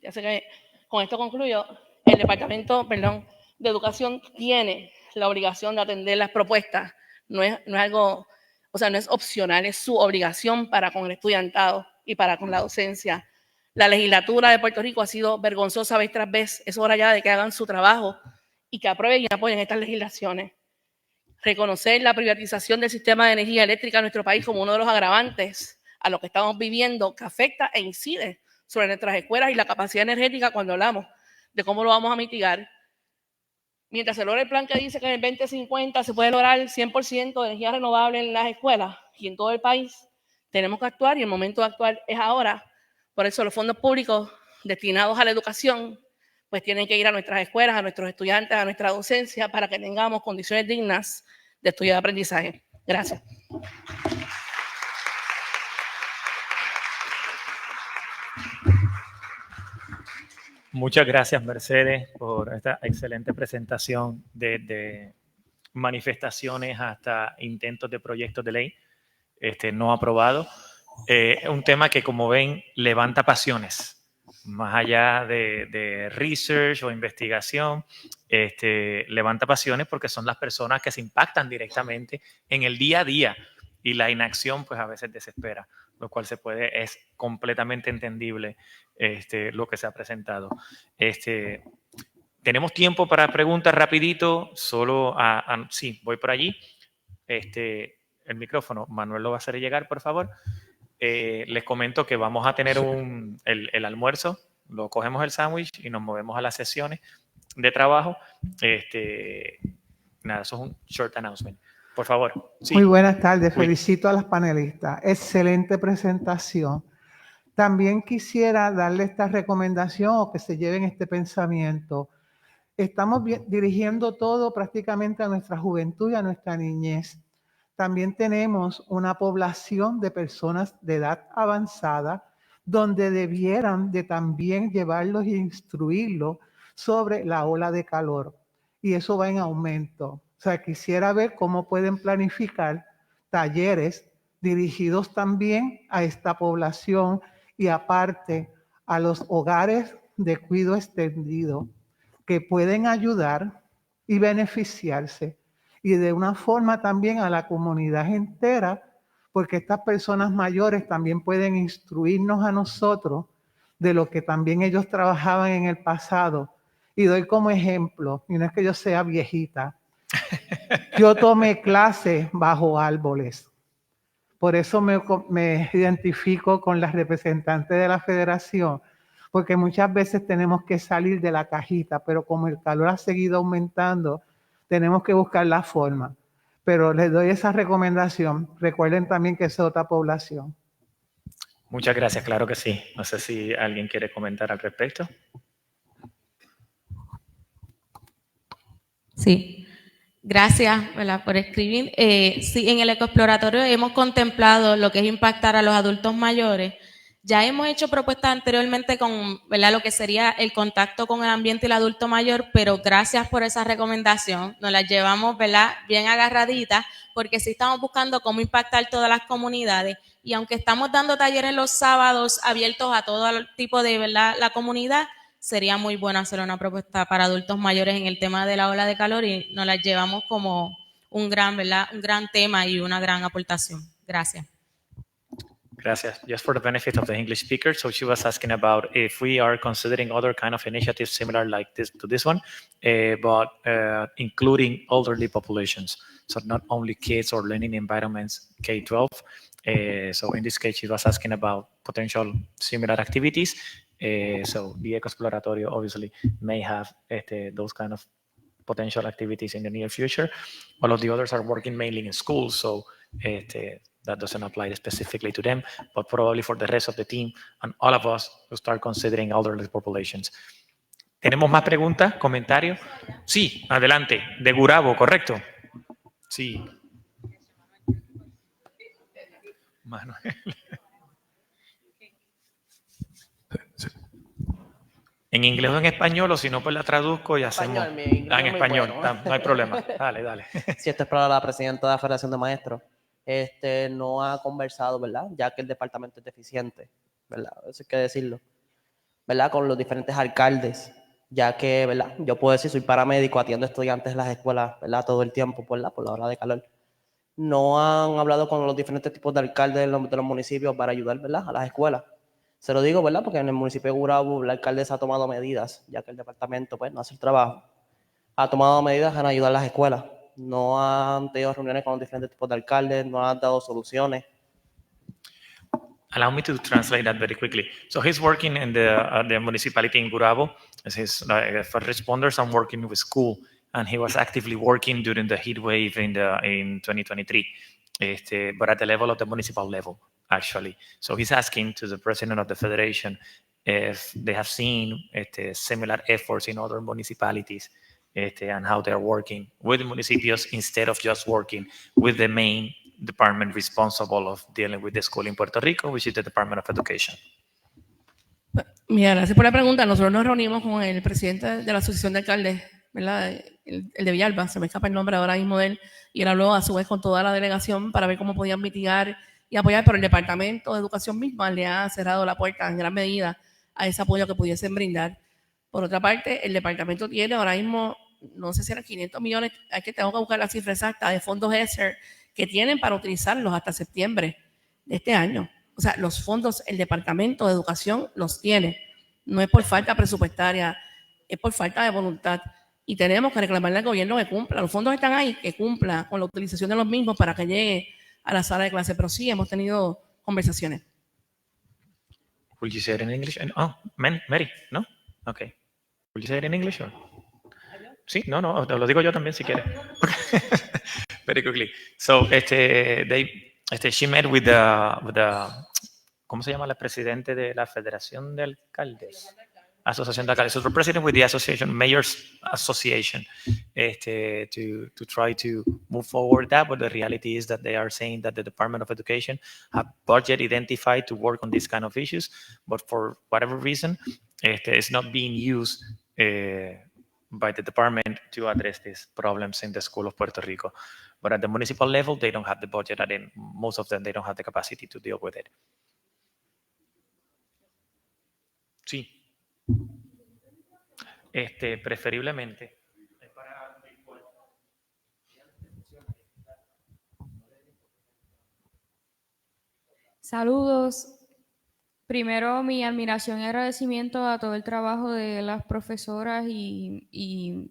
Así que con esto concluyo. El Departamento, de Educación tiene la obligación de atender las propuestas. No es algo, o sea, no es opcional, es su obligación para con el estudiantado y para con la docencia. La legislatura de Puerto Rico ha sido vergonzosa vez tras vez. Es hora ya de que hagan su trabajo y que aprueben y apoyen estas legislaciones. Reconocer la privatización del sistema de energía eléctrica en nuestro país como uno de los agravantes a lo que estamos viviendo, que afecta e incide sobre nuestras escuelas y la capacidad energética cuando hablamos de cómo lo vamos a mitigar. Mientras se logra el plan que dice que en el 2050 se puede lograr el 100% de energía renovable en las escuelas y en todo el país, tenemos que actuar y el momento de actuar es ahora. Por eso los fondos públicos destinados a la educación pues tienen que ir a nuestras escuelas, a nuestros estudiantes, a nuestra docencia, para que tengamos condiciones dignas de estudio y de aprendizaje. Gracias. Muchas gracias, Mercedes, por esta excelente presentación desde manifestaciones hasta intentos de proyectos de ley no aprobados. Es un tema que, como ven, levanta pasiones. Más allá de research o investigación, levanta pasiones porque son las personas que se impactan directamente en el día a día y la inacción pues a veces desespera, lo cual es completamente entendible lo que se ha presentado. Tenemos tiempo para preguntas rapidito, sí, voy por allí. El micrófono, Manuel lo va a hacer llegar, por favor. Les comento que vamos a tener el almuerzo, lo cogemos el sándwich y nos movemos a las sesiones de trabajo. Nada, eso es un short announcement. Por favor. Sí. Muy buenas tardes, felicito a las panelistas. Excelente presentación. También quisiera darle esta recomendación o que se lleven este pensamiento. Estamos dirigiendo todo prácticamente a nuestra juventud y a nuestra niñez. También tenemos una población de personas de edad avanzada donde debieran de también llevarlos e instruirlos sobre la ola de calor. Y eso va en aumento. O sea, quisiera ver cómo pueden planificar talleres dirigidos también a esta población y aparte a los hogares de cuidado extendido que pueden ayudar y beneficiarse. Y de una forma también a la comunidad entera, porque estas personas mayores también pueden instruirnos a nosotros de lo que también ellos trabajaban en el pasado. Y doy como ejemplo, y no es que yo sea viejita, yo tomé clases bajo árboles. Por eso me identifico con las representantes de la federación, porque muchas veces tenemos que salir de la cajita, pero como el calor ha seguido aumentando, tenemos que buscar la forma. Pero les doy esa recomendación. Recuerden también que es otra población. Muchas gracias, claro que sí. No sé si alguien quiere comentar al respecto. Sí, gracias, ¿verdad?, por escribir. Sí, en el EcoExploratorio hemos contemplado lo que es impactar a los adultos mayores. Ya hemos hecho propuestas anteriormente con, ¿verdad?, lo que sería el contacto con el ambiente y el adulto mayor, pero gracias por esa recomendación. Nos la llevamos, ¿verdad?, bien agarraditas, porque sí estamos buscando cómo impactar todas las comunidades. Y aunque estamos dando talleres los sábados abiertos a todo tipo de, ¿verdad?, la comunidad, sería muy bueno hacer una propuesta para adultos mayores en el tema de la ola de calor y nos la llevamos como un gran, ¿verdad?, un gran tema y una gran aportación. Gracias. Gracias. Just for the benefit of the English speaker, so she was asking about if we are considering other kind of initiatives similar like this to this one, but including elderly populations. So not only kids or learning environments K-12. So in this case, she was asking about potential similar activities. So the EcoExploratorio obviously may have those kind of potential activities in the near future. All of the others are working mainly in schools, so that doesn't apply specifically to them, but probably for the rest of the team and all of us to start considering elderly populations. ¿Tenemos más preguntas, comentarios? Sí, adelante. De Gurabo, ¿correcto? Sí. Manuel. ¿En inglés o en español? O si no, pues la traduzco y hacemos... En español, no hay problema. Dale, dale. Si esto es para la presidenta de la Federación de Maestros, no ha conversado, ¿verdad? Ya que el departamento es deficiente, ¿verdad? Eso hay que decirlo, ¿verdad? Con los diferentes alcaldes, ya que, ¿verdad? Yo puedo decir, soy paramédico, atiendo estudiantes en las escuelas, ¿verdad? Todo el tiempo, ¿verdad? Por la hora de calor. No han hablado con los diferentes tipos de alcaldes de los municipios para ayudar, ¿verdad? A las escuelas. Se lo digo, ¿verdad? Porque en el municipio de Gurabo la alcaldesa ha tomado medidas, ya que el departamento, pues, no hace el trabajo. Ha tomado medidas en ayudar a las escuelas. No han tenido reuniones con los diferentes tipos de alcaldes, no han dado soluciones. Allow me to translate that very quickly. So he's working in the municipality in Gurabo as his first responders and working with school. And he was actively working during the heat wave in 2023, but at the level of the municipal level, actually. So he's asking to the president of the federation if they have seen similar efforts in other municipalities and how they're working with the municipios instead of just working with the main department responsible of dealing with the school in Puerto Rico, which is the Department of Education. Mira, gracias por la pregunta. Nosotros nos reunimos con el presidente de la Asociación de Alcaldes, ¿verdad? El de Villalba, se me escapa el nombre ahora mismo de él, y él habló a su vez con toda la delegación para ver cómo podían mitigar y apoyar, pero el Departamento de Educación misma le ha cerrado la puerta en gran medida a ese apoyo que pudiesen brindar. Por otra parte, el departamento tiene ahora mismo, no sé si eran 500 millones, tengo que buscar la cifra exacta, de fondos ESSER que tienen para utilizarlos hasta septiembre de este año. O sea, los fondos, el Departamento de Educación los tiene. No es por falta presupuestaria, es por falta de voluntad. Y tenemos que reclamarle al gobierno que cumpla. Los fondos están ahí, que cumpla con la utilización de los mismos para que llegue a la sala de clase. Pero sí, hemos tenido conversaciones. Will you say it in English? Oh, Mary, ¿no? Okay. Will you say it in English? Or? Sí, no, lo digo yo también si quieres. Very quickly. So, she met with the ¿cómo se llama la presidente de la Federación de Alcaldes? Asociación de Alcaldes. So, the president with the association, Mayors Association, to try to move forward that, but the reality is that they are saying that the Department of Education have budget identified to work on these kind of issues, but for whatever reason, it's not being used by the department to address these problems in the school of Puerto Rico. But at the municipal level, they don't have the budget, and most of them, they don't have the capacity to deal with it. Sí. Preferiblemente. Saludos. Primero, mi admiración y agradecimiento a todo el trabajo de las profesoras y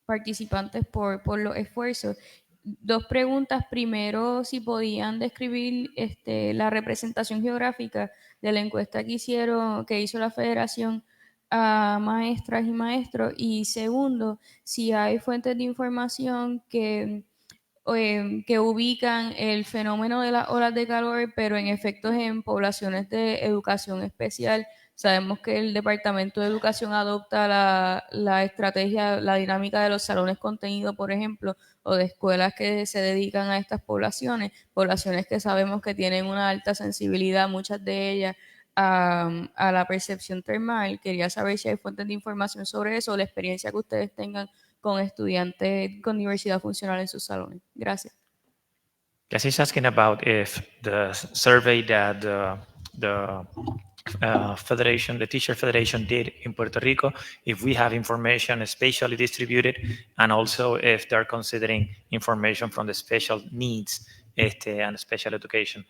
participantes por los esfuerzos. Dos preguntas. Primero, si podían describir la representación geográfica de la encuesta que hizo la Federación a maestras y maestros. Y segundo, si hay fuentes de información que ubican el fenómeno de las olas de calor, pero en efectos en poblaciones de educación especial. Sabemos que el Departamento de Educación adopta la estrategia, la dinámica de los salones contenidos, por ejemplo, o de escuelas que se dedican a estas poblaciones que sabemos que tienen una alta sensibilidad, muchas de ellas, a la percepción termal. Quería saber si hay fuentes de información sobre eso, o la experiencia que ustedes tengan con estudiantes con diversidad funcional en sus salones. Gracias. Yes, he's asking about if the survey that the Federation, the Teacher Federation did in Puerto Rico, if we have information spatially distributed, and also if they're considering information from the special needs and special education,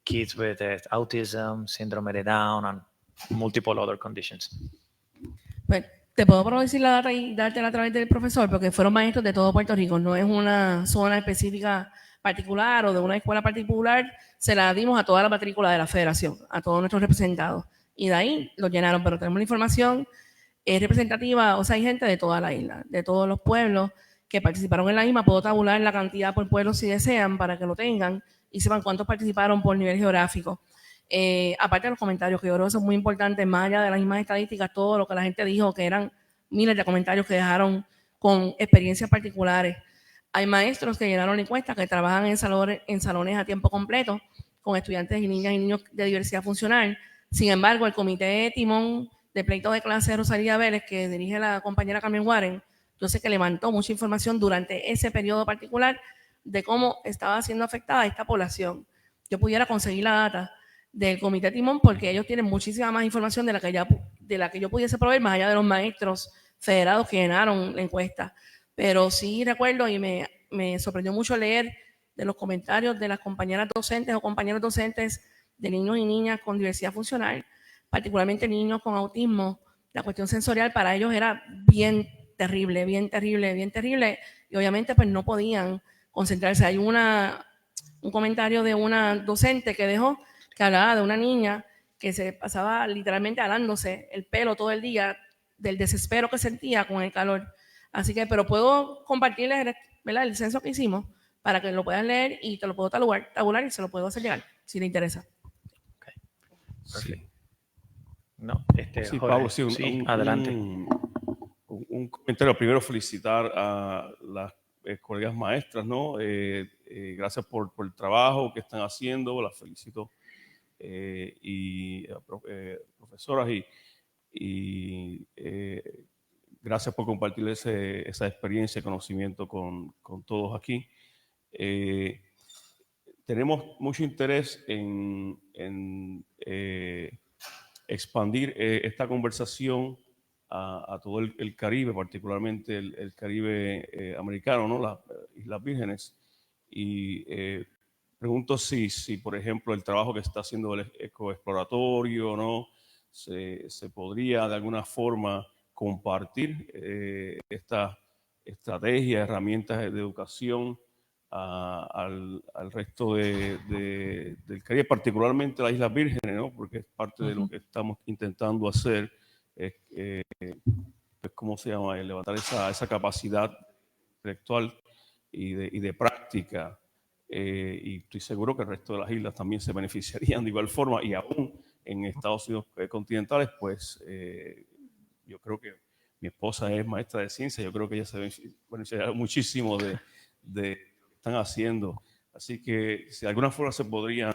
kids with autism, síndrome de Down, and multiple other conditions. Bueno, te puedo producir la data y dártela a través del profesor, porque fueron maestros de todo Puerto Rico, no es una zona específica particular o de una escuela particular. Se la dimos a toda la matrícula de la federación, a todos nuestros representados, y de ahí lo llenaron, pero tenemos la información representativa. O sea, hay gente de toda la isla, de todos los pueblos que participaron en la misma. Puedo tabular la cantidad por pueblo si desean para que lo tengan, y sepan cuántos participaron por nivel geográfico. Aparte de los comentarios, que yo creo que eso es muy importante, más allá de las mismas estadísticas, todo lo que la gente dijo, que eran miles de comentarios que dejaron con experiencias particulares. Hay maestros que llenaron la encuesta, que trabajan en salones a tiempo completo con estudiantes y niños de diversidad funcional. Sin embargo, el comité de timón de pleito de clase de Rosalía Vélez, que dirige la compañera Carmen Warren, yo sé que levantó mucha información durante ese periodo particular de cómo estaba siendo afectada esta población. Yo pudiera conseguir la data del comité de timón porque ellos tienen muchísima más información de la que yo pudiese proveer, más allá de los maestros federados que llenaron la encuesta. Pero sí recuerdo y me sorprendió mucho leer de los comentarios de las compañeras docentes o compañeros docentes de niños y niñas con diversidad funcional, particularmente niños con autismo. La cuestión sensorial para ellos era bien terrible, bien terrible, bien terrible, y obviamente pues no podían concentrarse. Hay un comentario de una docente que dejó, que hablaba de una niña que se pasaba literalmente alándose el pelo todo el día del desespero que sentía con el calor. Así que, pero puedo compartirles, ¿verdad?, el censo que hicimos para que lo puedan leer y te lo puedo tabular y se lo puedo hacer llegar, si le interesa. Perfecto. No, Sí, Jorge, Pablo, sí, adelante. Un comentario. Primero, felicitar a las colegas maestras, ¿no? Gracias por el trabajo que están haciendo, las felicito. Y profesoras y gracias por compartir esa experiencia y conocimiento con todos aquí. Tenemos mucho interés en expandir esta conversación a todo el Caribe, particularmente el Caribe americano, ¿no? Las Islas Vírgenes. Y pregunto si, por ejemplo, el trabajo que está haciendo el EcoExploratorio, ¿no? se podría de alguna forma compartir esta estrategia, herramientas de educación al resto del Caribe, particularmente las Islas Vírgenes, ¿no? Porque es parte de lo que estamos intentando hacer, ¿cómo se llama? Levantar esa capacidad intelectual y de práctica. Y estoy seguro que el resto de las islas también se beneficiarían de igual forma, y aún en Estados Unidos continentales, pues yo creo que mi esposa es maestra de ciencias, yo creo que ella se beneficiaría muchísimo de lo que están haciendo. Así que si de alguna forma se podrían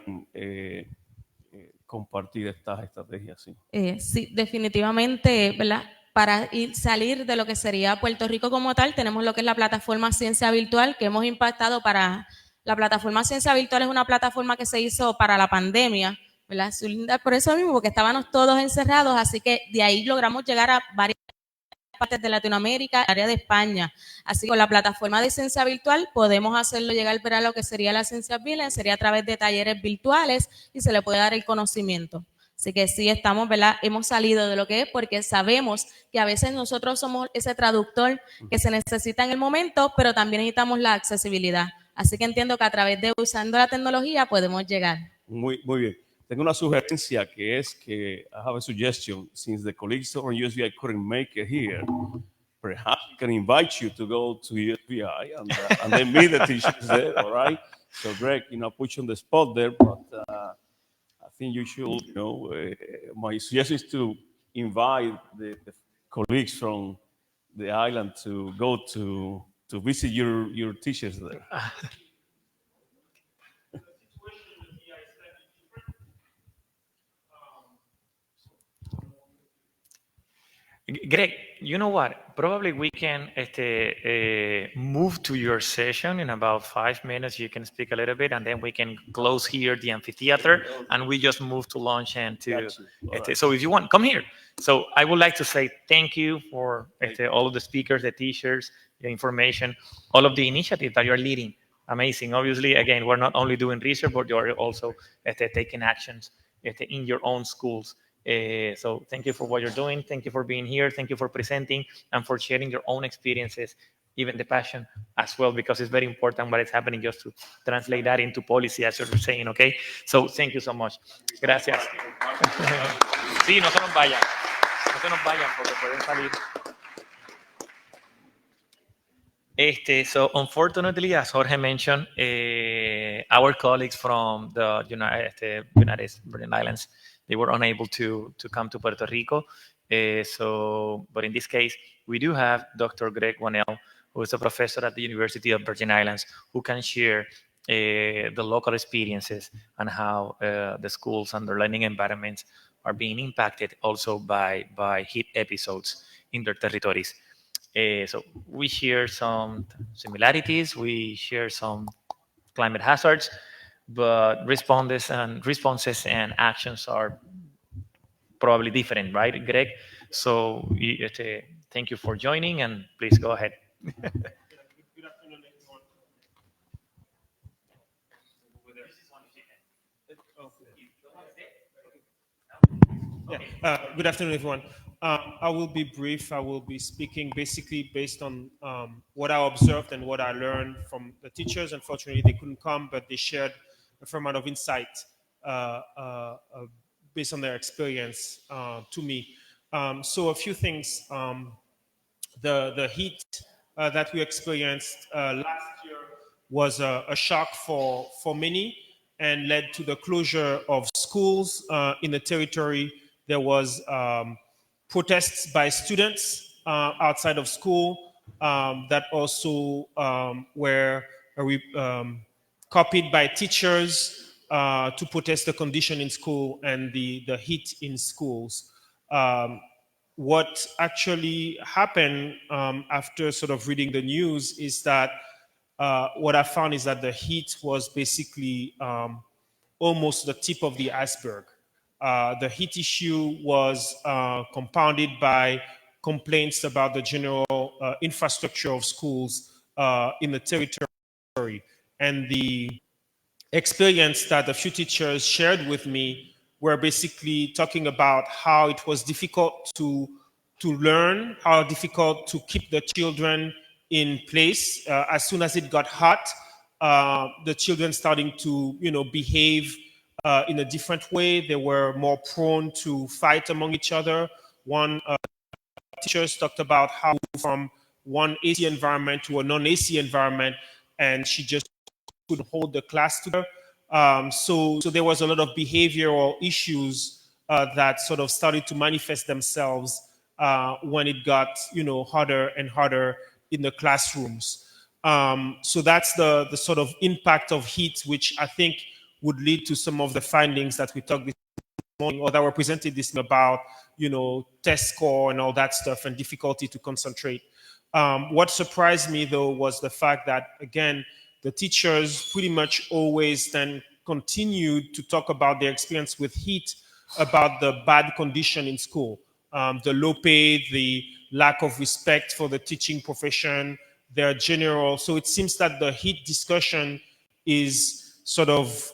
compartir estas estrategias. Sí, sí, definitivamente, ¿verdad? Para salir de lo que sería Puerto Rico como tal, tenemos lo que es la plataforma Ciencia Virtual, que hemos impactado para... La plataforma Ciencia Virtual es una plataforma que se hizo para la pandemia, ¿verdad? Por eso mismo, porque estábamos todos encerrados, así que de ahí logramos llegar a varias partes de Latinoamérica, área de España. Así que con la plataforma de Ciencia Virtual podemos hacerlo llegar para lo que sería la ciencia virtual, sería a través de talleres virtuales y se le puede dar el conocimiento. Así que sí estamos, ¿verdad? Hemos salido de lo que es porque sabemos que a veces nosotros somos ese traductor que se necesita en el momento, pero también necesitamos la accesibilidad. Así que entiendo que a través de usando la tecnología podemos llegar. Muy bien. Tengo una sugerencia que es que I have a suggestion. Since the colleagues on USVI couldn't make it here, perhaps we can invite you to go to USVI and then meet the teachers there, all right? So Greg, put you on the spot there, but I think you should, my suggestion is to invite the colleagues from the island to go to visit your teachers there. Greg, you know what? Probably we can move to your session in about 5 minutes. You can speak a little bit, and then we can close here the amphitheater, and we just move to lunch and to. So if you want, come here. So I would like to say thank you for all of the speakers, the teachers, the information, all of the initiatives that you're leading. Amazing. Obviously, again, we're not only doing research, but you're also taking actions in your own schools. So thank you for what you're doing. Thank you for being here. Thank you for presenting and for sharing your own experiences, even the passion as well, because it's very important what is happening just to translate that into policy, as you're saying, okay? So thank you so much. Gracias. Sí, no se nos vayan. No se nos vayan porque pueden salir. So unfortunately, as Jorge mentioned, our colleagues from the United Virgin Islands, they were unable to come to Puerto Rico. But in this case, we do have Dr. Greg Wanell, who is a professor at the University of Virgin Islands, who can share the local experiences and how the schools and their learning environments are being impacted also by heat episodes in their territories. So we share some similarities, we share some climate hazards, but responses and actions are probably different, right, Greg? So thank you for joining, and please go ahead. Good afternoon, everyone. I will be brief. I will be speaking basically based on what I observed and what I learned from the teachers. Unfortunately, they couldn't come, but they shared a fair amount of insight based on their experience to me. So a few things. The heat that we experienced last year was a shock for many and led to the closure of schools in the territory. There was protests by students outside of school that also were copied by teachers to protest the condition in school and the heat in schools. What actually happened after sort of reading the news is that what I found is that the heat was basically almost the tip of the iceberg. The heat issue was compounded by complaints about the general infrastructure of schools in the territory. And the experience that a few teachers shared with me were basically talking about how it was difficult to learn, how difficult to keep the children in place. As soon as it got hot, the children starting to behave in a different way. They were more prone to fight among each other. One teacher talked about how from one AC environment to a non-AC environment, and she just couldn't hold the class together. So there was a lot of behavioral issues that sort of started to manifest themselves when it got harder and harder in the classrooms. So that's the sort of impact of heat, which I think would lead to some of the findings that we talked this morning or that were presented this morning about, test score and all that stuff and difficulty to concentrate. What surprised me, though, was the fact that, again, the teachers pretty much always then continued to talk about their experience with heat, about the bad condition in school, the low pay, the lack of respect for the teaching profession, their general. So it seems that the heat discussion is sort of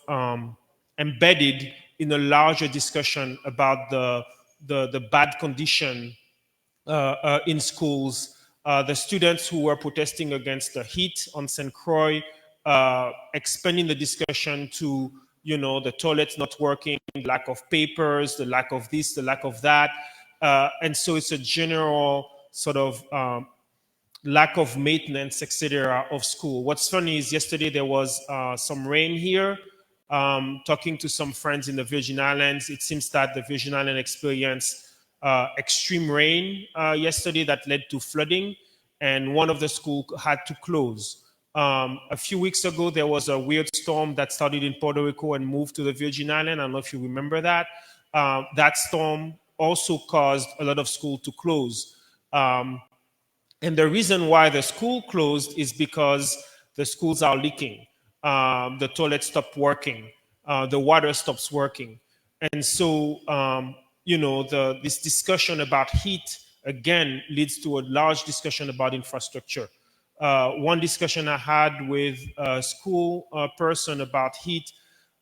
embedded in a larger discussion about the bad condition in schools. The students who were protesting against the heat on St. Croix, expanding the discussion to, the toilets not working, lack of papers, the lack of this, the lack of that. And so it's a general sort of lack of maintenance, etc., of school. What's funny is yesterday there was some rain here. Talking to some friends in the Virgin Islands, it seems that the Virgin Islands experienced extreme rain yesterday that led to flooding, and one of the schools had to close. A few weeks ago, there was a weird storm that started in Puerto Rico and moved to the Virgin Islands. I don't know if you remember that. That storm also caused a lot of schools to close. And the reason why the school closed is because the schools are leaking. The toilet stopped working. The water stops working. And so, this discussion about heat, again, leads to a large discussion about infrastructure. One discussion I had with a school person about heat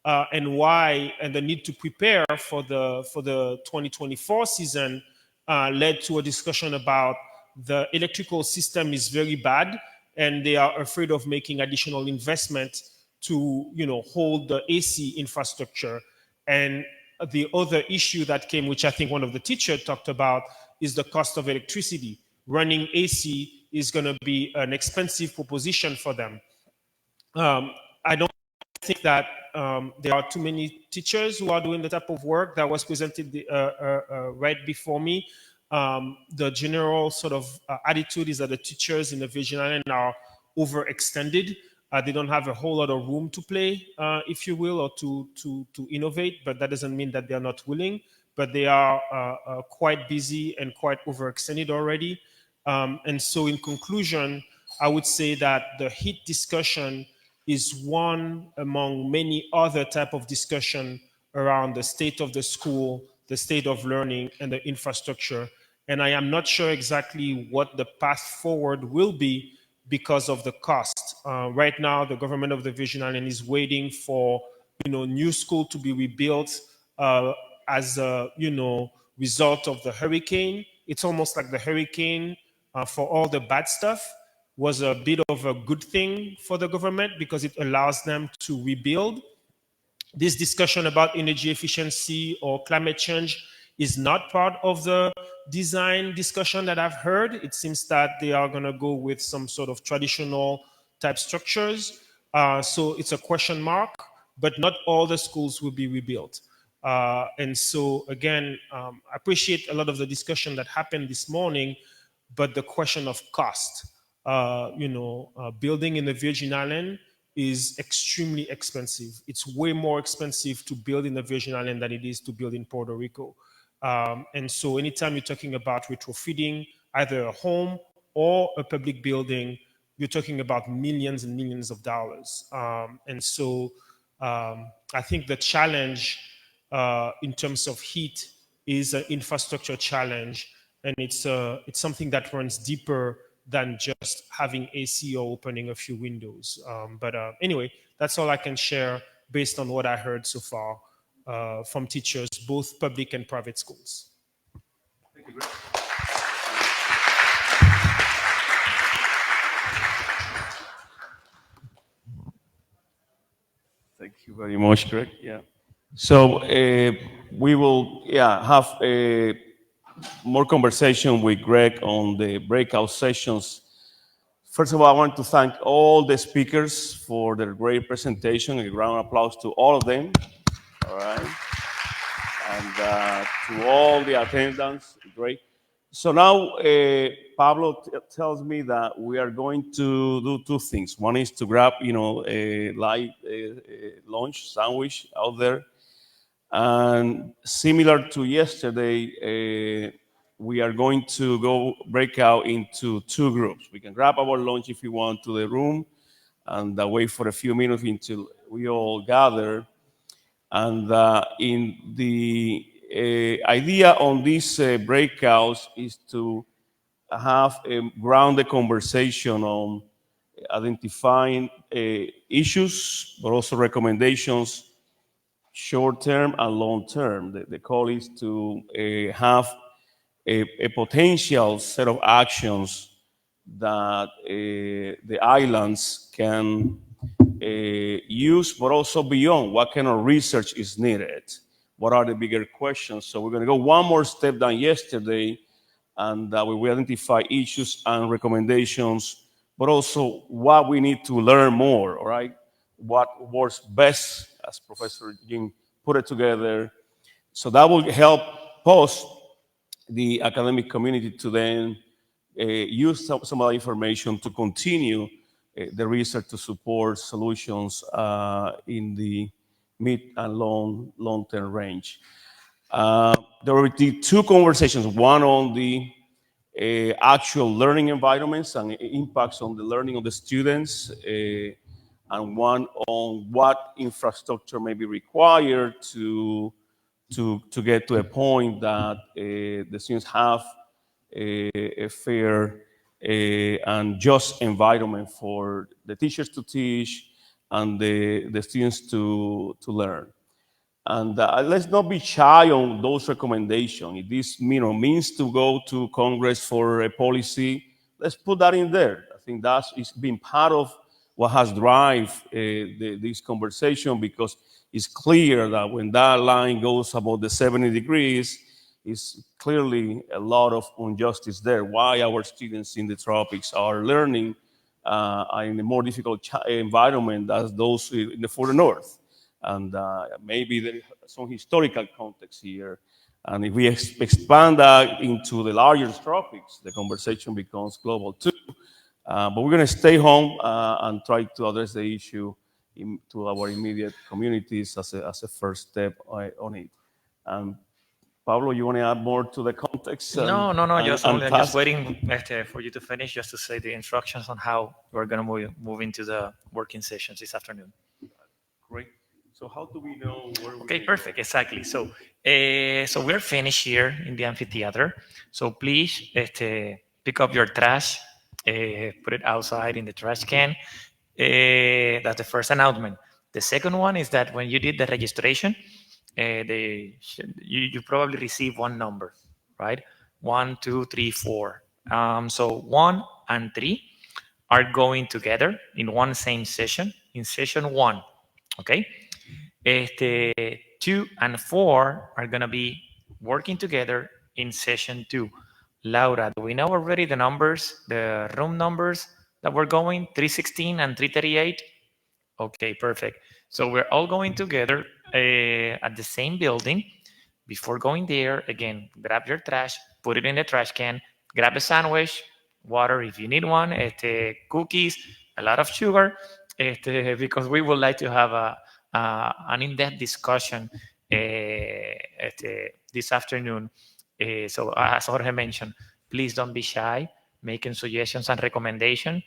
and why, and the need to prepare for the 2024 season led to a discussion about the electrical system is very bad, and they are afraid of making additional investment to hold the AC infrastructure. And the other issue that came, which I think one of the teachers talked about, is the cost of electricity. Running AC is going to be an expensive proposition for them. I don't think that there are too many teachers who are doing the type of work that was presented right before me. The general sort of attitude is that the teachers in the Virgin Islands are overextended. They don't have a whole lot of room to play, if you will, or to innovate, but that doesn't mean that they're not willing, but they are quite busy and quite overextended already. And so in conclusion, I would say that the HEAT discussion is one among many other type of discussion around the state of the school, the state of learning, and the infrastructure. And I am not sure exactly what the path forward will be because of the cost. Right now, the government of the Virgin Islands is waiting for new school to be rebuilt as a result of the hurricane. It's almost like the hurricane, for all the bad stuff, was a bit of a good thing for the government because it allows them to rebuild. This discussion about energy efficiency or climate change is not part of the design discussion that I've heard. It seems that they are going to go with some sort of traditional type structures. So it's a question mark, but not all the schools will be rebuilt. And so again, I appreciate a lot of the discussion that happened this morning, but the question of cost, building in the Virgin Islands is extremely expensive. It's way more expensive to build in the Virgin Islands than it is to build in Puerto Rico. And so anytime you're talking about retrofitting either a home or a public building, you're talking about millions and millions of dollars. And so I think the challenge in terms of heat is an infrastructure challenge, and it's something that runs deeper than just having AC or opening a few windows. But anyway, that's all I can share based on what I heard so far from teachers, both public and private schools. Thank you, Greg. Thank you very much, Greg. Yeah. So we will, have more conversation with Greg on the breakout sessions. First of all, I want to thank all the speakers for their great presentation. A round of applause to all of them. All right. And to all the attendants, great. So now Pablo tells me that we are going to do two things. One is to grab, a light lunch sandwich out there. And similar to yesterday, we are going to go break out into two groups. We can grab our lunch if you want to the room and wait for a few minutes until we all gather. And in the idea on these breakouts is to have a grounded conversation on identifying issues, but also recommendations, short-term and long-term. The call is to have a potential set of actions that the islands can use, but also beyond. What kind of research is needed? What are the bigger questions? So we're going to go one more step than yesterday, and we will identify issues and recommendations, but also what we need to learn more, all right? What works best, as Professor Jim put it together. So that will help us, the academic community, to then use some of that information to continue the research to support solutions in the mid and long-term range. There will be two conversations, one on the actual learning environments and impacts on the learning of the students, and one on what infrastructure may be required to get to a point that the students have a fair and just environment for the teachers to teach and the students to learn. And let's not be shy on those recommendations. If this means to go to Congress for a policy, let's put that in there. I think that's been part of what has driven this conversation, because it's clear that when that line goes above the 70 degrees, is clearly a lot of injustice there. Why our students in the tropics are learning in a more difficult environment as those in the further north. And maybe there is some historical context here. And if we expand that into the larger tropics, the conversation becomes global too. But we're going to stay home and try to address the issue to our immediate communities as a first step on it. Pablo, you want to add more to the context? No. I'm just waiting for you to finish, just to say the instructions on how we're going to move into the working sessions this afternoon. Great. So how do we know where we're Okay, perfect. Exactly. So we're finished here in the amphitheater. So please pick up your trash, put it outside in the trash can. That's the first announcement. The second one is that when you did the registration, you probably received one number, right? 1, 2, 3, 4. So 1 and 3 are going together in one same session, in session 1, okay? 2 and 4 are going to be working together in session 2. Laura, do we know already the numbers, the room numbers that we're going, 316 and 338? Okay, perfect. So we're all going together at the same building. Before going there, again, grab your trash, put it in the trash can, grab a sandwich, water if you need one, cookies, a lot of sugar, because we would like to have an in-depth discussion this afternoon. So as Jorge mentioned, please don't be shy, making suggestions and recommendations.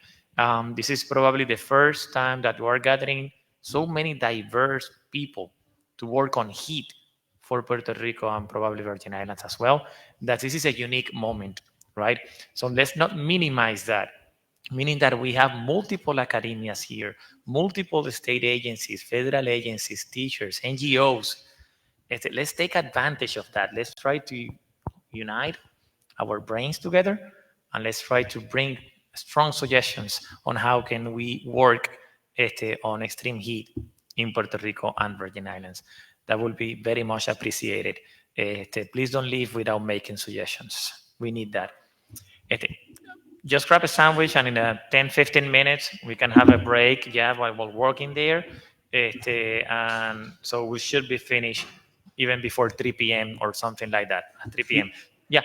This is probably the first time that we're gathering so many diverse people to work on heat for Puerto Rico and probably Virgin Islands as well, that this is a unique moment, right? So let's not minimize that, meaning that we have multiple academias here, multiple state agencies, federal agencies, teachers, NGOs. Let's take advantage of that. Let's try to unite our brains together, and let's try to bring strong suggestions on how can we work on extreme heat in Puerto Rico and Virgin Islands. That will be very much appreciated. Please don't leave without making suggestions. We need that. Just grab a sandwich, and in 10-15 minutes, we can have a break, while we're working there. And so we should be finished even before 3 p.m. or something like that, 3 p.m. Yeah.